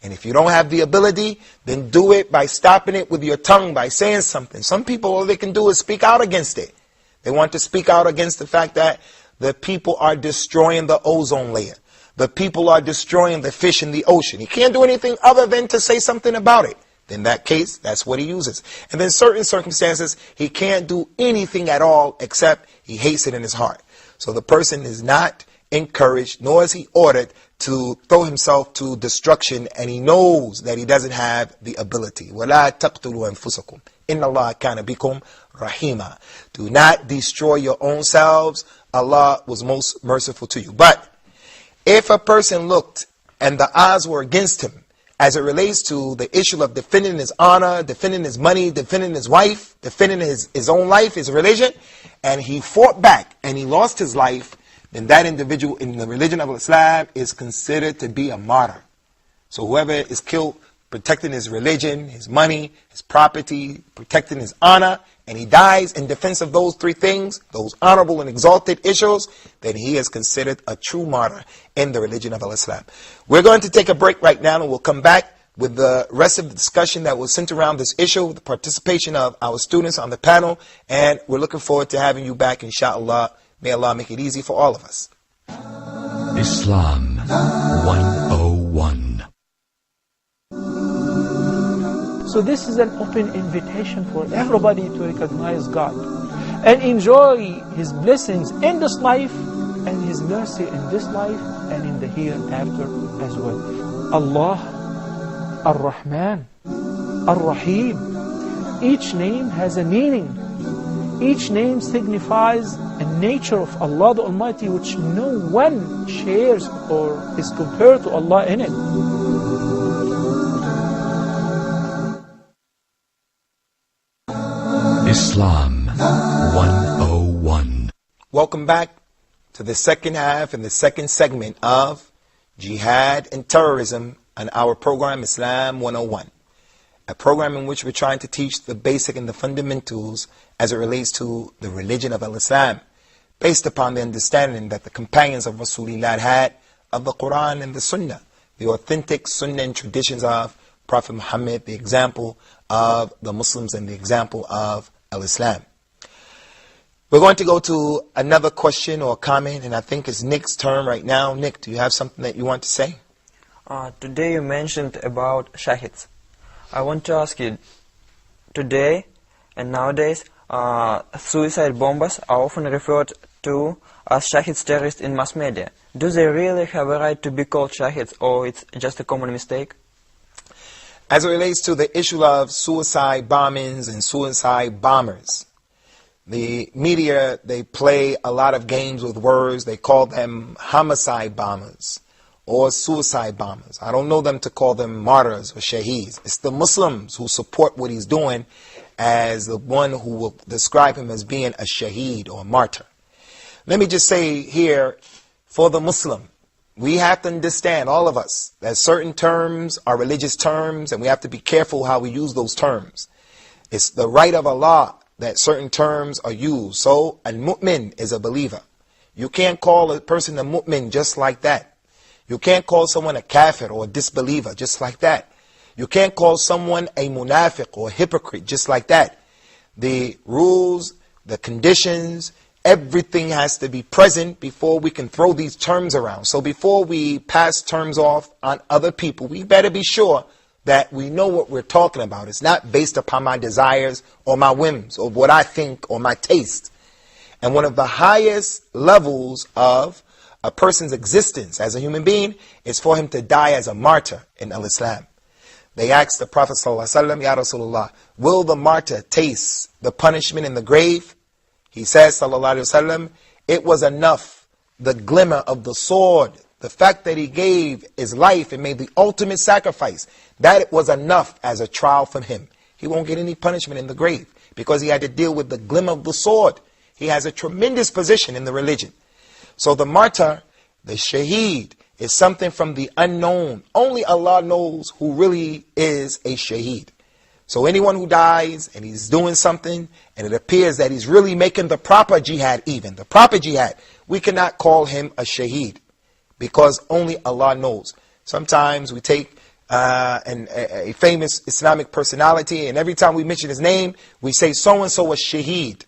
C: And if you don't have the ability, then do it by stopping it with your tongue, by saying something. Some people, all they can do is speak out against it. They want to speak out against the fact that the people are destroying the ozone layer. The people are destroying the fish in the ocean. He can't do anything other than to say something about it. In that case, that's what he uses. And then certain circumstances, he can't do anything at all except he hates it in his heart. So the person is not encouraged, nor is he ordered to throw himself to destruction, and he knows that he doesn't have the ability. وَلَا تَقْتُلُوا أَنفُسَكُمْ إِنَّ اللَّهَ كَانَ بِكُمْ رَحِيمًا. Do not destroy your own selves. Allah was most merciful to you. But if a person looked and the odds were against him, as it relates to the issue of defending his honor, defending his money, defending his wife, defending his own life, his religion, and he fought back and he lost his life, then that individual in the religion of Islam is considered to be a martyr. So whoever is killed protecting his religion, his money, his property, protecting his honor, and he dies in defense of those three things, those honorable and exalted issues, then he is considered a true martyr in the religion of Islam. We're going to take a break right now, and we'll come back with the rest of the discussion that was centered around this issue, with the participation of our students on the panel, and we're looking forward to having you back, inshallah. May Allah make it easy for all of us.
B: Islam 101.
P: So this is an open invitation for everybody to recognize God and enjoy His blessings in this life and His mercy in this life and in the hereafter as well. Allah, Ar-Rahman, Ar-Rahim. Each name has a meaning. Each name signifies a nature of Allah the Almighty which no one shares or is compared to Allah in it.
B: Islam 101.
C: Welcome back to the second half and the second segment of Jihad and Terrorism on our program Islam 101. A program in which we're trying to teach the basic and the fundamentals as it relates to the religion of Islam, based upon the understanding that the companions of Rasulullah had of the Quran and the Sunnah, the authentic Sunnah and traditions of Prophet Muhammad, the example of the Muslims and the example of Al-Islam. We're going to go to another question or comment, and I think it's Nick's turn right now. Nick, do you have something that you want to say?
U: Today you mentioned about shahids. I want to ask you, today and nowadays, suicide bombers are often referred to as shahids terrorists in mass media. Do they really have a right to be called shahids, or it's just a common mistake?
C: As it relates to the issue of suicide bombings and suicide bombers, the media, they play a lot of games with words. They call them homicide bombers or suicide bombers. I don't know them to call them martyrs or shaheeds. It's the Muslims who support what he's doing as the one who will describe him as being a shaheed or a martyr. Let me just say here, for the Muslim, we have to understand, all of us, that certain terms are religious terms, and we have to be careful how we use those terms. It's the right of Allah that certain terms are used. So, al-mu'min is a believer. You can't call a person a mu'min just like that. You can't call someone a kafir or a disbeliever just like that. You can't call someone a munafiq or a hypocrite just like that. The rules, the conditions, everything has to be present before we can throw these terms around. So before we pass terms off on other people, we better be sure that we know what we're talking about. It's not based upon my desires or my whims or what I think or my taste. And one of the highest levels of a person's existence as a human being is for him to die as a martyr in Islam. They asked the Prophet ﷺ, Ya Rasulullah, will the martyr taste the punishment in the grave? He says, sallallahu alaihi wasallam, it was enough, the glimmer of the sword, the fact that he gave his life and made the ultimate sacrifice, that it was enough as a trial from him. He won't get any punishment in the grave because he had to deal with the glimmer of the sword. He has a tremendous position in the religion. So the martyr, the shaheed, is something from the unknown. Only Allah knows who really is a shaheed. So anyone who dies and he's doing something and it appears that he's really making the proper jihad, even the proper jihad, we cannot call him a shaheed because only Allah knows. Sometimes we take a famous Islamic personality, and every time we mention his name, we say so-and-so was shaheed.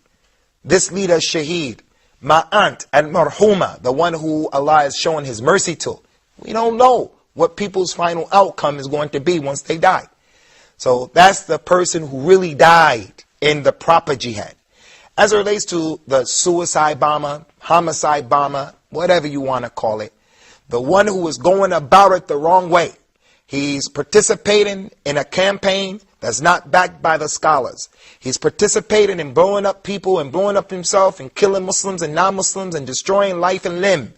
C: This leader is shaheed. My aunt al-marhuma, the one who Allah is showing his mercy to. We don't know what people's final outcome is going to be once they die. So that's the person who really died in the proper jihad. As it relates to the suicide bomber, homicide bomber, whatever you want to call it, the one who is going about it the wrong way. He's participating in a campaign that's not backed by the scholars. He's participating in blowing up people and blowing up himself and killing Muslims and non-Muslims and destroying life and limb.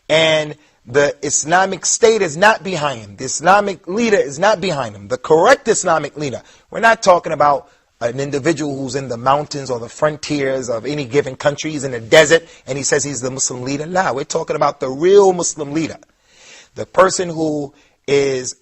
C: And the Islamic State is not behind him. The Islamic leader is not behind him. The correct Islamic leader. We're not talking about an individual who's in the mountains or the frontiers of any given country. He's in the desert and he says he's the Muslim leader. No, we're talking about the real Muslim leader. The person who is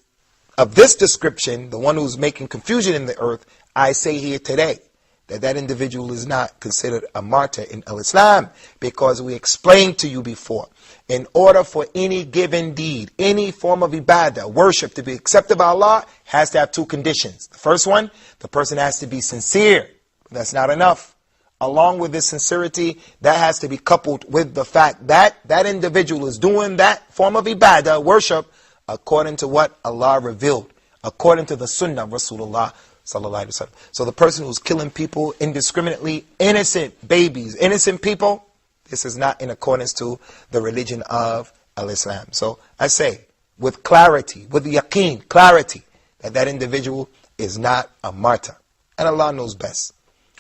C: of this description, the one who's making confusion in the earth, I say here today that that individual is not considered a martyr in Islam, because we explained to you before, in order for any given deed, any form of ibadah, worship to be accepted by Allah, has to have two conditions. The first one, the person has to be sincere. That's not enough. Along with this sincerity, that has to be coupled with the fact that that individual is doing that form of ibadah, worship, according to what Allah revealed, according to the sunnah of Rasulullah sallallahu alaihi wasallam. So the person who's killing people indiscriminately, innocent babies, innocent people, this is not in accordance to the religion of Islam. So I say, with clarity, with yaqeen, clarity, that that individual is not a martyr. And Allah knows best.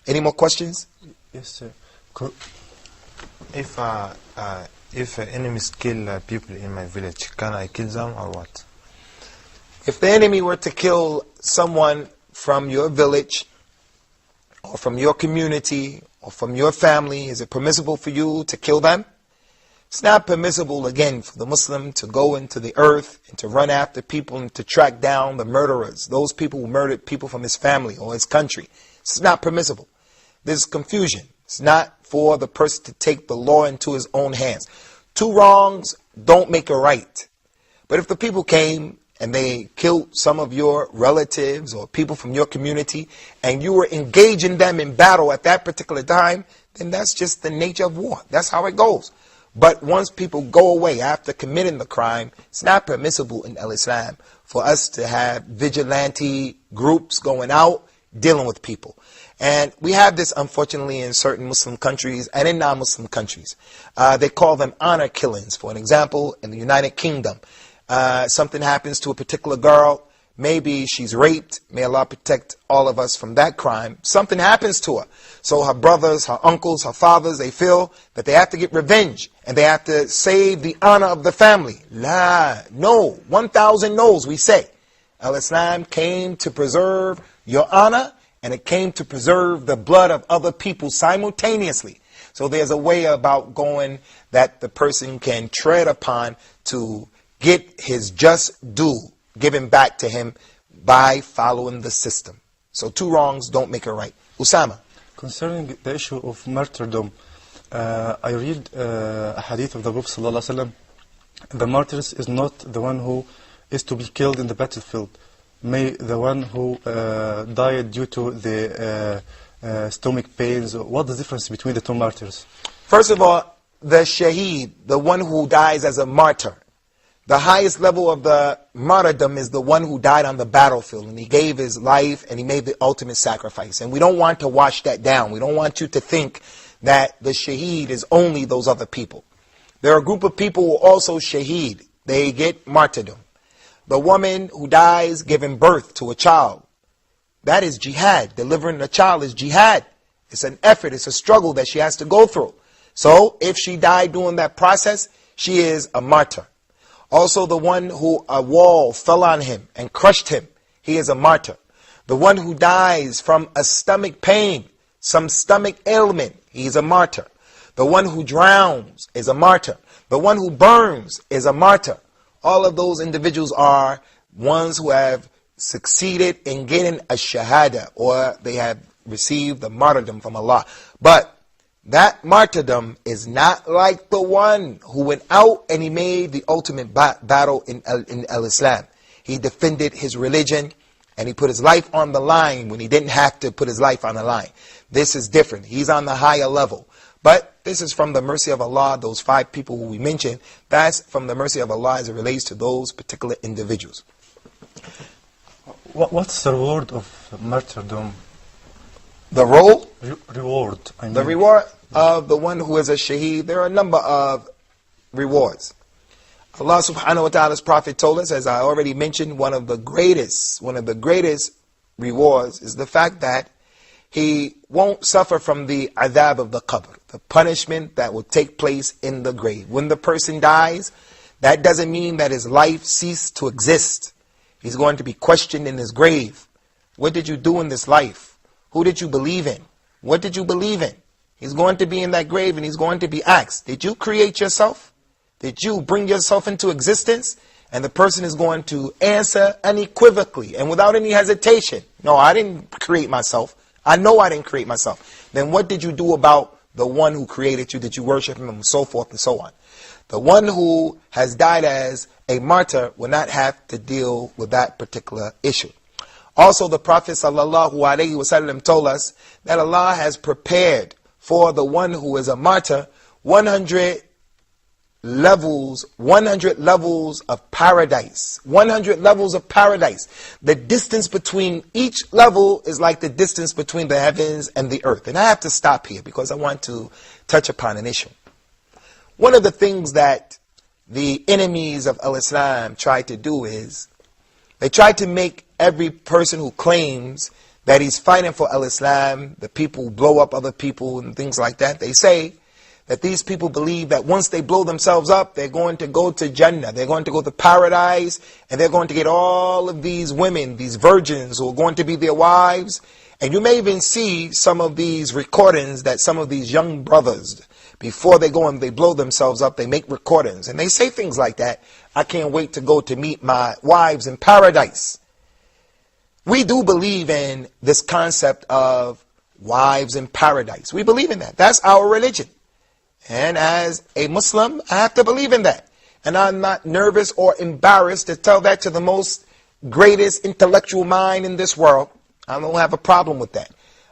C: Any more questions?
H: Yes, sir. If enemies kill people in my village, can I kill them or what?
C: If the enemy were to kill someone from your village, or from your community, or from your family, is it permissible for you to kill them? It's not permissible, again, for the Muslim to go into the earth and to run after people and to track down the murderers, those people who murdered people from his family or his country. It's not permissible. There's confusion. It's not for the person to take the law into his own hands. Two wrongs don't make a right. But if the people came and they killed some of your relatives or people from your community, and you were engaging them in battle at that particular time, then that's just the nature of war. That's how it goes. But once people go away after committing the crime, it's not permissible in Islam for us to have vigilante groups going out dealing with people. And we have this, unfortunately, in certain Muslim countries and in non-Muslim countries. They call them honor killings. For an example, in the United Kingdom, something happens to a particular girl. maybe she's raped. May Allah protect all of us from that crime. Something happens to her. So her brothers, her uncles, her fathers, they feel that they have to get revenge and they have to save the honor of the family. La, no. 1,000 no's, we say. Al-Islam came to preserve your honor and it came to preserve the blood of other people simultaneously. So there's a way about going that the person can tread upon to get his just due given back to him by following the system. So two wrongs don't make a right. Usamah.
G: Concerning the issue of martyrdom, I read a hadith of the Prophet ﷺ. The martyrs is not the one who is to be killed in the battlefield. May the one who died due to the stomach pains. What's the difference between the two martyrs?
C: First of all, the shaheed, the one who dies as a martyr. The highest level of the martyrdom is the one who died on the battlefield and he gave his life and he made the ultimate sacrifice. And we don't want to wash that down. We don't want you to think that the shaheed is only those other people. There are a group of people who are also shaheed. They get martyrdom. The woman who dies giving birth to a child, that is jihad. Delivering a child is jihad. It's an effort, it's a struggle that she has to go through. So if she died during that process, she is a martyr. Also the one who a wall fell on him and crushed him, he is a martyr. The one who dies from a stomach pain, some stomach ailment, he is a martyr. The one who drowns is a martyr. The one who burns is a martyr. All of those individuals are ones who have succeeded in getting a shahada, or they have received the martyrdom from Allah. But that martyrdom is not like the one who went out and he made the ultimate battle in Al-Islam. He defended his religion and he put his life on the line when he didn't have to put his life on the line. This is different. He's on the higher level. But this is from the mercy of Allah, those 5 people who we mentioned. That's from the mercy of Allah as it relates to those particular individuals.
G: What's the reward of martyrdom?
C: The role?
G: Reward. I mean.
C: The reward of the one who is a shaheed, there are a number of rewards. Allah subhanahu wa ta'ala's Prophet told us, as I already mentioned, one of the greatest rewards is the fact that he won't suffer from the adhab of the qabr, the punishment that will take place in the grave. When the person dies, that doesn't mean that his life ceased to exist. He's going to be questioned in his grave. What did you do in this life? Who did you believe in? What did you believe in? He's going to be in that grave and he's going to be asked, did you create yourself? Did you bring yourself into existence? And the person is going to answer unequivocally and without any hesitation. No, I didn't create myself. I know I didn't create myself. Then what did you do about the one who created you? Did you worship him? And so forth and so on. The one who has died as a martyr will not have to deal with that particular issue. Also, the Prophet ﷺ told us that Allah has prepared for the one who is a martyr 100 levels of paradise. 100 levels of paradise. The distance between each level is like the distance between the heavens and the earth. And I have to stop here because I want to touch upon an issue. One of the things that the enemies of Al-Islam try to do is they try to make every person who claims that he's fighting for Al-Islam, the people who blow up other people and things like that, they say that these people believe that once they blow themselves up, they're going to go to Jannah, they're going to go to paradise, and they're going to get all of these women, these virgins who are going to be their wives. And you may even see some of these recordings that some of these young brothers, before they go and they blow themselves up, they make recordings. And they say things like that, I can't wait to go to meet my wives in paradise. We do believe in this concept of wives in paradise. We believe in that. That's our religion. And as a Muslim, I have to believe in that. And I'm not nervous or embarrassed to tell that to the most greatest intellectual mind in this world. I don't have a problem with that.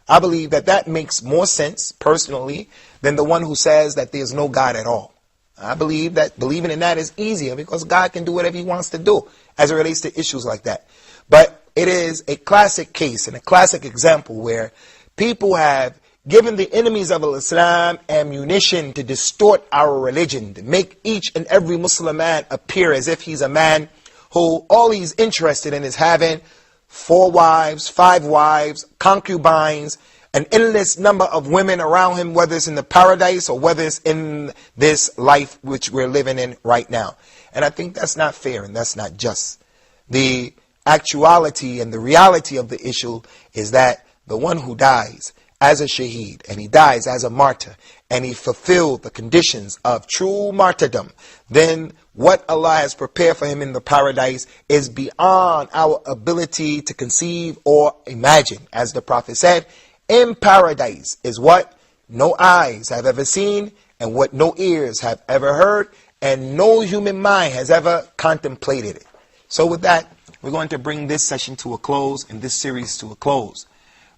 C: I believe that that makes more sense, personally, than the one who says that there's no God at all. I believe that believing in that is easier because God can do whatever he wants to do as it relates to issues like that. But it is a classic case and a classic example where people have given the enemies of Islam ammunition to distort our religion, to make each and every Muslim man appear as if he's a man who all he's interested in is having 4 wives, 5 wives, concubines, an endless number of women around him, whether it's in the paradise or whether it's in this life which we're living in right now. And I think that's not fair and that's not just. The actuality and the reality of the issue is that the one who dies as a shaheed, and he dies as a martyr, and he fulfilled the conditions of true martyrdom, then what Allah has prepared for him in the paradise is beyond our ability to conceive or imagine. As the Prophet said, in paradise is what no eyes have ever seen, and what no ears have ever heard, and no human mind has ever contemplated it. So with that, we're going to bring this session to a close and this series to a close.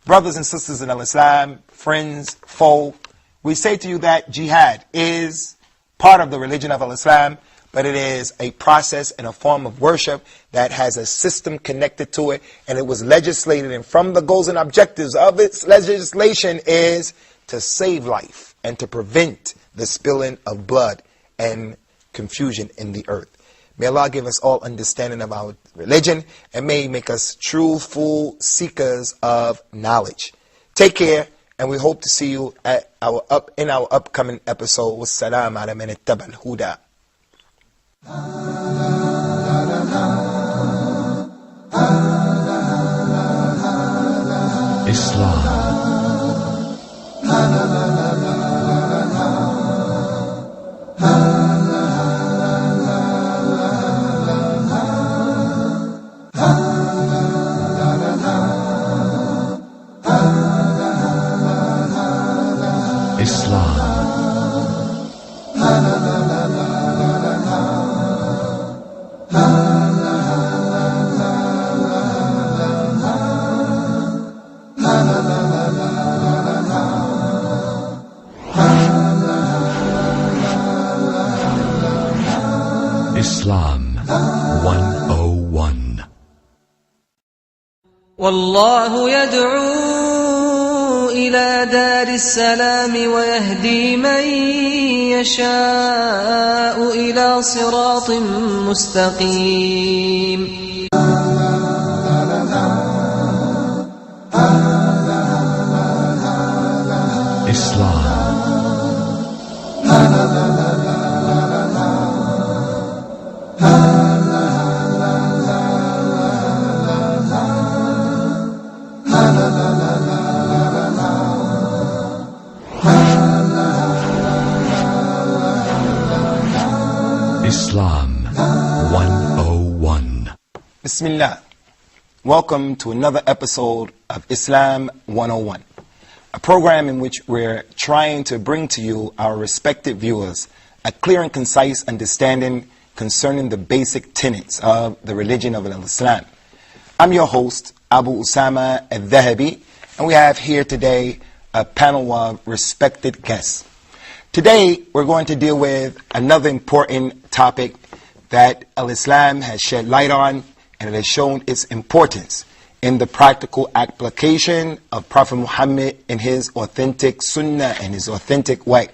C: Brothers and sisters in Islam, friends, foe, we say to you that jihad is part of the religion of Islam, but it is a process and a form of worship that has a system connected to it, and it was legislated, and from the goals and objectives of its legislation is to save life and to prevent the spilling of blood and confusion in the earth. May Allah give us all understanding of our religion, and may He make us truthful seekers of knowledge. Take care, and we hope to see you at in our upcoming episode. Wassalam ala man ittaba al-huda.
B: Islam. Islam 101.
A: والله يدعو إلى دار السلام ويهدي من يشاء إلى صراط مستقيم.
B: Islam. Islam 101.
C: Bismillah. Welcome to another episode of Islam 101, a program in which we're trying to bring to you, our respected viewers, a clear and concise understanding concerning the basic tenets of the religion of Islam. I'm your host, Abu Usamah Adh Dhahabi, and we have here today a panel of respected guests. Today, we're going to deal with another important topic that Al-Islam has shed light on, and it has shown its importance in the practical application of Prophet Muhammad in his authentic sunnah and his authentic way.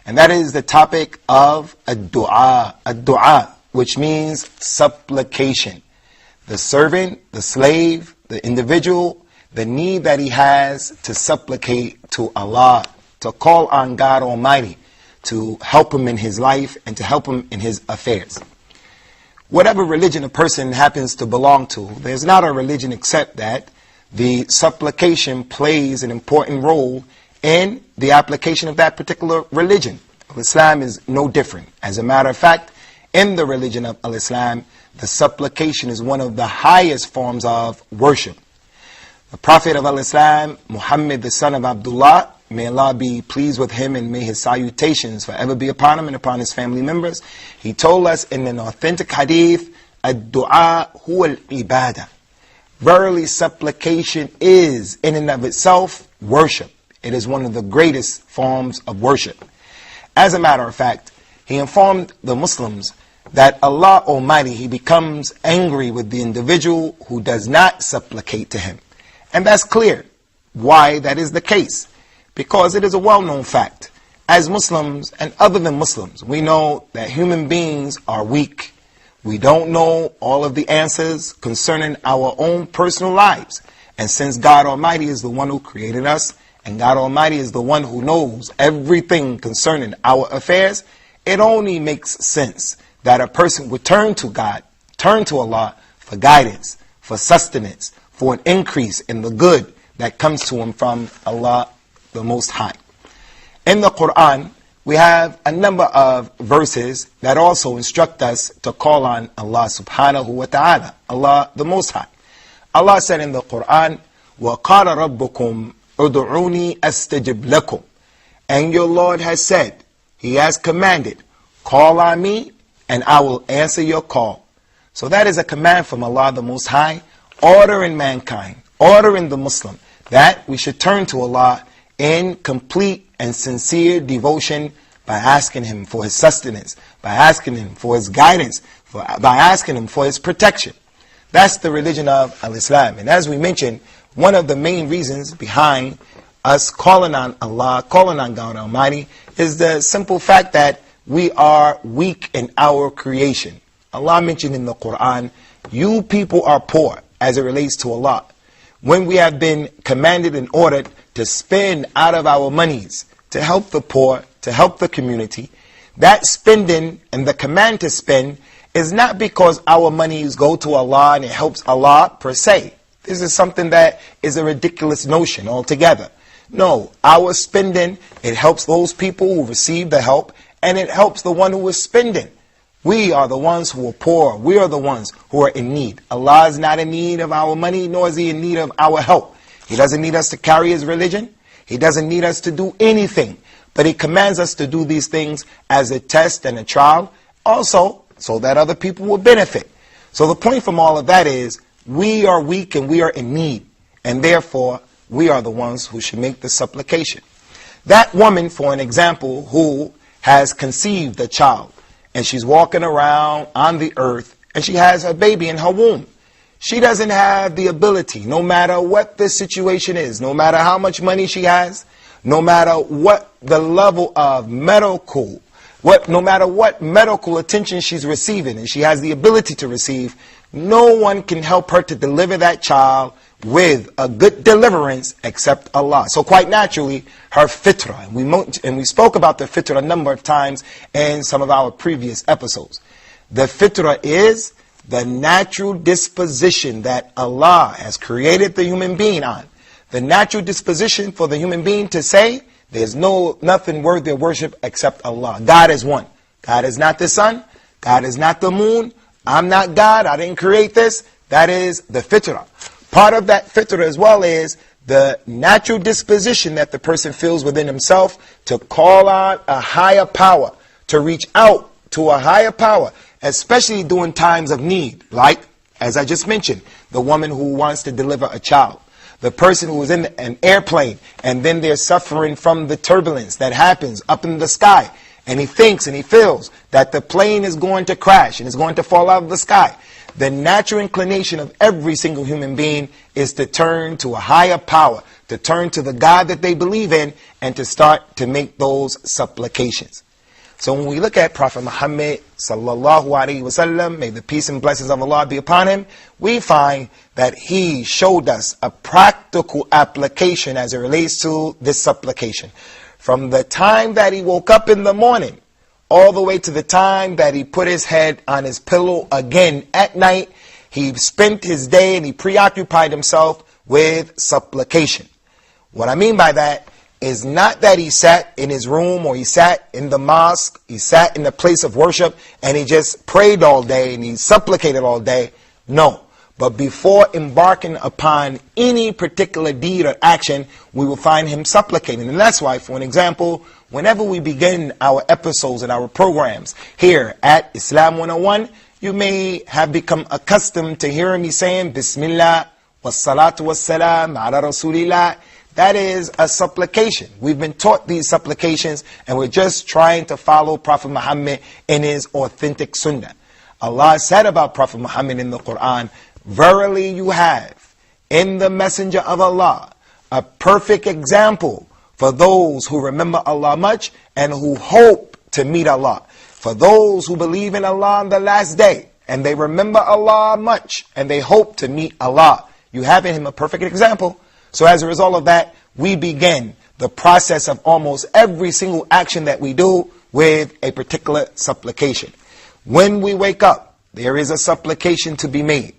C: And that is the topic of ad-du'a, which means supplication. The servant, the slave, the individual, the need that he has to supplicate to Allah, to call on God Almighty to help him in his life and to help him in his affairs. Whatever religion a person happens to belong to, there's not a religion except that the supplication plays an important role in the application of that particular religion. Islam is no different. As a matter of fact, in the religion of Islam, the supplication is one of the highest forms of worship. The Prophet of Islam, Muhammad, the son of Abdullah, may Allah be pleased with him and may his salutations forever be upon him and upon his family members. He told us in an authentic hadith, ad-du'a huwa al-ibadah. Verily, supplication is in and of itself worship. It is one of the greatest forms of worship. As a matter of fact, he informed the Muslims that Allah Almighty, He becomes angry with the individual who does not supplicate to Him. And that's clear why that is the case. Because it is a well-known fact. As Muslims and other than Muslims, we know that human beings are weak. We don't know all of the answers concerning our own personal lives. And since God Almighty is the one who created us, and God Almighty is the one who knows everything concerning our affairs, it only makes sense that a person would turn to God, turn to Allah for guidance, for sustenance, for an increase in the good that comes to him from Allah the Most High. In the Quran, we have a number of verses that also instruct us to call on Allah subhanahu wa ta'ala, Allah the Most High. Allah said in the Quran, وَقَالَ رَبُّكُمْ أُدْعُونِي أَسْتَجِبْ لَكُمْ. And your Lord has said, He has commanded, call on me and I will answer your call. So that is a command from Allah the Most High, ordering mankind, ordering the Muslim, that we should turn to Allah in complete and sincere devotion by asking Him for His sustenance, by asking Him for His guidance, by asking Him for His protection. That's the religion of Al-Islam. And as we mentioned, one of the main reasons behind us calling on Allah, calling on God Almighty, is the simple fact that we are weak in our creation. Allah mentioned in the Quran, you people are poor as it relates to Allah. When we have been commanded and ordered to spend out of our monies to help the poor, to help the community, that spending and the command to spend is not because our monies go to Allah and it helps Allah per se. This is something that is a ridiculous notion altogether. No, our spending, it helps those people who receive the help, and it helps the one who is spending. We are the ones who are poor. We are the ones who are in need. Allah is not in need of our money, nor is He in need of our help. He doesn't need us to carry His religion. He doesn't need us to do anything. But He commands us to do these things as a test and a trial, also so that other people will benefit. So the point from all of that is, we are weak and we are in need. And therefore, we are the ones who should make the supplication. That woman, for an example, who has conceived a child, and she's walking around on the earth, and she has a baby in her womb. She doesn't have the ability, no matter what the situation is, no matter how much money she has, no matter what the level of no matter what medical attention she's receiving, and she has the ability to receive, no one can help her to deliver that child with a good deliverance except Allah. So quite naturally, her fitrah, and we spoke about the fitrah a number of times in some of our previous episodes. The fitrah is the natural disposition that Allah has created the human being on. The natural disposition for the human being to say, there's nothing worthy of worship except Allah. God is one. God is not the sun. God is not the moon. I'm not God. I didn't create this. That is the fitrah. Part of that fitrah as well is the natural disposition that the person feels within himself to call on a higher power, to reach out to a higher power, especially during times of need. Like, as I just mentioned, the woman who wants to deliver a child. The person who is in an airplane and then they're suffering from the turbulence that happens up in the sky. And he thinks and he feels that the plane is going to crash and is going to fall out of the sky. The natural inclination of every single human being is to turn to a higher power, to turn to the God that they believe in, and to start to make those supplications. So when we look at Prophet Muhammad sallallahu alaihi wasallam, may the peace and blessings of Allah be upon him, we find that he showed us a practical application as it relates to this supplication. From the time that he woke up in the morning, all the way to the time that he put his head on his pillow again at night, he spent his day and he preoccupied himself with supplication. What I mean by that is not that he sat in his room or he sat in the mosque, he sat in the place of worship and he just prayed all day and he supplicated all day. No. But before embarking upon any particular deed or action, we will find him supplicating. And that's why, for an example, whenever we begin our episodes and our programs here at Islam 101, you may have become accustomed to hearing me saying, Bismillah, wassalatu wassalam, ala rasulillah. That is a supplication. We've been taught these supplications and we're just trying to follow Prophet Muhammad in his authentic sunnah. Allah said about Prophet Muhammad in the Quran, verily you have in the Messenger of Allah a perfect example for those who remember Allah much and who hope to meet Allah. For those who believe in Allah on the last day and they remember Allah much, and they hope to meet Allah. You have in him a perfect example. So as a result of that, we begin the process of almost every single action that we do with a particular supplication. When we wake up, there is a supplication to be made.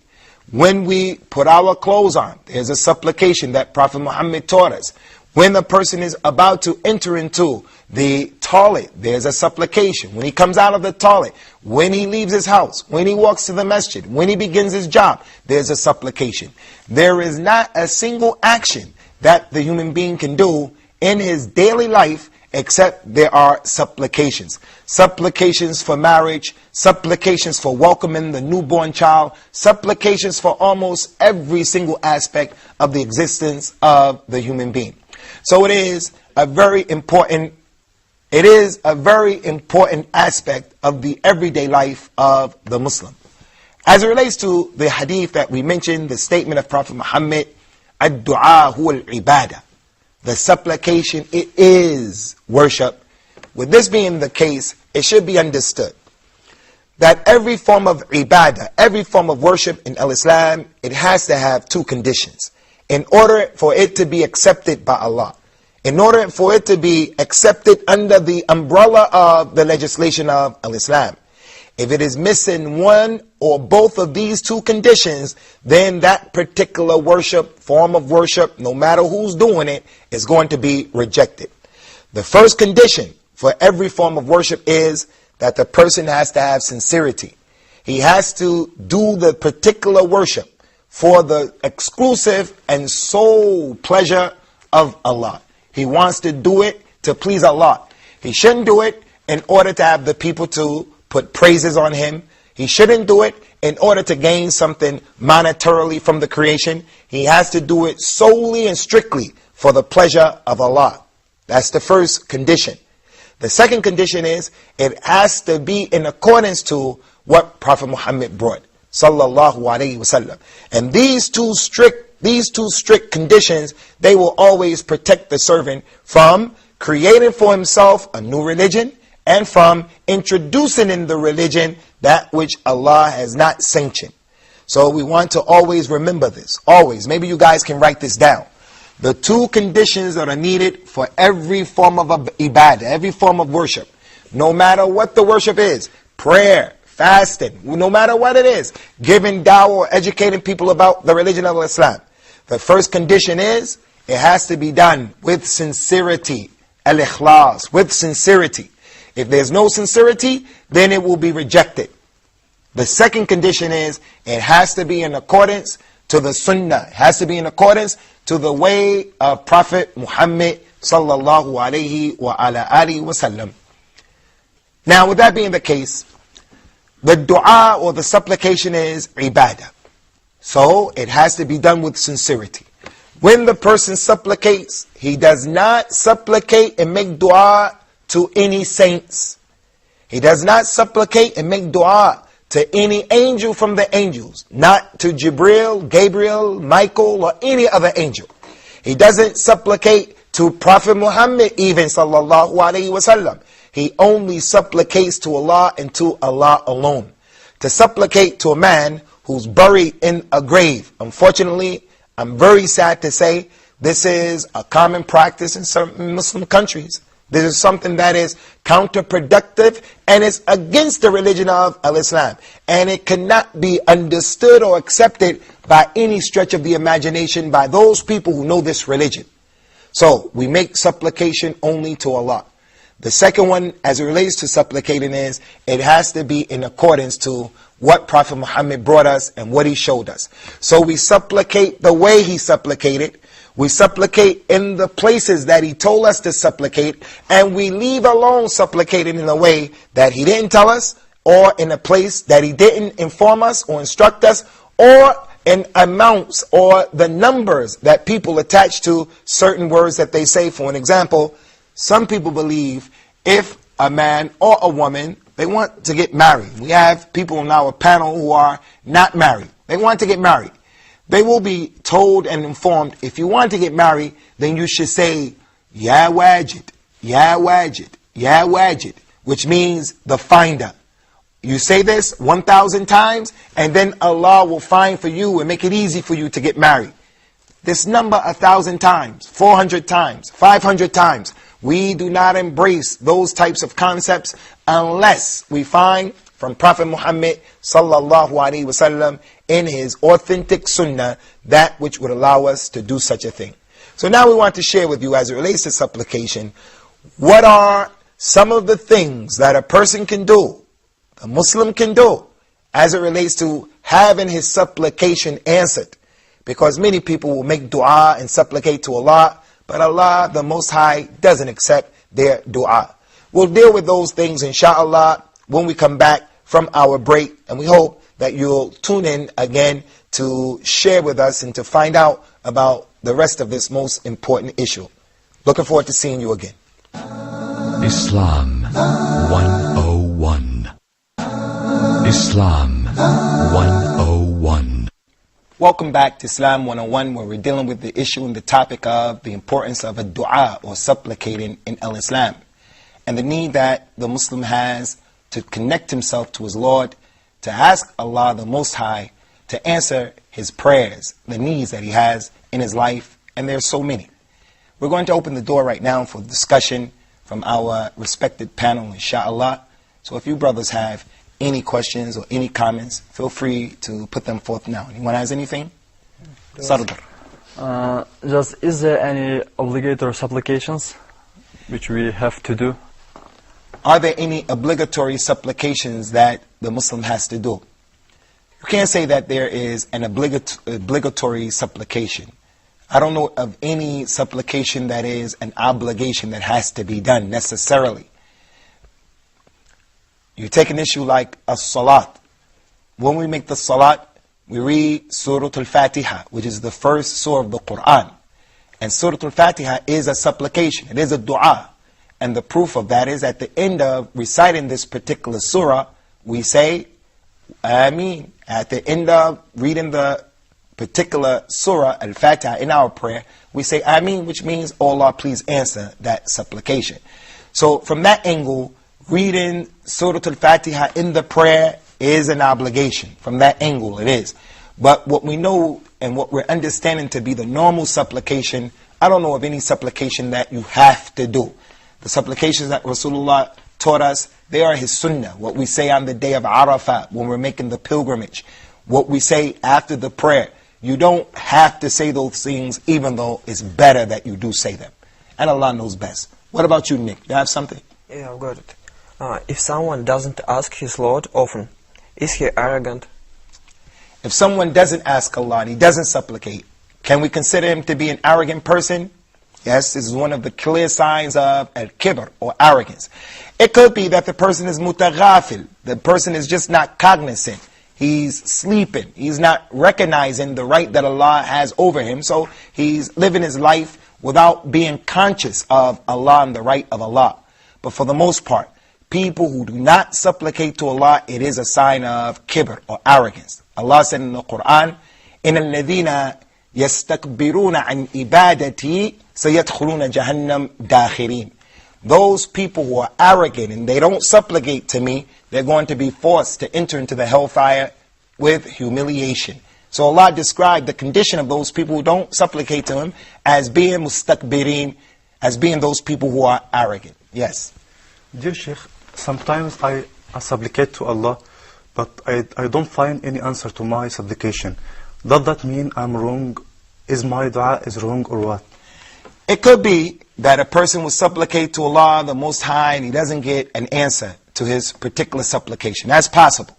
C: When we put our clothes on, there's a supplication that Prophet Muhammad taught us. When the person is about to enter into the toilet, there's a supplication. When he comes out of the toilet, when he leaves his house, when he walks to the masjid, when he begins his job, there's a supplication. There is not a single action that the human being can do in his daily life except there are supplications. Supplications for marriage, supplications for welcoming the newborn child, supplications for almost every single aspect of the existence of the human being. So it is a very important aspect of the everyday life of the Muslim. As it relates to the hadith that we mentioned, the statement of Prophet Muhammad, ad-du'a huwa al-ibadah. The supplication, it is worship. With this being the case, it should be understood that every form of ibadah, every form of worship in Islam, it has to have two conditions. In order for it to be accepted by Allah, in order for it to be accepted under the umbrella of the legislation of Islam, if it is missing one or both of these two conditions, then that particular worship, form of worship, no matter who's doing it, is going to be rejected. The first condition for every form of worship is that the person has to have sincerity. He has to do the particular worship for the exclusive and sole pleasure of Allah. He wants to do it to please Allah. He shouldn't do it in order to have the people to put praises on him. He shouldn't do it in order to gain something monetarily from the creation. He has to do it solely and strictly for the pleasure of Allah. That's the first condition. The second condition is it has to be in accordance to what Prophet Muhammad brought, sallallahu alaihi wasallam. And these two strict conditions, they will always protect the servant from creating for himself a new religion and from introducing in the religion that which Allah has not sanctioned. So we want to always remember this. Always. Maybe you guys can write this down. The two conditions that are needed for every form of ibadah, every form of worship, no matter what the worship is, prayer, fasting, no matter what it is, giving dawah or educating people about the religion of Islam. The first condition is it has to be done with sincerity, al-ikhlas, with sincerity. If there's no sincerity, then it will be rejected. The second condition is it has to be in accordance to the sunnah. It has to be in accordance to the way of Prophet Muhammad sallallahu alaihi wa ala alihi wasallam. Now, with that being the case, the dua or the supplication is ibadah. So it has to be done with sincerity. When the person supplicates, he does not supplicate and make dua to any saints. He does not supplicate and make dua to any angel from the angels. Not to Jibril, Gabriel, Michael, or any other angel. He doesn't supplicate to Prophet Muhammad even, sallallahu alaihi wasallam. He only supplicates to Allah and to Allah alone. To supplicate to a man who's buried in a grave, unfortunately, I'm very sad to say, this is a common practice in certain Muslim countries. This is something that is counterproductive and is against the religion of Islam. And it cannot be understood or accepted by any stretch of the imagination by those people who know this religion. So we make supplication only to Allah. The second one, as it relates to supplicating, is it has to be in accordance to what Prophet Muhammad brought us and what he showed us. So we supplicate the way he supplicated. We supplicate in the places that he told us to supplicate, and we leave alone supplicating in a way that he didn't tell us, or in a place that he didn't inform us or instruct us, or in amounts or the numbers that people attach to certain words that they say. For an example, some people believe if a man or a woman, they want to get married. We have people on our panel who are not married. They want to get married. They will be told and informed, if you want to get married, then you should say, Ya Wajid, Ya Wajid, Ya Wajid, which means the finder. You say this 1,000 times, and then Allah will find for you and make it easy for you to get married. This number 1,000 times, 400 times, 500 times. We do not embrace those types of concepts unless we find from Prophet Muhammad sallallahu alaihi wasallam in his authentic sunnah that which would allow us to do such a thing. So now we want to share with you, as it relates to supplication, what are some of the things that a person can do, a Muslim can do, as it relates to having his supplication answered. Because many people will make dua and supplicate to Allah, but Allah, the Most High, doesn't accept their dua. We'll deal with those things, inshallah, when we come back from our break, and we hope that you'll tune in again to share with us and to find out about the rest of this most important issue. Looking forward to seeing you again.
B: Islam 101. Islam 101.
C: Welcome back to Islam 101, where we're dealing with the issue and the topic of the importance of a dua or supplicating in Islam, and the need that the Muslim has to connect himself to his Lord, to ask Allah the Most High to answer his prayers, the needs that he has in his life, and there's so many. We're going to open the door right now for discussion from our respected panel, inshallah. So if you brothers have any questions or any comments, feel free to put them forth now. Anyone has anything? Sardar.
F: Is there any obligatory supplications which we have to do?
C: Are there any obligatory supplications that the Muslim has to do? You can't say that there is an obligatory supplication. I don't know of any supplication that is an obligation that has to be done necessarily. You take an issue like a salat. When we make the salat, we read Surah Al-Fatiha, which is the first surah of the Quran. And Surah Al-Fatiha is a supplication. It is a dua. And the proof of that is at the end of reciting this particular surah, we say, Ameen. At the end of reading the particular surah, Al-Fatiha, in our prayer, we say Ameen, which means, oh Allah, please answer that supplication. So from that angle, reading Surah Al-Fatiha in the prayer is an obligation. From that angle, it is. But what we know and what we're understanding to be the normal supplication, I don't know of any supplication that you have to do. The supplications that Rasulullah taught us, they are his sunnah. What we say on the day of Arafat, when we're making the pilgrimage. What we say after the prayer. You don't have to say those things, even though it's better that you do say them. And Allah knows best. What about you, Nick? You have something?
U: Yeah, I've got it. If someone doesn't ask his Lord often, is he arrogant?
C: If someone doesn't ask Allah and he doesn't supplicate, can we consider him to be an arrogant person? Yes, this is one of the clear signs of al-kibr, or arrogance. It could be that the person is mutaghafil. The person is just not cognizant. He's sleeping. He's not recognizing the right that Allah has over him. So he's living his life without being conscious of Allah and the right of Allah. But for the most part, people who do not supplicate to Allah, it is a sign of kibr, or arrogance. Allah said in the Quran, إِنَ الَّذِينَ يَسْتَكْبِرُونَ عَنْ إِبَادَتِي سَيَدْخُلُونَ جَهَنَّمْ دَاخِرِينَ. Those people who are arrogant and they don't supplicate to me, they're going to be forced to enter into the hellfire with humiliation. So Allah described the condition of those people who don't supplicate to him as being mustakbirin, as being those people who are arrogant. Yes.
G: Dear Sheikh, sometimes I supplicate to Allah, but I don't find any answer to my supplication. Does that mean I'm wrong? Is my dua is wrong or what?
C: It could be that a person will supplicate to Allah, the Most High, and he doesn't get an answer to his particular supplication. That's possible.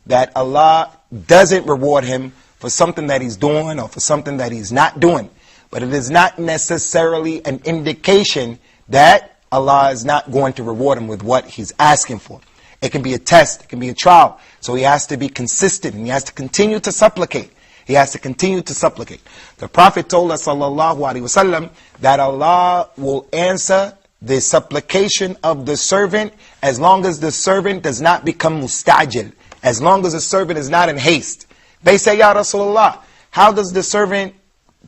C: That Allah doesn't reward him for something that he's doing or for something that he's not doing. But it is not necessarily an indication that Allah is not going to reward him with what he's asking for. It can be a test, it can be a trial. So he has to be consistent and he has to continue to supplicate. He has to continue to supplicate. The Prophet told us, sallallahu alaihi wasallam, that Allah will answer the supplication of the servant as long as the servant does not become mustajil, as long as the servant is not in haste. They say, Ya Rasulullah, how does the servant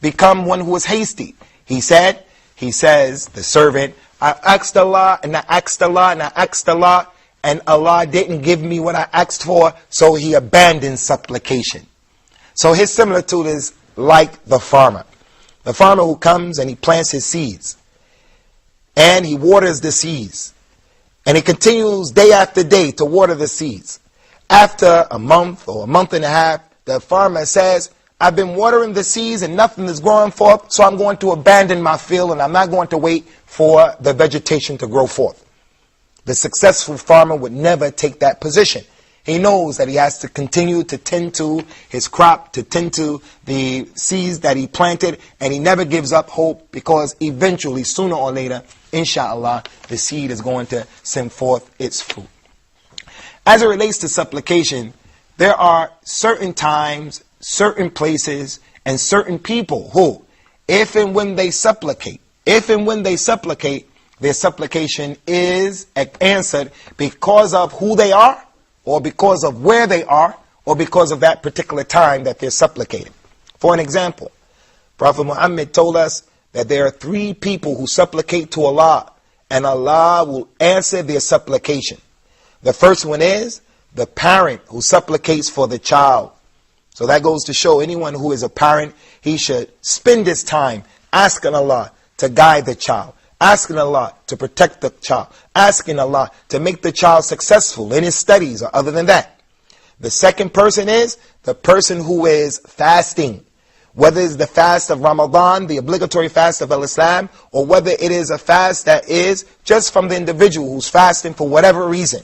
C: become one who is hasty? He says, the servant, I asked Allah, and I asked Allah, and I asked Allah, and Allah didn't give me what I asked for, so he abandoned supplication. So his similitude is like the farmer. The farmer who comes and he plants his seeds, and he waters the seeds, and he continues day after day to water the seeds. After a month or a month and a half, the farmer says, I've been watering the seeds and nothing is growing forth, so I'm going to abandon my field and I'm not going to wait for the vegetation to grow forth. The successful farmer would never take that position. He knows that he has to continue to tend to his crop, to tend to the seeds that he planted, and he never gives up hope, because eventually, sooner or later, inshallah, the seed is going to send forth its fruit. As it relates to supplication, there are certain times, certain places, and certain people who, if and when they supplicate, their supplication is answered because of who they are, or because of where they are, or because of that particular time that they're supplicating. For an example, Prophet Muhammad told us that there are 3 people who supplicate to Allah, and Allah will answer their supplication. The first one is the parent who supplicates for the child. So that goes to show anyone who is a parent, he should spend his time asking Allah to guide the child, asking Allah to protect the child, asking Allah to make the child successful in his studies or other than that. The second person is the person who is fasting. Whether it's the fast of Ramadan, the obligatory fast of Islam, or whether it is a fast that is just from the individual who's fasting for whatever reason.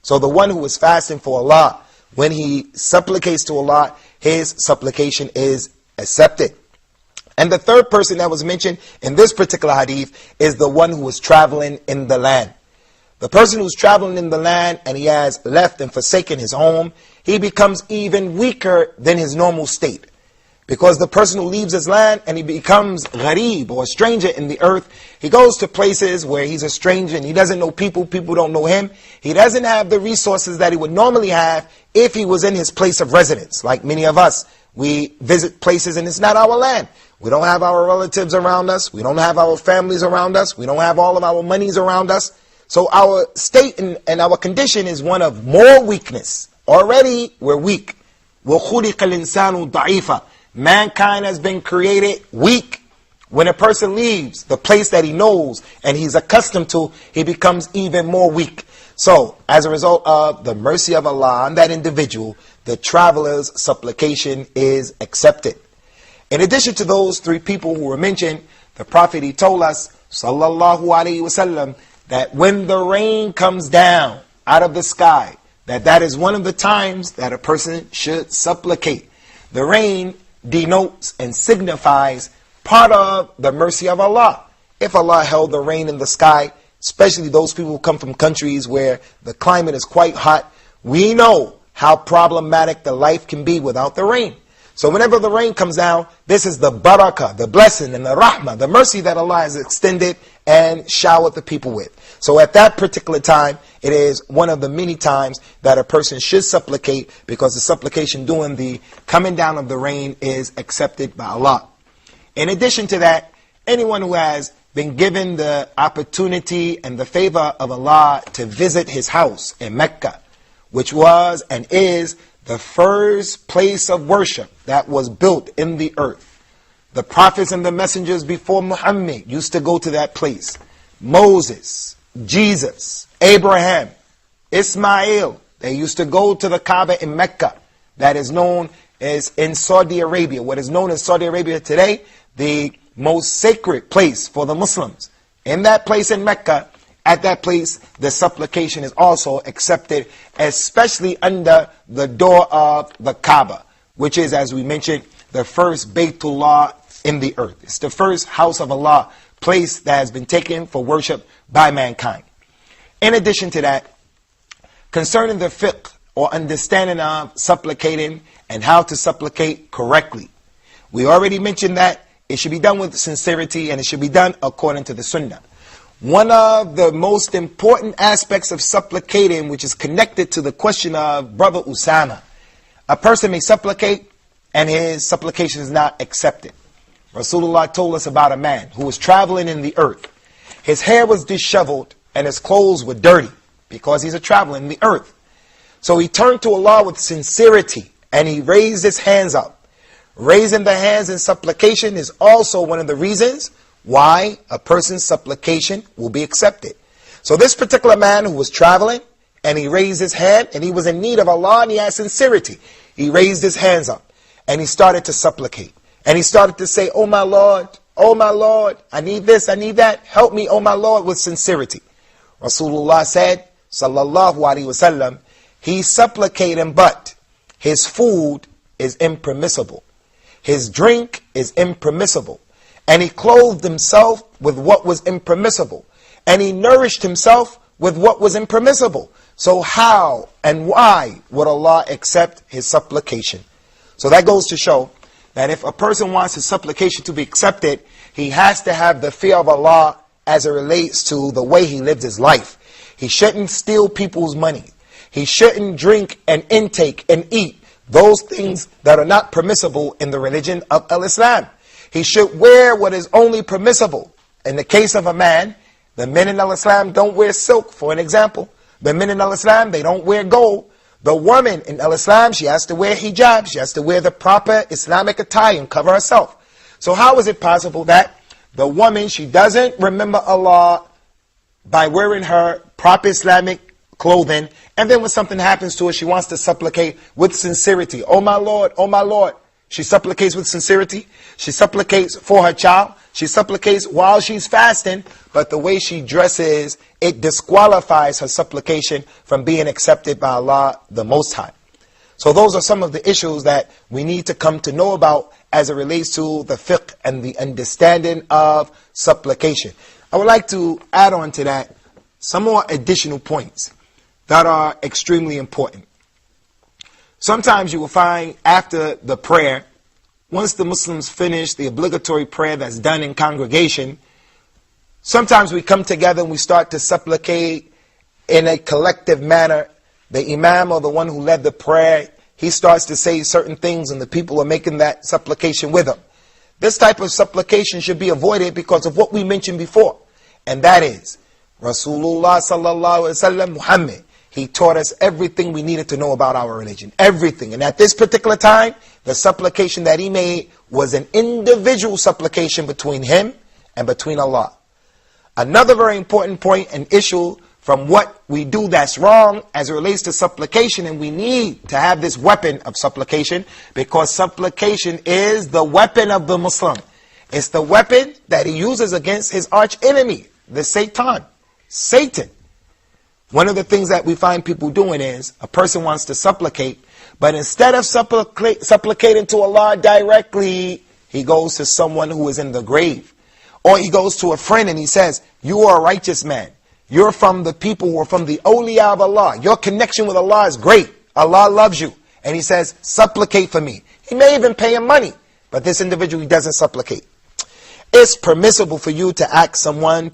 C: So the one who is fasting for Allah, when he supplicates to Allah, his supplication is accepted. And the third person that was mentioned in this particular hadith is the one who is traveling in the land. The person who's traveling in the land and he has left and forsaken his home, he becomes even weaker than his normal state. Because the person who leaves his land and he becomes gharib, or a stranger in the earth, he goes to places where he's a stranger and he doesn't know people, people don't know him. He doesn't have the resources that he would normally have if he was in his place of residence. Like many of us, we visit places and it's not our land. We don't have our relatives around us. We don't have our families around us. We don't have all of our monies around us. So our state and our condition is one of more weakness. Already we're weak. وَخُلِقَ الْإِنسَانُ ضَعِيفًا. Mankind has been created weak. When a person leaves the place that he knows and he's accustomed to, he becomes even more weak. So, as a result of the mercy of Allah on that individual, the traveler's supplication is accepted. In addition to those 3 people who were mentioned, the Prophet, he told us, sallallahu alaihi wasallam, that when the rain comes down out of the sky, that is one of the times that a person should supplicate. The rain denotes and signifies part of the mercy of Allah. If Allah held the rain in the sky, especially those people who come from countries where the climate is quite hot, we know how problematic the life can be without the rain. So whenever the rain comes down, this is the barakah, the blessing and the rahmah, the mercy that Allah has extended and showered the people with. So at that particular time, it is one of the many times that a person should supplicate, because the supplication during the coming down of the rain is accepted by Allah. In addition to that, anyone who has been given the opportunity and the favor of Allah to visit his house in Mecca, which was and is the first place of worship that was built in the earth. The prophets and the messengers before Muhammad used to go to that place. Moses, Jesus, Abraham, Ismail, they used to go to the Kaaba in Mecca, that is known as in Saudi Arabia. What is known as Saudi Arabia today, the most sacred place for the Muslims. In that place in Mecca, at that place, the supplication is also accepted, especially under the door of the Kaaba, which is, as we mentioned, the first Baytullah in the earth. It's the first house of Allah, place that has been taken for worship by mankind. In addition to that, concerning the fiqh, or understanding of supplicating and how to supplicate correctly, we already mentioned that it should be done with sincerity and it should be done according to the sunnah. One of the most important aspects of supplicating, which is connected to the question of Brother Usamah, a person may supplicate and his supplication is not accepted. Rasulullah told us about a man who was traveling in the earth. His hair was disheveled and his clothes were dirty because he's a traveler in the earth. So he turned to Allah with sincerity and he raised his hands up. Raising the hands in supplication is also one of the reasons why a person's supplication will be accepted. So this particular man who was traveling and he raised his hand and he was in need of Allah and he had sincerity. He raised his hands up and he started to supplicate. And he started to say, oh my Lord, I need this, I need that. Help me, oh my Lord, with sincerity. Rasulullah said, sallallahu alaihi wasallam, he's supplicating, but his food is impermissible. His drink is impermissible. And he clothed himself with what was impermissible. And he nourished himself with what was impermissible. So how and why would Allah accept his supplication? So that goes to show that if a person wants his supplication to be accepted, he has to have the fear of Allah as it relates to the way he lives his life. He shouldn't steal people's money. He shouldn't drink and intake and eat those things that are not permissible in the religion of Islam. He should wear what is only permissible. In the case of a man, the men in Islam don't wear silk, for an example. The men in Islam, they don't wear gold. The woman in Islam, she has to wear hijab. She has to wear the proper Islamic attire and cover herself. So how is it possible that the woman, she doesn't remember Allah by wearing her proper Islamic clothing, and then when something happens to her, she wants to supplicate with sincerity. Oh my Lord, oh my Lord. She supplicates with sincerity. She supplicates for her child. She supplicates while she's fasting, but the way she dresses, it disqualifies her supplication from being accepted by Allah the Most High. So those are some of the issues that we need to come to know about as it relates to the fiqh and the understanding of supplication. I would like to add on to that some more additional points that are extremely important. Sometimes you will find after the prayer, once the Muslims finish the obligatory prayer that's done in congregation, sometimes we come together and we start to supplicate in a collective manner. The imam or the one who led the prayer, he starts to say certain things and the people are making that supplication with him. This type of supplication should be avoided because of what we mentioned before. And that is, Rasulullah sallallahu alaihi wasallam, Muhammad, he taught us everything we needed to know about our religion. Everything. And at this particular time, the supplication that he made was an individual supplication between him and between Allah. Another very important point and issue from what we do that's wrong as it relates to supplication, and we need to have this weapon of supplication because supplication is the weapon of the Muslim. It's the weapon that he uses against his arch enemy, the Satan. One of the things that we find people doing is a person wants to supplicate, but instead of supplicating to Allah directly, he goes to someone who is in the grave. Or he goes to a friend and he says, you are a righteous man. You're from the people who are from the awliya of Allah. Your connection with Allah is great. Allah loves you. And he says, supplicate for me. He may even pay him money, but this individual, he doesn't supplicate. It's permissible for you to ask someone,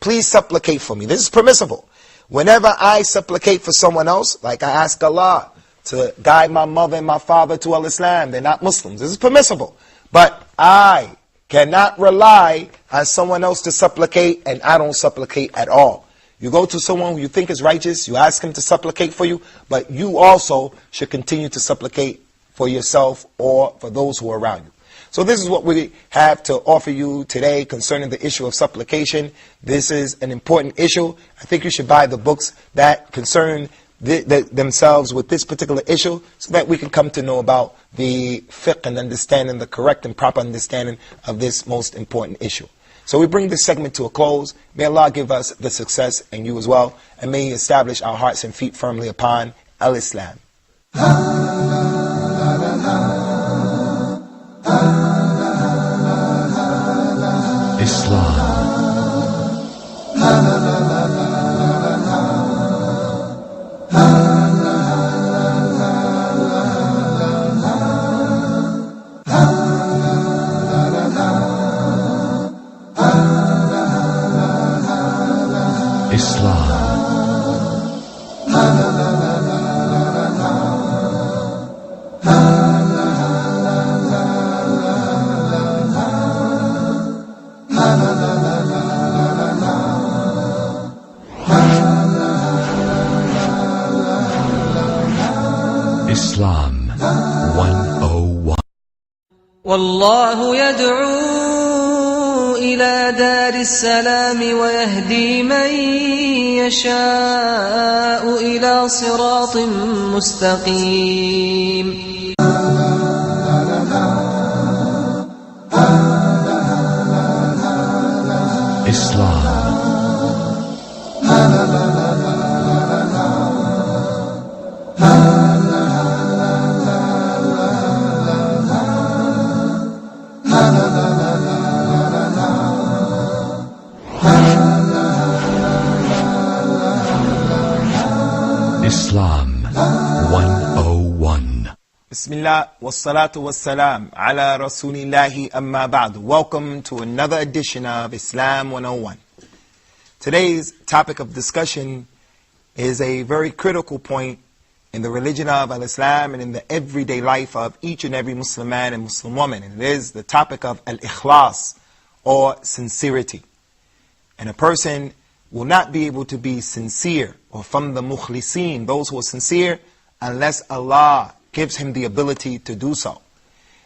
C: please supplicate for me. This is permissible. Whenever I supplicate for someone else, like I ask Allah to guide my mother and my father to Al-Islam, they're not Muslims. This is permissible. But I cannot rely on someone else to supplicate, and I don't supplicate at all. You go to someone who you think is righteous, you ask him to supplicate for you, but you also should continue to supplicate for yourself or for those who are around you. So this is what we have to offer you today concerning the issue of supplication. This is an important issue. I think you should buy the books that concern themselves with this particular issue so that we can come to know about the fiqh and understanding, the correct and proper understanding of this most important issue. So we bring this segment to a close. May Allah give us the success and you as well. And may He establish our hearts and feet firmly upon Al-Islam.
B: Islam. Islam 101.
A: والله يدعو إلى دار السلام ويهدي من يشاء إلى صراط مستقيم.
B: Islam. Islam 101.
C: Bismillah wassalatu wassalam ala rasulillahi amma ba'du. Welcome to another edition of Islam 101. Today's topic of discussion is a very critical point in the religion of Al-Islam and in the everyday life of each and every Muslim man and Muslim woman. And it is the topic of al-ikhlas, or sincerity. And a person will not be able to be sincere or from the mukhlisin, those who are sincere, unless Allah gives him the ability to do so.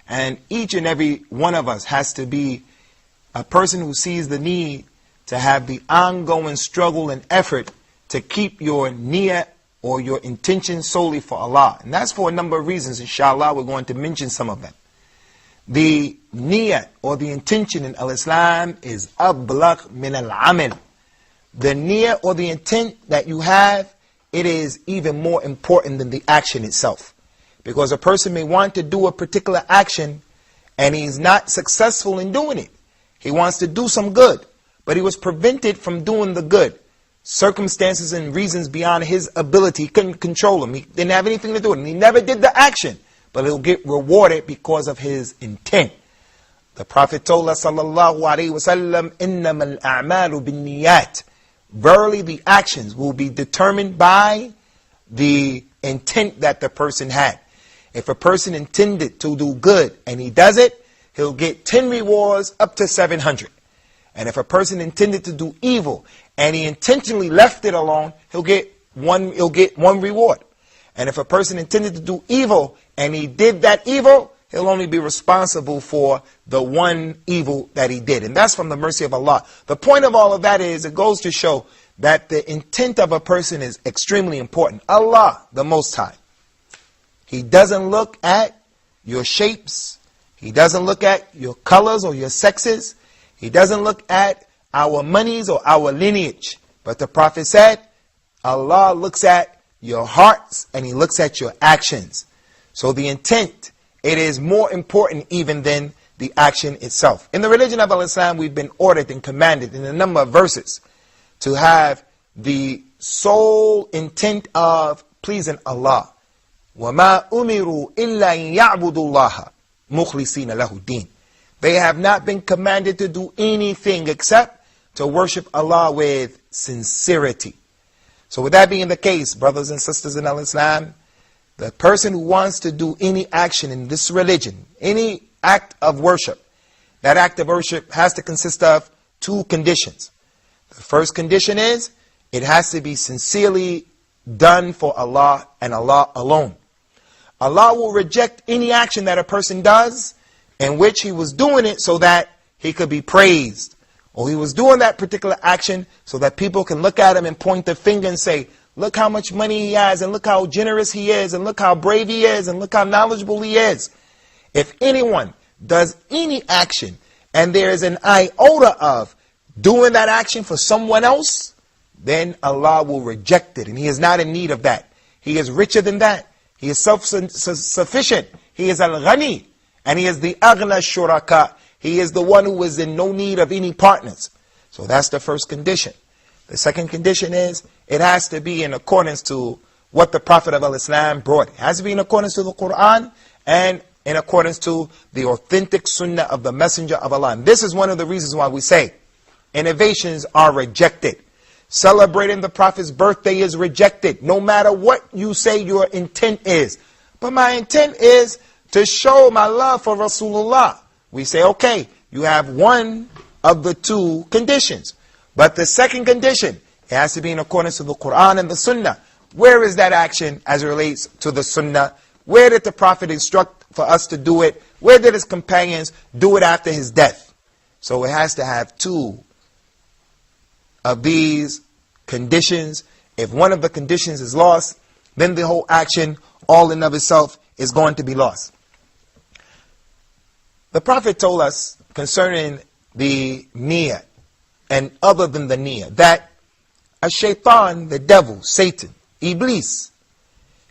C: And each and every one of us has to be a person who sees the need to have the ongoing struggle and effort to keep your niyyah or your intention solely for Allah. And that's for a number of reasons. Inshallah, we're going to mention some of them. The niyyah or the intention in Al-Islam is ablagh min al-amal. The niyyah or the intent that you have, it is even more important than the action itself. Because a person may want to do a particular action and he's not successful in doing it. He wants to do some good, but he was prevented from doing the good. Circumstances and reasons beyond his ability, he couldn't control him. He didn't have anything to do with it. He never did the action, but he'll get rewarded because of his intent. The Prophet told us, sallallahu alaihi wasallam, إِنَّمَا الْأَعْمَالُ بِالنِّيَّاتِ. Verily the actions will be determined by the intent that the person had. If a person intended to do good and he does it, he'll get 10 rewards up to 700. And if a person intended to do evil and he intentionally left it alone, he'll get one reward. And if a person intended to do evil and he did that evil, he'll only be responsible for the one evil that he did. And that's from the mercy of Allah. The point of all of that is, it goes to show that the intent of a person is extremely important. Allah, the Most High, He doesn't look at your shapes. He doesn't look at your colors or your sexes. He doesn't look at our monies or our lineage. But the Prophet said, Allah looks at your hearts and He looks at your actions. So the intent, it is more important even than the action itself. In the religion of Al-Islam, we've been ordered and commanded in a number of verses to have the sole intent of pleasing Allah. وَمَا أُمِرُوا إِلَّا يَعْبُدُوا اللَّهَ مُخْلِصِينَ لَهُ الدِّينَ. They have not been commanded to do anything except to worship Allah with sincerity. So with that being the case, brothers and sisters in Al-Islam, the person who wants to do any action in this religion, any act of worship, that act of worship has to consist of two conditions. The first condition is, it has to be sincerely done for Allah and Allah alone. Allah will reject any action that a person does in which he was doing it so that he could be praised, or he was doing that particular action so that people can look at him and point their finger and say, look how much money he has, and look how generous he is, and look how brave he is, and look how knowledgeable he is. If anyone does any action and there is an iota of doing that action for someone else, then Allah will reject it, and He is not in need of that. He is richer than that. He is self-sufficient. He is al-ghani, and He is the aghna shuraka. He is the one who is in no need of any partners. So that's the first condition. The second condition is, it has to be in accordance to what the Prophet of Al-Islam brought. It has to be in accordance to the Quran and in accordance to the authentic sunnah of the Messenger of Allah. And this is one of the reasons why we say innovations are rejected. Celebrating the Prophet's birthday is rejected, no matter what you say your intent is. But my intent is to show my love for Rasulullah. We say, okay, you have one of the two conditions. But the second condition, it has to be in accordance to the Quran and the Sunnah. Where is that action as it relates to the Sunnah? Where did the Prophet instruct for us to do it? Where did his companions do it after his death? So it has to have two of these conditions. If one of the conditions is lost, then the whole action, all in of itself, is going to be lost. The Prophet told us concerning the niyyah, and other than the niyyah, that a shaitan, the devil, Satan, Iblis,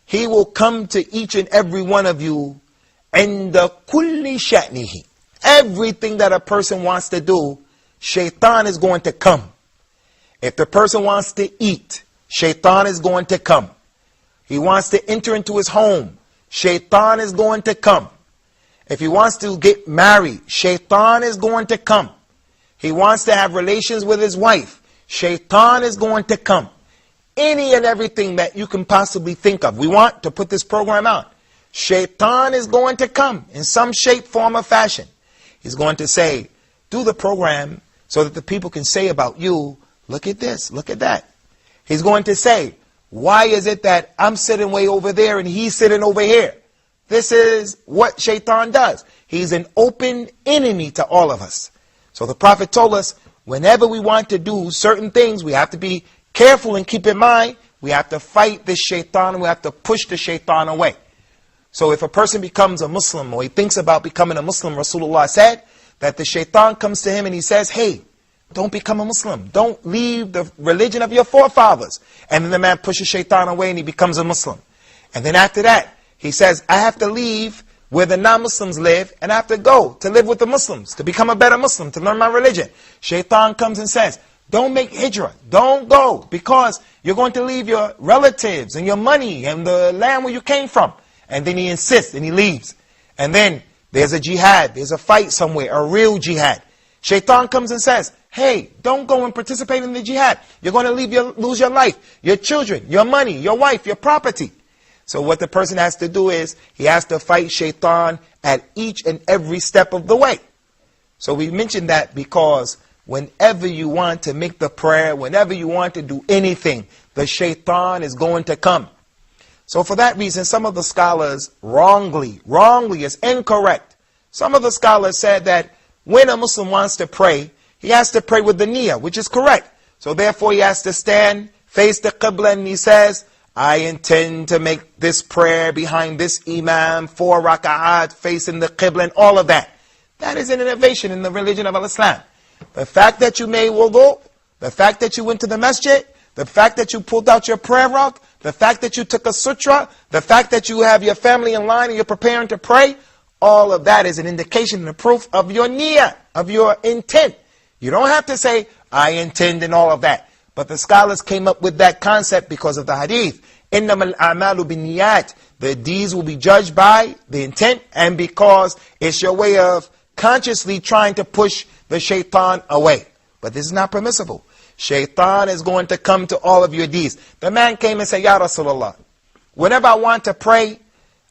C: he will come to each and every one of you and kulli sha'nihi. Everything that a person wants to do, shaitan is going to come. If the person wants to eat, shaitan is going to come. He wants to enter into his home, shaitan is going to come. If he wants to get married, shaitan is going to come. He wants to have relations with his wife, shaitan is going to come. Any and everything that you can possibly think of. We want to put this program out. Shaitan is going to come in some shape, form, or fashion. He's going to say, do the program so that the people can say about you, look at this, look at that. He's going to say, why is it that I'm sitting way over there and he's sitting over here? This is what shaitan does. He's an open enemy to all of us. So the Prophet told us, whenever we want to do certain things, we have to be careful and keep in mind, we have to fight this shaitan, we have to push the shaitan away. So if a person becomes a Muslim, or he thinks about becoming a Muslim, Rasulullah said that the shaitan comes to him and he says, hey, don't become a Muslim. Don't leave the religion of your forefathers. And then the man pushes shaitan away and he becomes a Muslim. And then after that, he says, I have to leave where the non-Muslims live and I have to go to live with the Muslims, to become a better Muslim, to learn my religion. Shaitan comes and says, don't make hijrah, don't go, because you're going to leave your relatives and your money and the land where you came from. And then he insists and he leaves. And then there's a jihad, there's a fight somewhere, a real jihad. Shaitan comes and says, hey, don't go and participate in the jihad. You're going to lose your life, your children, your money, your wife, your property. So what the person has to do is, he has to fight shaitan at each and every step of the way. So we mentioned that because whenever you want to make the prayer, whenever you want to do anything, the shaitan is going to come. So for that reason, some of the scholars wrongly is incorrect. Some of the scholars said that when a Muslim wants to pray, he has to pray with the niyyah, which is correct. So therefore he has to stand, face the qibla, and he says, I intend to make this prayer behind this imam, 4 raka'at, facing the qibla, and all of that. That is an innovation in the religion of Islam. The fact that you made wudu, the fact that you went to the masjid, the fact that you pulled out your prayer rug, the fact that you took a sutra, the fact that you have your family in line and you're preparing to pray, all of that is an indication and a proof of your niyyah, of your intent. You don't have to say, I intend and all of that. But the scholars came up with that concept because of the hadith. إِنَّمَا الْأَعْمَالُ بِالنِّيَّاتِ. The deeds will be judged by the intent, and because it's your way of consciously trying to push the shaitan away. But this is not permissible. Shaitan is going to come to all of your deeds. The man came and said, Ya Rasulullah, whenever I want to pray,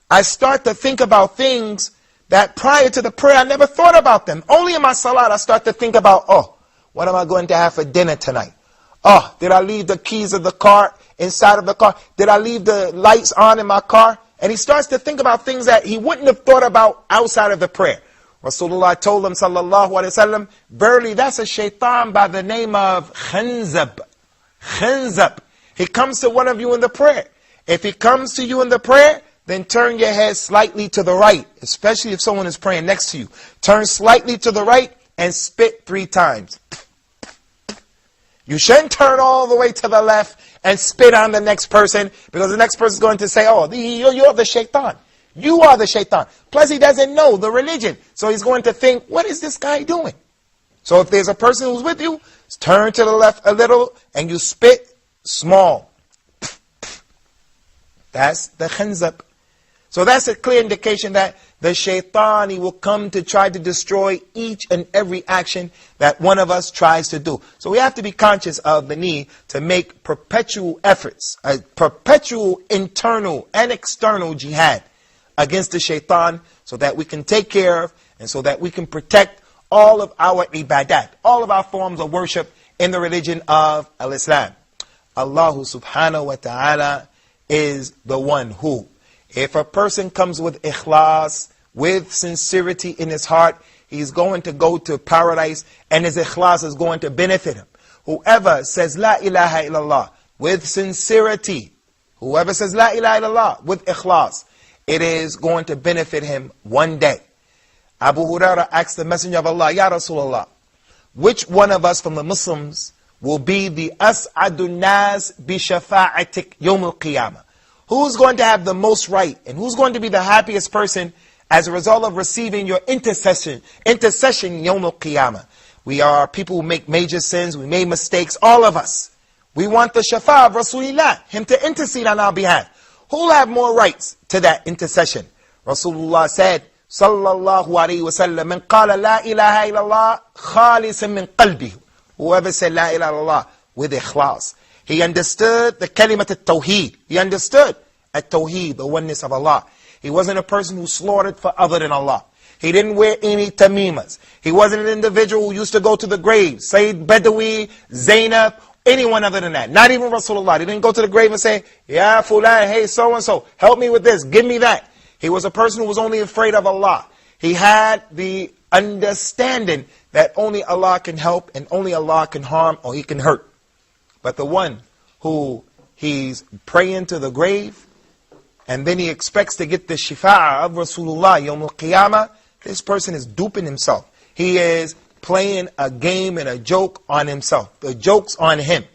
C: I start to think about things that prior to the prayer I never thought about them. Only in my salat I start to think about, oh, what am I going to have for dinner tonight? Oh, did I leave the keys of the car inside of the car? Did I leave the lights on in my car? And he starts to think about things that he wouldn't have thought about outside of the prayer. Rasulullah told him, sallallahu alaihi wasallam, verily that's a shaitan by the name of khanzab. Khanzab. He comes to one of you in the prayer. If he comes to you in the prayer, then turn your head slightly to the right, especially if someone is praying next to you. Turn slightly to the right and spit 3 times. You shouldn't turn all the way to the left and spit on the next person, because the next person is going to say, oh, you're the shaitan. You are the shaitan. Plus he doesn't know the religion. So he's going to think, what is this guy doing? So if there's a person who's with you, turn to the left a little and you spit small. That's the khanzab. So that's a clear indication that the shaitan, he will come to try to destroy each and every action that one of us tries to do. So we have to be conscious of the need to make perpetual efforts, a perpetual internal and external jihad against the shaitan, so that we can take care of and so that we can protect all of our ibadat, all of our forms of worship in the religion of Islam. Allah subhanahu wa ta'ala is the one who If a person comes with ikhlas, with sincerity in his heart, he's going to go to paradise and his ikhlas is going to benefit him. Whoever says La ilaha illallah with sincerity, whoever says La ilaha illallah with ikhlas, it is going to benefit him one day. Abu Hurairah asked the Messenger of Allah, Ya Rasulullah, which one of us from the Muslims will be the as'adun nas bi shafa'atik yawm al-qiyamah? Who's going to have the most right and who's going to be the happiest person as a result of receiving your intercession yawm al-qiyamah? We are people who make major sins, we made mistakes, all of us. We want the shafa' of Rasulullah, him to intercede on our behalf. Who will have more rights to that intercession? Rasulullah said, Sallallahu alayhi wa sallam, Man qala la ilaha illallah khalisan min qalbihi. Whoever said La ilaha illallah with ikhlas. He understood the kalimat at-tawheed. He understood at-tawheed, the oneness of Allah. He wasn't a person who slaughtered for other than Allah. He didn't wear any tamimas. He wasn't an individual who used to go to the grave, Sayyid Badawi, Zainab, anyone other than that. Not even Rasulullah. He didn't go to the grave and say, Ya fulan, hey so-and-so, help me with this, give me that. He was a person who was only afraid of Allah. He had the understanding that only Allah can help and only Allah can harm or He can hurt. But the one who he's praying to the grave and then he expects to get the shifa'ah of Rasulullah yawm al-qiyamah, this person is duping himself. He is playing a game and a joke on himself. The joke's on him.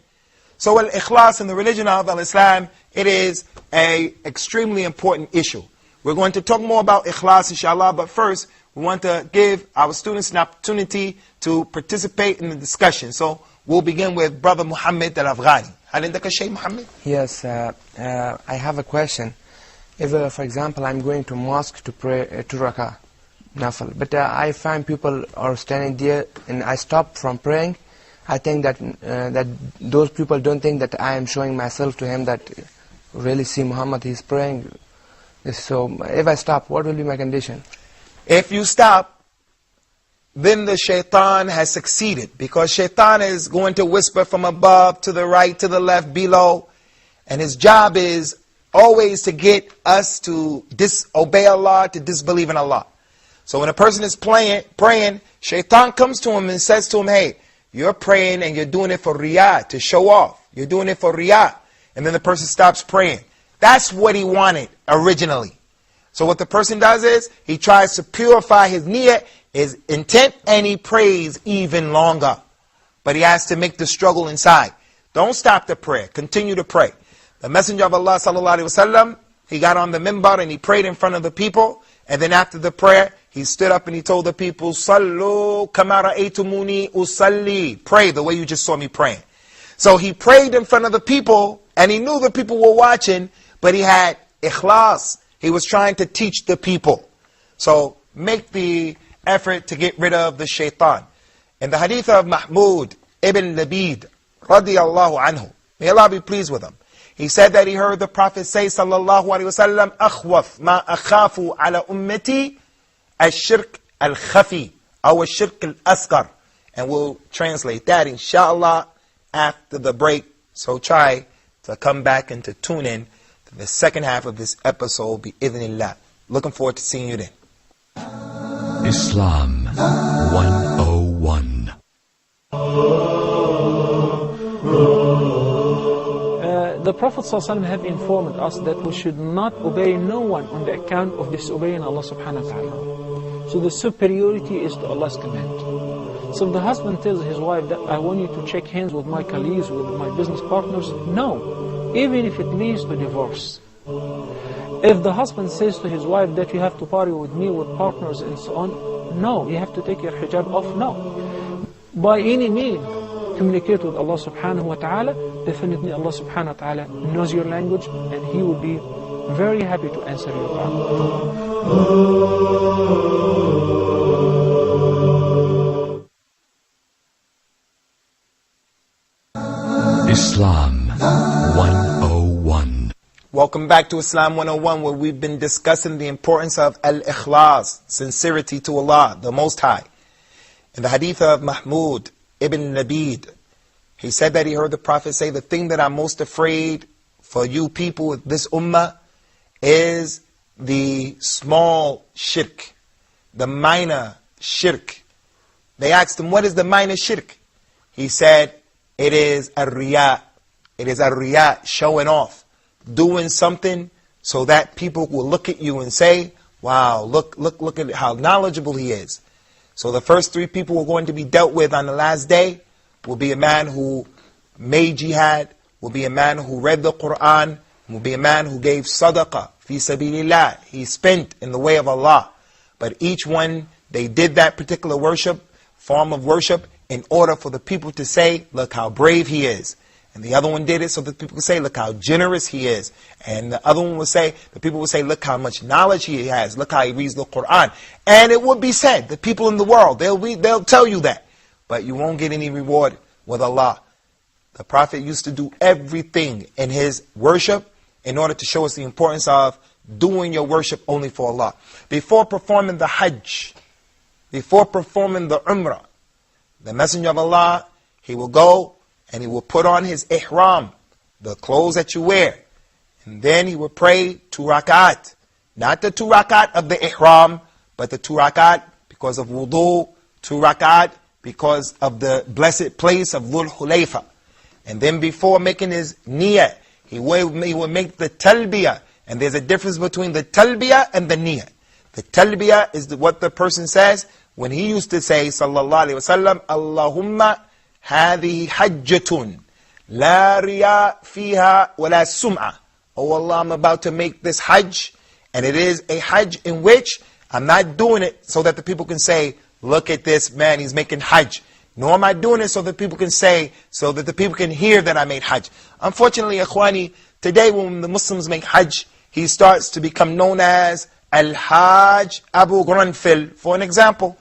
C: So al-ikhlas in the religion of Islam, it is an extremely important issue. We're going to talk more about ikhlas inshallah, but first we want to give our students an opportunity to participate in the discussion. So we'll begin with Brother Muhammad al-Afghani. هل عندك شيء Muhammad?
N: Yes, I have a question. If, for example, I'm going to mosque to pray 2 rakah nafil, but I find people are standing there and I stop from praying, I think that that those people don't think that I am showing myself to him that really see Muhammad, he's praying. So if I stop, what will be my condition?
C: If you stop, then the shaitan has succeeded, because shaitan is going to whisper from above to the right, to the left, below, and his job is always to get us to disobey Allah, to disbelieve in Allah. So when a person is praying, shaitan comes to him and says to him, hey, you're praying and you're doing it for riyah, to show off. You're doing it for riyah. And then the person stops praying. That's what he wanted originally. So what the person does is, he tries to purify his niyyah, his intent, and he prays even longer. But he has to make the struggle inside. Don't stop the prayer. Continue to pray. The Messenger of Allah sallallahu alaihi wasallam, he got on the minbar and he prayed in front of the people. And then after the prayer, he stood up and he told the people, Sallu kama ra'aytumuni usalli. Pray the way you just saw me praying. So he prayed in front of the people, and he knew the people were watching, but he had ikhlas. He was trying to teach the people. So make the effort to get rid of the shaitan. In the hadith of Mahmud ibn Labid, radiyallahu anhu, may Allah be pleased with him, he said that he heard the Prophet say, sallallahu alayhi wa sallam, أخوف ما أخاف على أمتي الشرك الخفي أو الشرك الأصغر. And we'll translate that inshallah after the break. So try to come back and to tune in to the second half of this episode, bi-idhnillah. Looking forward to seeing you then.
B: Islam 101.
P: The Prophet ﷺ have informed us that we should not obey no one on the account of disobeying Allah subhanahu wa ta'ala. So the superiority is to Allah's command. So if the husband tells his wife that I want you to shake hands with my colleagues, with my business partners, no, even if it leads to divorce. If the husband says to his wife that you have to party with me, with partners and so on, no, you have to take your hijab off, no. By any means, communicate with Allah subhanahu wa ta'ala. Definitely Allah subhanahu wa ta'ala knows your language and He will be very happy to answer your call.
B: Islam 101.
C: Welcome back to Islam 101, where we've been discussing the importance of al-ikhlas, sincerity to Allah, the Most High. In the hadith of Mahmud ibn Labid, he said that he heard the Prophet say, the thing that I'm most afraid for you people with this ummah is the small shirk, the minor shirk. They asked him, what is the minor shirk? He said, it is a riya. It is a riya, showing off, doing something so that people will look at you and say, wow, look at how knowledgeable he is. So the first three people we're going to be dealt with on the last day will be a man who made jihad, will be a man who read the Quran, will be a man who gave sadaqah, fi sabilillah. He spent in the way of Allah. But each one, they did that particular form of worship, in order for the people to say, look how brave he is. And the other one did it so that people could say, look how generous he is. And the other one would say, the people would say, look how much knowledge he has. Look how he reads the Quran. And it would be said, the people in the world, they'll tell you that. But you won't get any reward with Allah. The Prophet used to do everything in his worship in order to show us the importance of doing your worship only for Allah. Before performing the Hajj, before performing the Umrah, the Messenger of Allah, he will go and he will put on his ihram, the clothes that you wear. And then he will pray 2 rakat. Not the 2 rakat of the ihram, but the 2 rakat because of wudu, 2 rakat because of the blessed place of Dhul Hulayfa. And then before making his niyyah, he will make the talbiyah. And there's a difference between the talbiyah and the niyyah. The talbiyah is what the person says when he used to say, sallallahu alayhi wa sallam, Allahumma hadihi hajjatun, la riya fiha wa la sum'a. Oh Allah, I'm about to make this hajj, and it is a hajj in which I'm not doing it so that the people can say, look at this man, he's making hajj. Nor am I doing it so that people can say, so that the people can hear that I made hajj. Unfortunately, Ikhwani, today when the Muslims make hajj, he starts to become known as Al-Hajj Abu Granfil, for an example.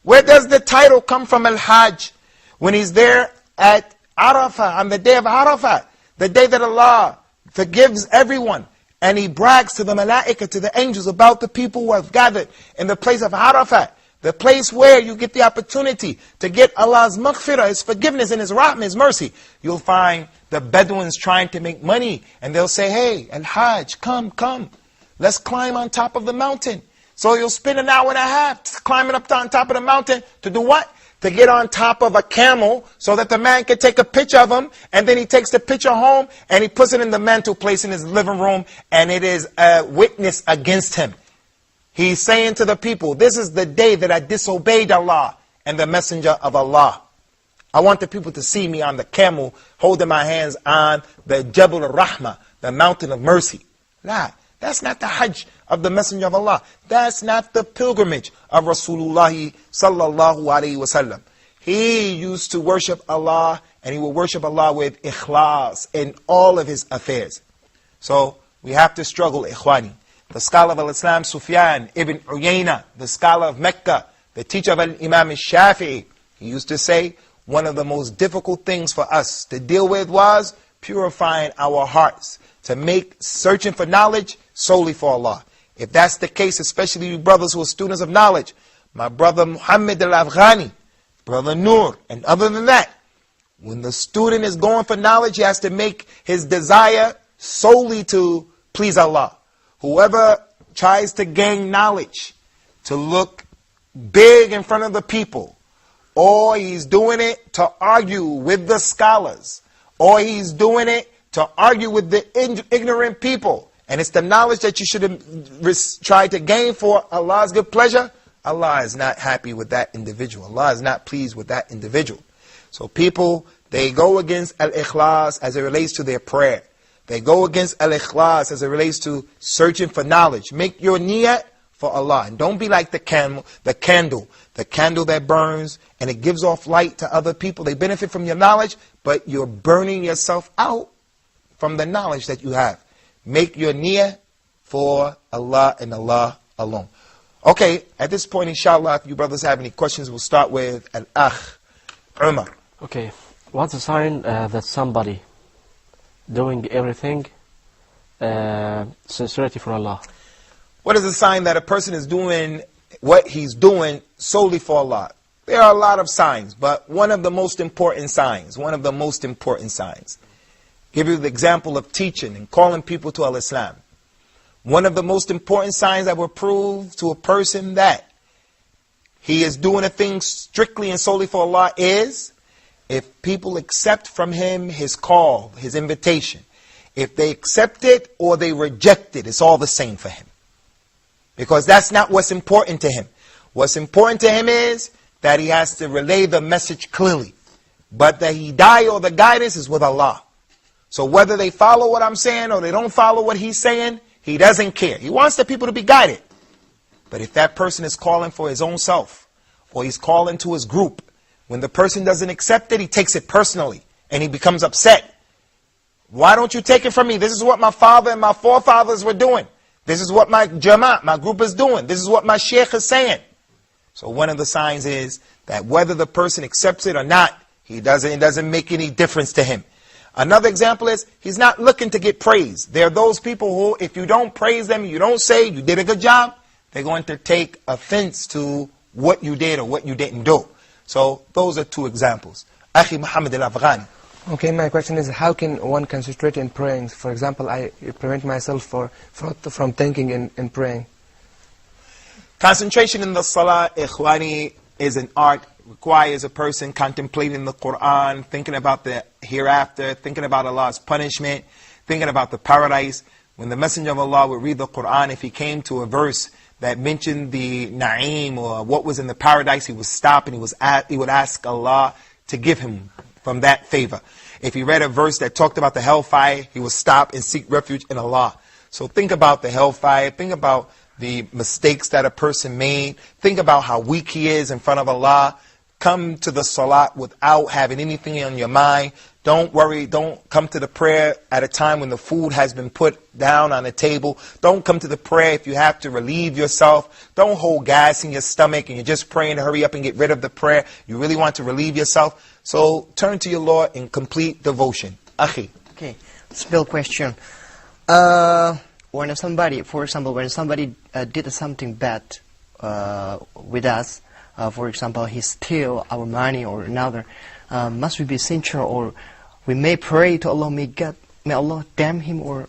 C: Where does the title come from, Al-Hajj? When he's there at Arafah, on the day of Arafah, the day that Allah forgives everyone, and he brags to the malaika, to the angels, about the people who have gathered in the place of Arafah, the place where you get the opportunity to get Allah's maghfirah, His forgiveness and His rahmah, His mercy. You'll find the Bedouins trying to make money, and they'll say, hey, Al-Hajj, come, let's climb on top of the mountain. So you'll spend an hour and a half climbing up on top of the mountain to do what? To get on top of a camel so that the man can take a picture of him, and then he takes the picture home and he puts it in the mantle place in his living room, and it is a witness against him. He's saying to the people, this is the day that I disobeyed Allah and the Messenger of Allah. I want the people to see me on the camel holding my hands on the Jabal al-Rahmah, the mountain of mercy. Nah, that's not the Hajj of the Messenger of Allah. That's not the pilgrimage of Rasulullah sallallahu alayhi wa sallam. He used to worship Allah, and he will worship Allah with ikhlas in all of his affairs. So we have to struggle, Ikhwani. The scholar of Al-Islam, Sufyan ibn Uyayna, the scholar of Mecca, the teacher of Imam al-Shafi'i, he used to say, one of the most difficult things for us to deal with was purifying our hearts, to make searching for knowledge solely for Allah. If that's the case, especially you brothers who are students of knowledge, my brother Muhammad al-Afghani, brother Noor, and other than that, when the student is going for knowledge, he has to make his desire solely to please Allah. Whoever tries to gain knowledge, to look big in front of the people, or he's doing it to argue with the scholars, or he's doing it to argue with the ignorant people, and it's the knowledge that you should try to gain for Allah's good pleasure, Allah is not happy with that individual. Allah is not pleased with that individual. So people, they go against al-ikhlas as it relates to their prayer. They go against al-ikhlas as it relates to searching for knowledge. Make your niyyah for Allah. And don't be like the candle that burns and it gives off light to other people. They benefit from your knowledge, but you're burning yourself out from the knowledge that you have. Make your niyyah for Allah and Allah alone. Okay, at this point, inshallah, if you brothers have any questions, we'll start with Al-Akh Umar.
Q: Okay, what's a sign that somebody doing everything sincerity for Allah?
C: What is a sign that a person is doing what he's doing solely for Allah? There are a lot of signs, but one of the most important signs, give you the example of teaching and calling people to Al-Islam. One of the most important signs that will prove to a person that he is doing a thing strictly and solely for Allah is if people accept from him his call, his invitation. If they accept it or they reject it, it's all the same for him. Because that's not what's important to him. What's important to him is that he has to relay the message clearly. But the hidayah or the guidance is with Allah. So whether they follow what I'm saying or they don't follow what he's saying, he doesn't care. He wants the people to be guided. But if that person is calling for his own self, or he's calling to his group, when the person doesn't accept it, he takes it personally, and he becomes upset. Why don't you take it from me? This is what my father and my forefathers were doing. This is what my jama'at, my group is doing. This is what my sheikh is saying. So one of the signs is that whether the person accepts it or not, it doesn't make any difference to him. Another example is, he's not looking to get praise. There are those people who, if you don't praise them, you don't say you did a good job, they're going to take offense to what you did or what you didn't do. So those are two examples. Akhi Muhammad al-Afghani.
N: Okay, my question is, how can one concentrate in praying? For example, I prevent myself from thinking in praying.
C: Concentration in the salah, ikhwani, is an art. Requires a person contemplating the Quran, thinking about the hereafter, thinking about Allah's punishment, thinking about the paradise. When the Messenger of Allah would read the Quran, if he came to a verse that mentioned the na'im or what was in the paradise, he would stop and he would ask Allah to give him from that favor. If he read a verse that talked about the hellfire, he would stop and seek refuge in Allah. So think about the hellfire, think about the mistakes that a person made, think about how weak he is in front of Allah. Come to the salat without having anything on your mind. Don't worry, don't come to the prayer at a time when the food has been put down on the table. Don't come to the prayer if you have to relieve yourself. Don't hold gas in your stomach and you're just praying to hurry up and get rid of the prayer. You really want to relieve yourself. So turn to your Lord in complete devotion. Akhi.
L: Okay, spill question. When somebody, for example, when somebody did something bad with us, for example, he steal our money or another, must we be sincere, or we may pray to Allah, may Allah damn him? Or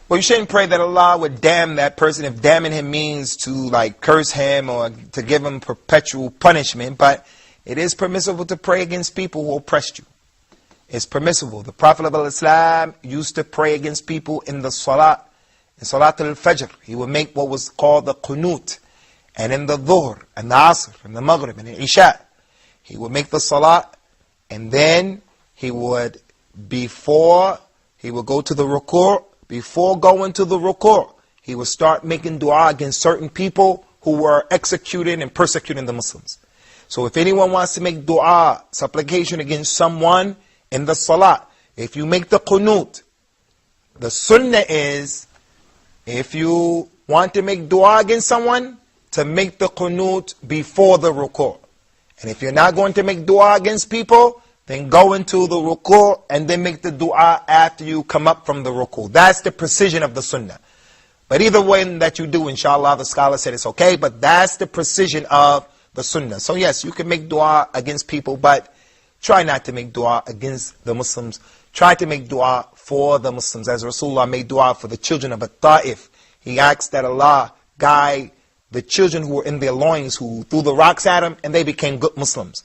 C: well, you shouldn't pray that Allah would damn that person if damning him means to like curse him or to give him perpetual punishment. But it is permissible to pray against people who oppressed you. It's permissible. The Prophet of Islam used to pray against people in the salat, in Salat al-Fajr. He would make what was called the qunut. And in the Dhuhr, and the Asr, and the Maghrib, and the Isha, he would make the Salat, and then he would, before he would go to the Ruku', before going to the Ruku', he would start making dua against certain people who were executing and persecuting the Muslims. So if anyone wants to make dua, supplication against someone in the Salat, if you make the Qunut, the Sunnah is, if you want to make dua against someone, to make the qunut before the ruku'. And if you're not going to make dua against people, then go into the ruku' and then make the dua after you come up from the ruku'. That's the precision of the sunnah. But either way that you do, inshallah, the scholar said it's okay, but that's the precision of the sunnah. So yes, you can make dua against people, but try not to make dua against the Muslims. Try to make dua for the Muslims. As Rasulullah made dua for the children of At-Ta'if, he asked that Allah guide the children who were in their loins, who threw the rocks at him, and they became good Muslims.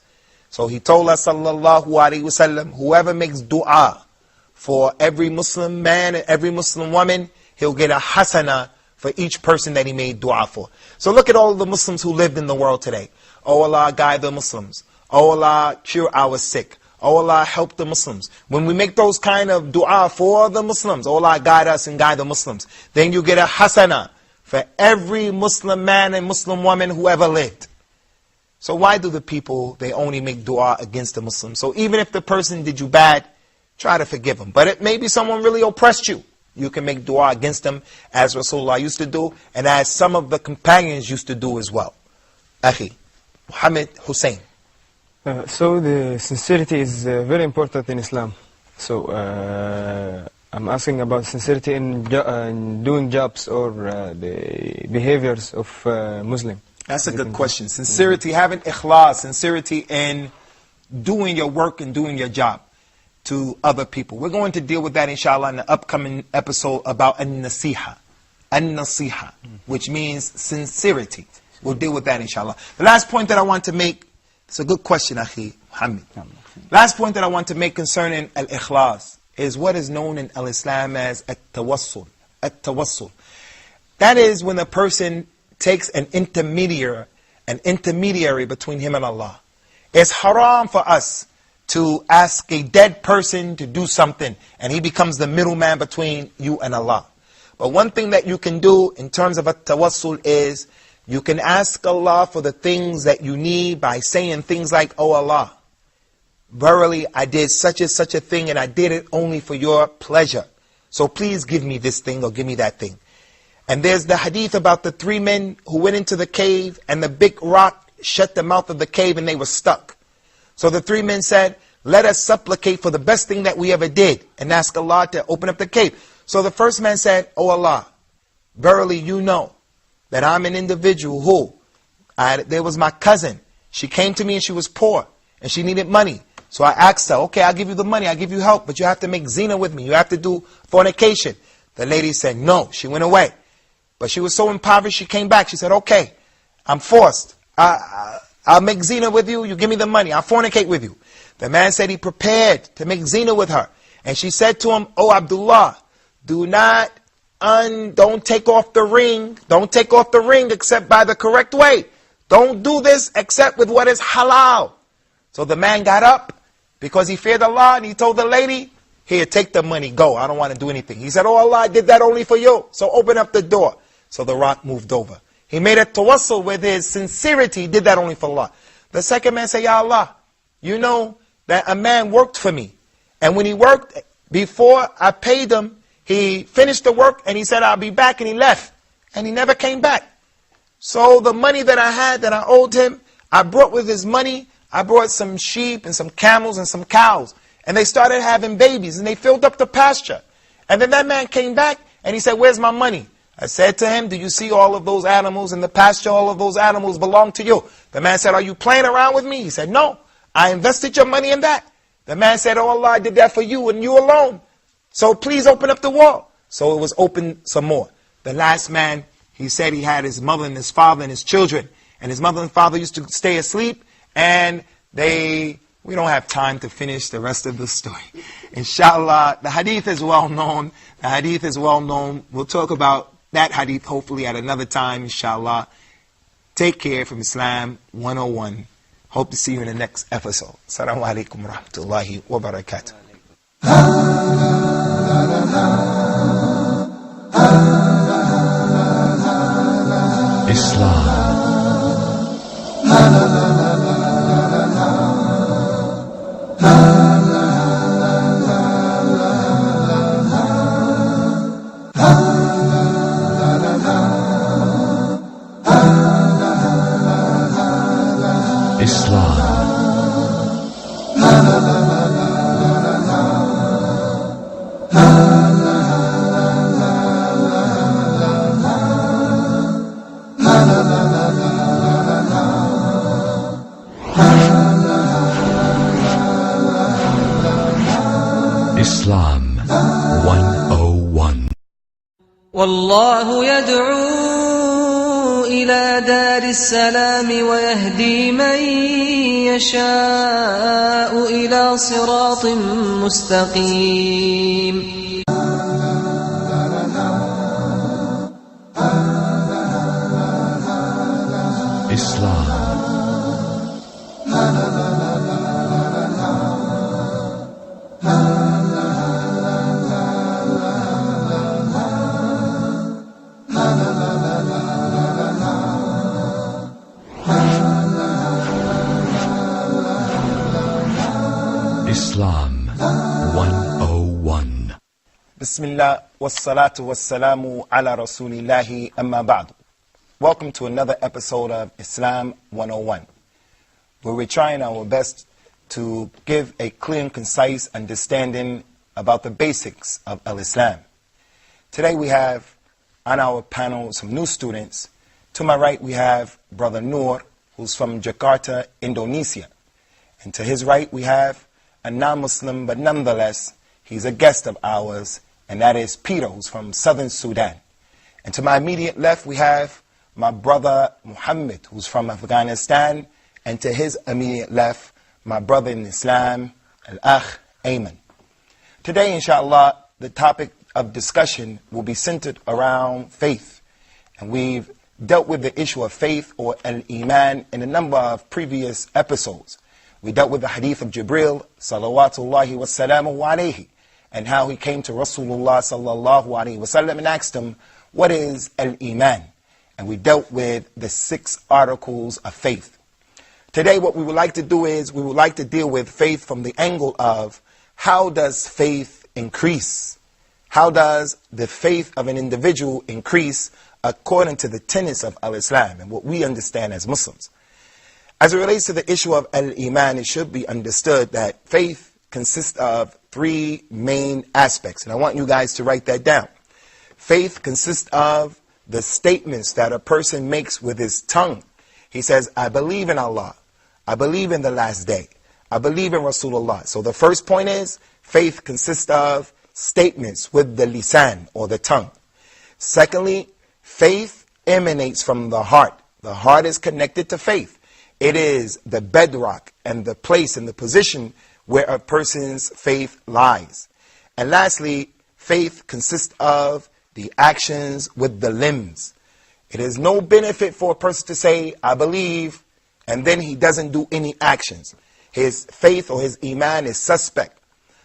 C: So he told us, sallallahu alaihi wasallam, whoever makes dua for every Muslim man and every Muslim woman, he'll get a hasana for each person that he made dua for. So look at all the Muslims who lived in the world today. Oh Allah, guide the Muslims. Oh Allah, cure our sick. Oh Allah, help the Muslims. When we make those kind of dua for the Muslims, oh Allah, guide us and guide the Muslims, then you get a hasana for every Muslim man and Muslim woman who ever lived. So why do the people, they only make dua against the Muslims? So even if the person did you bad, try to forgive them. But it may be someone really oppressed you. You can make dua against them, as Rasulullah used to do, and as some of the companions used to do as well. Akhi, Muhammad Hussein.
R: So the sincerity is very important in Islam. So I'm asking about sincerity in doing jobs or the behaviors of Muslim.
C: That's a good question. Sincerity, having ikhlas, sincerity in doing your work and doing your job to other people. We're going to deal with that inshallah in the upcoming episode about an-nasiha. An-nasiha, which means sincerity. We'll deal with that inshallah. The last point that I want to make, it's a good question, Akhi Muhammad. Last point that I want to make concerning al-ikhlas is what is known in al-Islam as at-tawassul. At-tawassul. That is when a person takes an intermediary between him and Allah. It's haram for us to ask a dead person to do something and he becomes the middleman between you and Allah. But one thing that you can do in terms of at-tawassul is you can ask Allah for the things that you need by saying things like, oh Allah, verily I did such and such a thing and I did it only for your pleasure. So please give me this thing or give me that thing. And there's the hadith about the 3 men who went into the cave and the big rock shut the mouth of the cave and they were stuck. So the 3 men said, let us supplicate for the best thing that we ever did and ask Allah to open up the cave. So the first man said, oh Allah, verily you know that I'm an individual who, there was my cousin. She came to me and she was poor and she needed money. So I asked her, okay, I'll give you the money, I'll give you help, but you have to make zina with me. You have to do fornication. The lady said, no. She went away. But she was so impoverished, she came back. She said, okay, I'm forced. I'll make zina with you. You give me the money. I'll fornicate with you. The man said he prepared to make zina with her. And she said to him, oh Abdullah, don't take off the ring. Don't take off the ring except by the correct way. Don't do this except with what is halal. So the man got up because he feared Allah and he told the lady, here, take the money, go. I don't want to do anything. He said, oh Allah, I did that only for you. So open up the door. So the rock moved over. He made a tawassul with his sincerity. He did that only for Allah. The second man said, Ya Allah, you know that a man worked for me. And when he worked, before I paid him, he finished the work and he said, I'll be back. And he left. And he never came back. So the money that I had, that I owed him, I brought with his money, I brought some sheep and some camels and some cows. And they started having babies and they filled up the pasture. And then that man came back and he said, where's my money? I said to him, do you see all of those animals in the pasture? All of those animals belong to you. The man said, are you playing around with me? He said, no, I invested your money in that. The man said, oh Allah, I did that for you and you alone. So please open up the wall. So it was opened some more. The last man, he said he had his mother and his father and his children. And his mother and father used to stay asleep. And we don't have time to finish the rest of the story. Inshallah, the hadith is well known. The hadith is well known. We'll talk about that hadith hopefully at another time, inshallah. Take care from Islam 101. Hope to see you in the next episode. Assalamu alaikum wa rahmatullahi wa barakatuh.
B: Islam. Islam 101.
A: والله يدعو إلى دار السلام ويهدي من يشاء إلى صراط مستقيم.
B: Islam. Islam 101.
C: Bismillah wassalatu wassalamu ala rasulillahi amma ba'du. Welcome to another episode of Islam 101, where we're trying our best to give a clear and concise understanding about the basics of Al-Islam. Today we have on our panel some new students. To my right we have Brother Noor, who's from Jakarta, Indonesia. And to his right we have a non-Muslim, but nonetheless, he's a guest of ours, and that is Peter, who's from Southern Sudan. And to my immediate left, we have my brother Muhammad, who's from Afghanistan. And to his immediate left, my brother in Islam, Al-Akh Ayman. Today, inshallah, the topic of discussion will be centered around faith. And we've dealt with the issue of faith or al-Iman in a number of previous episodes. We dealt with the hadith of Jibril, salawatullahi wa salamu alayhi, and how he came to Rasulullah sallallahu alayhi wa sallam and asked him, what is al-Iman? And we dealt with the 6 articles of faith. Today what we would like to do is, we would like to deal with faith from the angle of, how does faith increase? How does the faith of an individual increase according to the tenets of al-Islam and what we understand as Muslims? As it relates to the issue of al-Iman, it should be understood that faith consists of 3 main aspects. And I want you guys to write that down. Faith consists of the statements that a person makes with his tongue. He says, I believe in Allah. I believe in the last day. I believe in Rasulullah. So the first point is, faith consists of statements with the lisan or the tongue. Secondly, faith emanates from the heart. The heart is connected to faith. It is the bedrock and the place and the position where a person's faith lies. And lastly, faith consists of the actions with the limbs. It is no benefit for a person to say, I believe, and then he doesn't do any actions. His faith or his Iman is suspect.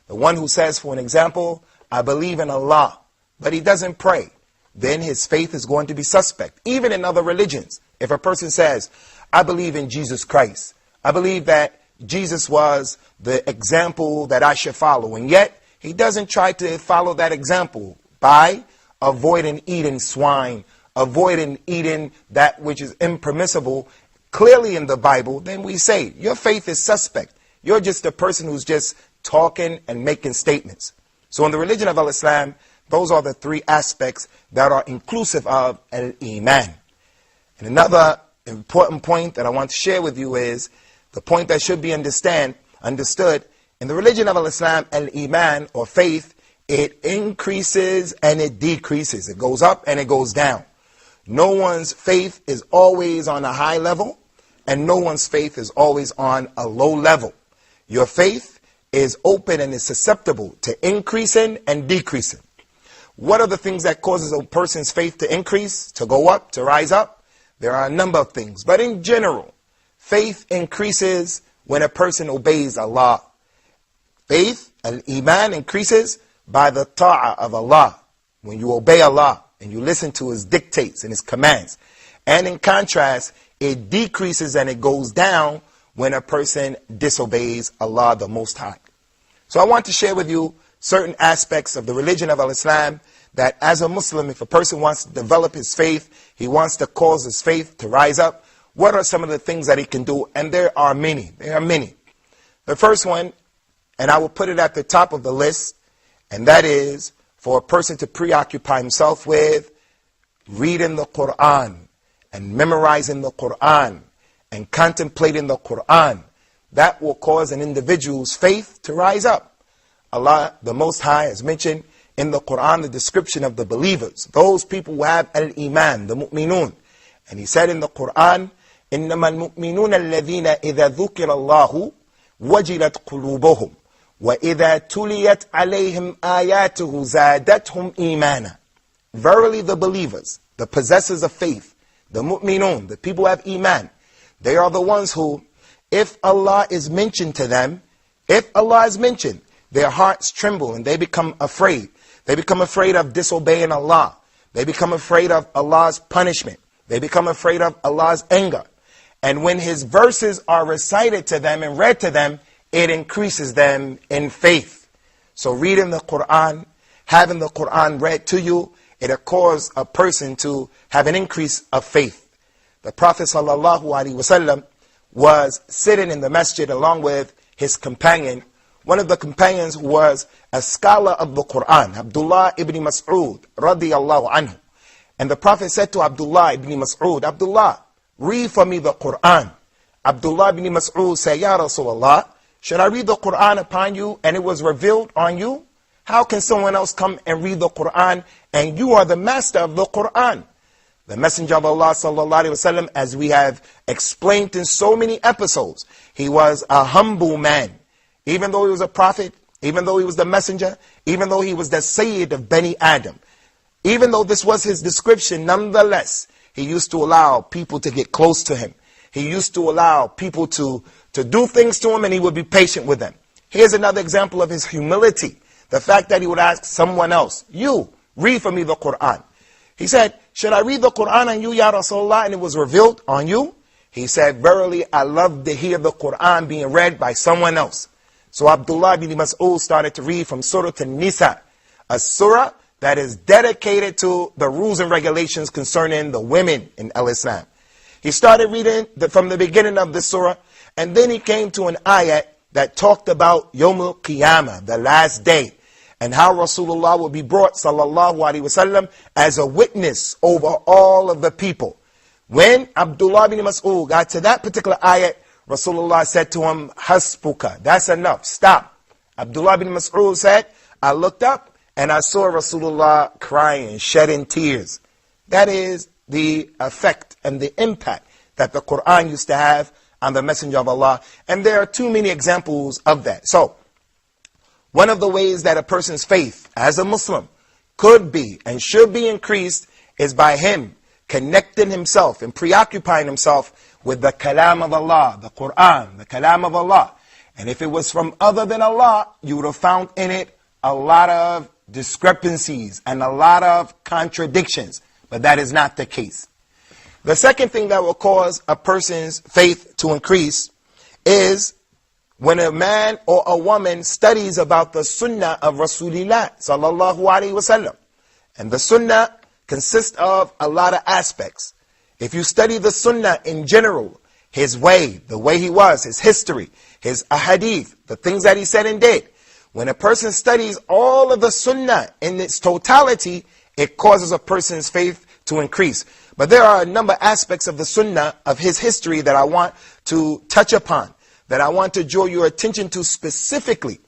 C: The one who says, for an example, I believe in Allah, but he doesn't pray, then his faith is going to be suspect. Even in other religions, if a person says, I believe in Jesus Christ, I believe that Jesus was the example that I should follow, and yet he doesn't try to follow that example by avoiding eating swine, avoiding eating that which is impermissible, clearly in the Bible, then we say, your faith is suspect. You're just a person who's just talking and making statements. So in the religion of al-Islam, those are the 3 aspects that are inclusive of al-Iman. And another important point that I want to share with you is the point that should be understood. In the religion of al-Islam, al-Iman or faith, it increases and it decreases. It goes up and it goes down. No one's faith is always on a high level, and no one's faith is always on a low level. Your faith is open and is susceptible to increasing and decreasing. What are the things that causes a person's faith to increase, to go up, to rise up? There are a number of things. But in general, faith increases when a person obeys Allah. Faith, al-Iman, increases by the ta'ah of Allah. When you obey Allah and you listen to His dictates and His commands. And in contrast, it decreases and it goes down when a person disobeys Allah the Most High. So I want to share with you certain aspects of the religion of al-Islam that as a Muslim, if a person wants to develop his faith, he wants to cause his faith to rise up, what are some of the things that he can do? And there are many. There are many. The first one, and I will put it at the top of the list, and that is for a person to preoccupy himself with reading the Quran and memorizing the Quran and contemplating the Quran. That will cause an individual's faith to rise up. Allah, the Most High, has mentioned in the Quran the description of the believers, those people who have al-Iman, the mu'minun. And He said in the Quran, إِنَّمَا الْمُؤْمِنُونَ الَّذِينَ إِذَا ذُكِرَ اللَّهُ وَجِلَتْ قُلُوبُهُمْ وَإِذَا تُلِيَتْ عَلَيْهِمْ آيَاتُهُ زَادَتْهُمْ إِيمَانًا. Verily the believers, the possessors of faith, the mu'minun, the people who have Iman, they are the ones who, if Allah is mentioned to them, if Allah is mentioned, their hearts tremble and they become afraid. They become afraid of disobeying Allah. They become afraid of Allah's punishment. They become afraid of Allah's anger. And when His verses are recited to them and read to them, it increases them in faith. So reading the Quran, having the Quran read to you, it'll cause a person to have an increase of faith. The Prophet ﷺ was sitting in the Masjid along with his companion. One of the companions who was a scholar of the Quran, Abdullah ibn Mas'ud, radiyallahu anhu. And the Prophet said to Abdullah ibn Mas'ud, Abdullah, read for me the Quran. Abdullah ibn Mas'ud said, Ya Rasulullah, should I read the Quran upon you and it was revealed on you? How can someone else come and read the Quran and you are the master of the Quran? The Messenger of Allah sallallahu alaihi wasallam, as we have explained in so many episodes, he was a humble man. Even though he was a prophet, even though he was the messenger, even though he was the Sayyid of Bani Adam, even though this was his description, nonetheless, he used to allow people to get close to him. He used to allow people to do things to him, and he would be patient with them. Here's another example of his humility. The fact that he would ask someone else, you, read for me the Quran. He said, should I read the Quran on you, Ya Rasulullah, and it was revealed on you? He said, verily, I love to hear the Quran being read by someone else. So Abdullah ibn Mas'ud started to read from Surah An-Nisa, a surah that is dedicated to the rules and regulations concerning the women in Islam. He started reading from the beginning of the surah, and then he came to an ayat that talked about Yawmul Qiyamah, the last day, and how Rasulullah will be brought, sallallahu alaihi wasallam, as a witness over all of the people. When Abdullah ibn Mas'ud got to that particular ayat, Rasulullah said to him, Hasbuka, that's enough, stop. Abdullah ibn Mas'ud said, I looked up and I saw Rasulullah crying, shedding tears. That is the effect and the impact that the Quran used to have on the Messenger of Allah. And there are too many examples of that. So, one of the ways that a person's faith as a Muslim could be and should be increased is by him connecting himself and preoccupying himself with the Kalam of Allah, the Quran, the Kalam of Allah. And if it was from other than Allah, you would have found in it a lot of discrepancies and a lot of contradictions. But that is not the case. The second thing that will cause a person's faith to increase is when a man or a woman studies about the Sunnah of Rasulullah sallallahu alaihi wasallam. And the Sunnah consists of a lot of aspects. If you study the Sunnah in general, his way, the way he was, his history, his ahadith, the things that he said and did, when a person studies all of the Sunnah in its totality, it causes a person's faith to increase. But there are a number of aspects of the Sunnah, of his history, that I want to touch upon, that I want to draw your attention to specifically.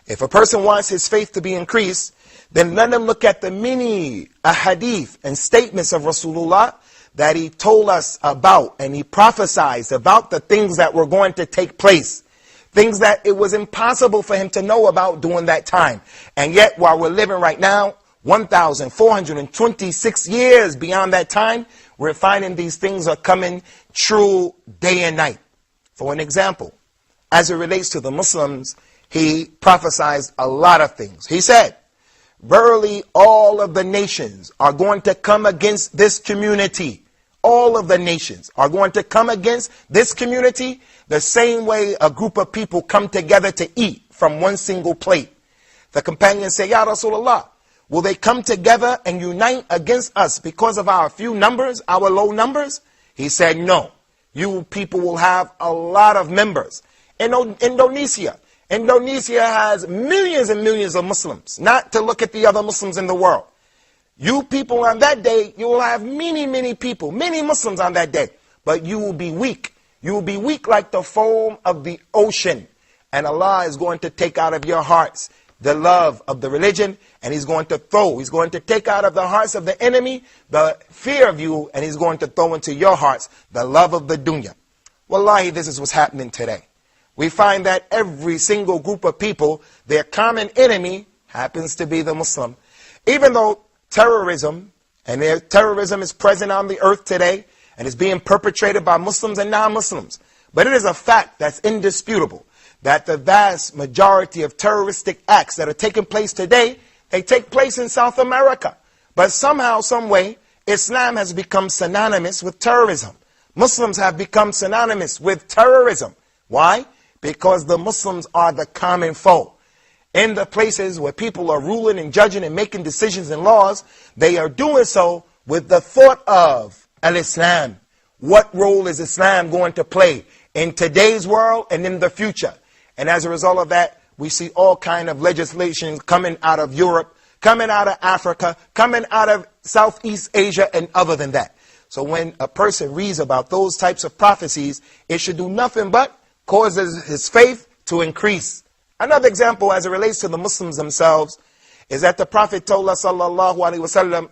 C: If a person wants his faith to be increased, then let him look at the many ahadith and statements of Rasulullah that he told us about, and he prophesied about the things that were going to take place. Things that it was impossible for him to know about during that time. And yet, while we're living right now, 1,426 years beyond that time, we're finding these things are coming true day and night. For an example, as it relates to the Muslims, he prophesied a lot of things. He said, verily all of the nations are going to come against this community. All of the nations are going to come against this community the same way a group of people come together to eat from one single plate. The companions say, Ya Rasulullah, will they come together and unite against us because of our few numbers, our low numbers? He said, no. You people will have a lot of members. Indonesia has millions and millions of Muslims, not to look at the other Muslims in the world. You people on that day, you will have many, many people, many Muslims on that day. But you will be weak. You will be weak like the foam of the ocean. And Allah is going to take out of your hearts the love of the religion, and He's going to take out of the hearts of the enemy the fear of you, and He's going to throw into your hearts the love of the dunya. Wallahi, this is what's happening today. We find that every single group of people, their common enemy happens to be the Muslim. Even though terrorism is present on the earth today, and is being perpetrated by Muslims and non-Muslims. But it is a fact that's indisputable that the vast majority of terroristic acts that are taking place today, they take place in South America. But somehow, some way, Islam has become synonymous with terrorism. Muslims have become synonymous with terrorism. Why? Because the Muslims are the common foe. In the places where people are ruling and judging and making decisions and laws, they are doing so with the thought of al-Islam. What role is Islam going to play in today's world and in the future? And as a result of that, we see all kind of legislation coming out of Europe, coming out of Africa, coming out of Southeast Asia, and other than that. So when a person reads about those types of prophecies, it should do nothing but causes his faith to increase. Another example as it relates to the Muslims themselves is that the Prophet told us, sallallahu alaihi wasallam,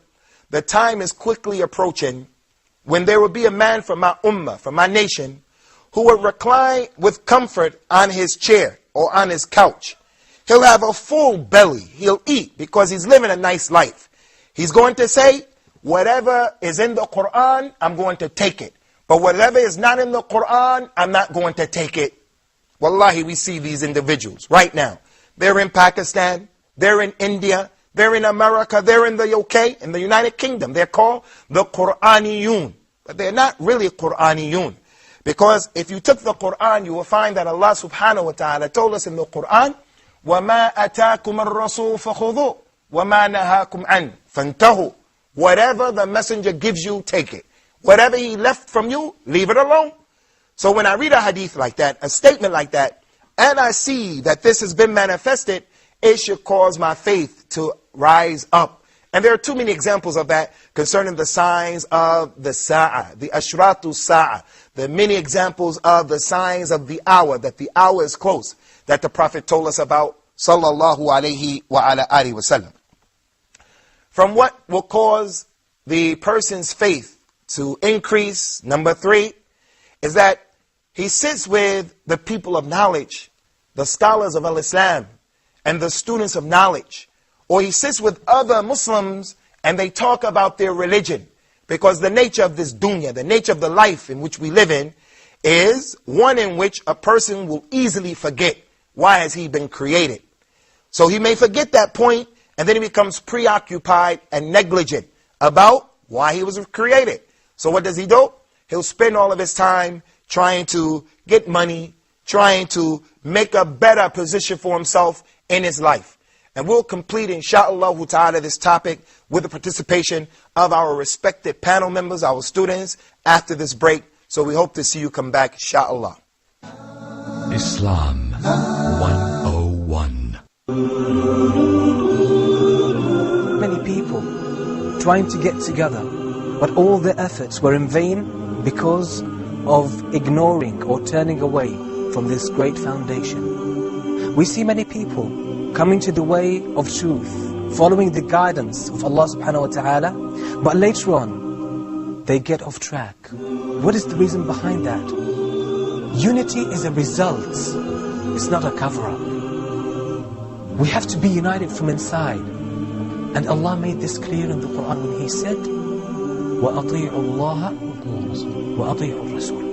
C: the time is quickly approaching when there will be a man from my ummah, from my nation, who will recline with comfort on his chair or on his couch. He'll have a full belly. He'll eat because he's living a nice life. He's going to say, whatever is in the Quran, I'm going to take it. But whatever is not in the Quran, I'm not going to take it. Wallahi, we see these individuals right now. They're in Pakistan, they're in India, they're in America, they're in the UK, in the United Kingdom. They're called the Quraniyun. But they're not really Quraniyun. Because if you took the Quran, you will find that Allah subhanahu wa ta'ala told us in the Quran, وَمَا أَتَاكُمَ الرَّسُولُ فَخُذُوهُ وَمَا نَهَاكُمْ عَنْهُ فَانْتَهُوا. Whatever the messenger gives you, take it. Whatever he left from you, leave it alone. So when I read a hadith like that, a statement like that, and I see that this has been manifested, it should cause my faith to rise up. And there are too many examples of that concerning the signs of the Sa'ah, the Ashratu Sa'ah, the many examples of the signs of the hour, that the hour is close, that the Prophet told us about, sallallahu alayhi wa ala alihi wa sallam. From what will cause the person's faith to increase, number 3, is that he sits with the people of knowledge, the scholars of Al-Islam, and the students of knowledge. Or he sits with other Muslims and they talk about their religion. Because the nature of this dunya, the nature of the life in which we live in, is one in which a person will easily forget why has he been created. So he may forget that point, and then he becomes preoccupied and negligent about why he was created. So what does he do? He'll spend all of his time trying to get money, trying to make a better position for himself in his life. And we'll complete, insha'Allah ta'ala, this topic with the participation of our respected panel members, our students, after this break. So we hope to see you come back, insha'Allah.
B: Islam 101.
I: Many people trying to get together, but all their efforts were in vain because of ignoring or turning away from this great foundation. We see many people coming to the way of truth, following the guidance of Allah subhanahu wa ta'ala, but later on, they get off track. What is the reason behind that? Unity is a result, it's not a cover-up. We have to be united from inside. And Allah made this clear in the Quran when He said, وَأَطِيعُوا اللَّهَ وَأَطِيعُوا الرَّسُولَ.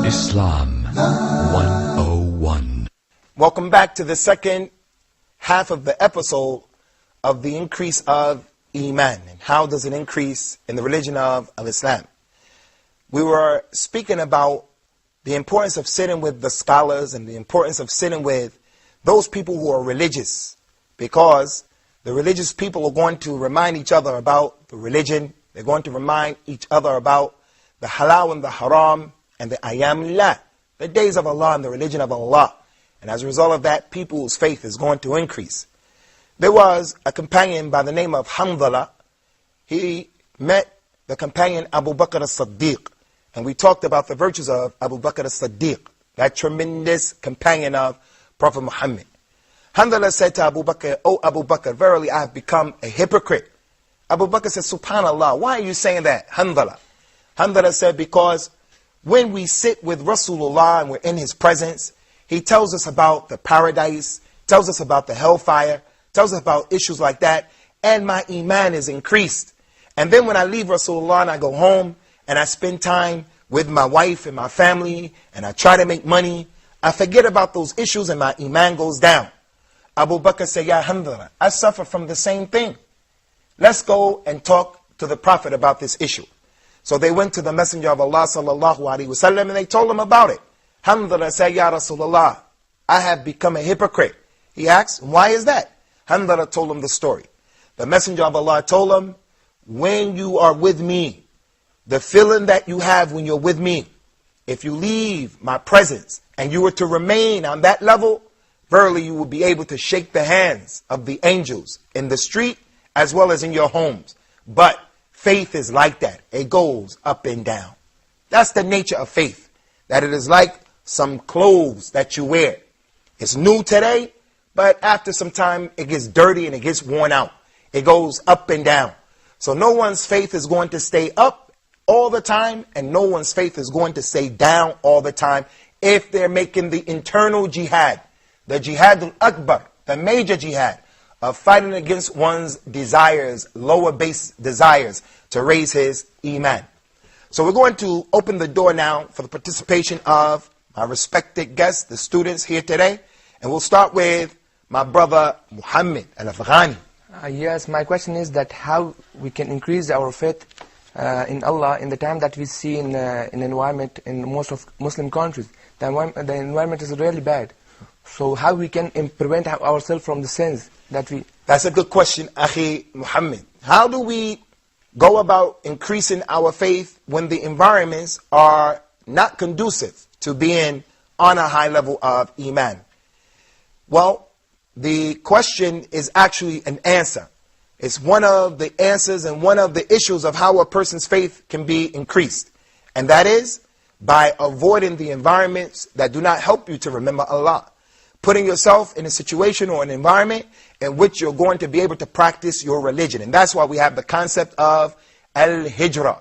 B: Islam 101.
C: Welcome back to the second half of the episode of the increase of Iman. And how does it increase in the religion of Al-Islam? We were speaking about the importance of sitting with the scholars and the importance of sitting with those people who are religious. Because the religious people are going to remind each other about the religion. They're going to remind each other about the halal and the haram and the ayyamullah, the days of Allah and the religion of Allah. And as a result of that, people's faith is going to increase. There was a companion by the name of Hamdallah. He met the companion Abu Bakr as-Siddiq. And we talked about the virtues of Abu Bakr as-Siddiq, that tremendous companion of Prophet Muhammad. Hamdallah said to Abu Bakr, "O Abu Bakr, verily I have become a hypocrite." Abu Bakr said, "Subhanallah, why are you saying that, Hamdallah?" Hamdallah said, "Because when we sit with Rasulullah and we're in his presence, he tells us about the paradise, tells us about the hellfire, tells us about issues like that, and my iman is increased. And then when I leave Rasulullah and I go home and I spend time with my wife and my family and I try to make money, I forget about those issues and my iman goes down." Abu Bakr said, "Ya Hamdallah, I suffer from the same thing. Let's go and talk to the Prophet about this issue." So they went to the Messenger of Allah sallallahu alaihi wasallam and they told him about it. Hamdallah said, "Ya Rasulullah, I have become a hypocrite." He asked, "Why is that?" Hamdallah told him the story. The Messenger of Allah told him, "When you are with me, the feeling that you have when you're with me, if you leave my presence and you were to remain on that level, verily you will be able to shake the hands of the angels in the street as well as in your homes. But faith is like that. It goes up and down. That's the nature of faith. That it is like some clothes that you wear. It's new today, but after some time it gets dirty and it gets worn out. It goes up and down. So no one's faith is going to stay up all the time, and no one's faith is going to stay down all the time if they're making the internal jihad, the jihad al-akbar, the major jihad of fighting against one's desires, lower base desires, to raise his iman. So we're going to open the door now for the participation of my respected guests, the students here today, and we'll start with my brother Muhammad al-Afghani.
N: Yes, my question is that how we can increase our faith in Allah in the time that we see in environment in most of Muslim countries. The environment is really bad. So how we can prevent ourselves from the sins that we...
C: That's a good question, Akhi Muhammad. How do we go about increasing our faith when the environments are not conducive to being on a high level of iman? Well, the question is actually an answer. It's one of the answers and one of the issues of how a person's faith can be increased. And that is by avoiding the environments that do not help you to remember Allah. Putting yourself in a situation or an environment in which you're going to be able to practice your religion. And that's why we have the concept of al-hijrah.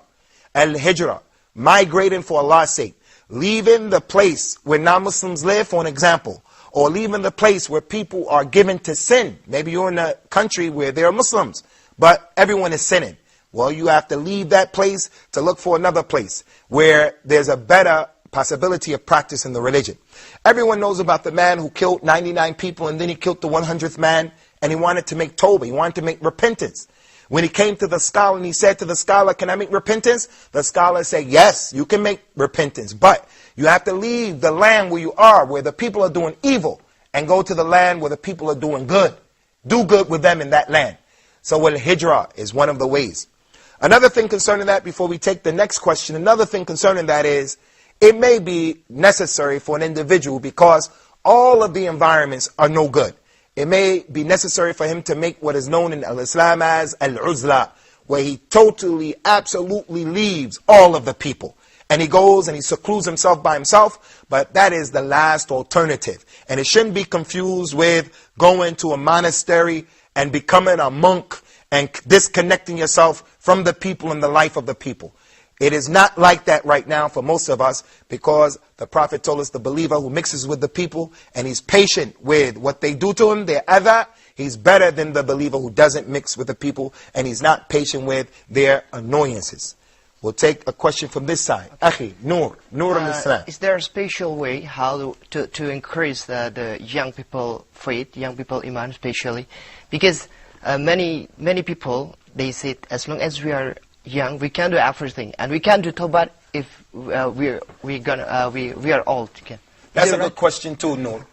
C: Al-hijrah, migrating for Allah's sake. Leaving the place where non-Muslims live, for an example. Or leaving the place where people are given to sin. Maybe you're in a country where there are Muslims, but everyone is sinning. Well, you have to leave that place to look for another place where there's a better possibility of practicing the religion. Everyone knows about the man who killed 99 people and then he killed the 100th man and he wanted to make tawbah, he wanted to make repentance. When he came to the scholar and he said to the scholar, can I make repentance? The scholar said, yes, you can make repentance, but you have to leave the land where you are, where the people are doing evil, and go to the land where the people are doing good. Do good with them in that land. So al-hijrah is one of the ways. Another thing concerning that, before we take the next question, another thing concerning that is, it may be necessary for an individual because all of the environments are no good. It may be necessary for him to make what is known in Islam as al-uzla, where he totally, absolutely leaves all of the people. And he goes and he secludes himself by himself, but that is the last alternative. And it shouldn't be confused with going to a monastery and becoming a monk and disconnecting yourself from the people and the life of the people. It is not like that right now for most of us, because the Prophet told us the believer who mixes with the people and he's patient with what they do to him, their adha, he's better than the believer who doesn't mix with the people and he's not patient with their annoyances. We'll take a question from this side. Akhi, Nur al-Islam.
L: Is there a special way how to increase the young people faith, young people iman especially? Because many people, they say, as long as we are young, we can do everything, and we can do tawbah if we are old.
C: That's a good question too, Nur.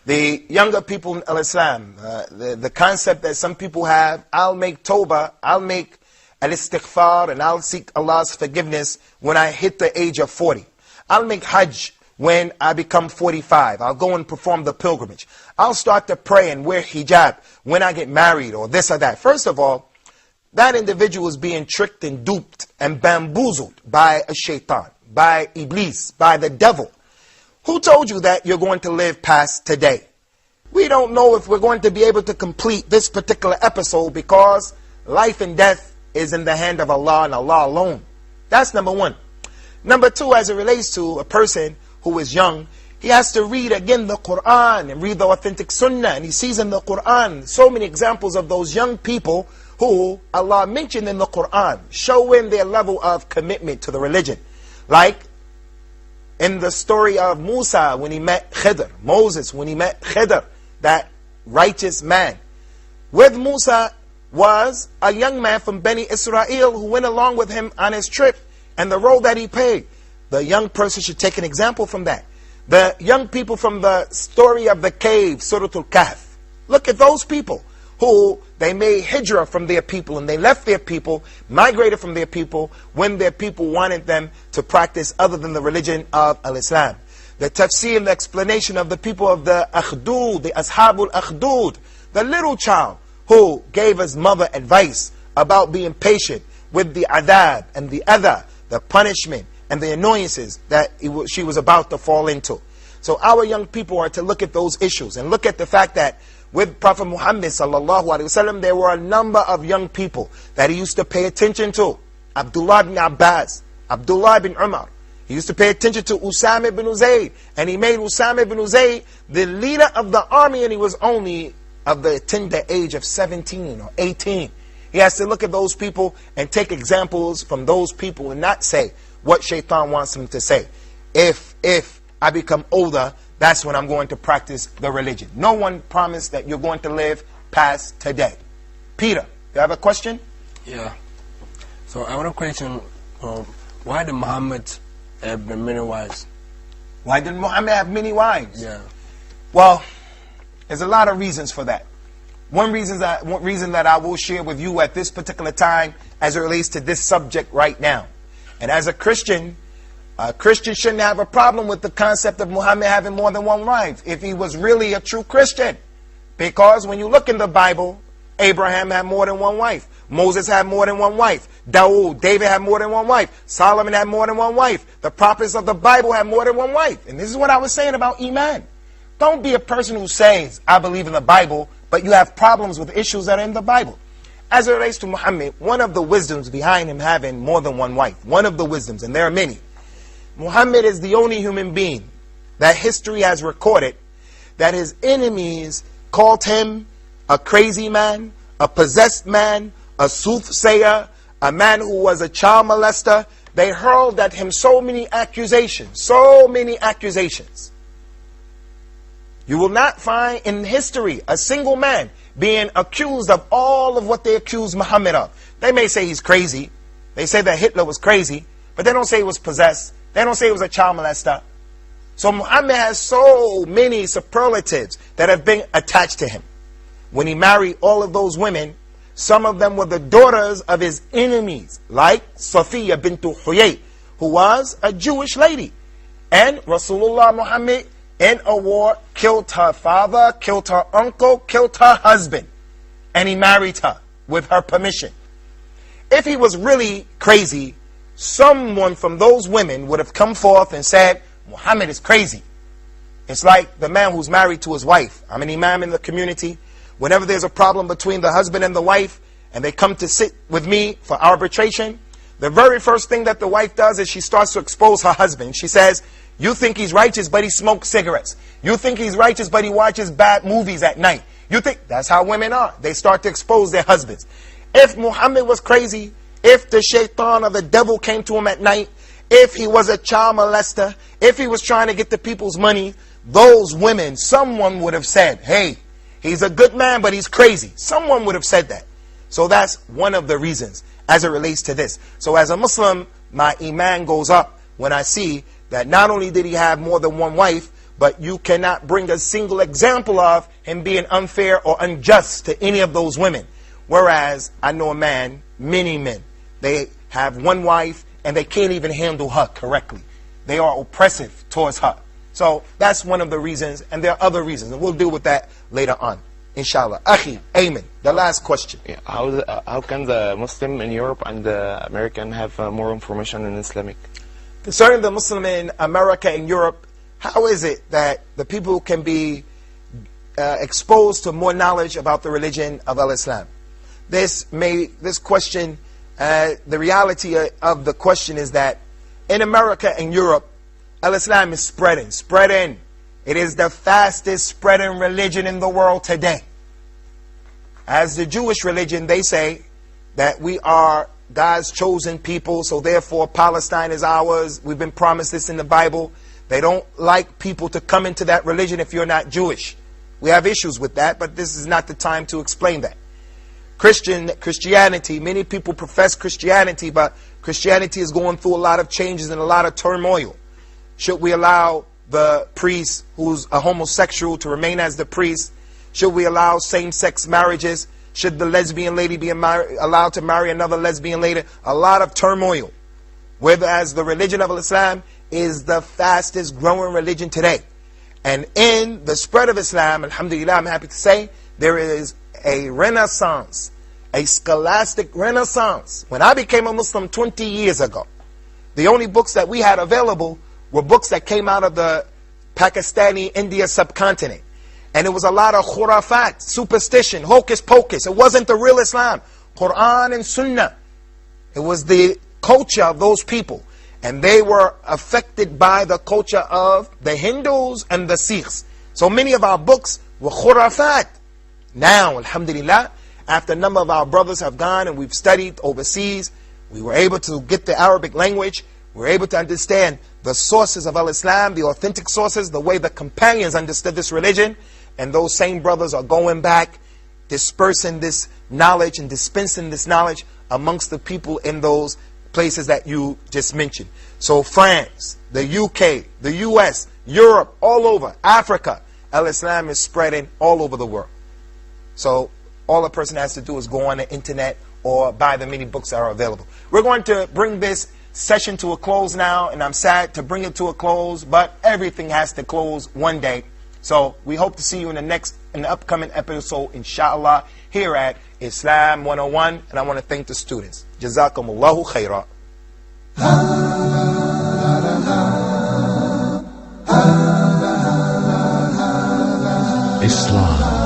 C: The younger people in Islam, the concept that some people have, I'll make tawbah, I'll make al-istighfar, and I'll seek Allah's forgiveness when I hit the age of 40. I'll make hajj when I become 45. I'll go and perform the pilgrimage. I'll start to pray and wear hijab when I get married, or this or that. First of all, that individual is being tricked and duped and bamboozled by a shaitan, by Iblis, by the devil. Who told you that you're going to live past today? We don't know if we're going to be able to complete this particular episode, because life and death is in the hand of Allah and Allah alone. That's number one. Number two, as it relates to a person who is young, he has to read again the Quran and read the authentic Sunnah. And he sees in the Quran so many examples of those young people who Allah mentioned in the Quran, showing their level of commitment to the religion. Like in the story of Musa when he met Khidr, Moses when he met Khidr, that righteous man. With Musa was a young man from Bani Israel who went along with him on his trip, and the role that he played. The young person should take an example from that. The young people from the story of the cave, Surah Al-Kahf. Look at those people who they made hijrah from their people, and they left their people, migrated from their people when their people wanted them to practice other than the religion of Al-Islam. the tafsir, the explanation of the people of the Akhdud, the Ashabul Akhdud, the little child who gave his mother advice about being patient with the adab and the adha, the punishment and the annoyances that she was about to fall into. So our young people are to look at those issues and look at the fact that with Prophet Muhammad sallallahu alaihi wasallam, there were a number of young people that he used to pay attention to. Abdullah ibn Abbas, Abdullah ibn Umar. He used to pay attention to Usamah ibn Zayd, and he made Usamah ibn Zayd the leader of the army, and he was only of the tender age of 17 or 18. He has to look at those people and take examples from those people and not say what Shaitan wants him to say. If I become older, that's when I'm going to practice the religion. No one promised that you're going to live past today. Peter, you have a question?
S: Yeah. So I want to question, why did Muhammad have many wives?
C: Why did Muhammad have many wives?
S: Yeah.
C: Well, there's a lot of reasons for that. One reason that I will share with you at this particular time as it relates to this subject right now. And as a Christian shouldn't have a problem with the concept of Muhammad having more than one wife if he was really a true Christian. Because when you look in the Bible, Abraham had more than one wife. Moses had more than one wife. David had more than one wife. Solomon had more than one wife. The prophets of the Bible had more than one wife. And this is what I was saying about Iman. Don't be a person who says, I believe in the Bible, but you have problems with issues that are in the Bible. As it relates to Muhammad, one of the wisdoms behind him having more than one wife, one of the wisdoms, and there are many, Muhammad is the only human being that history has recorded that his enemies called him a crazy man, a possessed man, a soothsayer, a man who was a child molester. They hurled at him so many accusations, so many accusations. You will not find in history a single man being accused of all of what they accused Muhammad of. They may say he's crazy. They say that Hitler was crazy, but they don't say he was possessed. They don't say he was a child molester. So Muhammad has so many superlatives that have been attached to him. When he married all of those women, some of them were the daughters of his enemies, like Safiya bint Huyay, who was a Jewish lady. And Rasulullah Muhammad, in a war, killed her father, killed her uncle, killed her husband. And he married her with her permission. If he was really crazy, someone from those women would have come forth and said, Muhammad is crazy. It's like the man who's married to his wife. I'm an imam in the community. Whenever there's a problem between the husband and the wife, and they come to sit with me for arbitration, the very first thing that the wife does is she starts to expose her husband. She says, you think he's righteous, but he smokes cigarettes. You think he's righteous, but he watches bad movies at night. You think, that's how women are. They start to expose their husbands. If Muhammad was crazy, if the shaitan or the devil came to him at night, if he was a child molester, if he was trying to get the people's money, those women, someone would have said, hey, he's a good man, but he's crazy. Someone would have said that. So that's one of the reasons as it relates to this. So as a Muslim, my iman goes up when I see that not only did he have more than one wife, but you cannot bring a single example of him being unfair or unjust to any of those women. Whereas I know a man, many men, they have one wife and they can't even handle her correctly. They are oppressive towards her. So that's one of the reasons, and there are other reasons, and we'll deal with that later on, inshallah. Akhi, amen. The last question.
T: Yeah, how can the Muslim in Europe and the American have more information in Islamic?
C: Concerning the Muslim in America and Europe, how is it that the people can be exposed to more knowledge about the religion of Al-Islam? This question, the reality of the question is that in America and Europe, Al-Islam is spreading. It is the fastest spreading religion in the world today. As the Jewish religion, they say that we are God's chosen people, so therefore Palestine is ours. We've been promised this in the Bible. They don't like people to come into that religion if you're not Jewish. We have issues with that, but this is not the time to explain that. Christianity, many people profess Christianity, but Christianity is going through a lot of changes and a lot of turmoil. Should we allow the priest who's a homosexual to remain as the priest? Should we allow same-sex marriages? Should the lesbian lady be allowed to marry another lesbian lady? A lot of turmoil. Whereas the religion of Islam is the fastest growing religion today. And in the spread of Islam, alhamdulillah, I'm happy to say, there is a renaissance, a scholastic renaissance. When I became a Muslim 20 years ago, the only books that we had available were books that came out of the Pakistani India subcontinent. And it was a lot of khurafat, superstition, hocus pocus. It wasn't the real Islam. Quran and Sunnah. It was the culture of those people. And they were affected by the culture of the Hindus and the Sikhs. So many of our books were khurafat. Now, alhamdulillah, after a number of our brothers have gone and we've studied overseas, we were able to get the Arabic language. We were able to understand the sources of Al-Islam, the authentic sources, the way the companions understood this religion. And those same brothers are going back, dispersing this knowledge and dispensing this knowledge amongst the people in those places that you just mentioned. So France, the UK, the US, Europe, all over, Africa, Al-Islam is spreading all over the world. So all a person has to do is go on the internet or buy the many books that are available. We're going to bring this session to a close now, and I'm sad to bring it to a close, but everything has to close one day. So we hope to see you in the upcoming episode, inshallah, here at Islam 101, and I want to thank the students. Jazakumullahu khairah.
B: Islam.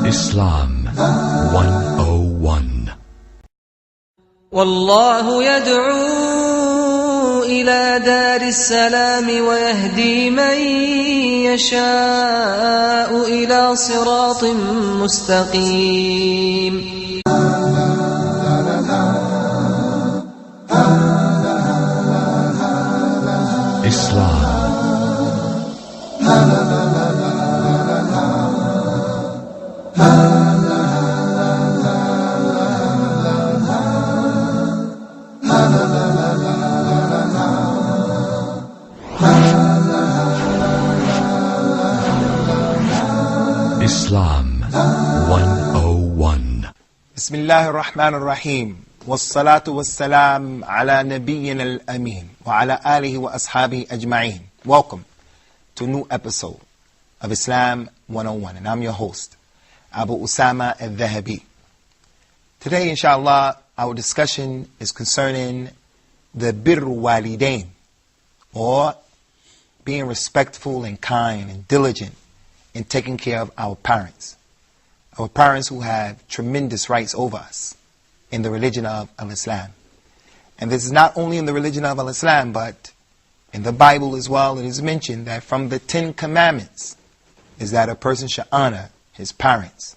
B: Islam 101.
A: والله يدعو إلى دار السلام ويهدي من يشاء إلى صراط مستقيم.
B: Islam. Islam 101.
C: Bismillah ar-Rahman ar-Rahim. Wassalatu wassalam ala nabiyyina al-amin wa ala alihi wa ashabihi ajma'in. Welcome to a new episode of Islam 101, and I'm your host, Abu Usamah Adh Dhahabi. Today, inshallah, our discussion is concerning the birru walidain, or being respectful and kind and diligent in taking care of our parents. Our parents who have tremendous rights over us in the religion of Al-Islam. And this is not only in the religion of Al-Islam, but in the Bible as well. It is mentioned that from the 10 Commandments is that a person should honor his parents.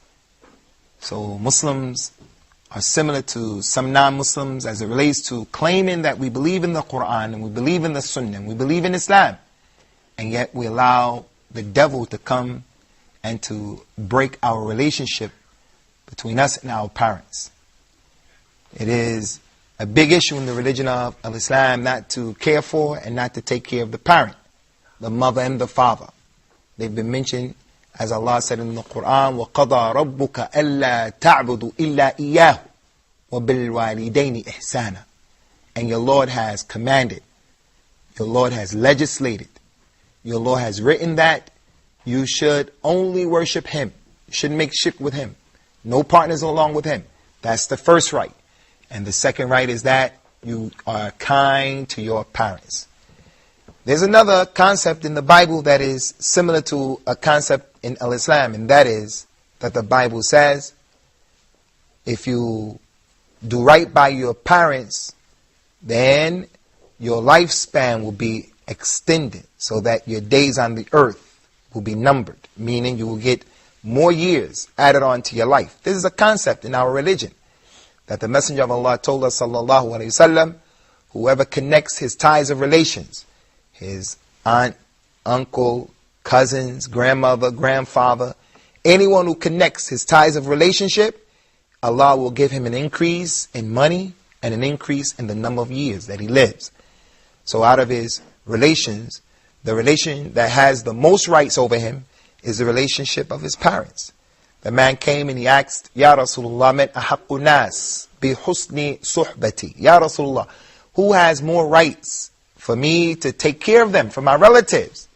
C: So Muslims are similar to some non-Muslims as it relates to claiming that we believe in the Quran and we believe in the Sunnah and we believe in Islam, and yet we allow the devil to come and to break our relationship between us and our parents. It is a big issue in the religion of Al-Islam not to care for and not to take care of the parent, the mother and the father. They've been mentioned, as Allah said in the Quran, وَقَضَى رَبُّكَ أَلَّا تَعْبُدُوا إِلَّا إِيَّاهُ وَبِالْوَالِدَيْنِ إِحْسَانًا. And your Lord has commanded, your Lord has legislated, your Lord has written that you should only worship Him. You shouldn't make shirk with Him. No partners along with Him. That's the first right. And the second right is that you are kind to your parents. There's another concept in the Bible that is similar to a concept in Al-Islam, and that is that the Bible says, if you do right by your parents, then your lifespan will be extended so that your days on the earth will be numbered, meaning you will get more years added on to your life. This is a concept in our religion that the Messenger of Allah told us, sallallahu alaihi wasallam, whoever connects his ties of relations, his aunt, uncle, cousins, grandmother, grandfather, anyone who connects his ties of relationship, Allah will give him an increase in money and an increase in the number of years that he lives. So out of his relations, the relation that has the most rights over him is the relationship of his parents. The man came and he asked, Ya Rasulullah, man ahaqqu nas bi husni suhbati. Ya Rasulullah, who has more rights for me to take care of them, for my relatives?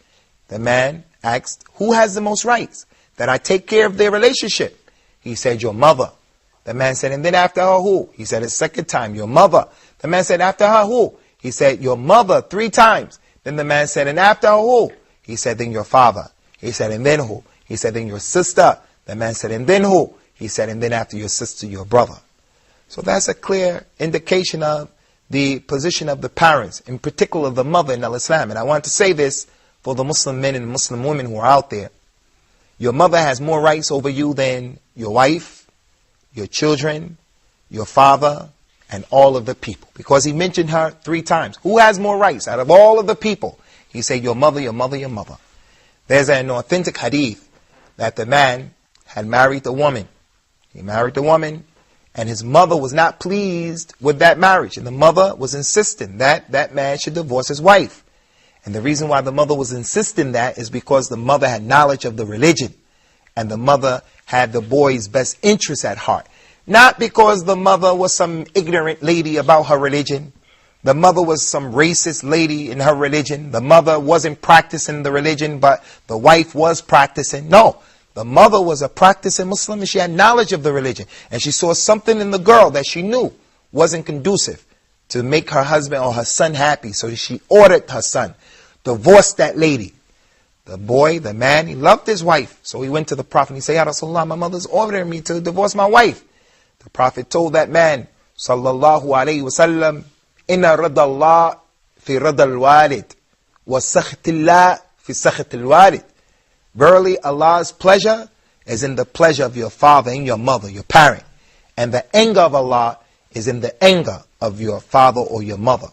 C: The man asked, who has the most rights that I take care of their relationship? He said, your mother. The man said, and then after her who? He said a second time, your mother. The man said, after her who? He said, your mother 3 times. Then the man said, and after her who? He said, then your father. He said, and then who? He said, then your sister. The man said, and then who? He said, and then after your sister, your brother. So that's a clear indication of the position of the parents, in particular the mother in Islam. And I want to say this for the Muslim men and Muslim women who are out there. Your mother has more rights over you than your wife, your children, your father, and all of the people. Because he mentioned her 3 times. Who has more rights out of all of the people? He said, your mother, your mother, your mother. There's an authentic hadith that the man had married the woman. He married the woman, and his mother was not pleased with that marriage. And the mother was insisting that that man should divorce his wife. And the reason why the mother was insisting that is because the mother had knowledge of the religion. And the mother had the boy's best interests at heart. Not because the mother was some ignorant lady about her religion. The mother was some racist lady in her religion. The mother wasn't practicing the religion, but the wife was practicing. No, the mother was a practicing Muslim and she had knowledge of the religion. And she saw something in the girl that she knew wasn't conducive to make her husband or her son happy. So she ordered her son, divorce that lady. The boy, the man, he loved his wife. So he went to the Prophet and he said, Ya Rasulullah, my mother's ordering me to divorce my wife. The Prophet told that man, sallallahu alayhi wa sallam, Inna rada Allah fi rada al-walid, wa sakhatillah fi sakhat al-walid. Verily, Allah's pleasure is in the pleasure of your father and your mother, your parent. And the anger of Allah is in the anger of your father or your mother.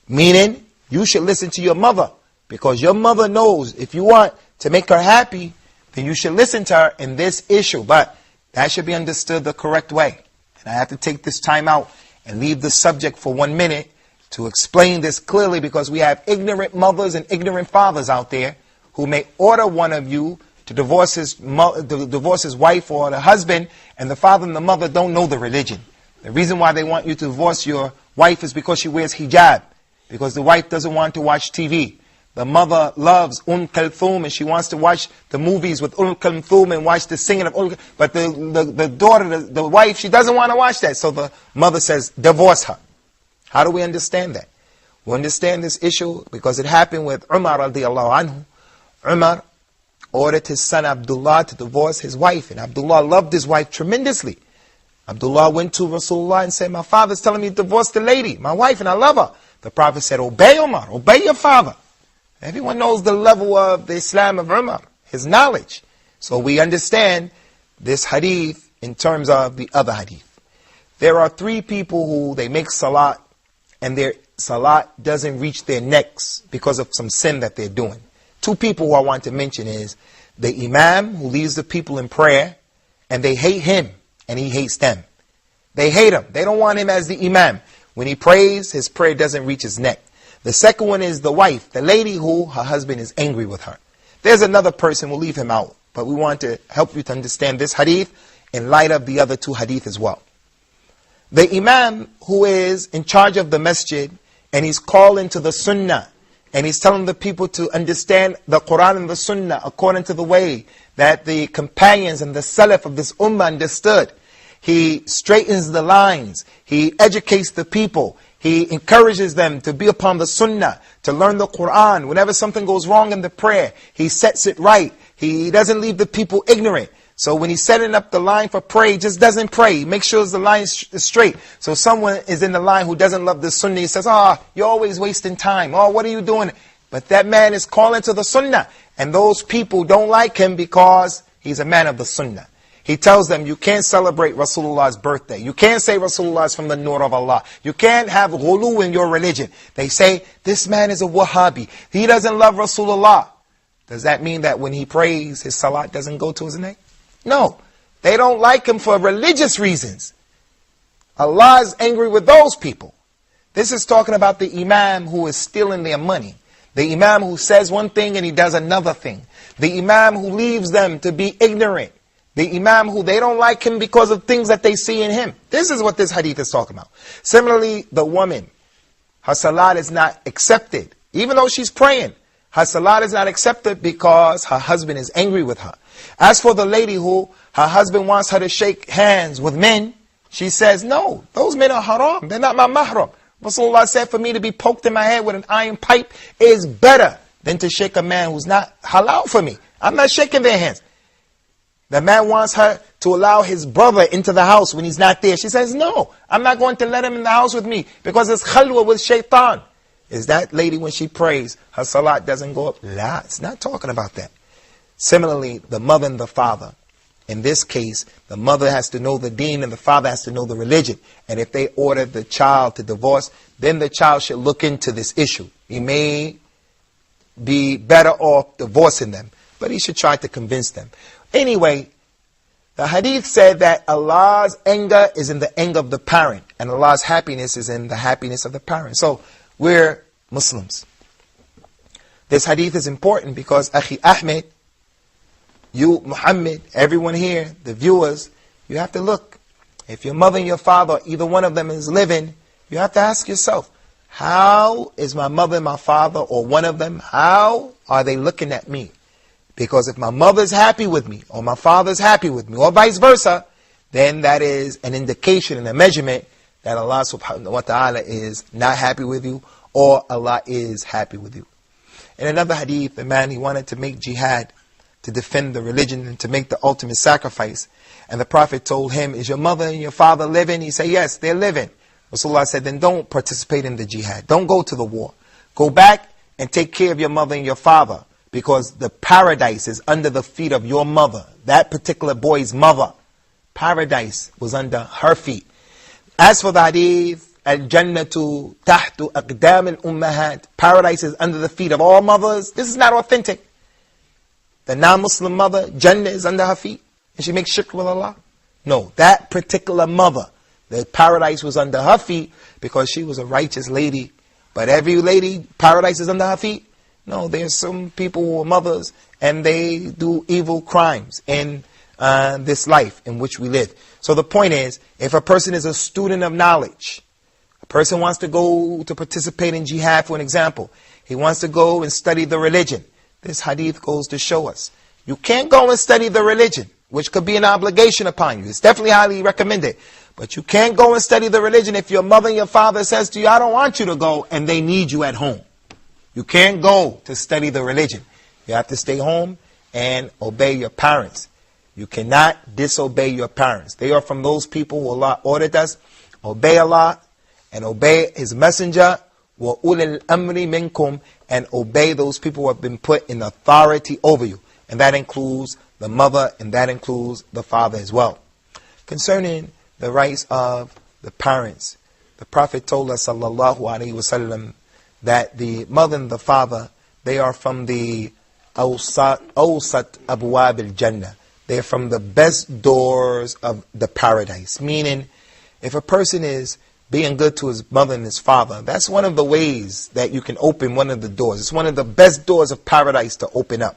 C: Meaning, you should listen to your mother. Because your mother knows if you want to make her happy, then you should listen to her in this issue. But that should be understood the correct way. And I have to take this time out and leave the subject for 1 minute to explain this clearly, because we have ignorant mothers and ignorant fathers out there who may order one of you to divorce his wife or the husband, and the father and the mother don't know the religion. The reason why they want you to divorce your wife is because she wears hijab, because the wife doesn't want to watch TV. The mother loves Kulthum and she wants to watch the movies with Kulthum and watch the singing of but the daughter, the wife, she doesn't want to watch that. So the mother says, divorce her. How do we understand that? We understand this issue because it happened with Umar radiallahu anhu. Umar ordered his son Abdullah to divorce his wife, and Abdullah loved his wife tremendously. Abdullah went to Rasulullah and said, my father's telling me to divorce the lady, my wife, and I love her. The Prophet said, obey Umar, obey your father. Everyone knows the level of the Islam of Umar, his knowledge. So we understand this hadith in terms of the other hadith. There are 3 people who they make salat and their salat doesn't reach their necks because of some sin that they're doing. 2 people who I want to mention is the imam who leads the people in prayer, and they hate him and he hates them. They hate him. They don't want him as the imam. When he prays, his prayer doesn't reach his neck. The second one is the wife, the lady who her husband is angry with her. There's another person, we'll leave him out, but we want to help you to understand this hadith in light of the other 2 hadith as well. The imam who is in charge of the masjid, and he's calling to the sunnah, and he's telling the people to understand the Quran and the sunnah according to the way that the companions and the salaf of this ummah understood. He straightens the lines, he educates the people, he encourages them to be upon the sunnah, to learn the Quran. Whenever something goes wrong in the prayer, he sets it right. He doesn't leave the people ignorant. So when he's setting up the line for prayer, he just doesn't pray. He makes sure the line is straight. So someone is in the line who doesn't love the sunnah. He says, you're always wasting time. What are you doing? But that man is calling to the sunnah. And those people don't like him because he's a man of the sunnah. He tells them, you can't celebrate Rasulullah's birthday. You can't say Rasulullah is from the nur of Allah. You can't have ghulu in your religion. They say, this man is a Wahhabi. He doesn't love Rasulullah. Does that mean that when he prays, his salat doesn't go to his neck? No. They don't like him for religious reasons. Allah is angry with those people. This is talking about the imam who is stealing their money. The imam who says one thing and he does another thing. The imam who leaves them to be ignorant. The imam who they don't like him because of things that they see in him. This is what this hadith is talking about. Similarly, the woman, her salat is not accepted. Even though she's praying, her salat is not accepted because her husband is angry with her. As for the lady who, her husband wants her to shake hands with men, she says, no, those men are haram. They're not my mahram. Rasulullah said for me to be poked in my head with an iron pipe is better than to shake a man who's not halal for me. I'm not shaking their hands. The man wants her to allow his brother into the house when he's not there. She says, no, I'm not going to let him in the house with me because it's khalwa with shaitan. Is that lady, when she prays, her salat doesn't go up? La, it's not talking about that. Similarly, the mother and the father. In this case, the mother has to know the deen and the father has to know the religion. And if they order the child to divorce, then the child should look into this issue. He may be better off divorcing them, but he should try to convince them. Anyway, the hadith said that Allah's anger is in the anger of the parent, and Allah's happiness is in the happiness of the parent. So, we're Muslims. This hadith is important because Akhi Ahmed, you, Muhammad, everyone here, the viewers, you have to look. If your mother and your father, either one of them is living, you have to ask yourself, how is my mother and my father, or one of them, how are they looking at me? Because if my mother is happy with me, or my father is happy with me, or vice versa, then that is an indication and a measurement that Allah subhanahu wa ta'ala is not happy with you, or Allah is happy with you. In another hadith, the man, he wanted to make jihad, to defend the religion and to make the ultimate sacrifice. And the Prophet told him, is your mother and your father living? He said, yes, they're living. Rasulullah said, then don't participate in the jihad. Don't go to the war. Go back and take care of your mother and your father, because the paradise is under the feet of your mother. That particular boy's mother, paradise was under her feet. As for the hadith, al-jannatu tahtu aqdam al-ummahat, paradise is under the feet of all mothers. This is not authentic. The non-Muslim mother, Jannah is under her feet, and she makes shirk with Allah. No, that particular mother, the paradise was under her feet because she was a righteous lady. But every lady, paradise is under her feet? No, there's some people who are mothers and they do evil crimes in this life in which we live. So the point is, if a person is a student of knowledge, a person wants to go to participate in jihad, for an example, he wants to go and study the religion. This hadith goes to show us, you can't go and study the religion, which could be an obligation upon you. It's definitely highly recommended. But you can't go and study the religion if your mother and your father says to you, I don't want you to go, and they need you at home. You can't go to study the religion. You have to stay home and obey your parents. You cannot disobey your parents. They are from those people who Allah ordered us, obey Allah and obey His Messenger, وَأُولِي الْأَمْرِ مِنْكُمْ, and obey those people who have been put in authority over you. And that includes the mother, and that includes the father as well. Concerning the rights of the parents, the Prophet told us, sallallahu alaihi wasallam, that the mother and the father, they are from the awsat abwab al-jannah. They are from the best doors of the paradise. Meaning, if a person is being good to his mother and his father, that's one of the ways that you can open one of the doors. It's one of the best doors of paradise to open up.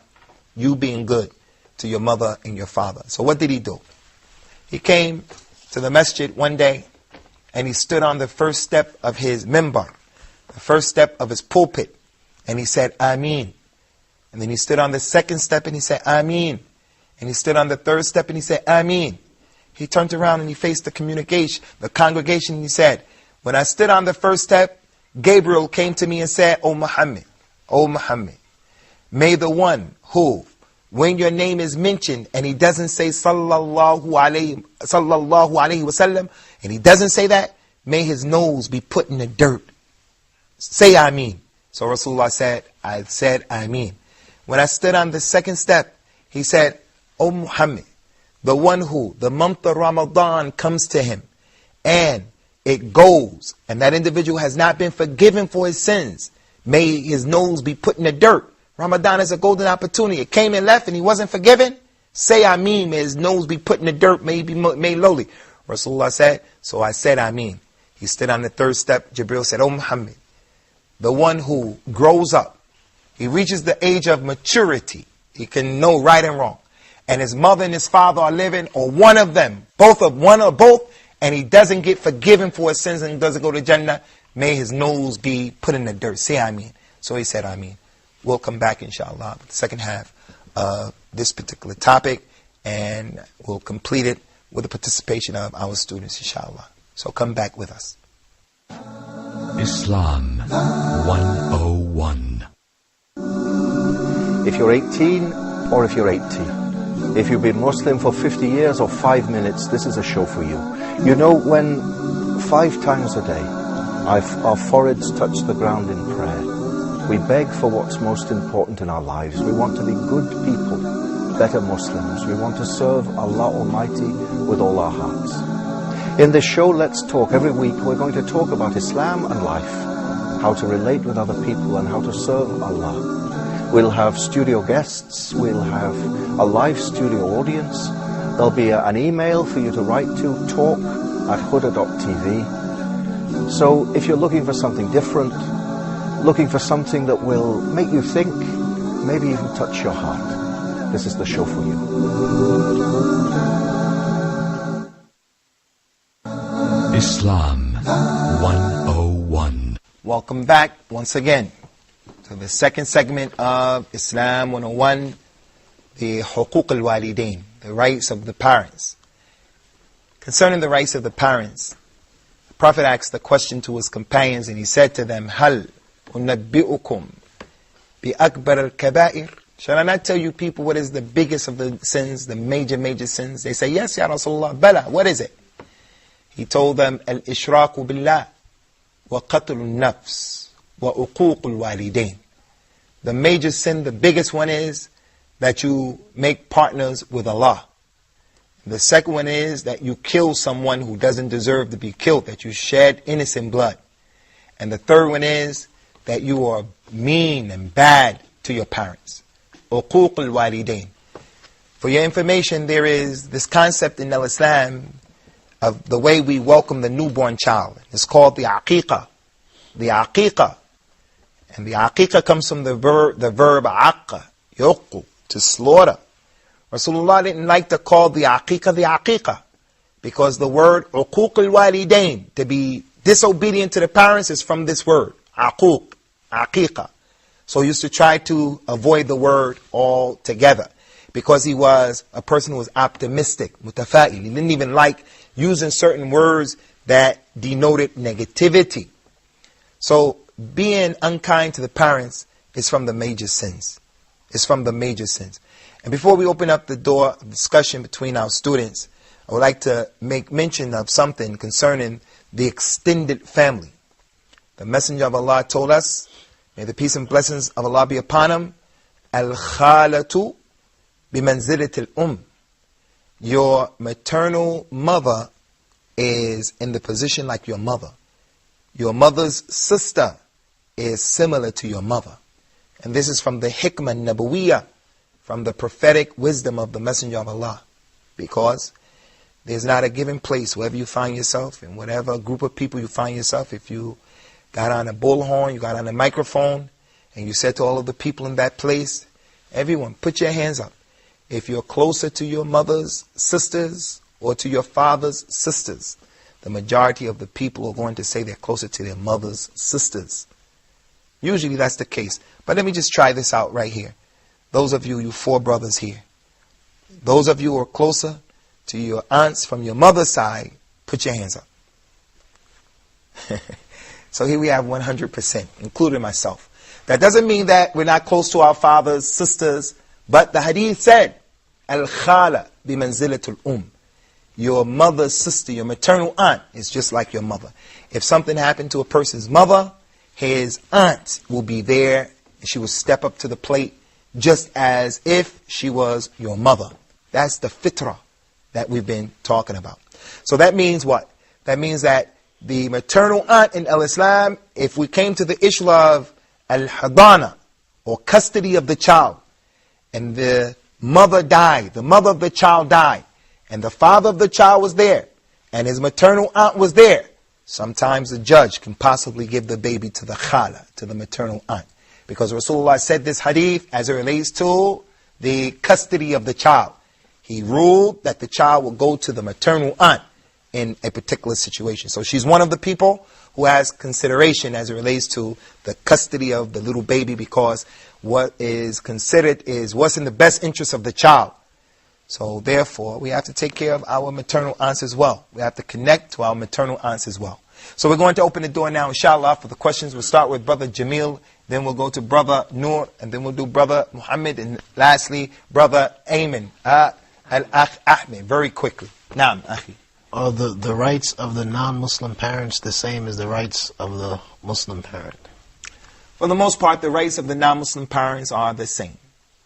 C: You being good to your mother and your father. So what did he do? He came to the masjid one day and he stood on the first step of his mimbar, the first step of his pulpit, and he said, Ameen. And then he stood on the second step and he said, Ameen. And he stood on the third step and he said, Ameen. He turned around and he faced the congregation, and he said, when I stood on the first step, Gabriel came to me and said, O Muhammad, may the one who, when your name is mentioned and he doesn't say sallallahu alayhi wasallam, and he doesn't say that, may his nose be put in the dirt. Say Ameen. So Rasulullah said, I said Ameen. When I stood on the second step, he said, O Muhammad, the one who the month of Ramadan comes to him and it goes, and that individual has not been forgiven for his sins, may his nose be put in the dirt. Ramadan is a golden opportunity. It came and left and he wasn't forgiven. Say Ameen, may his nose be put in the dirt, may he be made lowly. Rasulullah said, so I said Ameen. He stood on the third step. Jibril said, O Muhammad, the one who grows up, he reaches the age of maturity, he can know right and wrong, and his mother and his father are living, or one of them, one or both, and he doesn't get forgiven for his sins and doesn't go to Jannah, may his nose be put in the dirt. Say Ameen. So he said Ameen. We'll come back inshallah with the second half of this particular topic, and we'll complete it with the participation of our students inshallah. So come back with us.
B: Islam 101.
J: If you're 18 or if you're 80, if you've been Muslim for 50 years or 5 minutes, this is a show for you. You know, when 5 times a day our foreheads touch the ground in prayer, we beg for what's most important in our lives. We want to be good people, better Muslims. We want to serve Allah Almighty with all our hearts. In this show, Let's Talk, every week we're going to talk about Islam and life, how to relate with other people and how to serve Allah. We'll have studio guests, we'll have a live studio audience, there'll be an email for you to write to, talk@huda.tv. So if you're looking for something different, looking for something that will make you think, maybe even touch your heart, this is the show for you.
B: Islam 101.
C: Welcome back once again to the second segment of Islam 101, the Huquq al-Walidain, the rights of the parents. Concerning the rights of the parents, the Prophet asked the question to his companions and he said to them, Hal unabbi'ukum bi akbar al-kaba'ir? Shall I not tell you people what is the biggest of the sins, the major sins? They say, yes, Ya Rasulullah, Bala, what is it? He told them, al-ishraku billah wa qatlun nafs wa uququl walidain. The major sin, the biggest one is that you make partners with Allah. The second one is that you kill someone who doesn't deserve to be killed, that you shed innocent blood. And the third one is that you are mean and bad to your parents. Uququl walidain. For your information, there is this concept in Islam of the way we welcome the newborn child. It's called the aqiqah. The aqiqah. And the aqiqah comes from the verb aqqa, yuqqu, to slaughter. Rasulullah didn't like to call the aqiqah, because the word uquq al-walidain, to be disobedient to the parents, is from this word, aquq, aqiqah. So he used to try to avoid the word altogether, because he was a person who was optimistic, mutafa'il. He didn't even like using certain words that denoted negativity. So being unkind to the parents is from the major sins. It's from the major sins. And before we open up the door of discussion between our students, I would like to make mention of something concerning the extended family. The Messenger of Allah told us, may the peace and blessings of Allah be upon him, al-khalatu bimanzilat al-um. Your maternal mother is in the position like your mother. Your mother's sister is similar to your mother. And this is from the hikmah nabawiyah, from the prophetic wisdom of the Messenger of Allah. Because there's not a given place, wherever you find yourself, in whatever group of people you find yourself, if you got on a bullhorn, you got on a microphone, and you said to all of the people in that place, everyone, put your hands up. If you're closer to your mother's sisters or to your father's sisters, the majority of the people are going to say they're closer to their mother's sisters. Usually that's the case. But let me just try this out right here. Those of you 4 brothers here, those of you who are closer to your aunts from your mother's side, put your hands up. So here we have 100%, including myself. That doesn't mean that we're not close to our fathers, sisters, but the hadith said, al-khala bimanzilatul Your mother's sister, your maternal aunt, is just like your mother. If something happened to a person's mother, his aunt will be there, and she will step up to the plate just as if she was your mother. That's the fitrah that we've been talking about. So that means what? That means that the maternal aunt in Islam, if we came to the issue of al-hadana, or custody of the child, and the mother died, the mother of the child died, and the father of the child was there, and his maternal aunt was there, sometimes the judge can possibly give the baby to the khala, to the maternal aunt. Because Rasulullah said this hadith as it relates to the custody of the child. He ruled that the child will go to the maternal aunt in a particular situation. So she's one of the people who has consideration as it relates to the custody of the little baby, because what is considered is what's in the best interest of the child. So therefore, we have to take care of our maternal aunts as well. We have to connect to our maternal aunts as well. So we're going to open the door now, inshallah, for the questions. We'll start with Brother Jamil, then we'll go to Brother Noor, and then we'll do Brother Muhammad, and lastly, Brother Ayman, Al-Akh Ahmed, very quickly. Naam, Akhi.
M: Are the rights of the non-Muslim parents the same as the rights of the Muslim parent?
C: For the most part, the rights of the non-Muslim parents are the same.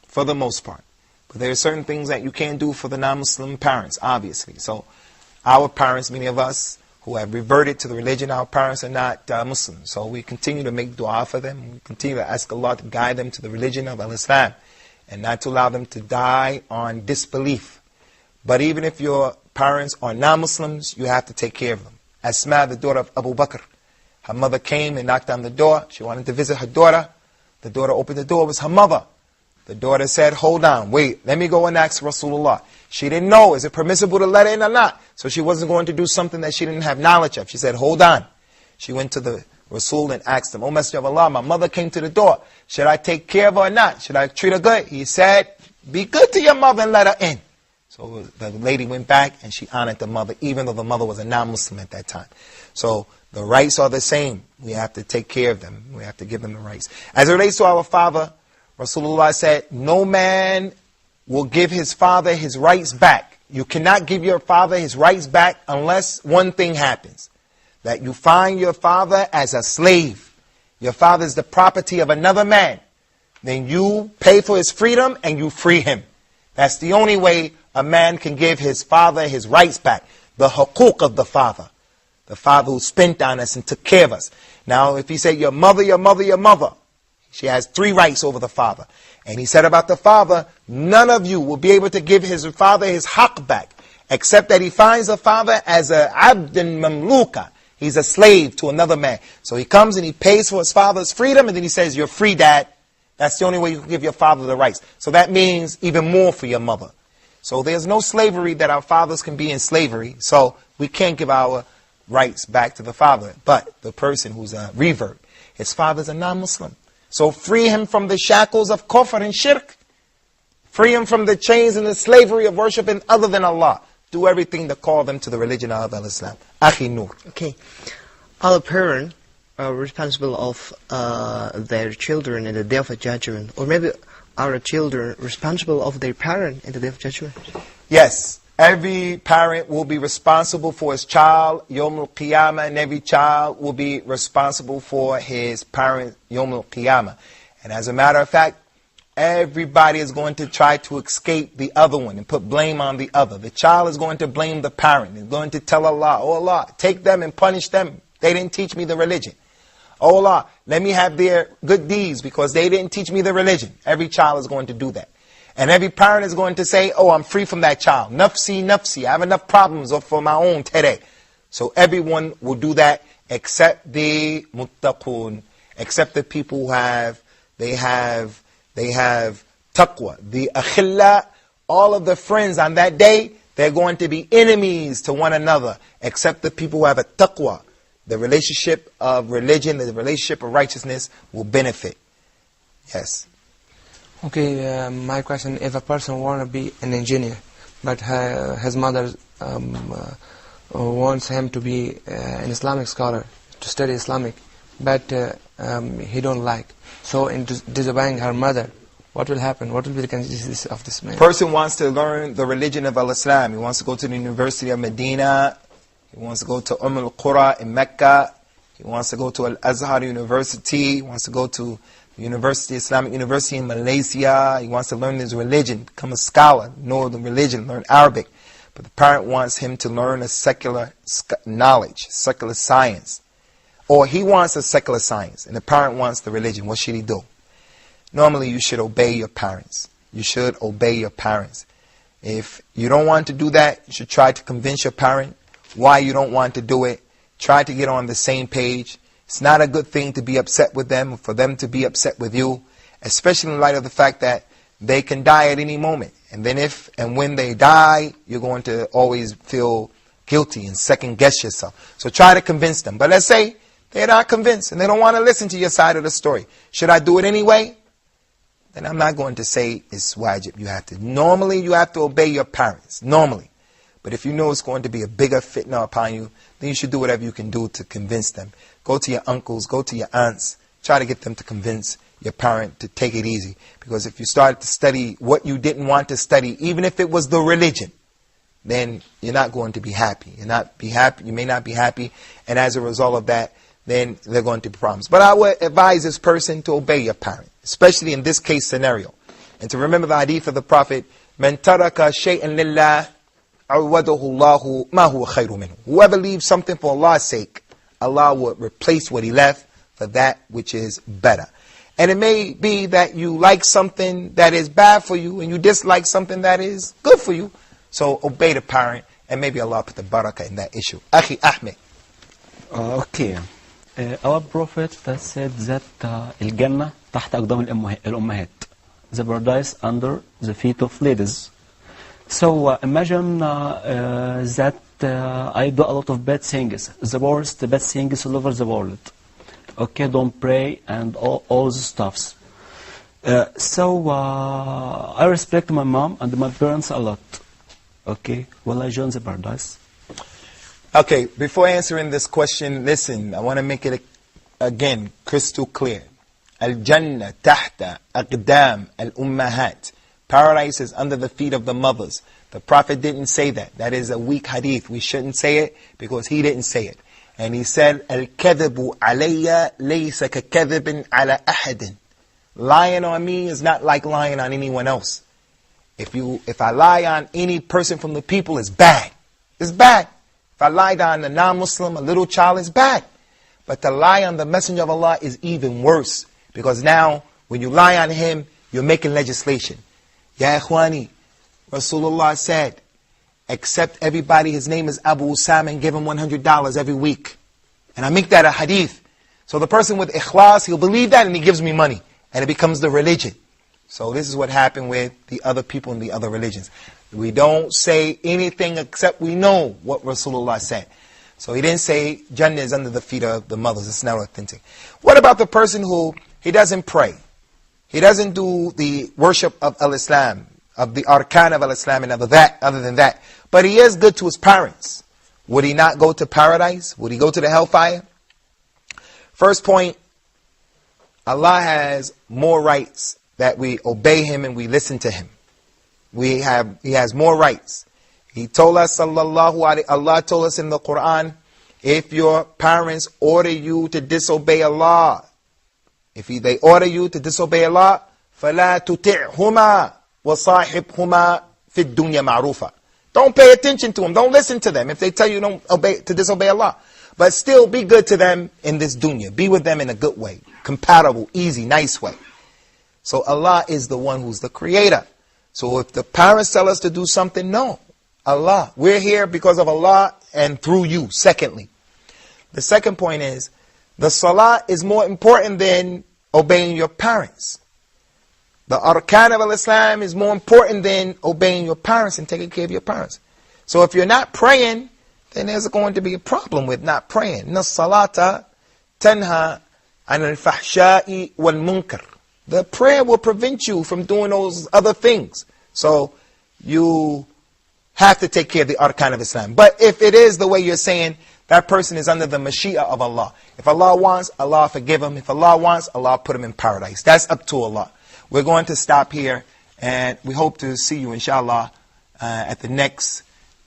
C: For the most part. But there are certain things that you can't do for the non-Muslim parents, obviously. So our parents, many of us who have reverted to the religion, our parents are not Muslims. So we continue to make dua for them. We continue to ask Allah to guide them to the religion of Islam, and not to allow them to die on disbelief. But even if your parents are non-Muslims, you have to take care of them. Asma, the daughter of Abu Bakr, her mother came and knocked on the door. She wanted to visit her daughter. The daughter opened the door. It was her mother. The daughter said, hold on, wait, let me go and ask Rasulullah. She didn't know, is it permissible to let her in or not? So she wasn't going to do something that she didn't have knowledge of. She said, hold on. She went to the Rasul and asked him, O Messenger of Allah, my mother came to the door. Should I take care of her or not? Should I treat her good? He said, be good to your mother and let her in. So the lady went back and she honored the mother, even though the mother was a non-Muslim at that time. So the rights are the same. We have to take care of them. We have to give them the rights. As it relates to our father, Rasulullah said, no man will give his father his rights back. You cannot give your father his rights back unless one thing happens. That you find your father as a slave. Your father is the property of another man. Then you pay for his freedom and you free him. That's the only way a man can give his father his rights back. The hukuk of the father. The father who spent on us and took care of us. Now if he said your mother, your mother, your mother, she has 3 rights over the father. And he said about the father, none of you will be able to give his father his haqq back, except that he finds the father as a abdun mamluka. He's a slave to another man. So he comes and he pays for his father's freedom, and then he says, you're free, Dad. That's the only way you can give your father the rights. So that means even more for your mother. So there's no slavery that our fathers can be in slavery. So we can't give our rights back to the father. But the person who's a revert, his father's a non-Muslim. So free him from the shackles of kufr and shirk. Free him from the chains and the slavery of worshiping other than Allah. Do everything to call them to the religion of Islam. Akhi Noor.
L: Okay. Our parents are responsible of their children in the day of judgment. Or maybe our children responsible of their parent in the day of judgment.
C: Yes. Every parent will be responsible for his child, Yawm al-Qiyamah, and every child will be responsible for his parent, Yawm al-Qiyamah. And as a matter of fact, everybody is going to try to escape the other one and put blame on the other. The child is going to blame the parent. He's going to tell Allah, oh Allah, take them and punish them. They didn't teach me the religion. Oh Allah, let me have their good deeds because they didn't teach me the religion. Every child is going to do that. And every parent is going to say, oh, I'm free from that child. Nafsi, nafsi. I have enough problems for my own today. So everyone will do that except the muttaqun, except the people who have taqwa. The akhilla, all of the friends on that day, they're going to be enemies to one another, except the people who have a taqwa. The relationship of religion, the relationship of righteousness will benefit. Yes.
N: Okay, my question, if a person wants to be an engineer, but his mother wants him to be an Islamic scholar, to study Islamic, but he don't like, so in disobeying her mother, what will happen? What will be the consequences of this man?
C: Person wants to learn the religion of Islam. He wants to go to the University of Medina. He wants to go to al-Qura in Mecca. He wants to go to Al-Azhar University. He wants to go to Islamic University in Malaysia. He wants to learn his religion, become a scholar, know the religion, learn Arabic. But the parent wants him to learn a secular knowledge, secular science. Or he wants a secular science, and the parent wants the religion. What should he do? Normally, you should obey your parents. You should obey your parents. If you don't want to do that, you should try to convince your parent why you don't want to do it. Try to get on the same page. It's not a good thing to be upset with them, or for them to be upset with you, especially in light of the fact that they can die at any moment. And then if and when they die, you're going to always feel guilty and second guess yourself. So try to convince them. But let's say they're not convinced and they don't want to listen to your side of the story. Should I do it anyway? Then I'm not going to say it's wajib. Normally you have to obey your parents. Normally. But if you know it's going to be a bigger fitna upon you, then you should do whatever you can do to convince them. Go to your uncles, go to your aunts, try to get them to convince your parent to take it easy. Because if you start to study what you didn't want to study, even if it was the religion, then you're not going to be happy. You may not be happy, and as a result of that, then there are going to be problems. But I would advise this person to obey your parent, especially in this case scenario. And to remember the hadith of the Prophet, مَنْ تَرَكَ شَيْئًا لِلَّهِ عَوَّدَهُ اللَّهُ مَا هُوَ خَيْرٌ مِنْهُ. Whoever leaves something for Allah's sake, Allah will replace what he left for that which is better. And it may be that you like something that is bad for you, and you dislike something that is good for you. So obey the parent, and maybe Allah put the barakah in that issue. Akhi Ahmed.
O: Okay. Our Prophet said that الجنة تحت أقدام الأمهات. The paradise under the feet of ladies. So imagine that I do a lot of bad things. The worst bad things all over the world. Okay, don't pray and all the stuffs. So I respect my mom and my parents a lot. Okay, will I join the paradise?
C: Okay, before answering this question, listen, I want to make it again crystal clear. Al-Jannah tahta aqdam al-ummahat. Paradise is under the feet of the mothers. The Prophet didn't say that. That is a weak hadith. We shouldn't say it because he didn't say it. And he said, Al-kadhibu alayya laysa ka-kadhibin ala ahadin. Lying on me is not like lying on anyone else. If I lie on any person from the people, it's bad. It's bad. If I lied on a non-Muslim, a little child, it's bad. But to lie on the Messenger of Allah is even worse. Because now, when you lie on him, you're making legislation. Ya Ikhwani, Rasulullah said, accept everybody, his name is Abu Usamah, and give him $100 every week. And I make that a hadith. So the person with ikhlas, he'll believe that and he gives me money. And it becomes the religion. So this is what happened with the other people in the other religions. We don't say anything except we know what Rasulullah said. So he didn't say Jannah is under the feet of the mothers. It's not authentic. What about the person who, he doesn't pray? He doesn't do the worship of Al-Islam, of the arkan of Al-Islam and other than that. But he is good to his parents. Would he not go to paradise? Would he go to the hellfire? First point, Allah has more rights that we obey him and we listen to him. He has more rights. He told us, Allah told us in the Quran, if your parents order you to disobey Allah, if they order you to disobey Allah, فَلَا تُطِعْهُمَا وَصَاحِبْهُمَا فِي الدُّنْيَا مَعْرُوفًا. Don't pay attention to them. Don't listen to them if they tell you to disobey Allah. But still be good to them in this dunya. Be with them in a good way. Compatible, easy, nice way. So Allah is the one who's the creator. So if the parents tell us to do something, no. Allah. We're here because of Allah and through you. Secondly. The second point is, the salah is more important than obeying your parents. The arkan of al-Islam is more important than obeying your parents and taking care of your parents. So if you're not praying, then there's going to be a problem with not praying. Inna salata tanha an al-fahsha'i wal-munkar. The prayer will prevent you from doing those other things. So you have to take care of the arkan of Islam. But if it is the way you're saying, that person is under the mashi'ah of Allah. If Allah wants, Allah forgive him. If Allah wants, Allah put him in paradise. That's up to Allah. We're going to stop here, and we hope to see you, inshallah, at the next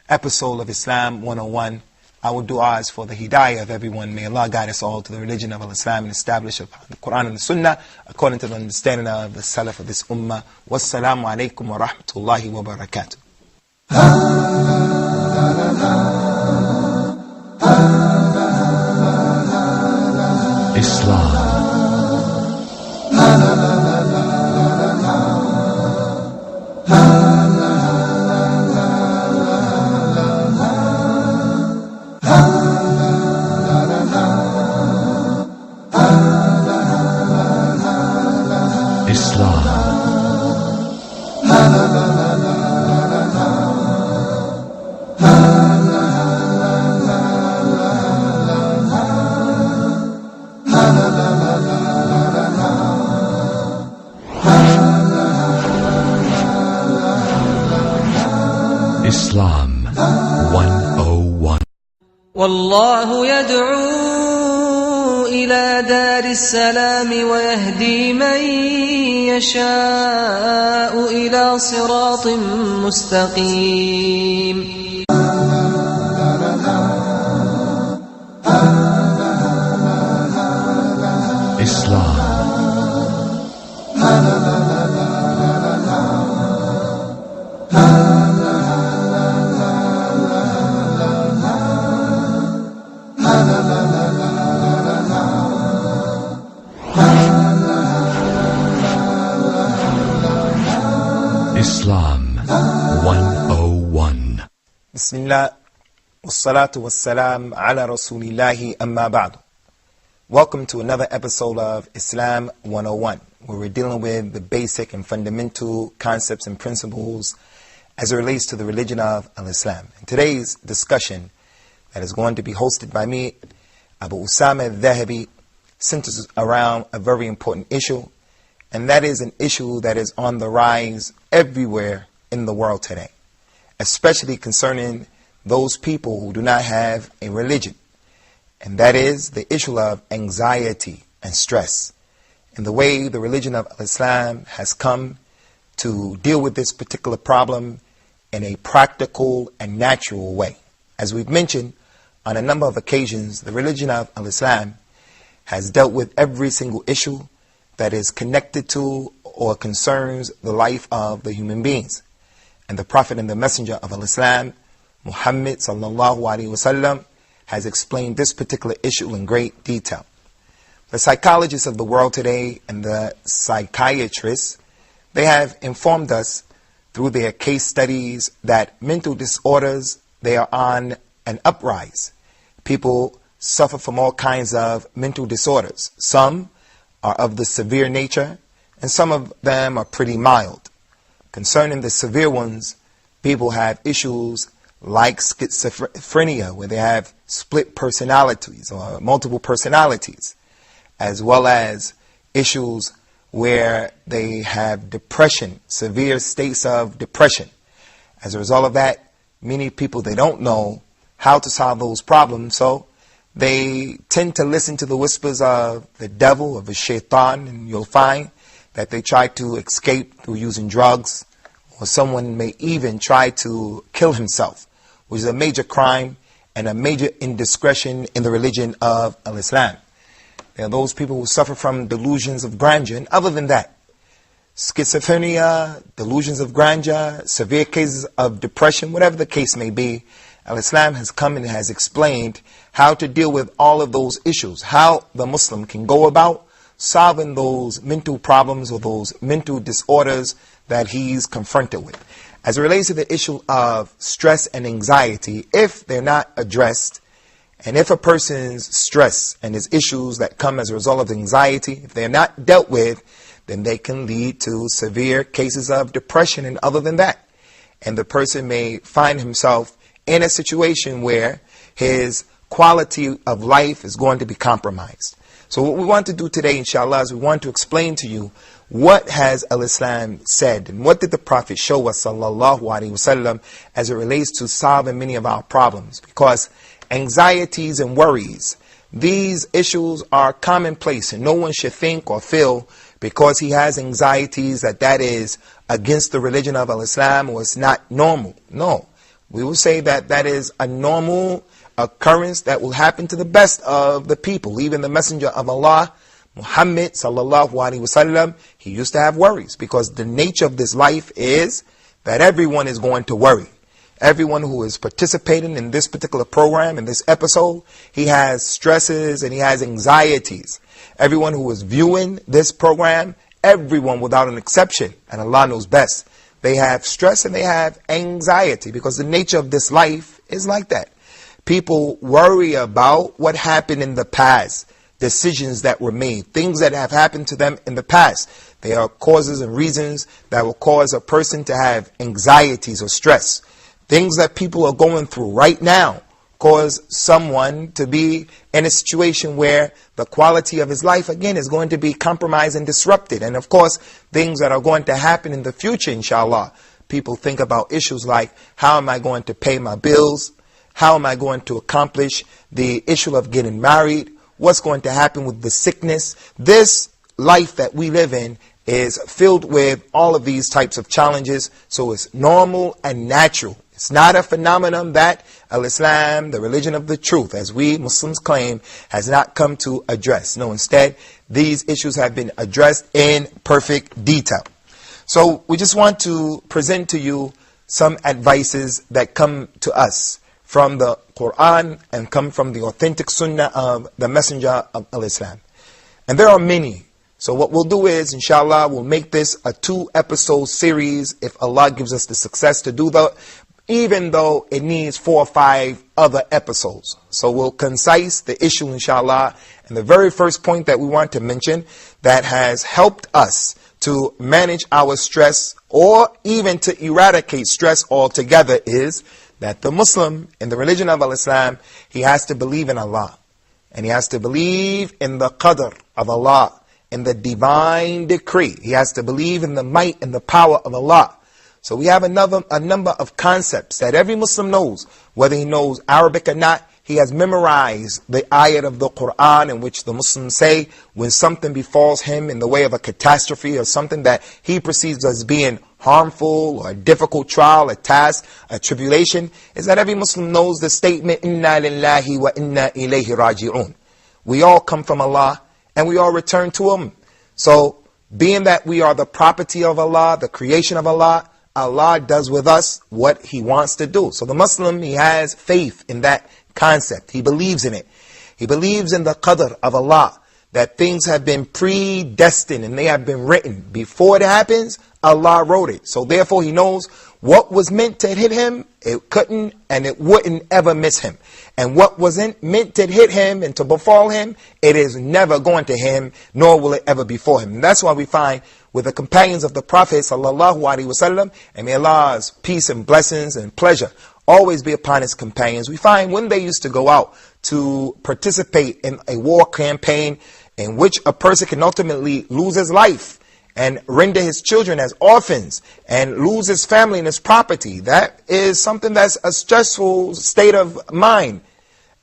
C: episode of Islam 101. Our dua is for the hidayah of everyone. May Allah guide us all to the religion of Islam and establish upon the Quran and the Sunnah according to the understanding of the Salaf of this Ummah. Wassalamu alaikum wa rahmatullahi wa barakatuh.
B: Islam. Islam 101.
A: والله يدعو إلى دار السلام ويهدي من يشاء إلى صراط مستقيم.
B: Islam. Islam 101.
C: Bismillah, wassalatu wassalam ala rasulillahi amma ba'du. Welcome to another episode of Islam 101, where we're dealing with the basic and fundamental concepts and principles as it relates to the religion of Islam. And today's discussion that is going to be hosted by me, Abu Usamah Adh Dhahabi, centers around a very important issue, and that is an issue that is on the rise everywhere in the world today, especially concerning those people who do not have a religion. And that is the issue of anxiety and stress, and the way the religion of Islam has come to deal with this particular problem in a practical and natural way. As we've mentioned on a number of occasions, the religion of Islam has dealt with every single issue that is connected to or concerns the life of the human beings. And the Prophet and the Messenger of Islam, Muhammad sallallahu alaihi wasallam, has explained this particular issue in great detail. The psychologists of the world today and the psychiatrists, they have informed us through their case studies that mental disorders, they are on an uprise. People suffer from all kinds of mental disorders. Some are of the severe nature, and some of them are pretty mild. Concerning the severe ones, people have issues like schizophrenia, where they have split personalities or multiple personalities, as well as issues where they have depression, severe states of depression. As a result of that, many people, they don't know how to solve those problems, so they tend to listen to the whispers of the devil, of the shaitan, and you'll find that they try to escape through using drugs, or someone may even try to kill himself, which is a major crime and a major indiscretion in the religion of Islam. There are those people who suffer from delusions of grandeur, and other than that, schizophrenia, delusions of grandeur, severe cases of depression, whatever the case may be, Islam has come and has explained how to deal with all of those issues, how the Muslim can go about solving those mental problems or those mental disorders that he's confronted with. As it relates to the issue of stress and anxiety, if they're not addressed, and if a person's stress and his issues that come as a result of anxiety, if they're not dealt with, then they can lead to severe cases of depression and other than that. And the person may find himself in a situation where his quality of life is going to be compromised. So what we want to do today, inshallah, is we want to explain to you what has Islam said and what did the Prophet show us, sallallahu alaihi wasallam, as it relates to solving many of our problems. Because anxieties and worries, these issues are commonplace, and no one should think or feel because he has anxieties that is against the religion of Islam or it's not normal. No. We will say that is a normal occurrence that will happen to the best of the people. Even the Messenger of Allah, Muhammad sallallahu alaihi wasallam, he used to have worries, because the nature of this life is that everyone is going to worry. Everyone who is participating in this particular program, in this episode, he has stresses and he has anxieties. Everyone who is viewing this program, everyone without an exception, and Allah knows best, they have stress and they have anxiety, because the nature of this life is like that. People worry about what happened in the past, decisions that were made, things that have happened to them in the past. They are causes and reasons that will cause a person to have anxieties or stress. Things that people are going through right now cause someone to be in a situation where the quality of his life, again, is going to be compromised and disrupted. And of course, things that are going to happen in the future, inshallah. People think about issues like, how am I going to pay my bills? How am I going to accomplish the issue of getting married? What's going to happen with the sickness? This life that we live in is filled with all of these types of challenges. So it's normal and natural. It's not a phenomenon that Al-Islam, the religion of the truth, as we Muslims claim, has not come to address. No, instead, these issues have been addressed in perfect detail. So we just want to present to you some advices that come to us from the Quran and come from the authentic Sunnah of the Messenger of Al-Islam. And there are many. So what we'll do is, inshallah, we'll make this a 2-episode series if Allah gives us the success to do that, even though it needs 4 or 5 other episodes. So we'll concise the issue, inshallah. And the very first point that we want to mention that has helped us to manage our stress or even to eradicate stress altogether is that the Muslim in the religion of Al-Islam, he has to believe in Allah. And he has to believe in the qadr of Allah, in the divine decree. He has to believe in the might and the power of Allah. So we have a number of concepts that every Muslim knows, whether he knows Arabic or not. He has memorized the ayat of the Quran in which the Muslims say when something befalls him in the way of a catastrophe or something that he perceives as being harmful or a difficult trial, a task, a tribulation, is that every Muslim knows the statement, Inna lillahi wa inna ilayhi raji'un. We all come from Allah and we all return to Him. So being that we are the property of Allah, the creation of Allah, Allah does with us what He wants to do. So the Muslim, he has faith in that concept. He believes in it. He believes in the qadr of Allah, that things have been predestined and they have been written. Before it happens, Allah wrote it. So therefore he knows what was meant to hit him, it couldn't and it wouldn't ever miss him. And what wasn't meant to hit him and to befall him, it is never going to him, nor will it ever befall him. And that's why we find with the companions of the Prophet sallallahu alaihi wasallam, and may Allah's peace and blessings and pleasure always be upon his companions, we find when they used to go out to participate in a war campaign in which a person can ultimately lose his life and render his children as orphans and lose his family and his property, that is something that's a stressful state of mind.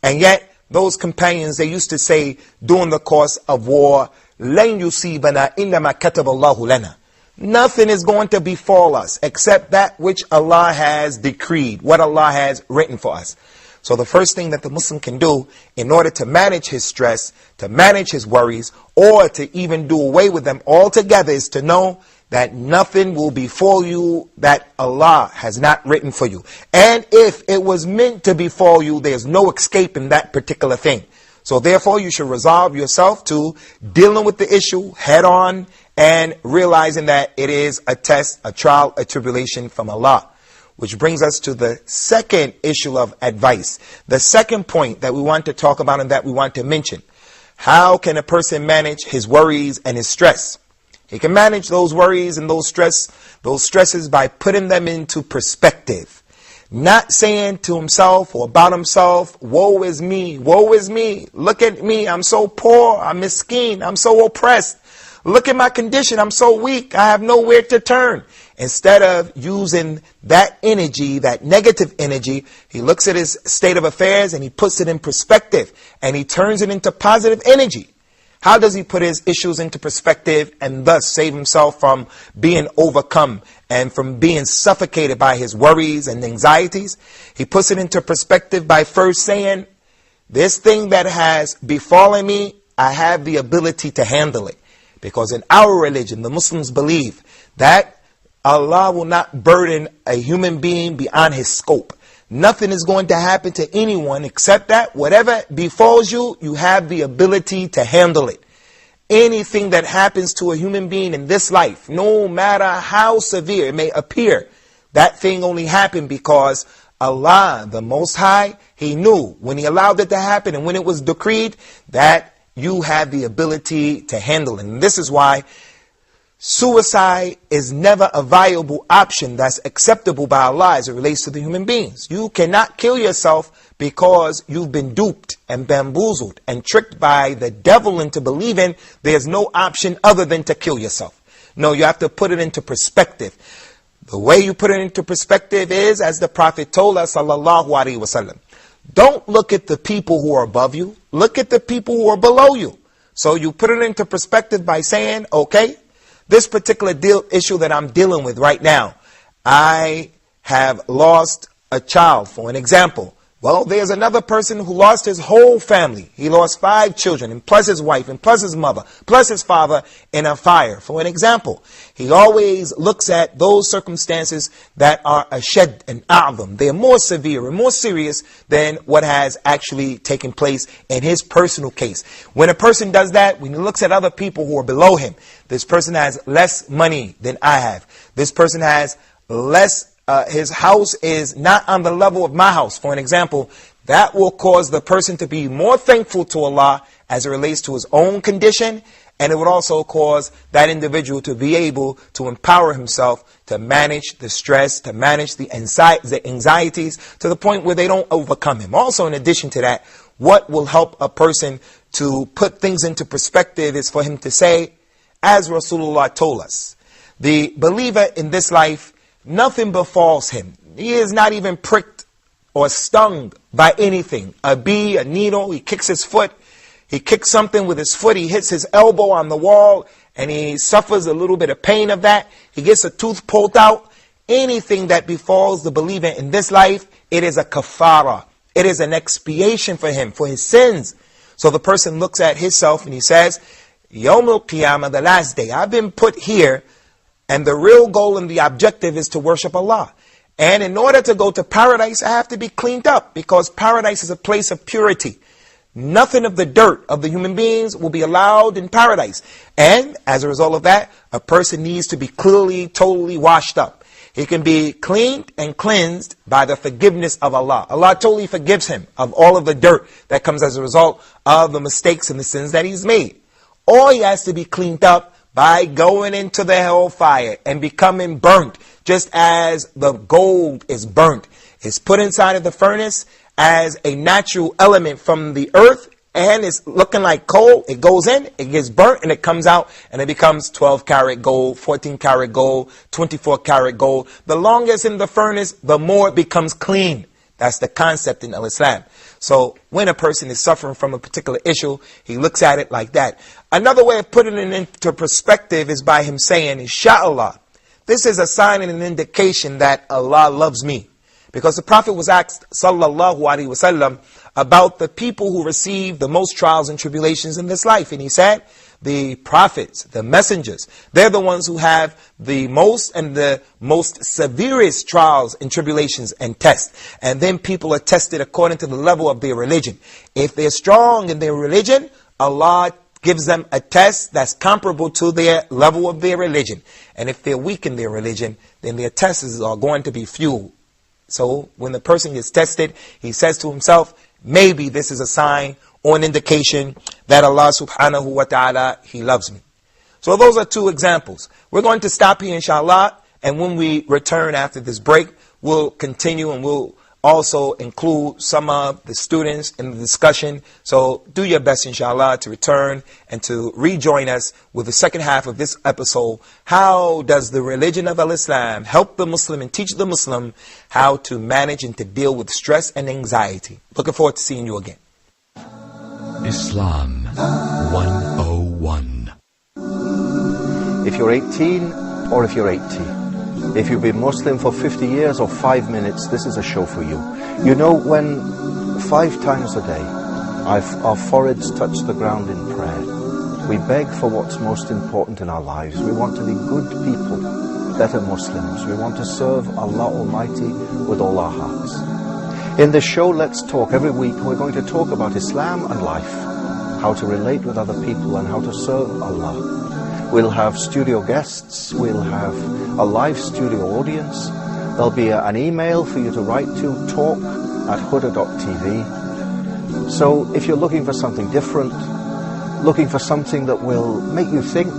C: And yet those companions, they used to say during the course of war, لَن يُصِيبَنَا إِلَّا مَا كَتَبَ اللَّهُ لَنَا. Nothing is going to befall us except that which Allah has decreed, what Allah has written for us. So the first thing that the Muslim can do in order to manage his stress, to manage his worries, or to even do away with them altogether is to know that nothing will befall you that Allah has not written for you. And if it was meant to befall you, there's no escaping that particular thing. So therefore you should resolve yourself to dealing with the issue head on and realizing that it is a test, a trial, a tribulation from Allah. Which brings us to the second issue of advice. The second point that we want to talk about and that we want to mention. How can a person manage his worries and his stress? He can manage those worries and those stresses by putting them into perspective. Not saying to himself or about himself, woe is me, look at me, I'm so poor, I'm miskin, I'm so oppressed. Look at my condition, I'm so weak, I have nowhere to turn. Instead of using that energy, that negative energy, he looks at his state of affairs and he puts it in perspective and he turns it into positive energy. How does he put his issues into perspective and thus save himself from being overcome and from being suffocated by his worries and anxieties? He puts it into perspective by first saying, this thing that has befallen me, I have the ability to handle it. Because in our religion, the Muslims believe that Allah will not burden a human being beyond his scope. Nothing is going to happen to anyone except that whatever befalls you, you have the ability to handle it. Anything that happens to a human being in this life, no matter how severe it may appear, that thing only happened because Allah, the Most High, He knew when He allowed it to happen and when it was decreed that you have the ability to handle it. And this is why suicide is never a viable option that's acceptable by Allah as it relates to the human beings. You cannot kill yourself because you've been duped and bamboozled and tricked by the devil into believing there's no option other than to kill yourself. No, you have to put it into perspective. The way you put it into perspective is, as the Prophet told us, sallallahu alaihi wasallam, don't look at the people who are above you, look at the people who are below you. So you put it into perspective by saying, okay, this particular issue that I'm dealing with right now, I have lost a child, for an example. Well, there's another person who lost his whole family. He lost 5 children, and plus his wife, and plus his mother, plus his father in a fire, for an example. He always looks at those circumstances that are ashad and a'zam. They are more severe and more serious than what has actually taken place in his personal case. When a person does that, when he looks at other people who are below him, this person has less money than I have. This person has less his house is not on the level of my house, for an example, that will cause the person to be more thankful to Allah as it relates to his own condition, and it would also cause that individual to be able to empower himself to manage the stress, to manage the anxieties to the point where they don't overcome him. Also, in addition to that, what will help a person to put things into perspective is for him to say, as Rasulullah told us, the believer in this life, nothing befalls him. He is not even pricked or stung by anything. A bee, a needle, he kicks his foot. He kicks something with his foot. He hits his elbow on the wall and he suffers a little bit of pain of that. He gets a tooth pulled out. Anything that befalls the believer in this life, it is a kafara. It is an expiation for him, for his sins. So the person looks at himself and he says, Yawm al-Qiyamah, the last day, I've been put here, and the real goal and the objective is to worship Allah. And in order to go to paradise, I have to be cleaned up, because paradise is a place of purity. Nothing of the dirt of the human beings will be allowed in paradise. And as a result of that, a person needs to be clearly, totally washed up. He can be cleaned and cleansed by the forgiveness of Allah. Allah totally forgives him of all of the dirt that comes as a result of the mistakes and the sins that he's made. Or he has to be cleaned up by going into the hellfire and becoming burnt, just as the gold is burnt. It's put inside of the furnace as a natural element from the earth, and it's looking like coal. It goes in, it gets burnt, and it comes out, and it becomes 12 karat gold, 14 karat gold, 24 karat gold. The longer it's in the furnace, the more it becomes clean. That's the concept in Islam. So when a person is suffering from a particular issue, he looks at it like that. Another way of putting it into perspective is by him saying, Insha'Allah, this is a sign and an indication that Allah loves me. Because the Prophet was asked, sallallahu alaihi wasallam, about the people who receive the most trials and tribulations in this life. And he said, the prophets, the messengers, they're the ones who have the most and the most severest trials and tribulations and tests. And then people are tested according to the level of their religion. If they're strong in their religion, Allah gives them a test that's comparable to their level of their religion. And if they're weak in their religion, then their tests are going to be few. So when the person gets tested, he says to himself, maybe this is a sign or an indication that Allah subhanahu wa ta'ala, He loves me. So those are 2 examples. We're going to stop here inshallah, and when we return after this break, we'll continue and we'll also include some of the students in the discussion. So do your best inshallah to return and to rejoin us with the second half of this episode. How does the religion of Islam help the Muslim and teach the Muslim how to manage and to deal with stress and anxiety? Looking forward to seeing you again.
B: Islam 101. 101.
J: If you're 18 or if you're 80, if you've been Muslim for 50 years or 5 minutes, this is a show for you. You know, when 5 times a day our foreheads touch the ground in prayer, we beg for what's most important in our lives. We want to be good people, better Muslims. We want to serve Allah Almighty with all our hearts. In this show, Let's Talk, every week we're going to talk about Islam and life, how to relate with other people and how to serve Allah. We'll have studio guests, we'll have a live studio audience, there'll be an email for you to write to, talk@huda.tv. So if you're looking for something different, looking for something that will make you think,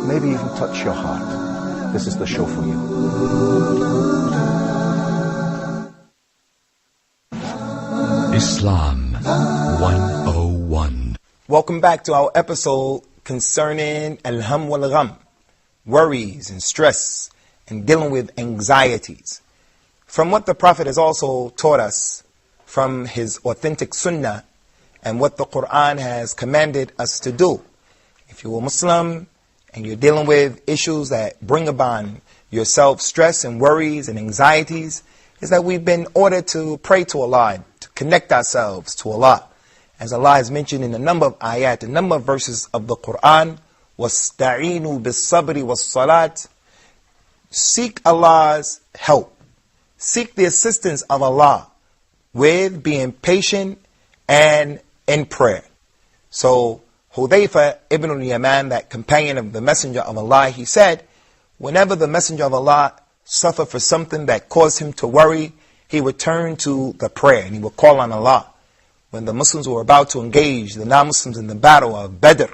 J: maybe even touch your heart, this is the show for you.
B: Islam 101.
C: Welcome back to our episode concerning al-ham wal-gham, worries and stress, and dealing with anxieties. From what the Prophet has also taught us, from his authentic sunnah, and what the Quran has commanded us to do. If you're a Muslim and you're dealing with issues that bring upon yourself stress and worries and anxieties, is that we've been ordered to pray to Allah, to connect ourselves to Allah. As Allah has mentioned in a number of ayat, a number of verses of the Quran, وَاسْتَعِينُوا بِالصَّبْرِ وَالصَّلَاةِ. Seek Allah's help. Seek the assistance of Allah with being patient and in prayer. So Hudayfa ibn al-Yaman, that companion of the Messenger of Allah, he said, whenever the Messenger of Allah suffered for something that caused him to worry, he would turn to the prayer and he would call on Allah. When the Muslims were about to engage the non-Muslims in the battle of Badr,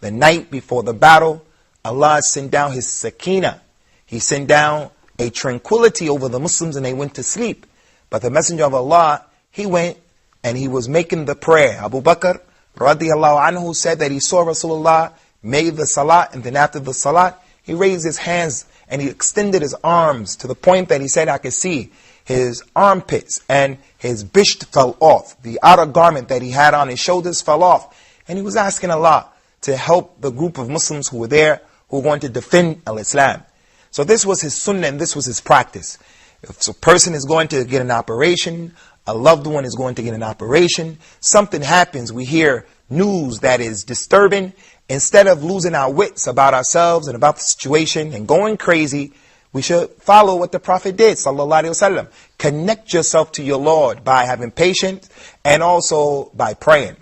C: the night before the battle, Allah sent down His Sakina. He sent down a tranquility over the Muslims and they went to sleep. But the Messenger of Allah, he went and he was making the prayer. Abu Bakr radiallahu anhu said that he saw Rasulullah made the salat, and then after the salat, he raised his hands and he extended his arms to the point that he said, I could see his armpits and his bisht fell off. The outer garment that he had on his shoulders fell off. And he was asking Allah to help the group of Muslims who were there, who were going to defend al-Islam. So this was his sunnah and this was his practice. If a person is going to get an operation, a loved one is going to get an operation, something happens, we hear news that is disturbing, instead of losing our wits about ourselves and about the situation and going crazy, we should follow what the Prophet did, sallallahu alaihi wasallam. Connect yourself to your Lord by having patience and also by praying.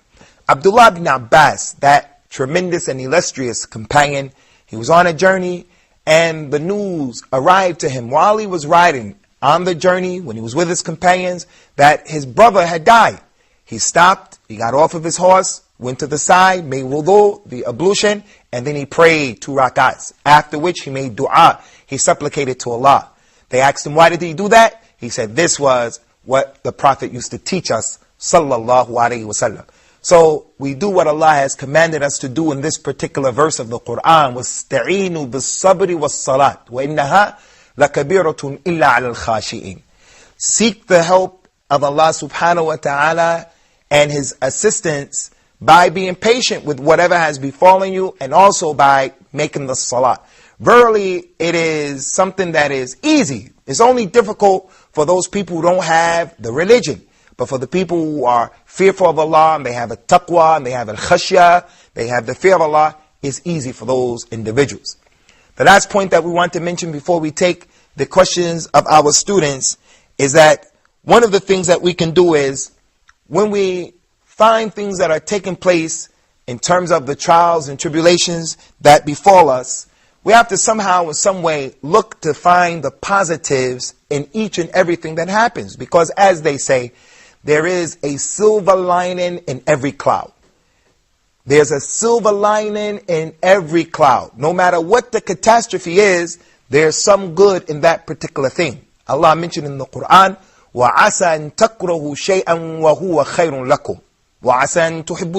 C: Abdullah ibn Abbas, that tremendous and illustrious companion, he was on a journey and the news arrived to him while he was riding on the journey, when he was with his companions, that his brother had died. He stopped, he got off of his horse, went to the side, made wudu, the ablution, and then he prayed 2 rakats. After which he made dua, he supplicated to Allah. They asked him, why did he do that? He said, this was what the Prophet used to teach us, sallallahu alaihi wasallam. So we do what Allah has commanded us to do in this particular verse of the Quran. وَاسْتَعِينُوا بِالصَّبْرِ وَالصَّلَاةِ وَإِنَّهَا لَكَبِيرَةٌ إِلَّا عَلَى الْخَاشِئِينَ. Seek the help of Allah subhanahu wa ta'ala and His assistance by being patient with whatever has befallen you, and also by making the salah. Verily, it is something that is easy. It's only difficult for those people who don't have the religion. But for the people who are fearful of Allah, and they have a taqwa, and they have a khashya, they have the fear of Allah, it's easy for those individuals. The last point that we want to mention before we take the questions of our students is that one of the things that we can do is, when we find things that are taking place in terms of the trials and tribulations that befall us, we have to somehow in some way look to find the positives in each and everything that happens. Because as they say, there is a silver lining in every cloud. There's a silver lining in every cloud. No matter what the catastrophe is, there's some good in that particular thing. Allah mentioned in the Quran, وَعَسَى أَن تَكْرَهُ شَيْئًا وَهُوَ خَيْرٌ لَكُمْ وَعَسَى أَن تُحِبُّ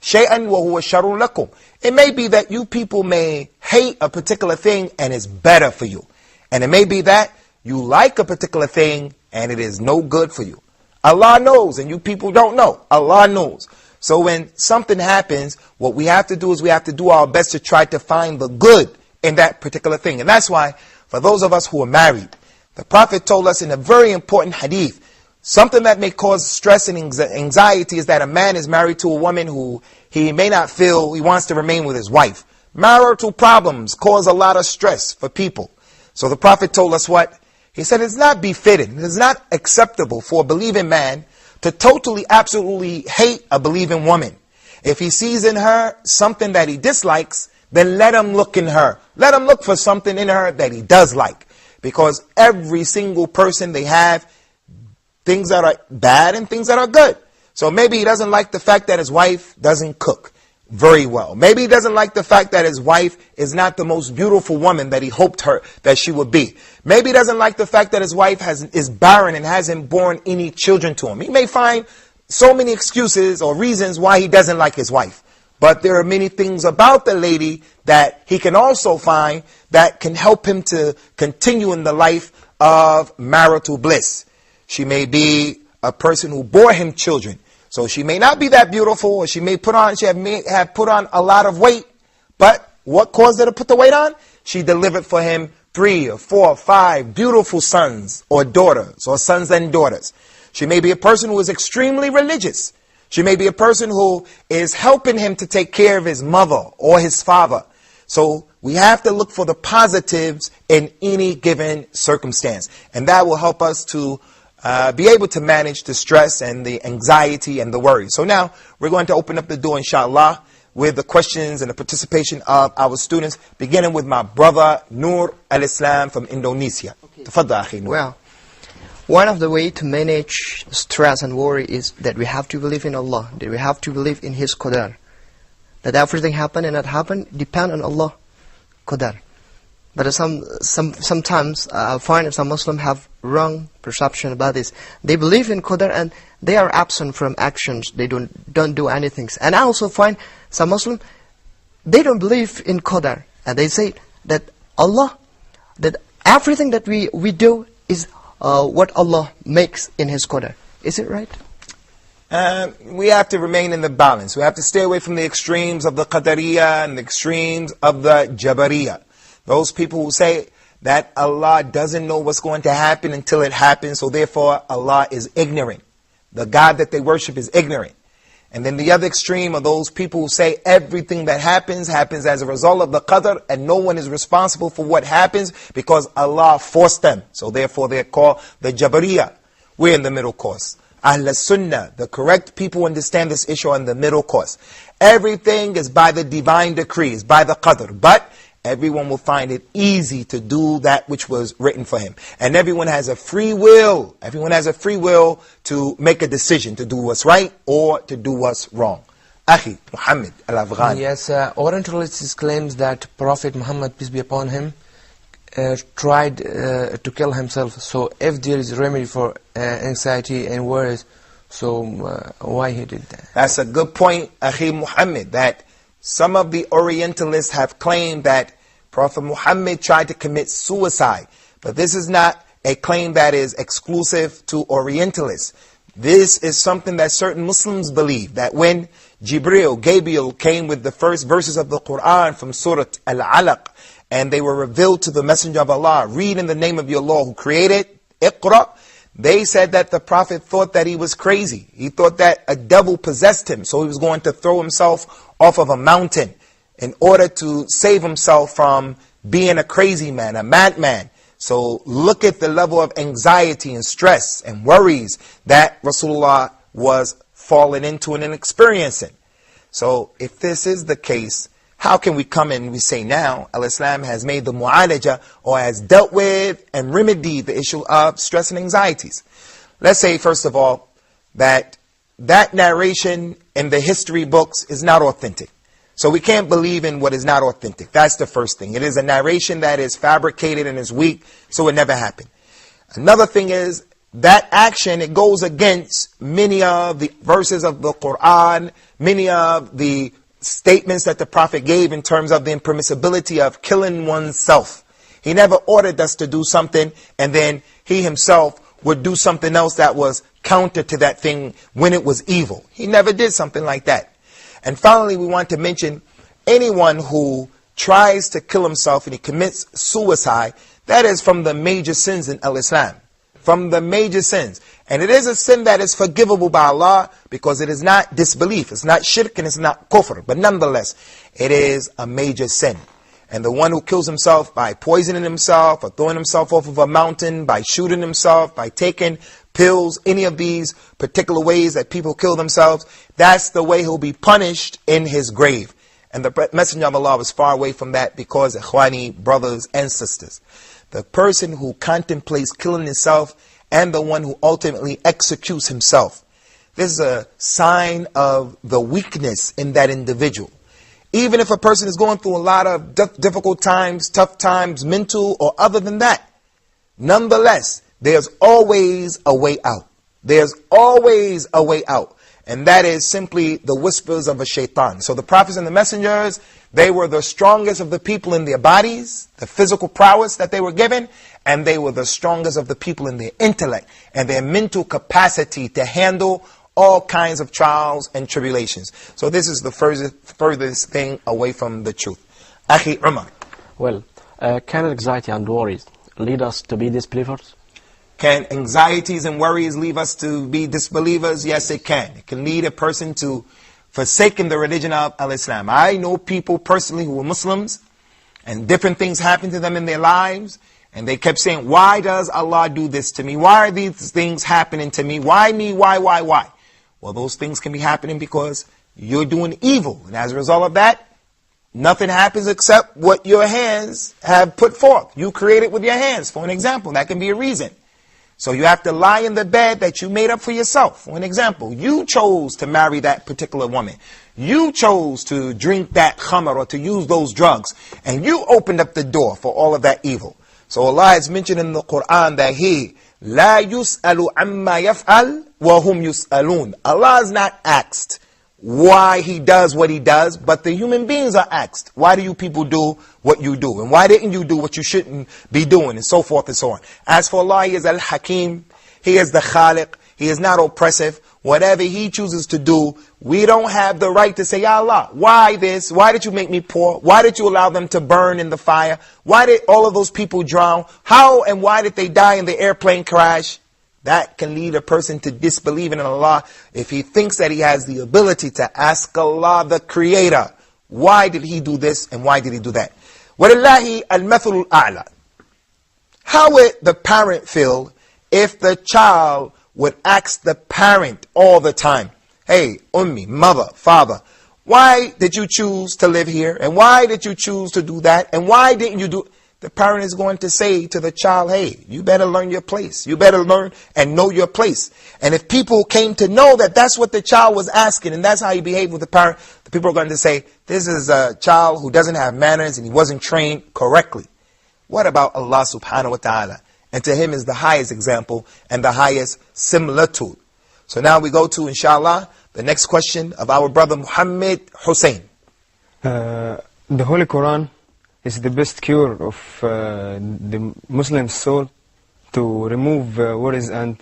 C: شَيْئًا وَهُوَ شَرٌ لَكُمْ. It may be that you people may hate a particular thing and it's better for you. And it may be that you like a particular thing and it is no good for you. Allah knows and you people don't know. Allah knows. So when something happens, what we have to do is we have to do our best to try to find the good in that particular thing. And that's why, for those of us who are married, the Prophet told us in a very important hadith, something that may cause stress and anxiety is that a man is married to a woman who he may not feel he wants to remain with his wife. Marital problems cause a lot of stress for people. So the Prophet told us what? He said it's not befitting, it is not acceptable for a believing man to totally, absolutely hate a believing woman. If he sees in her something that he dislikes, then let him look in her. Let him look for something in her that he does like. Because every single person, they have things that are bad and things that are good. So maybe he doesn't like the fact that his wife doesn't cook very well. Maybe he doesn't like the fact that his wife is not the most beautiful woman that he hoped that she would be. Maybe he doesn't like the fact that his wife is barren and hasn't born any children to him. He may find so many excuses or reasons why he doesn't like his wife. But there are many things about the lady that he can also find that can help him to continue in the life of marital bliss. She may be a person who bore him children. So she may not be that beautiful, or she may have put on a lot of weight. But what caused her to put the weight on? She delivered for him 3 or 4 or 5 beautiful sons or daughters, or sons and daughters. She may be a person who is extremely religious. She may be a person who is helping him to take care of his mother or his father. So we have to look for the positives in any given circumstance. And that will help us to be able to manage the stress and the anxiety and the worry. So now we're going to open up the door, inshallah, with the questions and the participation of our students, beginning with my brother Nur al-Islam from Indonesia. Tafaddal, akhi Nur.
L: Well, one of the ways to manage stress and worry is that we have to believe in Allah, that we have to believe in His Qadar. That everything happen and not happen depend on Allah Qadar. But sometimes I find that some Muslims have wrong perception about this. They believe in Qadar and they are absent from actions. They don't do anything. And I also find some Muslims, they don't believe in Qadar. And they say that Allah, that everything that we do is what Allah makes in His Qadar. Is it right?
C: We have to remain in the balance. We have to stay away from the extremes of the Qadariya and the extremes of the Jabariya. Those people who say that Allah doesn't know what's going to happen until it happens, so therefore Allah is ignorant. The God that they worship is ignorant. And then the other extreme are those people who say everything that happens as a result of the qadr, and no one is responsible for what happens because Allah forced them. So therefore they're called the Jabariya. We're in the middle course. Ahl Sunnah, the correct people who understand this issue are in the middle course. Everything is by the divine decrees, by the qadr. But everyone will find it easy to do that which was written for him. And everyone has a free will. Everyone has a free will to make a decision to do what's right or to do what's wrong. Akhi Muhammad al-Afghani.
N: Yes, Orientalists claims that Prophet Muhammad, peace be upon him, tried to kill himself. So if there is a remedy for anxiety and worries, so why he did that?
C: That's a good point, Akhi Muhammad, that some of the Orientalists have claimed that Prophet Muhammad tried to commit suicide. But this is not a claim that is exclusive to Orientalists. This is something that certain Muslims believe, that when Gabriel came with the first verses of the Quran from Surah Al-Alaq, and they were revealed to the Messenger of Allah, read in the name of your Lord who created, Iqra, they said that the Prophet thought that he was crazy. He thought that a devil possessed him, so he was going to throw himself off of a mountain in order to save himself from being a crazy man, a madman. So look at the level of anxiety and stress and worries that Rasulullah was falling into and experiencing. So if this is the case, how can we come and we say now Al-Islam has made the mu'alaja, or has dealt with and remedied the issue of stress and anxieties? Let's say first of all that narration in the history books is not authentic. So we can't believe in what is not authentic. That's the first thing. It is a narration that is fabricated and is weak, so it never happened. Another thing is that action, it goes against many of the verses of the Quran, many of the statements that the Prophet gave in terms of the impermissibility of killing oneself. He never ordered us to do something and then he himself would do something else that was counter to that thing when it was evil. He never did something like that. And finally, we want to mention anyone who tries to kill himself and he commits suicide, that is from the major sins in Islam. From the major sins. And it is a sin that is forgivable by Allah because it is not disbelief, it's not shirk, and it's not kufr. But nonetheless, it is a major sin. And the one who kills himself by poisoning himself, or throwing himself off of a mountain, by shooting himself, by taking pills, any of these particular ways that people kill themselves, that's the way he'll be punished in his grave. And the Messenger of Allah was far away from that because, ikhwani, brothers and sisters, the person who contemplates killing himself and the one who ultimately executes himself, this is a sign of the weakness in that individual. Even if a person is going through a lot of difficult times, tough times, mental or other than that, nonetheless, there's always a way out. There's always a way out. And that is simply the whispers of a shaitan. So the prophets and the messengers, they were the strongest of the people in their bodies, the physical prowess that they were given, and they were the strongest of the people in their intellect and their mental capacity to handle all kinds of trials and tribulations. So this is the furthest thing away from the truth. Akhi Umar.
Q: Well, can anxiety and worries lead us to be disbelievers?
C: Can anxieties and worries lead us to be disbelievers? Yes, it can. It can lead a person to forsaken the religion of Islam. I know people personally who were Muslims, and different things happened to them in their lives, and they kept saying, why does Allah do this to me? Why are these things happening to me? Why me? Why? Well, those things can be happening because you're doing evil. And as a result of that, nothing happens except what your hands have put forth. You create it with your hands, for an example. That can be a reason. So you have to lie in the bed that you made up for yourself. For an example, you chose to marry that particular woman. You chose to drink that khamr or to use those drugs. And you opened up the door for all of that evil. So Allah has mentioned in the Quran that He, لا يسأل عما يفعل وهم يسألون. Allah is not asked why He does what He does, but the human beings are asked, why do you people do what you do? And why didn't you do what you shouldn't be doing? And so forth and so on. As for Allah, He is Al-Hakim, He is the Khaliq, He is not oppressive. Whatever He chooses to do, we don't have the right to say, Ya Allah, why this? Why did you make me poor? Why did you allow them to burn in the fire? Why did all of those people drown? How and why did they die in the airplane crash? That can lead a person to disbelieving in Allah if he thinks that he has the ability to ask Allah, the Creator, why did He do this and why did He do that? وَلِلَّهِ الْمَثُلُ الْأَعْلَى. How would the parent feel if the child would ask the parent all the time, hey, ummi, mother, father, why did you choose to live here? And why did you choose to do that? And why didn't you do? The parent is going to say to the child, hey, you better learn your place. You better learn and know your place. And if people came to know that that's what the child was asking and that's how you behave with the parent, the people are going to say, this is a child who doesn't have manners and he wasn't trained correctly. What about Allah subhanahu wa ta'ala? And to Him is the highest example and the highest similitude. So now we go to, inshallah, the next question of our brother Muhammad Hussein.
R: The Holy Quran is the best cure of the Muslim soul to remove worries and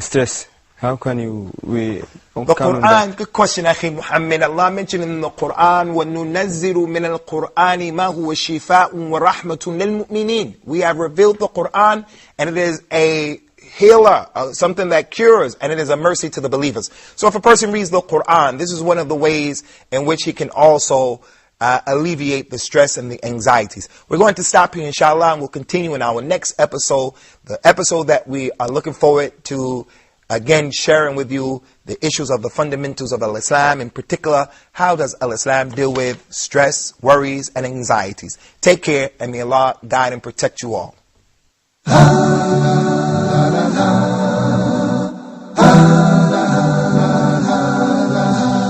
R: stress. How can we overcome that?
C: Good question, Akhi Muhammad. Allah mentioned in the Quran, وَنُنَزِّلُ مِنَ الْقُرْآنِ مَا هُوَ شِفَاءٌ وَرَحْمَةٌ لِلْمُؤْمِنِينَ. We have revealed the Quran, and it is a healer, something that cures, and it is a mercy to the believers. So if a person reads the Quran, this is one of the ways in which he can also alleviate the stress and the anxieties. We're going to stop here, inshallah, and we'll continue in our next episode, the episode that we are looking forward to, again, sharing with you the issues of the fundamentals of Al-Islam. In particular, how does Al-Islam deal with stress, worries, and anxieties? Take care, and may Allah guide and protect you all.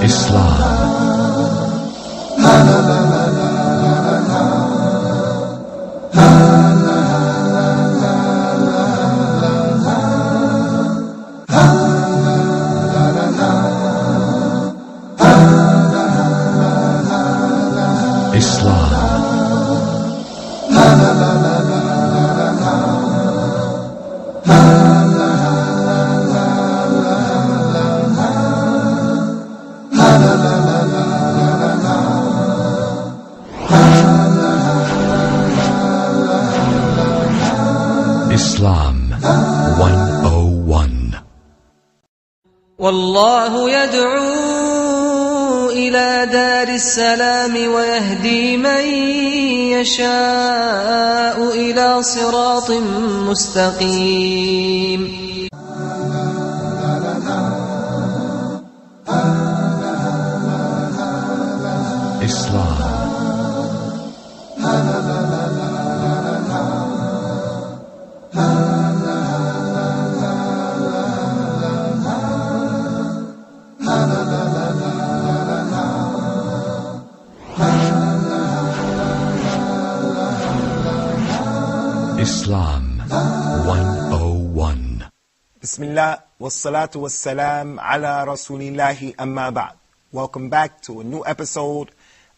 B: Islam. Islam.
A: والله يدعو إلى دار السلام ويهدي من يشاء إلى صراط مستقيم.
B: Islam. Islam 101.
C: Bismillah, wassalatu wassalam ala rasulillahi amma ba'd. Welcome back to a new episode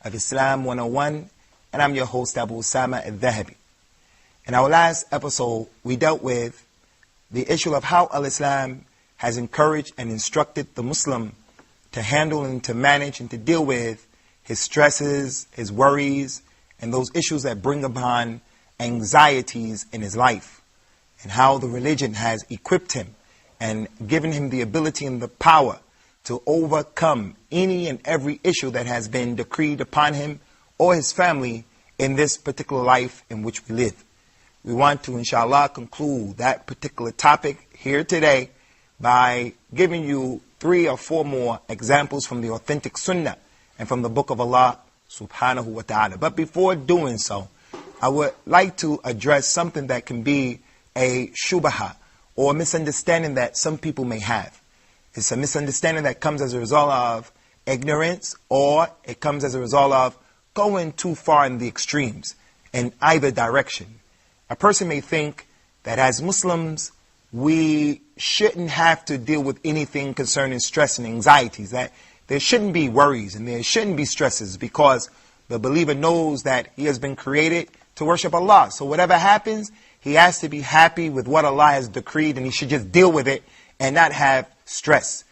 C: of Islam 101, and I'm your host Abu Usamah Adh Dhahabi. In our last episode, we dealt with the issue of how Al-Islam has encouraged and instructed the Muslim to handle and to manage and to deal with his stresses, his worries, and those issues that bring upon anxieties in his life, and how the religion has equipped him and given him the ability and the power to overcome any and every issue that has been decreed upon him or his family in this particular life in which we live. We want to, inshallah, conclude that particular topic here today by giving you 3 or 4 more examples from the authentic Sunnah and from the Book of Allah subhanahu wa ta'ala. But before doing so, I would like to address something that can be a shubha or a misunderstanding that some people may have. It's a misunderstanding that comes as a result of ignorance, or it comes as a result of going too far in the extremes in either direction. A person may think that as Muslims, we shouldn't have to deal with anything concerning stress and anxieties, that there shouldn't be worries and there shouldn't be stresses because the believer knows that he has been created to worship Allah. So whatever happens, he has to be happy with what Allah has decreed, and he should just deal with it and not have stress.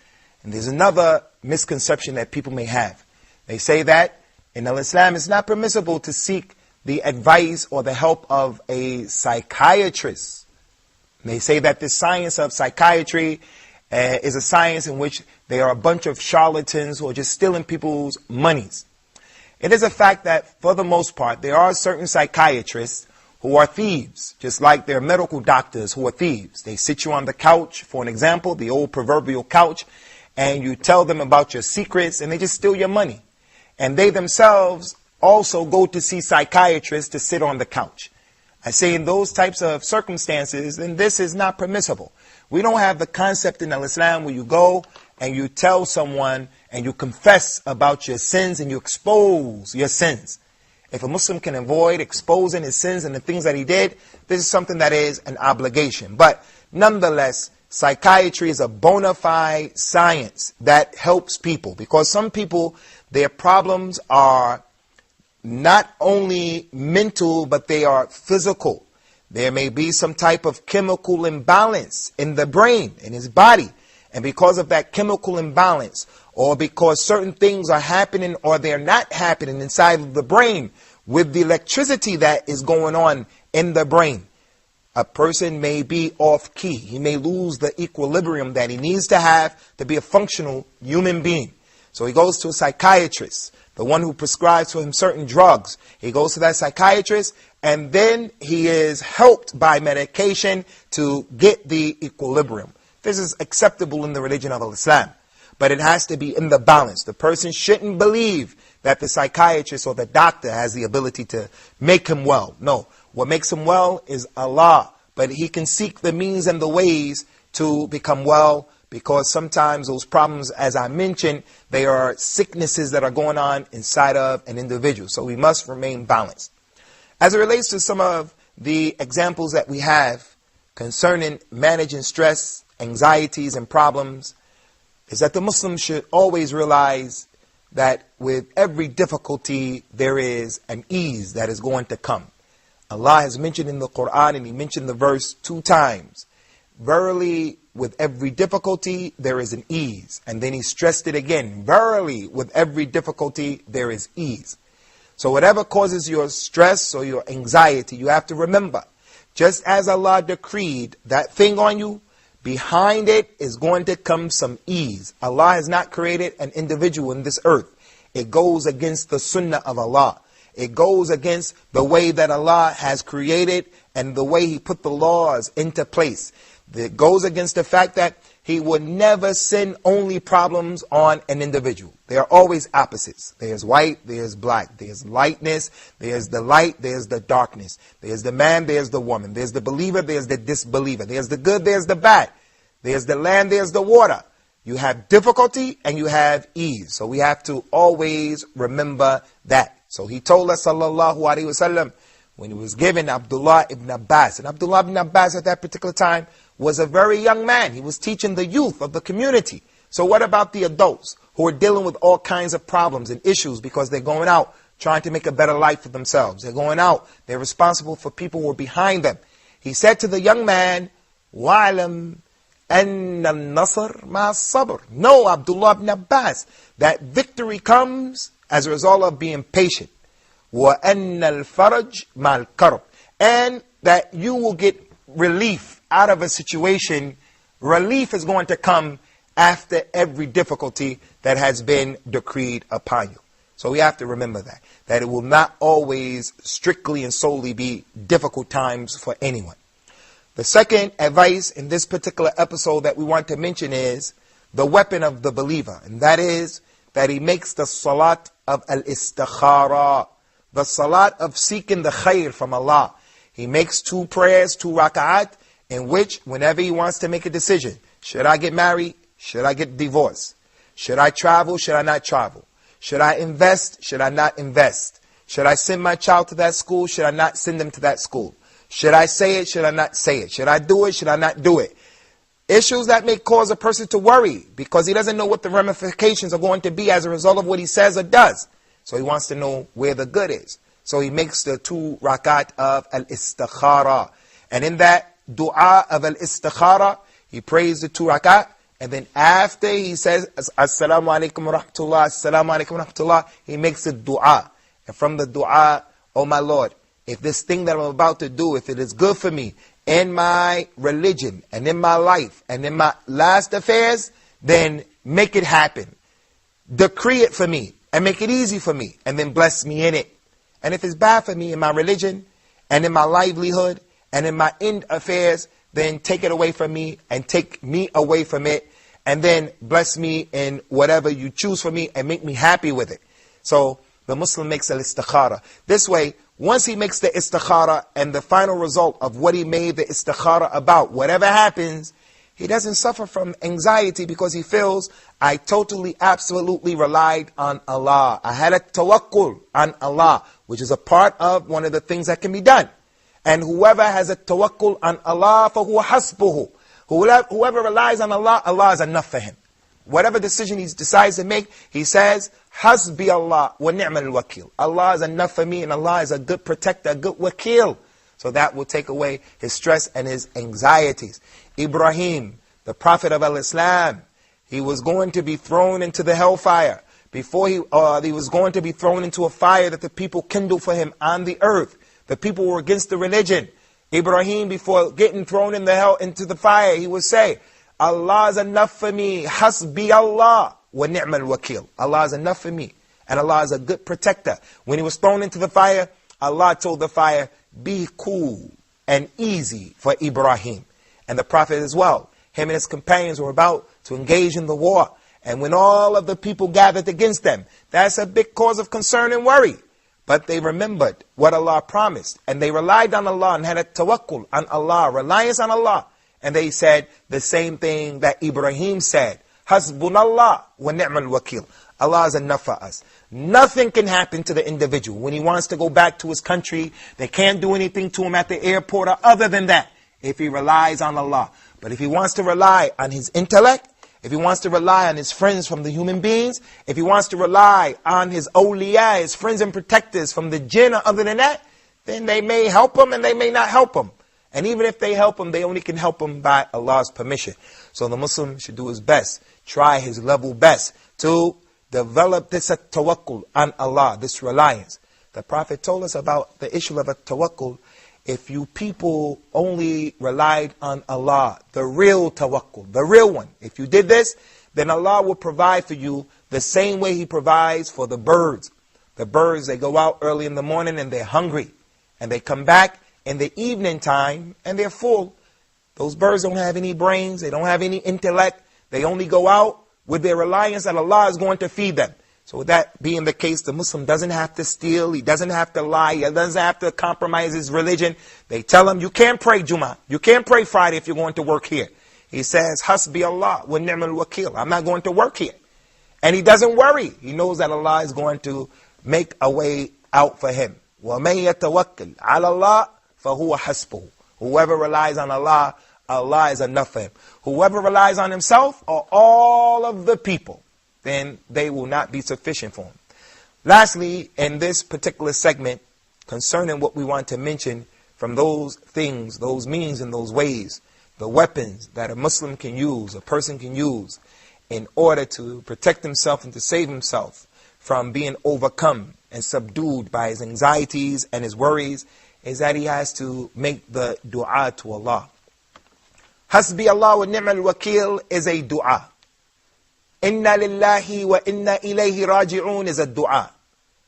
C: And there's another misconception that people may have. They say that in Islam it's not permissible to seek the advice or the help of a psychiatrist. They say that the science of psychiatry is a science in which there are a bunch of charlatans who are just stealing people's monies. It is a fact that, for the most part, there are certain psychiatrists who are thieves, just like there are medical doctors who are thieves. They sit you on the couch, for an example, the old proverbial couch, and you tell them about your secrets, and they just steal your money. And they themselves also go to see psychiatrists to sit on the couch. I say in those types of circumstances, then this is not permissible. We don't have the concept in Islam where you go and you tell someone and you confess about your sins and you expose your sins. If a Muslim can avoid exposing his sins and the things that he did, this is something that is an obligation. But nonetheless, psychiatry is a bona fide science that helps people, because some people, their problems are not only mental, but they are physical. There may be some type of chemical imbalance in the brain, in his body. And because of that chemical imbalance, or because certain things are happening or they're not happening inside of the brain with the electricity that is going on in the brain, a person may be off key. He may lose the equilibrium that he needs to have to be a functional human being. So he goes to a psychiatrist, the one who prescribes for him certain drugs. He goes to that psychiatrist, and then he is helped by medication to get the equilibrium. This is acceptable in the religion of Islam, but it has to be in the balance. The person shouldn't believe that the psychiatrist or the doctor has the ability to make him well. No, what makes him well is Allah, but he can seek the means and the ways to become well, because sometimes those problems, as I mentioned, they are sicknesses that are going on inside of an individual. So we must remain balanced. As it relates to some of the examples that we have concerning managing stress, anxieties, and problems, is that the Muslim should always realize that with every difficulty there is an ease that is going to come. Allah has mentioned in the Quran, and He mentioned the verse 2 times, verily with every difficulty there is an ease. And then He stressed it again, verily with every difficulty there is ease. So whatever causes your stress or your anxiety, you have to remember, just as Allah decreed that thing on you, behind it is going to come some ease. Allah has not created an individual in this earth. It goes against the sunnah of Allah. It goes against the way that Allah has created and the way He put the laws into place. It goes against the fact that He would never send only problems on an individual. There are always opposites. There's white, there's black. There's lightness, there's the light, there's the darkness. There's the man, there's the woman. There's the believer, there's the disbeliever. There's the good, there's the bad. There's the land, there's the water. You have difficulty and you have ease. So we have to always remember that. So He told us, sallallahu alaihi wasallam, when He was given Abdullah ibn Abbas. And Abdullah ibn Abbas at that particular time was a very young man. He was teaching the youth of the community. So what about the adults who are dealing with all kinds of problems and issues because they're going out trying to make a better life for themselves. They're going out. They're responsible for people who are behind them. He said to the young man, وَعْلَمْ أَنَّ النَّصْرَ مَعَ الصَّبْرِ. No, Abdullah ibn Abbas, that victory comes as a result of being patient. وَأَنَّ الْفَرَجْ مَعَ الْكَرْبِ. And that you will get relief out of a situation. Relief is going to come after every difficulty that has been decreed upon you. So we have to remember that it will not always strictly and solely be difficult times for anyone. The second advice in this particular episode that we want to mention is the weapon of the believer. And that is that he makes the salat of al-istikhara, the salat of seeking the khair from Allah. He makes 2 prayers, 2 raka'at, in which whenever he wants to make a decision, should I get married? Should I get divorced? Should I travel? Should I not travel? Should I invest? Should I not invest? Should I send my child to that school? Should I not send them to that school? Should I say it? Should I not say it? Should I do it? Should I not do it? Issues that may cause a person to worry because he doesn't know what the ramifications are going to be as a result of what he says or does. So he wants to know where the good is. So he makes the 2 rakat of al-istikhara. And in that dua of al-istikhara, he prays the 2 rakat. And then after he says, Assalamu alaikum wa rahmatullah, Assalamu alaikum wa rahmatullah, he makes a dua. And from the dua, oh my Lord, if this thing that I'm about to do, if it is good for me in my religion and in my life and in my last affairs, then make it happen. Decree it for me and make it easy for me and then bless me in it. And if it's bad for me in my religion and in my livelihood and in my end affairs, then take it away from me and take me away from it and then bless me in whatever you choose for me and make me happy with it. So the Muslim makes al-istikhara. This way, once he makes the istikhara and the final result of what he made the istikhara about, whatever happens, he doesn't suffer from anxiety because he feels, I totally, absolutely relied on Allah. I had a tawakkul on Allah, which is a part of one of the things that can be done. And whoever has a tawakkul on Allah, فَهُوَ حَسْبُهُ. Whoever relies on Allah, Allah is enough for him. Whatever decision he decides to make, he says, Hasbi Allah wa ni'mal wakil. Allah is enough for me and Allah is a good protector, a good wakil. So that will take away his stress and his anxieties. Ibrahim, the prophet of Al-Islam, he was going to be thrown into the hellfire. Before he was going to be thrown into a fire that the people kindled for him on the earth. The people were against the religion. Ibrahim, before getting thrown into the fire, he would say, Allah is enough for me. Hasbi Allah wa ni'mal wakil. Allah is enough for me. And Allah is a good protector. When he was thrown into the fire, Allah told the fire, be cool and easy for Ibrahim. And the Prophet as well. Him and his companions were about to engage in the war. And when all of the people gathered against them, that's a big cause of concern and worry. But they remembered what Allah promised. And they relied on Allah and had a tawakkul on Allah, reliance on Allah. And they said the same thing that Ibrahim said. Hasbunallah wa ni'mal wakil. Allah is enough for us. Nothing can happen to the individual. When he wants to go back to his country, they can't do anything to him at the airport or other than that, if he relies on Allah. But if he wants to rely on his intellect, if he wants to rely on his friends from the human beings, if he wants to rely on his awliya, his friends and protectors from the jinn or other than that, then they may help him and they may not help him. And even if they help him, they only can help him by Allah's permission. So the Muslim should do his best, try his level best to develop this tawakkul on Allah, this reliance. The Prophet told us about the issue of a tawakkul if you people only relied on Allah, the real tawakkul, the real one, if you did this, then Allah will provide for you the same way He provides for the birds. The birds, they go out early in the morning and they're hungry. And they come back in the evening time and they're full. Those birds don't have any brains, they don't have any intellect. They only go out with their reliance that Allah is going to feed them. So with that being the case, the Muslim doesn't have to steal, he doesn't have to lie, he doesn't have to compromise his religion. They tell him, you can't pray Jummah, you can't pray Friday if you're going to work here. He says, Hasbi Allah wa ni'mal wakil, I'm not going to work here. And he doesn't worry. He knows that Allah is going to make a way out for him. وَمَن يَتَوَكِّلْ عَلَى اللَّهِ فَهُوَ حَسْبُهُ. Whoever relies on Allah, Allah is enough for him. Whoever relies on himself or all of the people, then they will not be sufficient for him. Lastly, in this particular segment, concerning what we want to mention from those things, those means and those ways, the weapons that a Muslim can use, a person can use, in order to protect himself and to save himself from being overcome and subdued by his anxieties and his worries, is that he has to make the dua to Allah. Hasbi Allah wa ni'mal wakil is a dua. Inna lillahi wa inna ilayhi raji'un is a dua.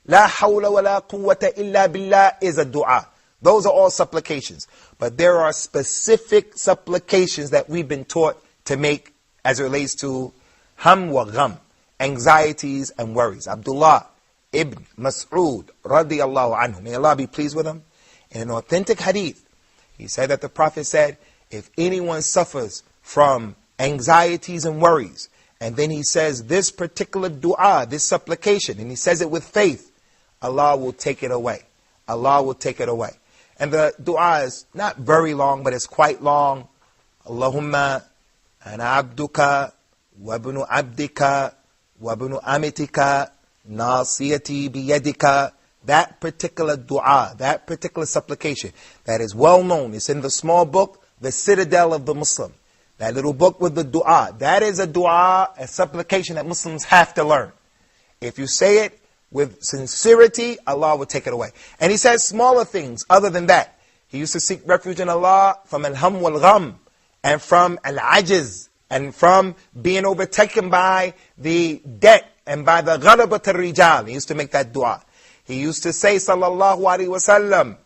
C: La hawla wa la quwwata illa billah is a dua. Those are all supplications. But there are specific supplications that we've been taught to make as it relates to ham wa gham, anxieties and worries. Abdullah ibn Mas'ud radiyallahu anhu, may Allah be pleased with him, in an authentic hadith, he said that the Prophet said, if anyone suffers from anxieties and worries, and then he says this particular dua, this supplication, and he says it with faith, Allah will take it away. Allah will take it away. And the dua is not very long, but it's quite long. Allahumma ana abduka wa ibnu abdika wa ibnu amitika nasiyati biyadika. That particular dua, that particular supplication, that is well known. It's in the small book, The Citadel of the Muslim. That little book with the dua. That is a dua, a supplication that Muslims have to learn. If you say it with sincerity, Allah will take it away. And he says smaller things other than that. He used to seek refuge in Allah from al-ham wal-gham, and from al-ajiz, and from being overtaken by the debt, and by the ghalabat al-rijal. He used to make that dua. He used to say, sallallahu alaihi wasallam,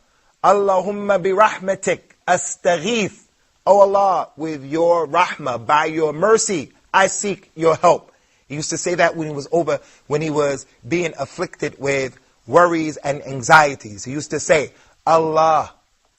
C: Allahumma bi rahmatik astaghith. Oh Allah, with your rahmah, by your mercy, I seek your help. He used to say that when he was being afflicted with worries and anxieties. He used to say, Allah,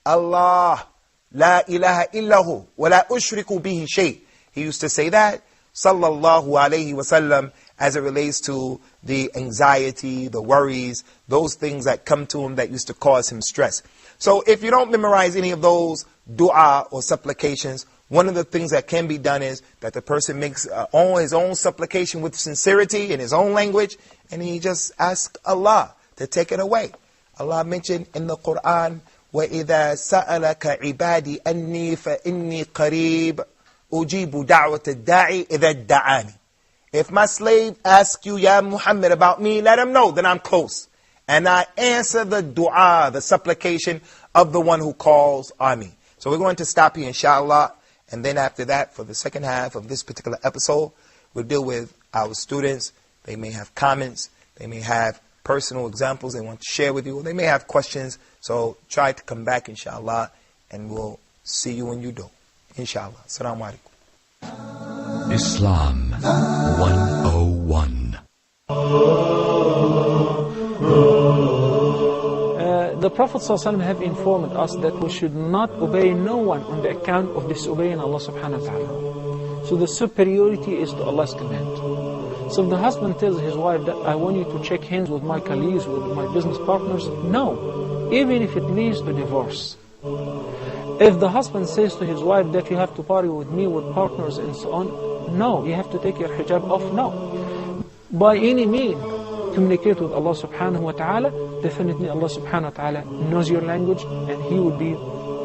C: Allah, la ilaha illahu, wa la ushriku bihi shay. He used to say that, sallallahu alayhi wasallam, as it relates to the anxiety, the worries, those things that come to him that used to cause him stress. So if you don't memorize any of those dua or supplications, one of the things that can be done is that the person makes his own supplication with sincerity in his own language, and he just asks Allah to take it away. Allah mentioned in the Quran, وَإِذَا سَأَلَكَ عِبَادِي أَنِّي فَإِنِّي قَرِيبٌ أُجِيبُ دَعْوَةَ الدَّاعِ إِذَا دَعَانِ. If my slave asks you, Ya Muhammad, about me, let him know that I'm close. And I answer the dua, the supplication of the one who calls on me. So we're going to stop here, inshallah. And then after that, for the second half of this particular episode, we'll deal with our students. They may have comments. They may have personal examples they want to share with you. Or they may have questions. So try to come back, inshallah. And we'll see you when you do. Inshallah. Assalamu alaikum.
B: Islam 101.
P: The Prophet ﷺ have informed us that we should not obey no one on the account of disobeying Allah subhanahu wa ta'ala. So the superiority is to Allah's command. So if the husband tells his wife that I want you to shake hands with my colleagues, with my business partners, no, even if it leads to divorce. If the husband says to his wife that you have to party with me, with partners and so on, no, you have to take your hijab off, no. By any means, communicate with Allah subhanahu wa ta'ala. Definitely Allah subhanahu wa ta'ala knows your language, and He would be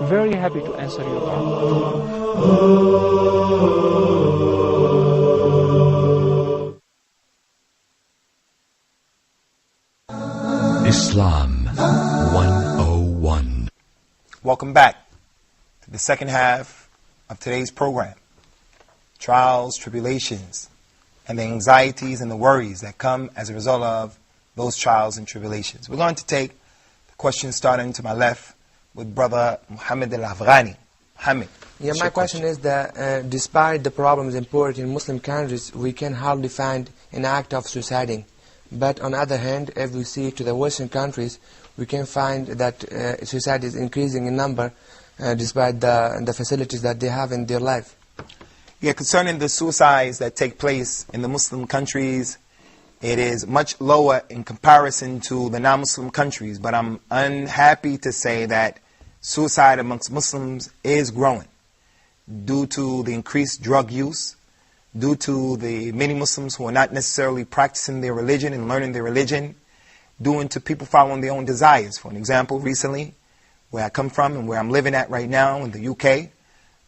P: very happy to answer your dua.
B: Islam 101.
C: Welcome back to the second half of today's program. Trials, tribulations, and the anxieties and the worries that come as a result of those trials and tribulations. We're going to take the question starting to my left with Brother Muhammad Al-Afghani. Muhammad.
N: Yeah, my question is that despite the problems imported in Muslim countries, we can hardly find an act of suiciding. But on the other hand, if we see to the Western countries, we can find that suicide is increasing in number despite the facilities that they have in their life.
C: Yeah, concerning the suicides that take place in the Muslim countries, it is much lower in comparison to the non-Muslim countries. But I'm unhappy to say that suicide amongst Muslims is growing due to the increased drug use, due to the many Muslims who are not necessarily practicing their religion and learning their religion, due to people following their own desires. For an example, recently, where I come from and where I'm living at right now in the UK,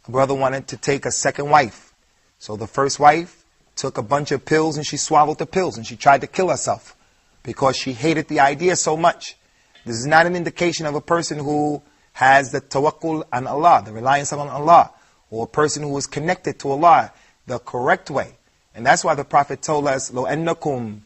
C: a brother wanted to take a second wife. So the first wife took a bunch of pills and she swallowed the pills and she tried to kill herself because she hated the idea so much. This is not an indication of a person who has the tawakkul on Allah, the reliance on Allah, or a person who is connected to Allah the correct way. And that's why the Prophet told us, لَوْ أَنَّكُمْ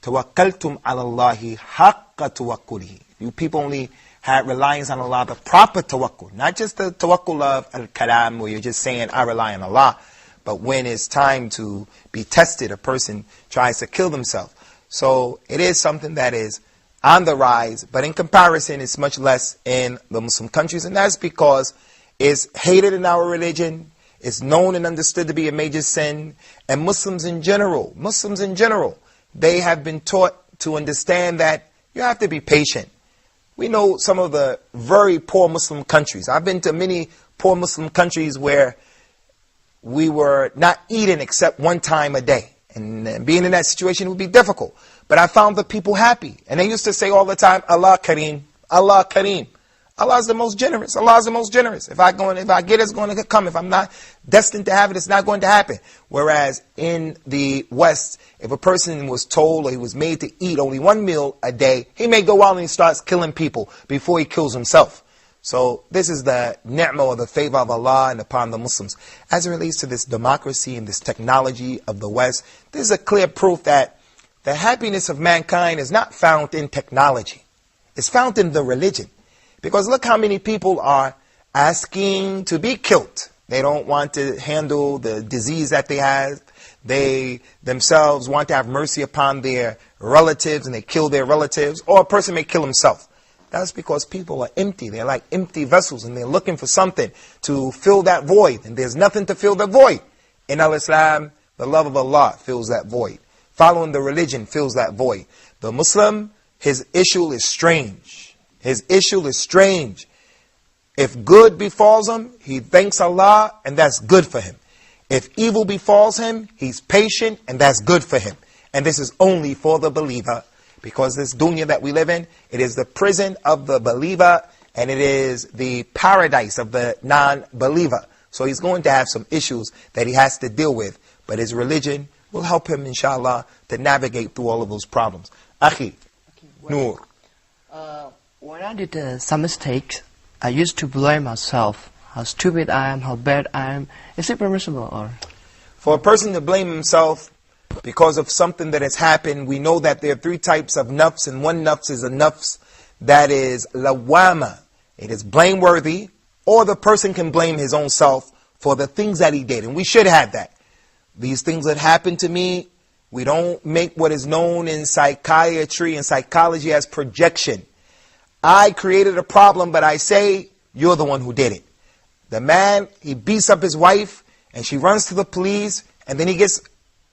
C: تَوَكَّلْتُمْ عَلَى اللَّهِ حَقَّ تَوَكُّلِهِ. You people only had reliance on Allah, the proper tawakkul. Not just the tawakkul of al-kalam, where you're just saying, I rely on Allah. But when it's time to be tested, a person tries to kill themselves. So it is something that is on the rise, but in comparison, it's much less in the Muslim countries. And that's because it's hated in our religion. It's known and understood to be a major sin. And Muslims in general, they have been taught to understand that you have to be patient. We know some of the very poor Muslim countries. I've been to many poor Muslim countries where we were not eating except one time a day. And being in that situation would be difficult. But I found the people happy. And they used to say all the time, Allah Kareem, Allah Kareem. Allah is the most generous. Allah is the most generous. If I get it, it's going to come. If I'm not destined to have it, it's not going to happen. Whereas in the West, if a person was told or he was made to eat only one meal a day, he may go out and he starts killing people before he kills himself. So this is the ni'mah or the favor of Allah and upon the Muslims. As it relates to this democracy and this technology of the West, this is a clear proof that the happiness of mankind is not found in technology. It's found in the religion. Because look how many people are asking to be killed. They don't want to handle the disease that they have. They themselves want to have mercy upon their relatives and they kill their relatives. Or a person may kill himself. That's because people are empty. They're like empty vessels and they're looking for something to fill that void. And there's nothing to fill the void. In al-Islam, the love of Allah fills that void. Following the religion fills that void. The Muslim, his issue is strange. His issue is strange. If good befalls him, he thanks Allah, and that's good for him. If evil befalls him, he's patient, and that's good for him. And this is only for the believer. Because this dunya that we live in, it is the prison of the believer, and it is the paradise of the non-believer. So he's going to have some issues that he has to deal with. But his religion will help him, inshallah, to navigate through all of those problems. Akhi, Noor.
L: When I did some mistakes, I used to blame myself. How stupid I am, how bad I am. Is it permissible? Or?
C: For a person to blame himself because of something that has happened, we know that there are three types of nafs, and one nafs is a nafs that is lawama. It is blameworthy, or the person can blame his own self for the things that he did. And we should have that. These things that happened to me, we don't make what is known in psychiatry and psychology as projection. I created a problem, but I say, you're the one who did it. The man, he beats up his wife, and she runs to the police, and then he gets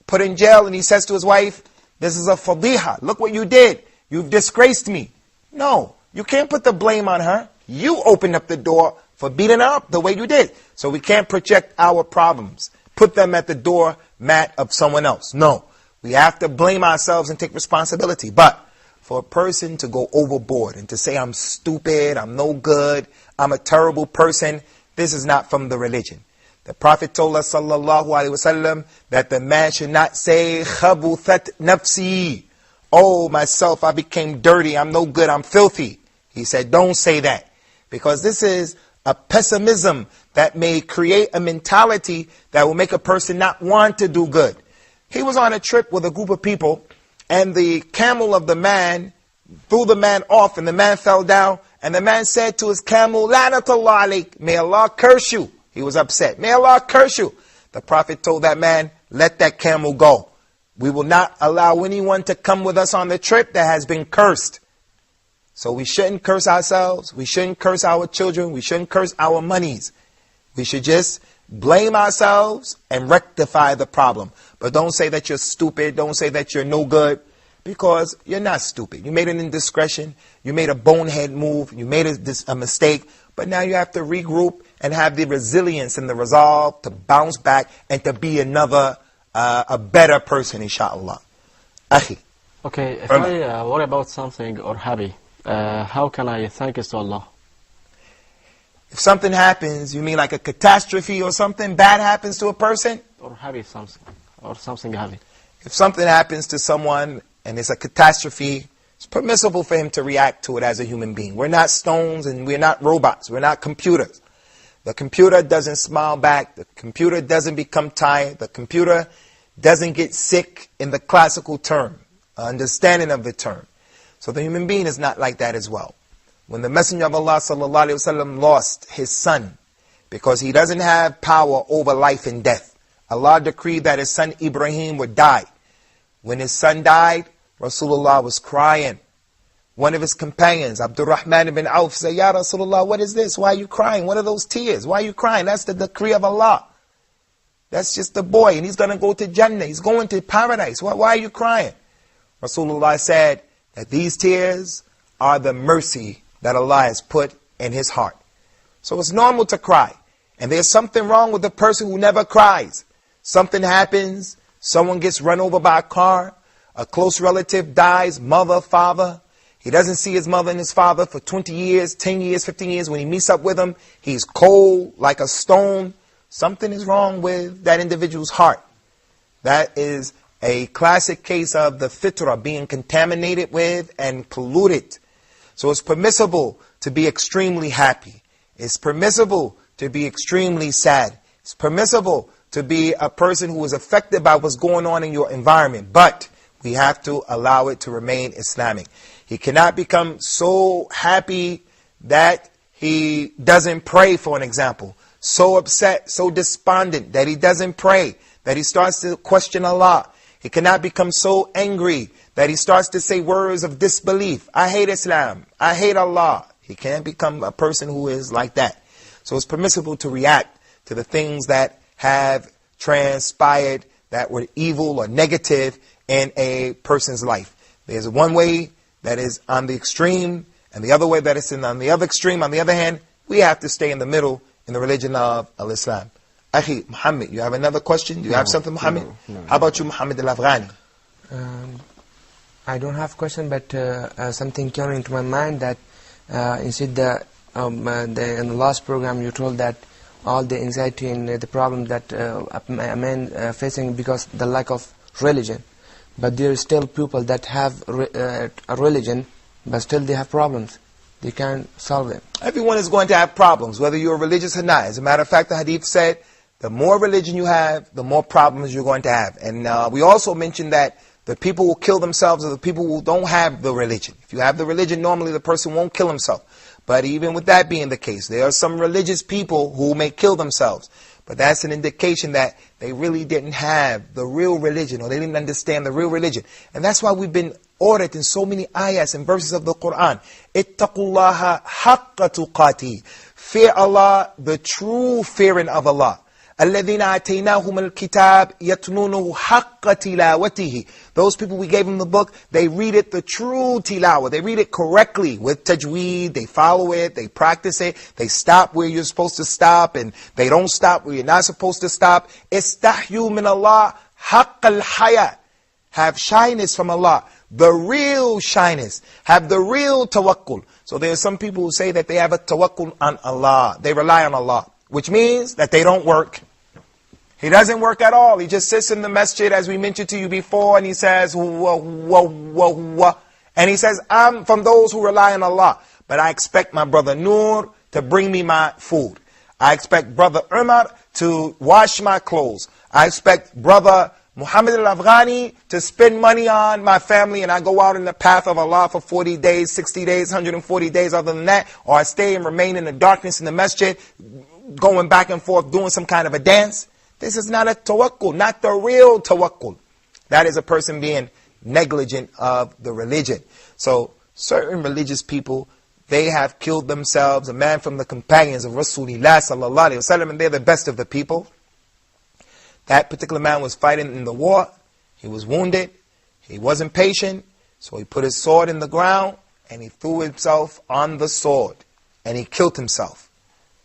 C: put in jail, and he says to his wife, this is a fadiha. Look what you did. You've disgraced me. No, you can't put the blame on her. You opened up the door for beating her up the way you did. So we can't project our problems, put them at the door mat of someone else. No, we have to blame ourselves and take responsibility. But for a person to go overboard and to say, I'm stupid, I'm no good, I'm a terrible person, this is not from the religion. The Prophet told us, sallallahu alaihi wasallam, that the man should not say, khabuthat nafsi. Oh, myself, I became dirty, I'm no good, I'm filthy. He said, don't say that. Because this is a pessimism that may create a mentality that will make a person not want to do good. He was on a trip with a group of people, and the camel of the man threw the man off, and the man fell down, and the man said to his camel, La'natullah alayk, may Allah curse you. He was upset. May Allah curse you. The Prophet told that man, let that camel go. We will not allow anyone to come with us on the trip that has been cursed. So we shouldn't curse ourselves. We shouldn't curse our children. We shouldn't curse our monies. We should just blame ourselves and rectify the problem. But don't say that you're stupid. Don't say that you're no good. Because you're not stupid. You made an indiscretion. You made a bonehead move. You made a mistake. But now you have to regroup and have the resilience and the resolve to bounce back and to be another, a better person, inshallah. Akhi.
Q: Okay, if I worry about something or happy, how can I thank it to Allah?
C: If something happens, you mean like a catastrophe or something bad happens to a person?
Q: Or happy something, or something happy.
C: If something happens to someone and it's a catastrophe, it's permissible for him to react to it as a human being. We're not stones and we're not robots. We're not computers. The computer doesn't smile back. The computer doesn't become tired. The computer doesn't get sick in the classical term, understanding of the term. So the human being is not like that as well. When the Messenger of Allah ﷺ lost his son because he doesn't have power over life and death, Allah decreed that his son Ibrahim would die. When his son died, Rasulullah was crying. One of his companions, Abdurrahman ibn Auf, said, Ya Rasulullah, what is this? Why are you crying? What are those tears? Why are you crying? That's the decree of Allah. That's just a boy, and he's going to go to Jannah. He's going to paradise. Why are you crying? Rasulullah said that these tears are the mercy that Allah has put in his heart. So it's normal to cry. And there's something wrong with the person who never cries. Something happens, someone gets run over by a car, a close relative dies, mother, father. He doesn't see his mother and his father for 20 years, 10 years, 15 years. When he meets up with them, he's cold like a stone. Something is wrong with that individual's heart. That is a classic case of the fitrah being contaminated with and polluted. So it's permissible to be extremely happy. It's permissible to be extremely sad. It's permissible to be a person who is affected by what's going on in your environment. But we have to allow it to remain Islamic. He cannot become so happy that he doesn't pray, for an example. So upset, so despondent that he doesn't pray, that he starts to question Allah. He cannot become so angry that he starts to say words of disbelief. I hate Islam. I hate Allah. He can't become a person who is like that. So it's permissible to react to the things that have transpired that were evil or negative in a person's life. There's one way that is on the extreme, and the other way that is on the other extreme. On the other hand, we have to stay in the middle in the religion of Al-Islam. Akhi, Muhammad, you have another question? Do you have something, Muhammad?
N: No.
C: How about you, Muhammad Al-Afghani?
N: I don't have a question, but something came into my mind that instead in the last program you told that all the anxiety and the problem that a man facing because the lack of religion. But there are still people that have a religion, but still they have problems. They can't solve them.
C: Everyone is going to have problems, whether you're religious or not. As a matter of fact, the hadith said, the more religion you have, the more problems you're going to have. And we also mentioned that the people who kill themselves are the people who don't have the religion. If you have the religion, normally the person won't kill himself. But even with that being the case, there are some religious people who may kill themselves. But that's an indication that they really didn't have the real religion, or they didn't understand the real religion. And that's why we've been ordered in so many ayahs and verses of the Quran. Ittaqullaha haqqa tuqati. Fear Allah, the true fearing of Allah. الَّذِينَ آتَيْنَاهُمَ الْكِتَابِ يَتْنُونَهُ حَقَّ تِلَاوَتِهِ. Those people we gave them the book, they read it the true tilawah. They read it correctly with tajweed. They follow it. They practice it. They stop where you're supposed to stop, and they don't stop where you're not supposed to stop. Istahyu min Allah haqq al-haya. Have shyness from Allah. The real shyness. Have the real tawakkul. So there are some people who say that they have a tawakkul on Allah. They rely on Allah. Which means that they don't work. He doesn't work at all. He just sits in the masjid, as we mentioned to you before, and he says, wah, wah, wah, wah. And he says, I'm from those who rely on Allah. But I expect my brother Noor to bring me my food. I expect Brother Umar to wash my clothes. I expect Brother Muhammad al-Afghani to spend money on my family, and I go out in the path of Allah for 40 days, 60 days, 140 days other than that, or I stay and remain in the darkness in the masjid, going back and forth, doing some kind of a dance. This is not a tawakkul, not the real tawakkul. That is a person being negligent of the religion. So certain religious people, they have killed themselves. A man from the companions of Rasulullah sallallahu alaihi wasallam, and they're the best of the people. That particular man was fighting in the war. He was wounded. He wasn't patient. So he put his sword in the ground and he threw himself on the sword. And he killed himself.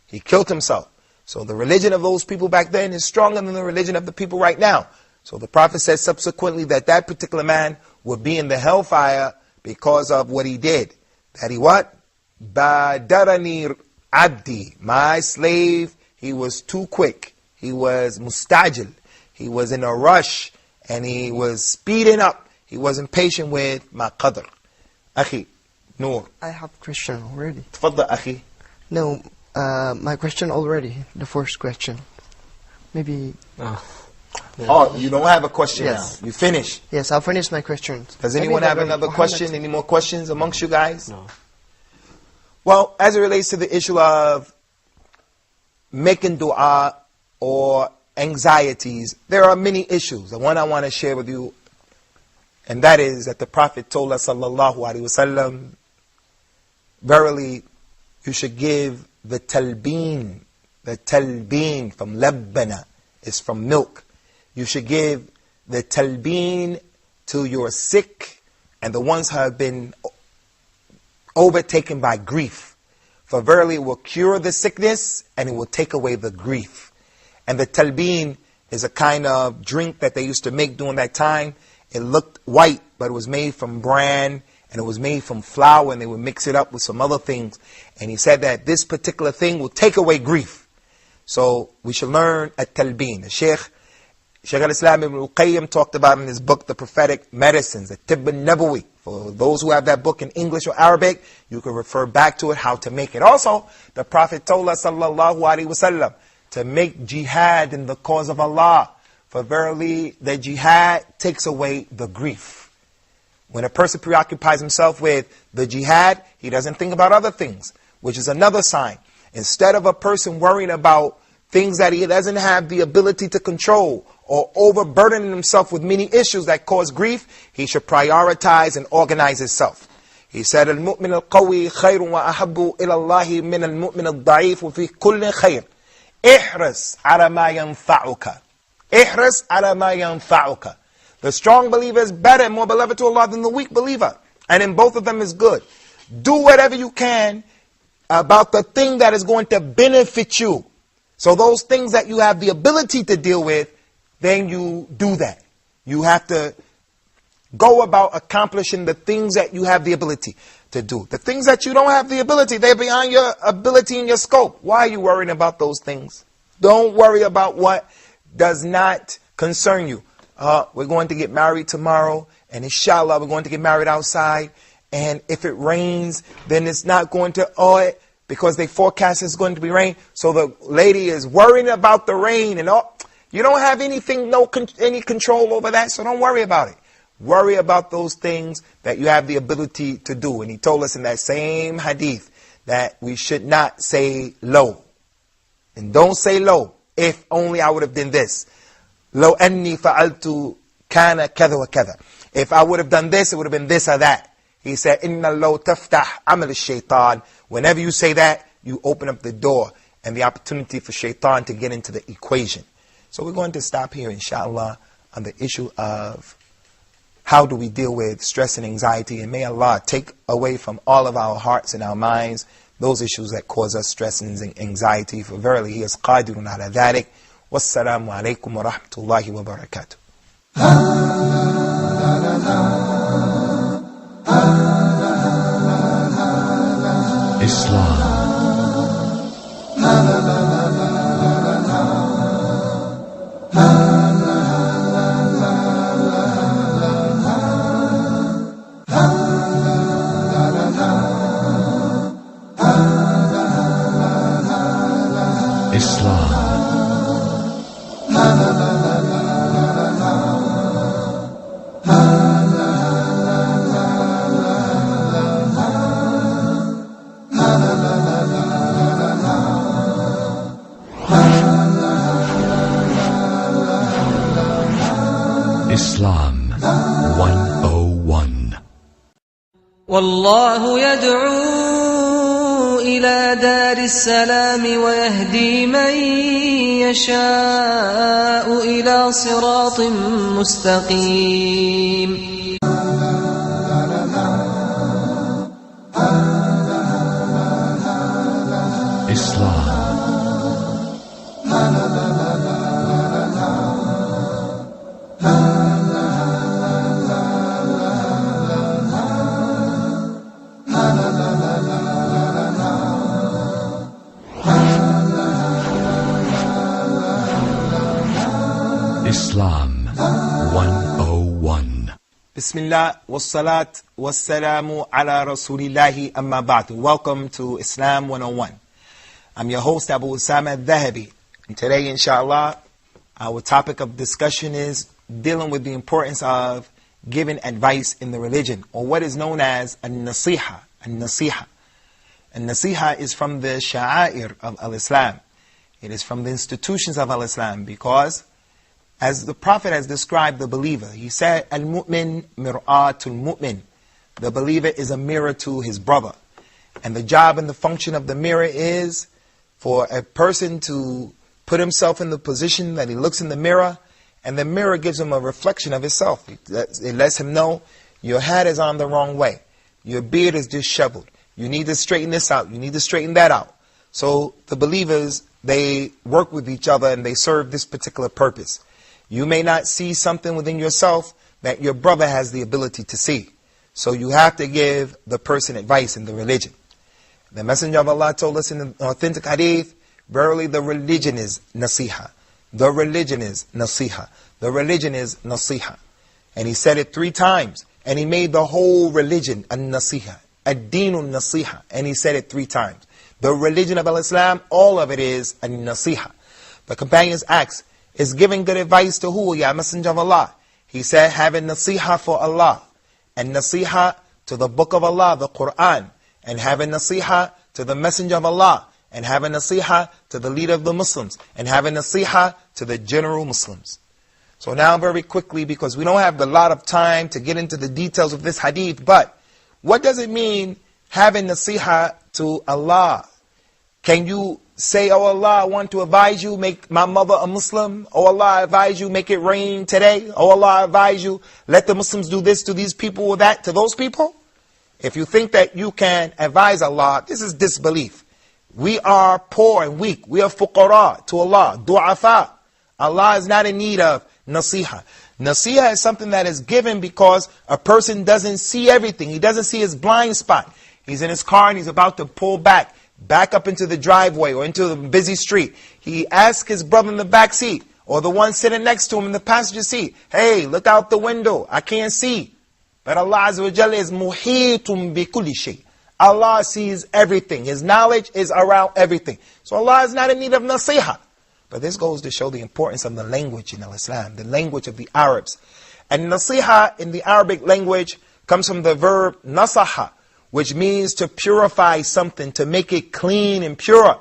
C: He killed himself. So the religion of those people back then is stronger than the religion of the people right now. So the Prophet said subsequently that that particular man would be in the hellfire because of what he did. That he what? Badarani abdi. My slave, he was too quick. He was mustajil. He was in a rush and he was speeding up. He wasn't patient with my qadr. Akhi, Noor.
L: I have a question already.
C: Tfadda, akhi.
L: No, my question already, the first question. Maybe...
C: Oh, you don't have a question
L: Yes.
C: now. You finished.
L: Yes, I'll finish my questions.
C: Does anyone have another
L: Muhammad.
C: question? Any more questions amongst you guys? No. Well, as it relates to the issue of making dua or anxieties, there are many issues. The one I want to share with you, and that is that the Prophet told us, sallallahu alaihi wasallam, verily, you should give the talbeen from labbana, is from milk. You should give the talbeen to your sick and the ones who have been overtaken by grief. For verily it will cure the sickness and it will take away the grief. And the talbeen is a kind of drink that they used to make during that time. It looked white, but it was made from bran and it was made from flour, and they would mix it up with some other things. And he said that this particular thing will take away grief. So we should learn a talbeen. The Shaykh al-Islam ibn al-Qayyim talked about in his book, The Prophetic Medicines, the Tibb al-Nabawi. For those who have that book in English or Arabic, you can refer back to it, how to make it. Also, the Prophet told us, sallallahu alaihi wasallam, to make jihad in the cause of Allah. For verily, the jihad takes away the grief. When a person preoccupies himself with the jihad, he doesn't think about other things, which is another sign. Instead of a person worrying about things that he doesn't have the ability to control, or overburdening himself with many issues that cause grief, he should prioritize and organize himself. He said, "Al-mu'min al-qawi khayrun wa ahabbu ila Allahi min al-mu'min al-da'if wa fi kulli khayr. Ihras ala ma yanfa'uka. Ihras ala ma yanfa'uka." The strong believer is better and more beloved to Allah than the weak believer. And in both of them is good. Do whatever you can about the thing that is going to benefit you. So those things that you have the ability to deal with, then you do that. You have to go about accomplishing the things that you have the ability to do. The things that you don't have the ability, they're beyond your ability and your scope. Why are you worrying about those things? Don't worry about what does not concern you. We're going to get married tomorrow, and inshallah we're going to get married outside, and if it rains, then it's not going to because they forecast it's going to be rain. So the lady is worrying about the rain and all. You don't have anything, any control over that, so don't worry about it. Worry about those things that you have the ability to do. And he told us in that same hadith that we should not say low. And don't say low. If only I would have done this. Lo anni fa'altu kana kada wa kada. If I would have done this, it would have been this or that. He said, Inna lo taftah amal shaitan. Whenever you say that, you open up the door and the opportunity for shaitan to get into the equation. So we're going to stop here, inshallah, on the issue of how do we deal with stress and anxiety. And may Allah take away from all of our hearts and our minds those issues that cause us stress and anxiety. For verily, He is qadirun ala dhalik. Wassalamu alaikum wa rahmatullahi wa barakatuh.
B: Islam. Islam 101.
A: والله يدعو إلى دار السلام ويهدي من يشاء إلى صراط مستقيم.
B: Islam. Islam 101.
C: Bismillah wassalat wassalamu ala rasulillahi amma ba'du. Welcome to Islam 101. I'm your host Abu Usamah Adh Dhahabi. And today, inshallah, our topic of discussion is dealing with the importance of giving advice in the religion, or what is known as an-nasiha. An-nasiha. An-nasiha is from the sha'air of al-Islam. It is from the institutions of al-Islam, because as the Prophet has described the believer, he said, Al-mu'min mir'atul mu'min. The believer is a mirror to his brother. And the job and the function of the mirror is for a person to put himself in the position that he looks in the mirror, and the mirror gives him a reflection of himself. It lets him know, your hat is on the wrong way. Your beard is disheveled. You need to straighten this out. You need to straighten that out. So the believers, they work with each other and they serve this particular purpose. You may not see something within yourself that your brother has the ability to see. So you have to give the person advice in the religion. The Messenger of Allah told us in the authentic hadith, verily the religion is nasiha. The religion is nasiha. The religion is nasiha. And he said it 3 times. And he made the whole religion an-nasiha. Ad-deenun nasiha. And he said it 3 times. The religion of Islam, all of it is an-nasiha. The companions asked, is giving good advice to who, ya Messenger of Allah? He said, having nasiha for Allah, and nasiha to the book of Allah, the Quran, and having nasiha to the Messenger of Allah, and having nasiha to the leader of the Muslims, and having nasiha to the general Muslims. So now very quickly, because we don't have a lot of time to get into the details of this hadith, but what does it mean having nasiha to Allah? Can you say, oh Allah, I want to advise you, make my mother a Muslim. Oh Allah, I advise you, make it rain today. Oh Allah, I advise you, let the Muslims do this to these people or that to those people. If you think that you can advise Allah, this is disbelief. We are poor and weak. We are fuqara to Allah, du'afa. Allah is not in need of nasiha. Nasiha is something that is given because a person doesn't see everything. He doesn't see his blind spot. He's in his car and he's about to pull back up into the driveway or into the busy street. He asks his brother in the back seat or the one sitting next to him in the passenger seat, hey, look out the window, I can't see. But Allah Azza wa Jalla is muhitum bi kulli shay. Allah sees everything. His knowledge is around everything. So Allah is not in need of nasiha. But this goes to show the importance of the language in Islam, the language of the Arabs. And nasiha in the Arabic language comes from the verb nasaha, which means to purify something, to make it clean and pure.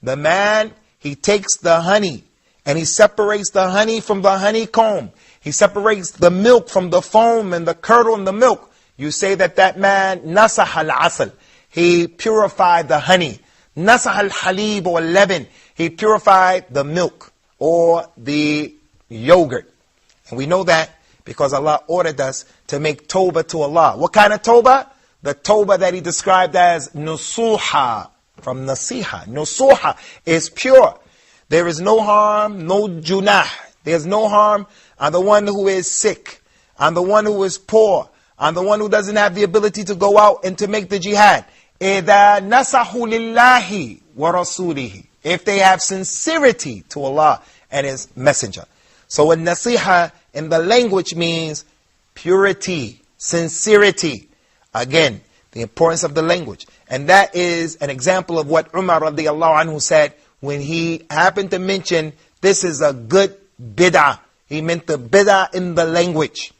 C: The man, he takes the honey and he separates the honey from the honeycomb. He separates the milk from the foam and the curdle and the milk. You say that that man, nasah al-asal, he purified the honey. Nasah al-halib or leban, he purified the milk or the yogurt. And we know that because Allah ordered us to make tawbah to Allah. What kind of tawbah? The tawbah that he described as nusuha, from nasiha. Nusuha is pure. There is no harm, no junah. There's no harm on the one who is sick, on the one who is poor, on the one who doesn't have the ability to go out and to make the jihad. إِذَا نَسَحُوا لِلَّهِ وَرَسُولِهِ. If they have sincerity to Allah and His Messenger. So a nasiha in the language means purity, sincerity. Again, the importance of the language. And that is an example of what Umar radiallahu anhu said when he happened to mention this is a good bid'ah. He meant the bid'ah in the language.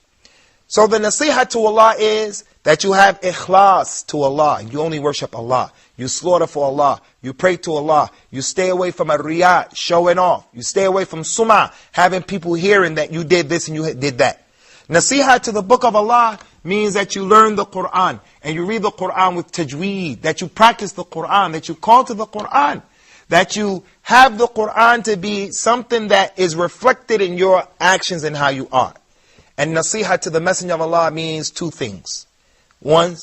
C: So the nasiha to Allah is that you have ikhlas to Allah. You only worship Allah. You slaughter for Allah. You pray to Allah. You stay away from a riyah, showing off. You stay away from sum'ah, having people hearing that you did this and you did that. Nasiha to the book of Allah means that you learn the Quran and you read the Quran with tajweed, that you practice the Quran, that you call to the Quran, that you have the Quran to be something that is reflected in your actions and how you are. And nasiha to the Messenger of Allah means two things. One,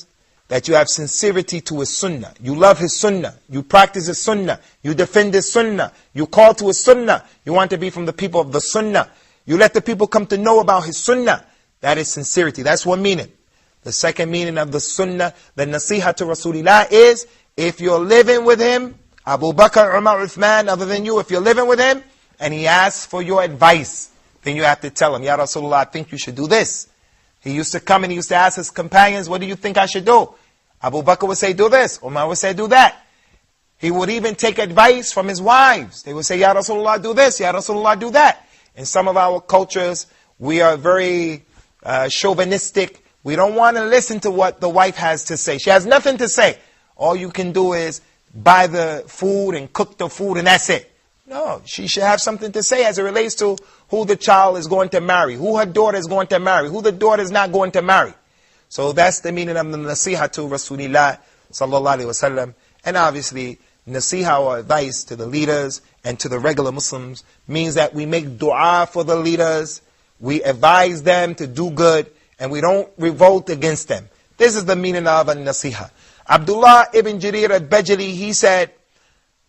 C: that you have sincerity to his sunnah. You love his sunnah. You practice his sunnah. You defend his sunnah. You call to his sunnah. You want to be from the people of the sunnah. You let the people come to know about his sunnah. That is sincerity. That's one meaning. The second meaning of the sunnah, the nasiha to Rasulullah is, if you're living with him, Abu Bakr, Umar, Uthman, other than you, if you're living with him, and he asks for your advice, then you have to tell him, Ya Rasulullah, I think you should do this. He used to come and he used to ask his companions, what do you think I should do? Abu Bakr would say, do this. Umar would say, do that. He would even take advice from his wives. They would say, Ya Rasulullah, do this. Ya Rasulullah, do that. In some of our cultures, we are very chauvinistic. We don't want to listen to what the wife has to say. She has nothing to say. All you can do is buy the food and cook the food and that's it. No, she should have something to say as it relates to who the child is going to marry, who her daughter is going to marry, who the daughter is not going to marry. So that's the meaning of the nasiha to Rasulullah sallallahu alaihi wasallam. And obviously, nasiha or advice to the leaders and to the regular Muslims means that we make dua for the leaders, we advise them to do good, and we don't revolt against them. This is the meaning of a nasiha. Abdullah ibn Jarir al-Bajali, he said,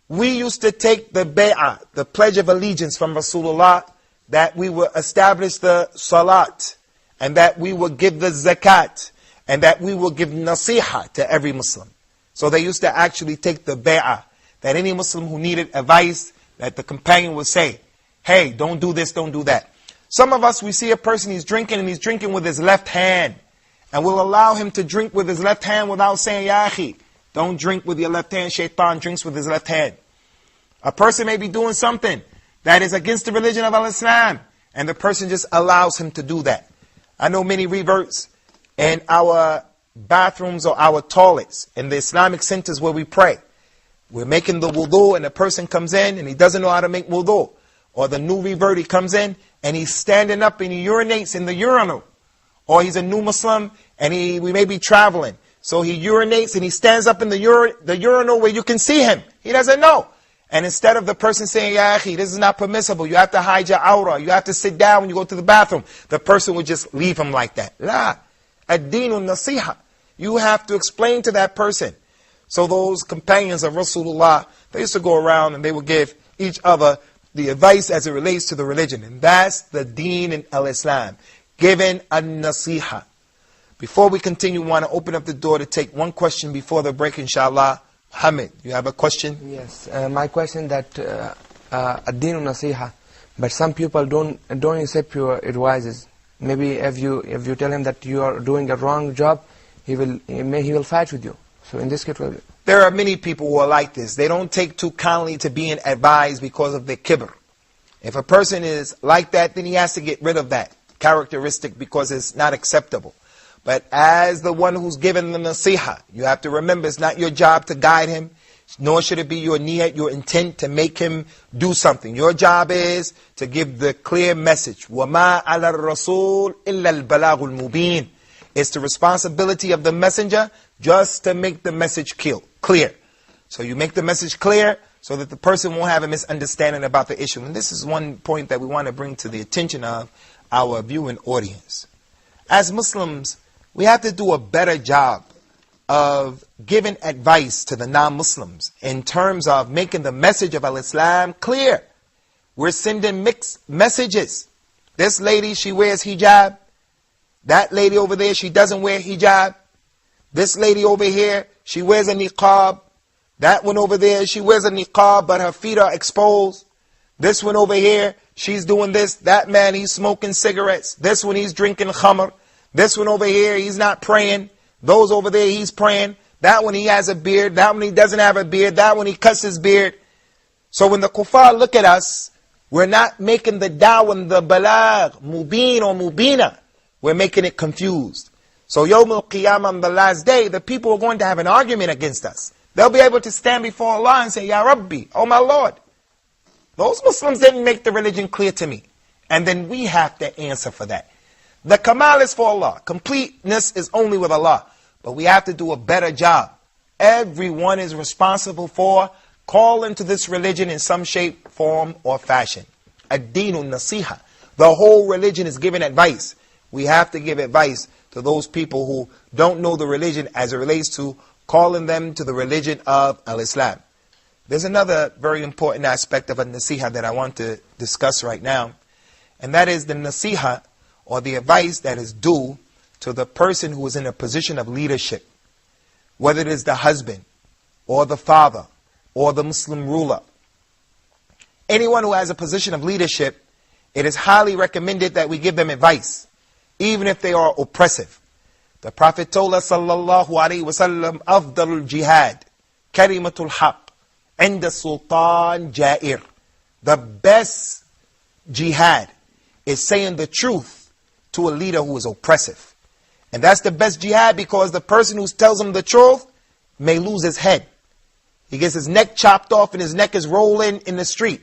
C: we used to take the bay'ah, the pledge of allegiance from Rasulullah, that we would establish the salat, and that we would give the zakat, and that we will give nasiha to every Muslim. So they used to actually take the bay'ah, that any Muslim who needed advice, that the companion would say, hey, don't do this, don't do that. Some of us, we see a person, he's drinking, and he's drinking with his left hand. And we'll allow him to drink with his left hand without saying, Ya akhi, don't drink with your left hand. Shaitan drinks with his left hand. A person may be doing something that is against the religion of Islam, and the person just allows him to do that. I know many reverts in our bathrooms or our toilets, in the Islamic centers where we pray. We're making the wudu and the person comes in and he doesn't know how to make wudu. Or the new revert, he comes in and he's standing up and he urinates in the urinal. Or he's a new Muslim and we may be traveling. So he urinates and he stands up in the urinal where you can see him. He doesn't know. And instead of the person saying, Ya akhi, this is not permissible, you have to hide your aura, you have to sit down when you go to the bathroom, the person would just leave him like that. La. Ad-deenu nasiha. You have to explain to that person. So those companions of Rasulullah, they used to go around and they would give each other the advice as it relates to the religion. And that's the deen in al-Islam. Giving a nasiha. Before we continue, we want to open up the door to take one question before the break, inshallah. Hamid, you have a question?
N: Yes, my question that ad-deenu nasiha, but some people don't accept your advices. Maybe if you tell him that you are doing a wrong job, he will fight with you. So in this case,
C: there are many people who are like this. They don't take too kindly to being advised because of their kibr. If a person is like that, then he has to get rid of that characteristic because it's not acceptable. But as the one who's given the nasiha, you have to remember it's not your job to guide him, nor should it be your niyat, your intent to make him do something. Your job is to give the clear message. وَمَا عَلَى الرَّسُولِ إِلَّا الْبَلَاغُ الْمُبِينَ. It's the responsibility of the messenger just to make the message clear. So you make the message clear so that the person won't have a misunderstanding about the issue. And this is one point that we want to bring to the attention of our viewing audience. As Muslims, we have to do a better job of giving advice to the non-Muslims in terms of making the message of al-Islam clear. We're sending mixed messages. This lady, she wears hijab. That lady over there, she doesn't wear hijab. This lady over here, she wears a niqab. That one over there, she wears a niqab, but her feet are exposed. This one over here, she's doing this. That man, he's smoking cigarettes. This one, he's drinking khamr. This one over here, he's not praying. Those over there, he's praying. That one, he has a beard. That one, he doesn't have a beard. That one, he cuts his beard. So when the kuffar look at us, we're not making the da'wah, the balagh, mubin or mubina. We're making it confused. So Yawm al-Qiyamah, on the last day, the people are going to have an argument against us. They'll be able to stand before Allah and say, Ya Rabbi, oh my Lord, those Muslims didn't make the religion clear to me. And then we have to answer for that. The kamal is for Allah. Completeness is only with Allah. But we have to do a better job. Everyone is responsible for calling to this religion in some shape, form, or fashion. Ad-Dinu Nasiha. The whole religion is giving advice. We have to give advice to those people who don't know the religion as it relates to calling them to the religion of Al-Islam. There's another very important aspect of a nasiha that I want to discuss right now, and that is the nasiha, or the advice that is due to the person who is in a position of leadership, whether it is the husband, or the father, or the Muslim ruler. Anyone who has a position of leadership, it is highly recommended that we give them advice, even if they are oppressive. The Prophet told us, sallallahu alaihi wasallam, afdalul jihad, kalimatul haq, inda sultan jair. The best jihad is saying the truth to a leader who is oppressive. And that's the best jihad, because the person who tells him the truth may lose his head. He gets his neck chopped off and his neck is rolling in the street.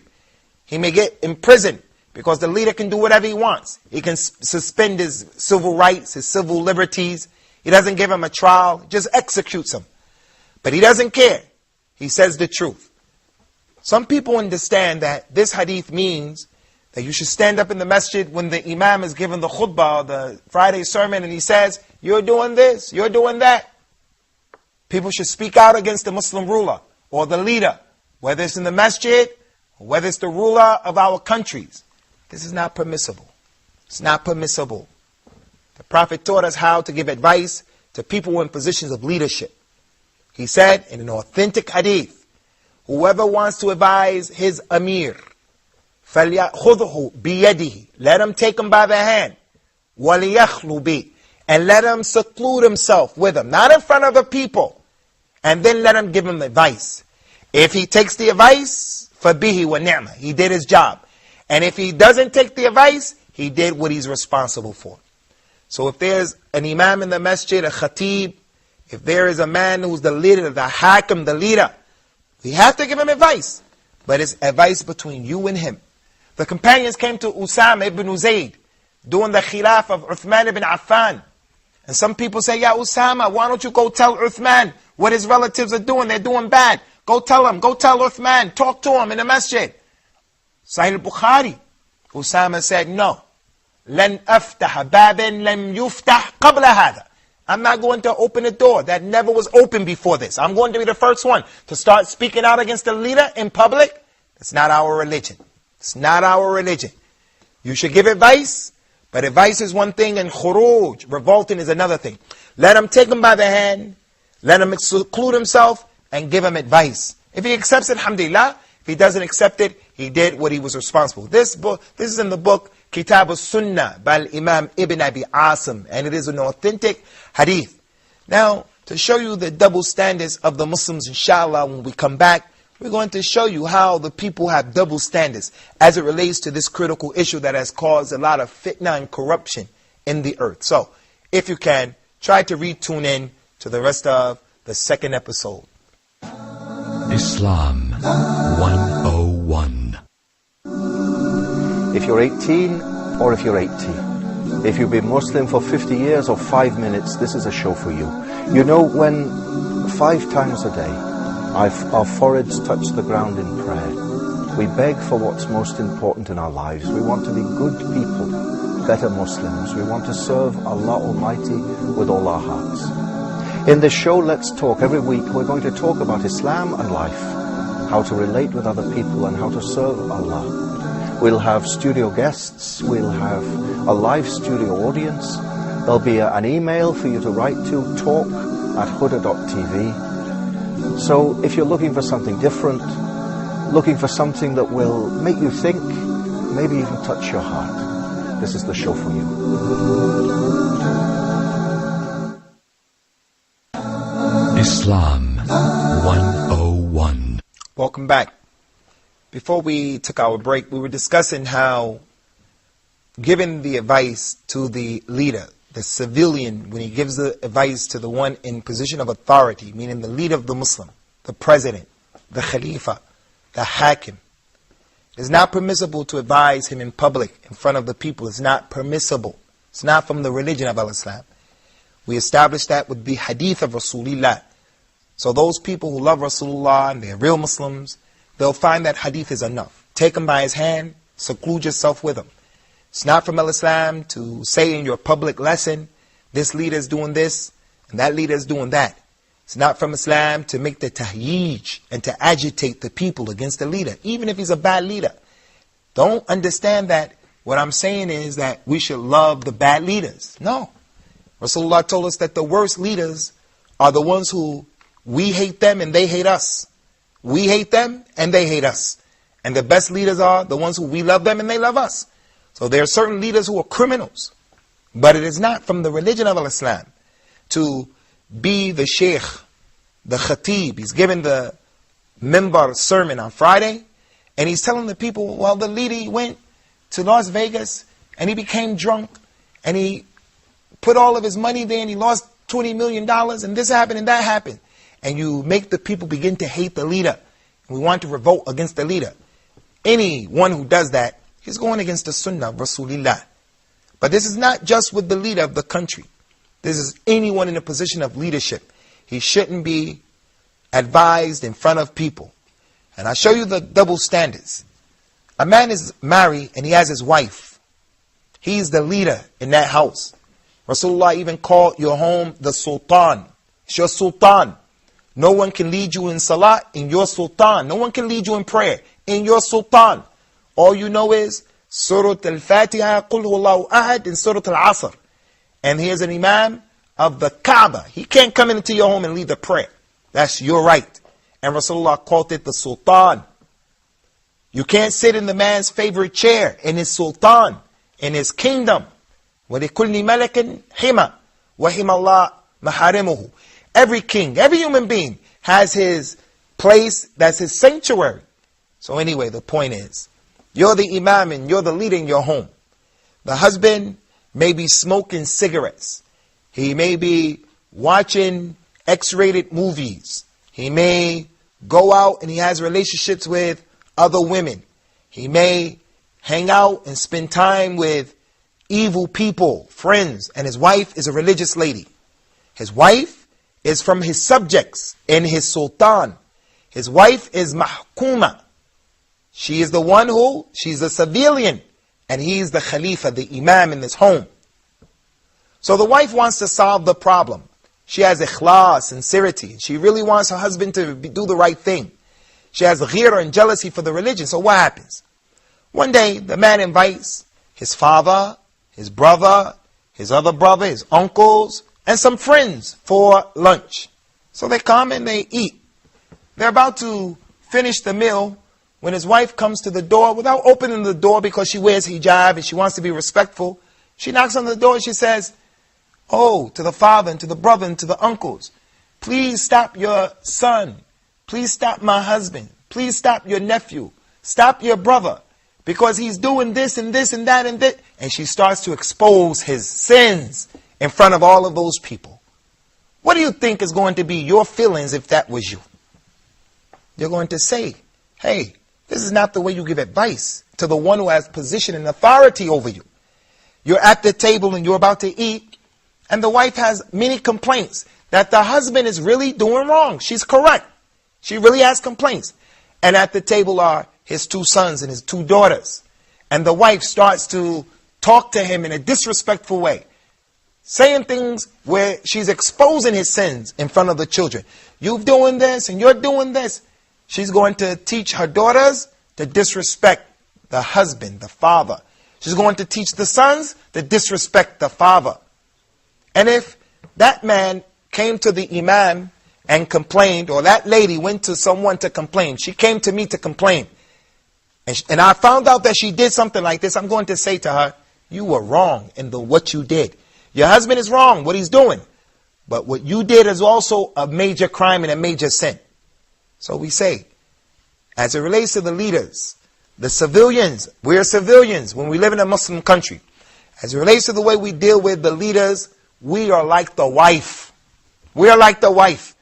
C: He may get imprisoned because the leader can do whatever he wants. He can suspend his civil rights, his civil liberties. He doesn't give him a trial, just executes him. But he doesn't care. He says the truth. Some people understand that this hadith means that you should stand up in the masjid when the imam is giving the khutbah, the Friday sermon, and he says, you're doing this, you're doing that. People should speak out against the Muslim ruler or the leader, whether it's in the masjid or whether it's the ruler of our countries. This is not permissible. It's not permissible. The Prophet taught us how to give advice to people in positions of leadership. He said in an authentic hadith, whoever wants to advise his amir, فَلْيَأْخُذْهُ بِيَدِهِ, let him take him by the hand, وَلِيَخْلُ بِهِ, and let him seclude himself with him, not in front of the people, and then let him give him advice. If he takes the advice, فَبِهِ وَنِعْمَةِ, he did his job. And if he doesn't take the advice, he did what he's responsible for. So if there's an imam in the masjid, a khatib, if there is a man who's the leader, the hakim, the leader, we have to give him advice. But it's advice between you and him. The companions came to Usamah ibn Zayd during the khilaf of Uthman ibn Affan. And some people say, yeah, Usamah, why don't you go tell Uthman what his relatives are doing? They're doing bad. Go tell him. Go tell Uthman. Talk to him in the masjid. Sahih al-Bukhari. Usamah said, no. لن أفتح بابا لم يفتح قبل هذا. I'm not going to open a door that never was open before this. I'm going to be the first one to start speaking out against the leader in public. It's not our religion. It's not our religion. You should give advice, but advice is one thing and khuruj, revolting, is another thing. Let him take him by the hand, let him seclude himself, and give him advice. If he accepts it, alhamdulillah. If he doesn't accept it, he did what he was responsible. This is in the book Kitab al-Sunnah by Imam Ibn Abi Asim, and it is an authentic hadith. Now, to show you the double standards of the Muslims, inshallah, when we come back, we're going to show you how the people have double standards as it relates to this critical issue that has caused a lot of fitna and corruption in the earth. So, if you can, try to retune in to the rest of the second episode.
B: Islam 101.
J: If you're 18 or if you're 80, if you've been Muslim for 50 years or 5 minutes, this is a show for you. You know, when 5 times a day our foreheads touch the ground in prayer, we beg for what's most important in our lives. We want to be good people, better Muslims. We want to serve Allah Almighty with all our hearts. In this show, Let's Talk, every week we're going to talk about Islam and life, how to relate with other people and how to serve Allah. We'll have studio guests, we'll have a live studio audience, there'll be an email for you to write to, talk@huda.tv. So if you're looking for something different, looking for something that will make you think, maybe even touch your heart, this is the show for you.
B: Islam 101.
C: Welcome back. Before we took our break, we were discussing how giving the advice to the leader, the civilian, when he gives the advice to the one in position of authority, meaning the leader of the Muslim, the president, the khalifa, the hakim, it's not permissible to advise him in public, in front of the people. It's not permissible. It's not from the religion of Islam. We established that with the hadith of Rasulullah. So those people who love Rasulullah and they're real Muslims, they'll find that hadith is enough. Take him by his hand, seclude yourself with him. It's not from Islam to say in your public lesson, this leader is doing this and that leader is doing that. It's not from Islam to make the tahyij and to agitate the people against the leader, even if he's a bad leader. Don't understand that what I'm saying is that we should love the bad leaders. No. Rasulullah told us that the worst leaders are the ones who we hate them and they hate us. We hate them and they hate us. And the best leaders are the ones who we love them and they love us. So there are certain leaders who are criminals. But it is not from the religion of Islam to be the sheikh, the khatib. He's giving the mimbar sermon on Friday. And he's telling the people, well, the leader went to Las Vegas and he became drunk. And he put all of his money there and he lost $20 million. And this happened and that happened. And you make the people begin to hate the leader. We want to revolt against the leader. Anyone who does that, he's going against the sunnah of Rasulullah. But this is not just with the leader of the country. This is anyone in a position of leadership. He shouldn't be advised in front of people. And I'll show you the double standards. A man is married and he has his wife. He's the leader in that house. Rasulullah even called your home the sultan. It's your sultan. No one can lead you in salah in your sultan. No one can lead you in prayer in your sultan. All you know is Surah Al-Fatiha, Qul Huwallahu Ahad, and Surah Al-Asr. And here's an imam of the Kaaba. He can't come into your home and lead the prayer. That's your right. And Rasulullah called it the sultan. You can't sit in the man's favorite chair in his sultan, in his kingdom. وَلِكُلِّ مَلَكٍ حِمَى وَحِمَ اللَّهِ مَحَارِمُهُ. Every king, every human being has his place, that's his sanctuary. So anyway, the point is, you're the imam and you're the leader in your home. The husband may be smoking cigarettes. He may be watching X-rated movies. He may go out and he has relationships with other women. He may hang out and spend time with evil people, friends, and his wife is a religious lady. His wife is from his subjects and his sultan. His wife is mahkuma. She is the one who, she's a civilian, and he is the khalifa, the imam in this home. So the wife wants to solve the problem. She has ikhlas, sincerity. She really wants her husband to do the right thing. She has ghira and jealousy for the religion. So what happens? One day, the man invites his father, his brother, his other brother, his uncles, and some friends for lunch. So they come and they eat. They're about to finish the meal when his wife comes to the door without opening the door because she wears hijab and she wants to be respectful. She knocks on the door and she says, oh, to the father and to the brother and to the uncles, please stop your son. Please stop my husband. Please stop your nephew. Stop your brother because he's doing this and this and that and that. And she starts to expose his sins in front of all of those people. What do you think is going to be your feelings if that was you? You're going to say, hey, this is not the way you give advice to the one who has position and authority over you. You're at the table and you're about to eat, and the wife has many complaints that the husband is really doing wrong. She's correct. She really has complaints. And at the table are his two sons and his two daughters. And the wife starts to talk to him in a disrespectful way, saying things where she's exposing his sins in front of the children. You're doing this and you're doing this. She's going to teach her daughters to disrespect the husband, the father. She's going to teach the sons to disrespect the father. And if that man came to the imam and complained, or that lady went to someone to complain, she came to me to complain, and I found out that she did something like this, I'm going to say to her, you were wrong in what you did. Your husband is wrong, what he's doing. But what you did is also a major crime and a major sin. So we say, as it relates to the leaders, the civilians, we're civilians when we live in a Muslim country. As it relates to the way we deal with the leaders, we are like the wife. We are like the wife.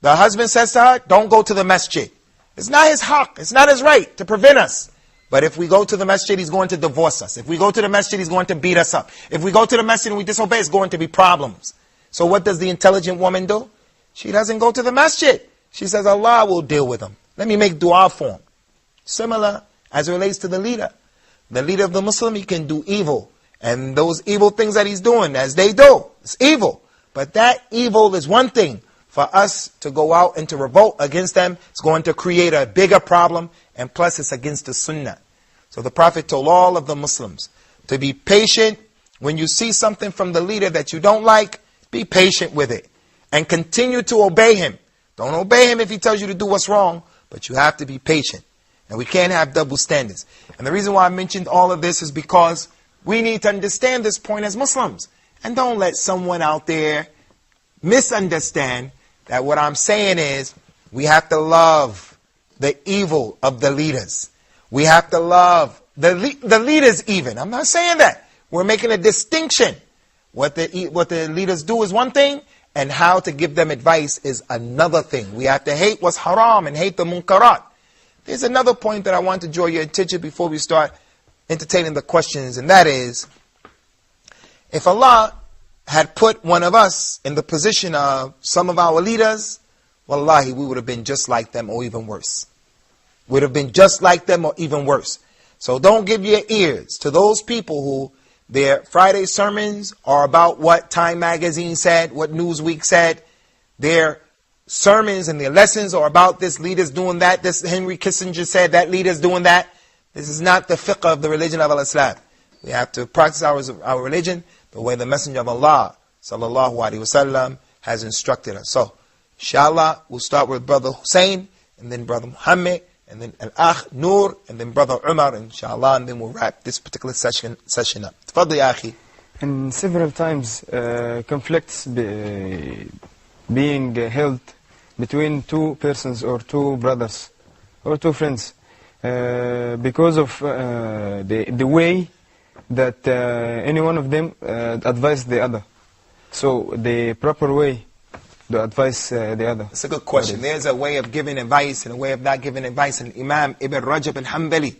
C: The husband says to her, don't go to the masjid. It's not his haqq, it's not his right to prevent us. But if we go to the masjid, he's going to divorce us. If we go to the masjid, he's going to beat us up. If we go to the masjid and we disobey, it's going to be problems. So what does the intelligent woman do? She doesn't go to the masjid. She says, Allah will deal with him. Let me make dua for him. Similar as it relates to the leader. The leader of the Muslim, he can do evil. And those evil things that he's doing, as they do, it's evil. But that evil is one thing. For us to go out and to revolt against them, it's going to create a bigger problem, and plus it's against the sunnah. So the Prophet told all of the Muslims to be patient. When you see something from the leader that you don't like, be patient with it. And continue to obey him. Don't obey him if he tells you to do what's wrong, but you have to be patient. And we can't have double standards. And the reason why I mentioned all of this is because we need to understand this point as Muslims. And don't let someone out there misunderstand that what I'm saying is we have to love the evil of the leaders. We have to love the leaders even. I'm not saying that. We're making a distinction. What the leaders do is one thing, and how to give them advice is another thing. We have to hate what's haram and hate the munkarat. There's another point that I want to draw your attention before we start entertaining the questions, and that is, if Allah had put one of us in the position of some of our leaders, wallahi, we would have been just like them or even worse. Would have been just like them or even worse. So don't give your ears to those people who their Friday sermons are about what Time Magazine said, what Newsweek said. Their sermons and their lessons are about this leader's doing that, this Henry Kissinger said, that leader's doing that. This is not the fiqh of the religion of Islam. We have to practice our religion the way the Messenger of Allah sallallahu alaihi wasallam has instructed us. So, inshallah, we'll start with Brother Hussein, and then Brother Muhammad, and then Al-Akh Noor, and then Brother Umar, inshallah, and then we'll wrap this particular session up. Tafadli ya akhi.
R: And several times conflicts being held between two persons or two brothers or two friends because of the way that any one of them advised the other. So the proper way to advise the other.
C: It's a good question. There's a way of giving advice and a way of not giving advice. And Imam Ibn Rajab al-Hanbali,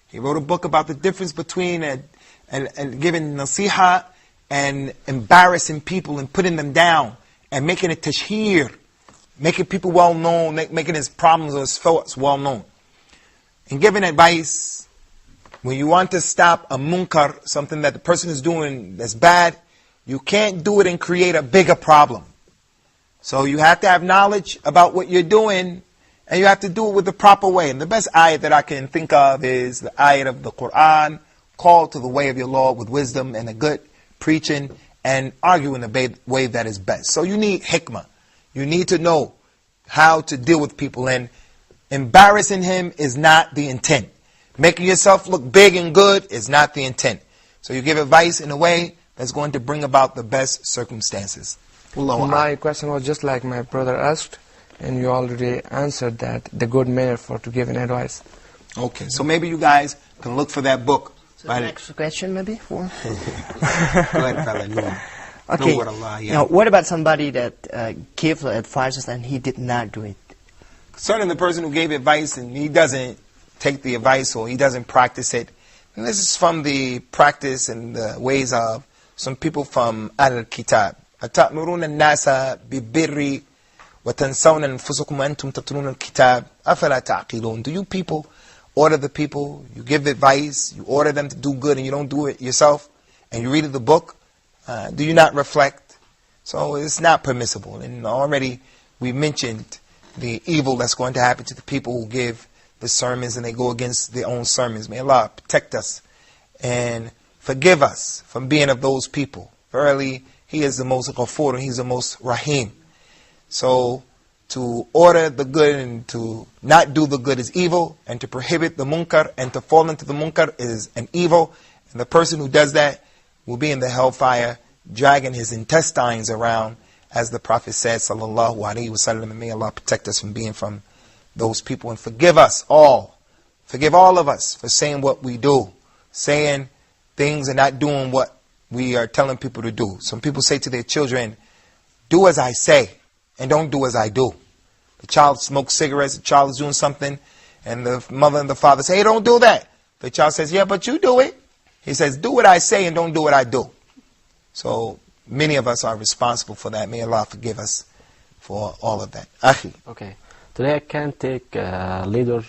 C: he wrote a book about the difference between and giving nasiha and embarrassing people and putting them down and making it tashheer, making people well known, making his problems or his faults well known. And giving advice, when you want to stop a munkar, something that the person is doing that's bad, you can't do it and create a bigger problem. So you have to have knowledge about what you're doing, and you have to do it with the proper way. And the best ayat that I can think of is the ayat of the Quran, call to the way of your Lord with wisdom and a good preaching, and argue in the way that is best. So you need hikmah. You need to know how to deal with people, and embarrassing him is not the intent. Making yourself look big and good is not the intent. So you give advice in a way that's going to bring about the best circumstances.
N: My question was just like my brother asked, and you already answered that, the good manner for to give an advice.
C: Okay, so maybe you guys can look for that book.
L: So the next question maybe? For?
C: Okay,
L: now what about somebody that gave advices and he did not do it?
C: Concerning the person who gave advice and he doesn't take the advice or he doesn't practice it, and this is from the practice and the ways of some people from Al-Kitab. أَتَأْمُرُونَ النَّاسَ بِالبِّرِّ وَتَنْسَوْنَ أَنفُسَكُمْ وَأَنْتُمْ تَتْلُونَ الْكِتَابَ أَفَلَا تَعْقِلُونَ. Do you people order the people, you give advice, you order them to do good and you don't do it yourself, and you read the book, do you not reflect? So it's not permissible. And already we mentioned the evil that's going to happen to the people who give the sermons and they go against their own sermons. May Allah protect us and forgive us from being of those people. Verily, He is the most Ghafoor and He's the most Rahim. So, to order the good and to not do the good is evil, and to prohibit the munkar and to fall into the munkar is an evil. And the person who does that will be in the hellfire, dragging his intestines around, as the Prophet said, sallallahu alaihi wasallam. And may Allah protect us from being from those people and forgive us all. Forgive all of us for saying what we do, saying things and not doing what we are telling people to do. Some people say to their children, do as I say and don't do as I do. The child smokes cigarettes, the child is doing something, and the mother and the father say, hey, don't do that. The child says, yeah, but you do it. He says, do what I say and don't do what I do. So many of us are responsible for that. May Allah forgive us for all of that. Akhi.
Q: Okay. Today I can take a leader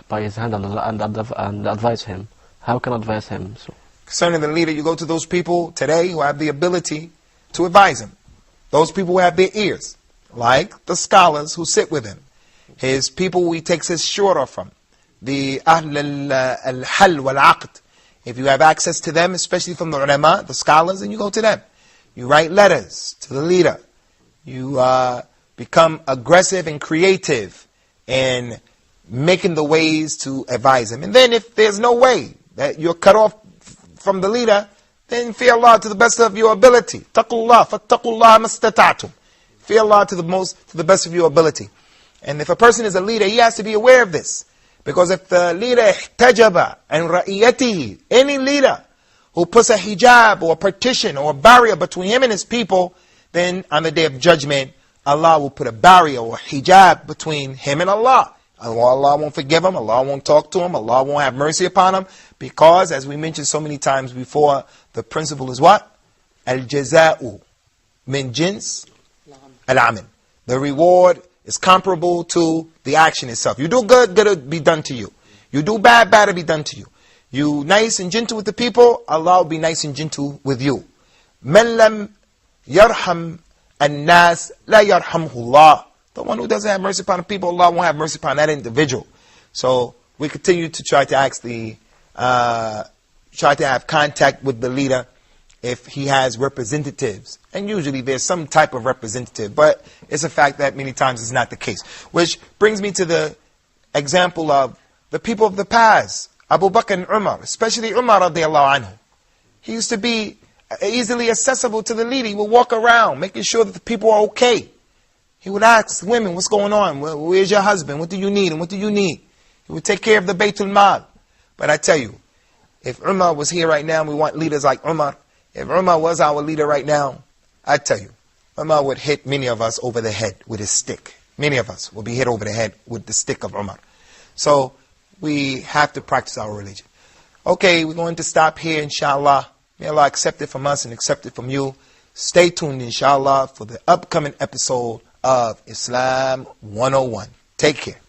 Q: by his hand and advise him. How can I advise him? So.
C: Concerning the leader, you go to those people today who have the ability to advise him. Those people who have their ears, like the scholars who sit with him. His people who he takes his shura from. The Ahl al-Hal wal-Aqd. If you have access to them, especially from the ulama, the scholars, then you go to them. You write letters to the leader. You become aggressive and creative in making the ways to advise him. And then if there's no way that you're cut off from the leader, then fear Allah to the best of your ability. Taqullah, fattaqullah mastata'tum. Fear Allah to the best of your ability. And if a person is a leader, he has to be aware of this. Because if the leader ihtajaba and ra'iyatihi, any leader who puts a hijab or a partition or a barrier between him and his people, then on the day of judgment, Allah will put a barrier or a hijab between him and Allah. Allah won't forgive him, Allah won't talk to him, Allah won't have mercy upon him. Because, as we mentioned so many times before, the principle is what? Al-jaza'u min jins al-amin. The reward is comparable to the action itself. You do good, good will be done to you. You do bad, bad will be done to you. You nice and gentle with the people, Allah will be nice and gentle with you. Man lam yarham an-nas la yarhamhu Allah. The one who doesn't have mercy upon the people, Allah won't have mercy upon that individual. So we continue to try to ask try to have contact with the leader if he has representatives. And usually there's some type of representative, but it's a fact that many times it's not the case. Which brings me to the example of the people of the past, Abu Bakr and Umar, especially Umar radiallahu anhu. He used to be easily accessible to the leader. He would walk around making sure that the people are okay. He would ask women, what's going on? Where's your husband? What do you need? And what do you need? He would take care of the Baytul Mal. But I tell you, if Umar was here right now, we want leaders like Umar. If Umar was our leader right now, I tell you, Umar would hit many of us over the head with his stick. Many of us will be hit over the head with the stick of Umar. So we have to practice our religion. Okay, we're going to stop here, inshallah. May Allah accept it from us and accept it from you. Stay tuned, inshallah, for the upcoming episode of Islam 101. Take care.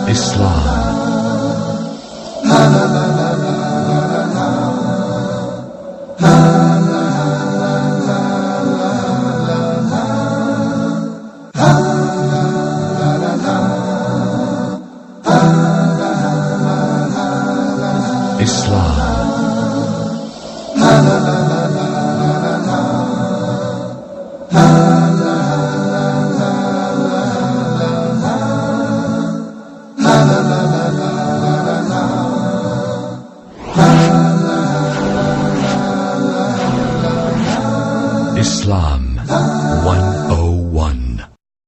B: Islam. Islam.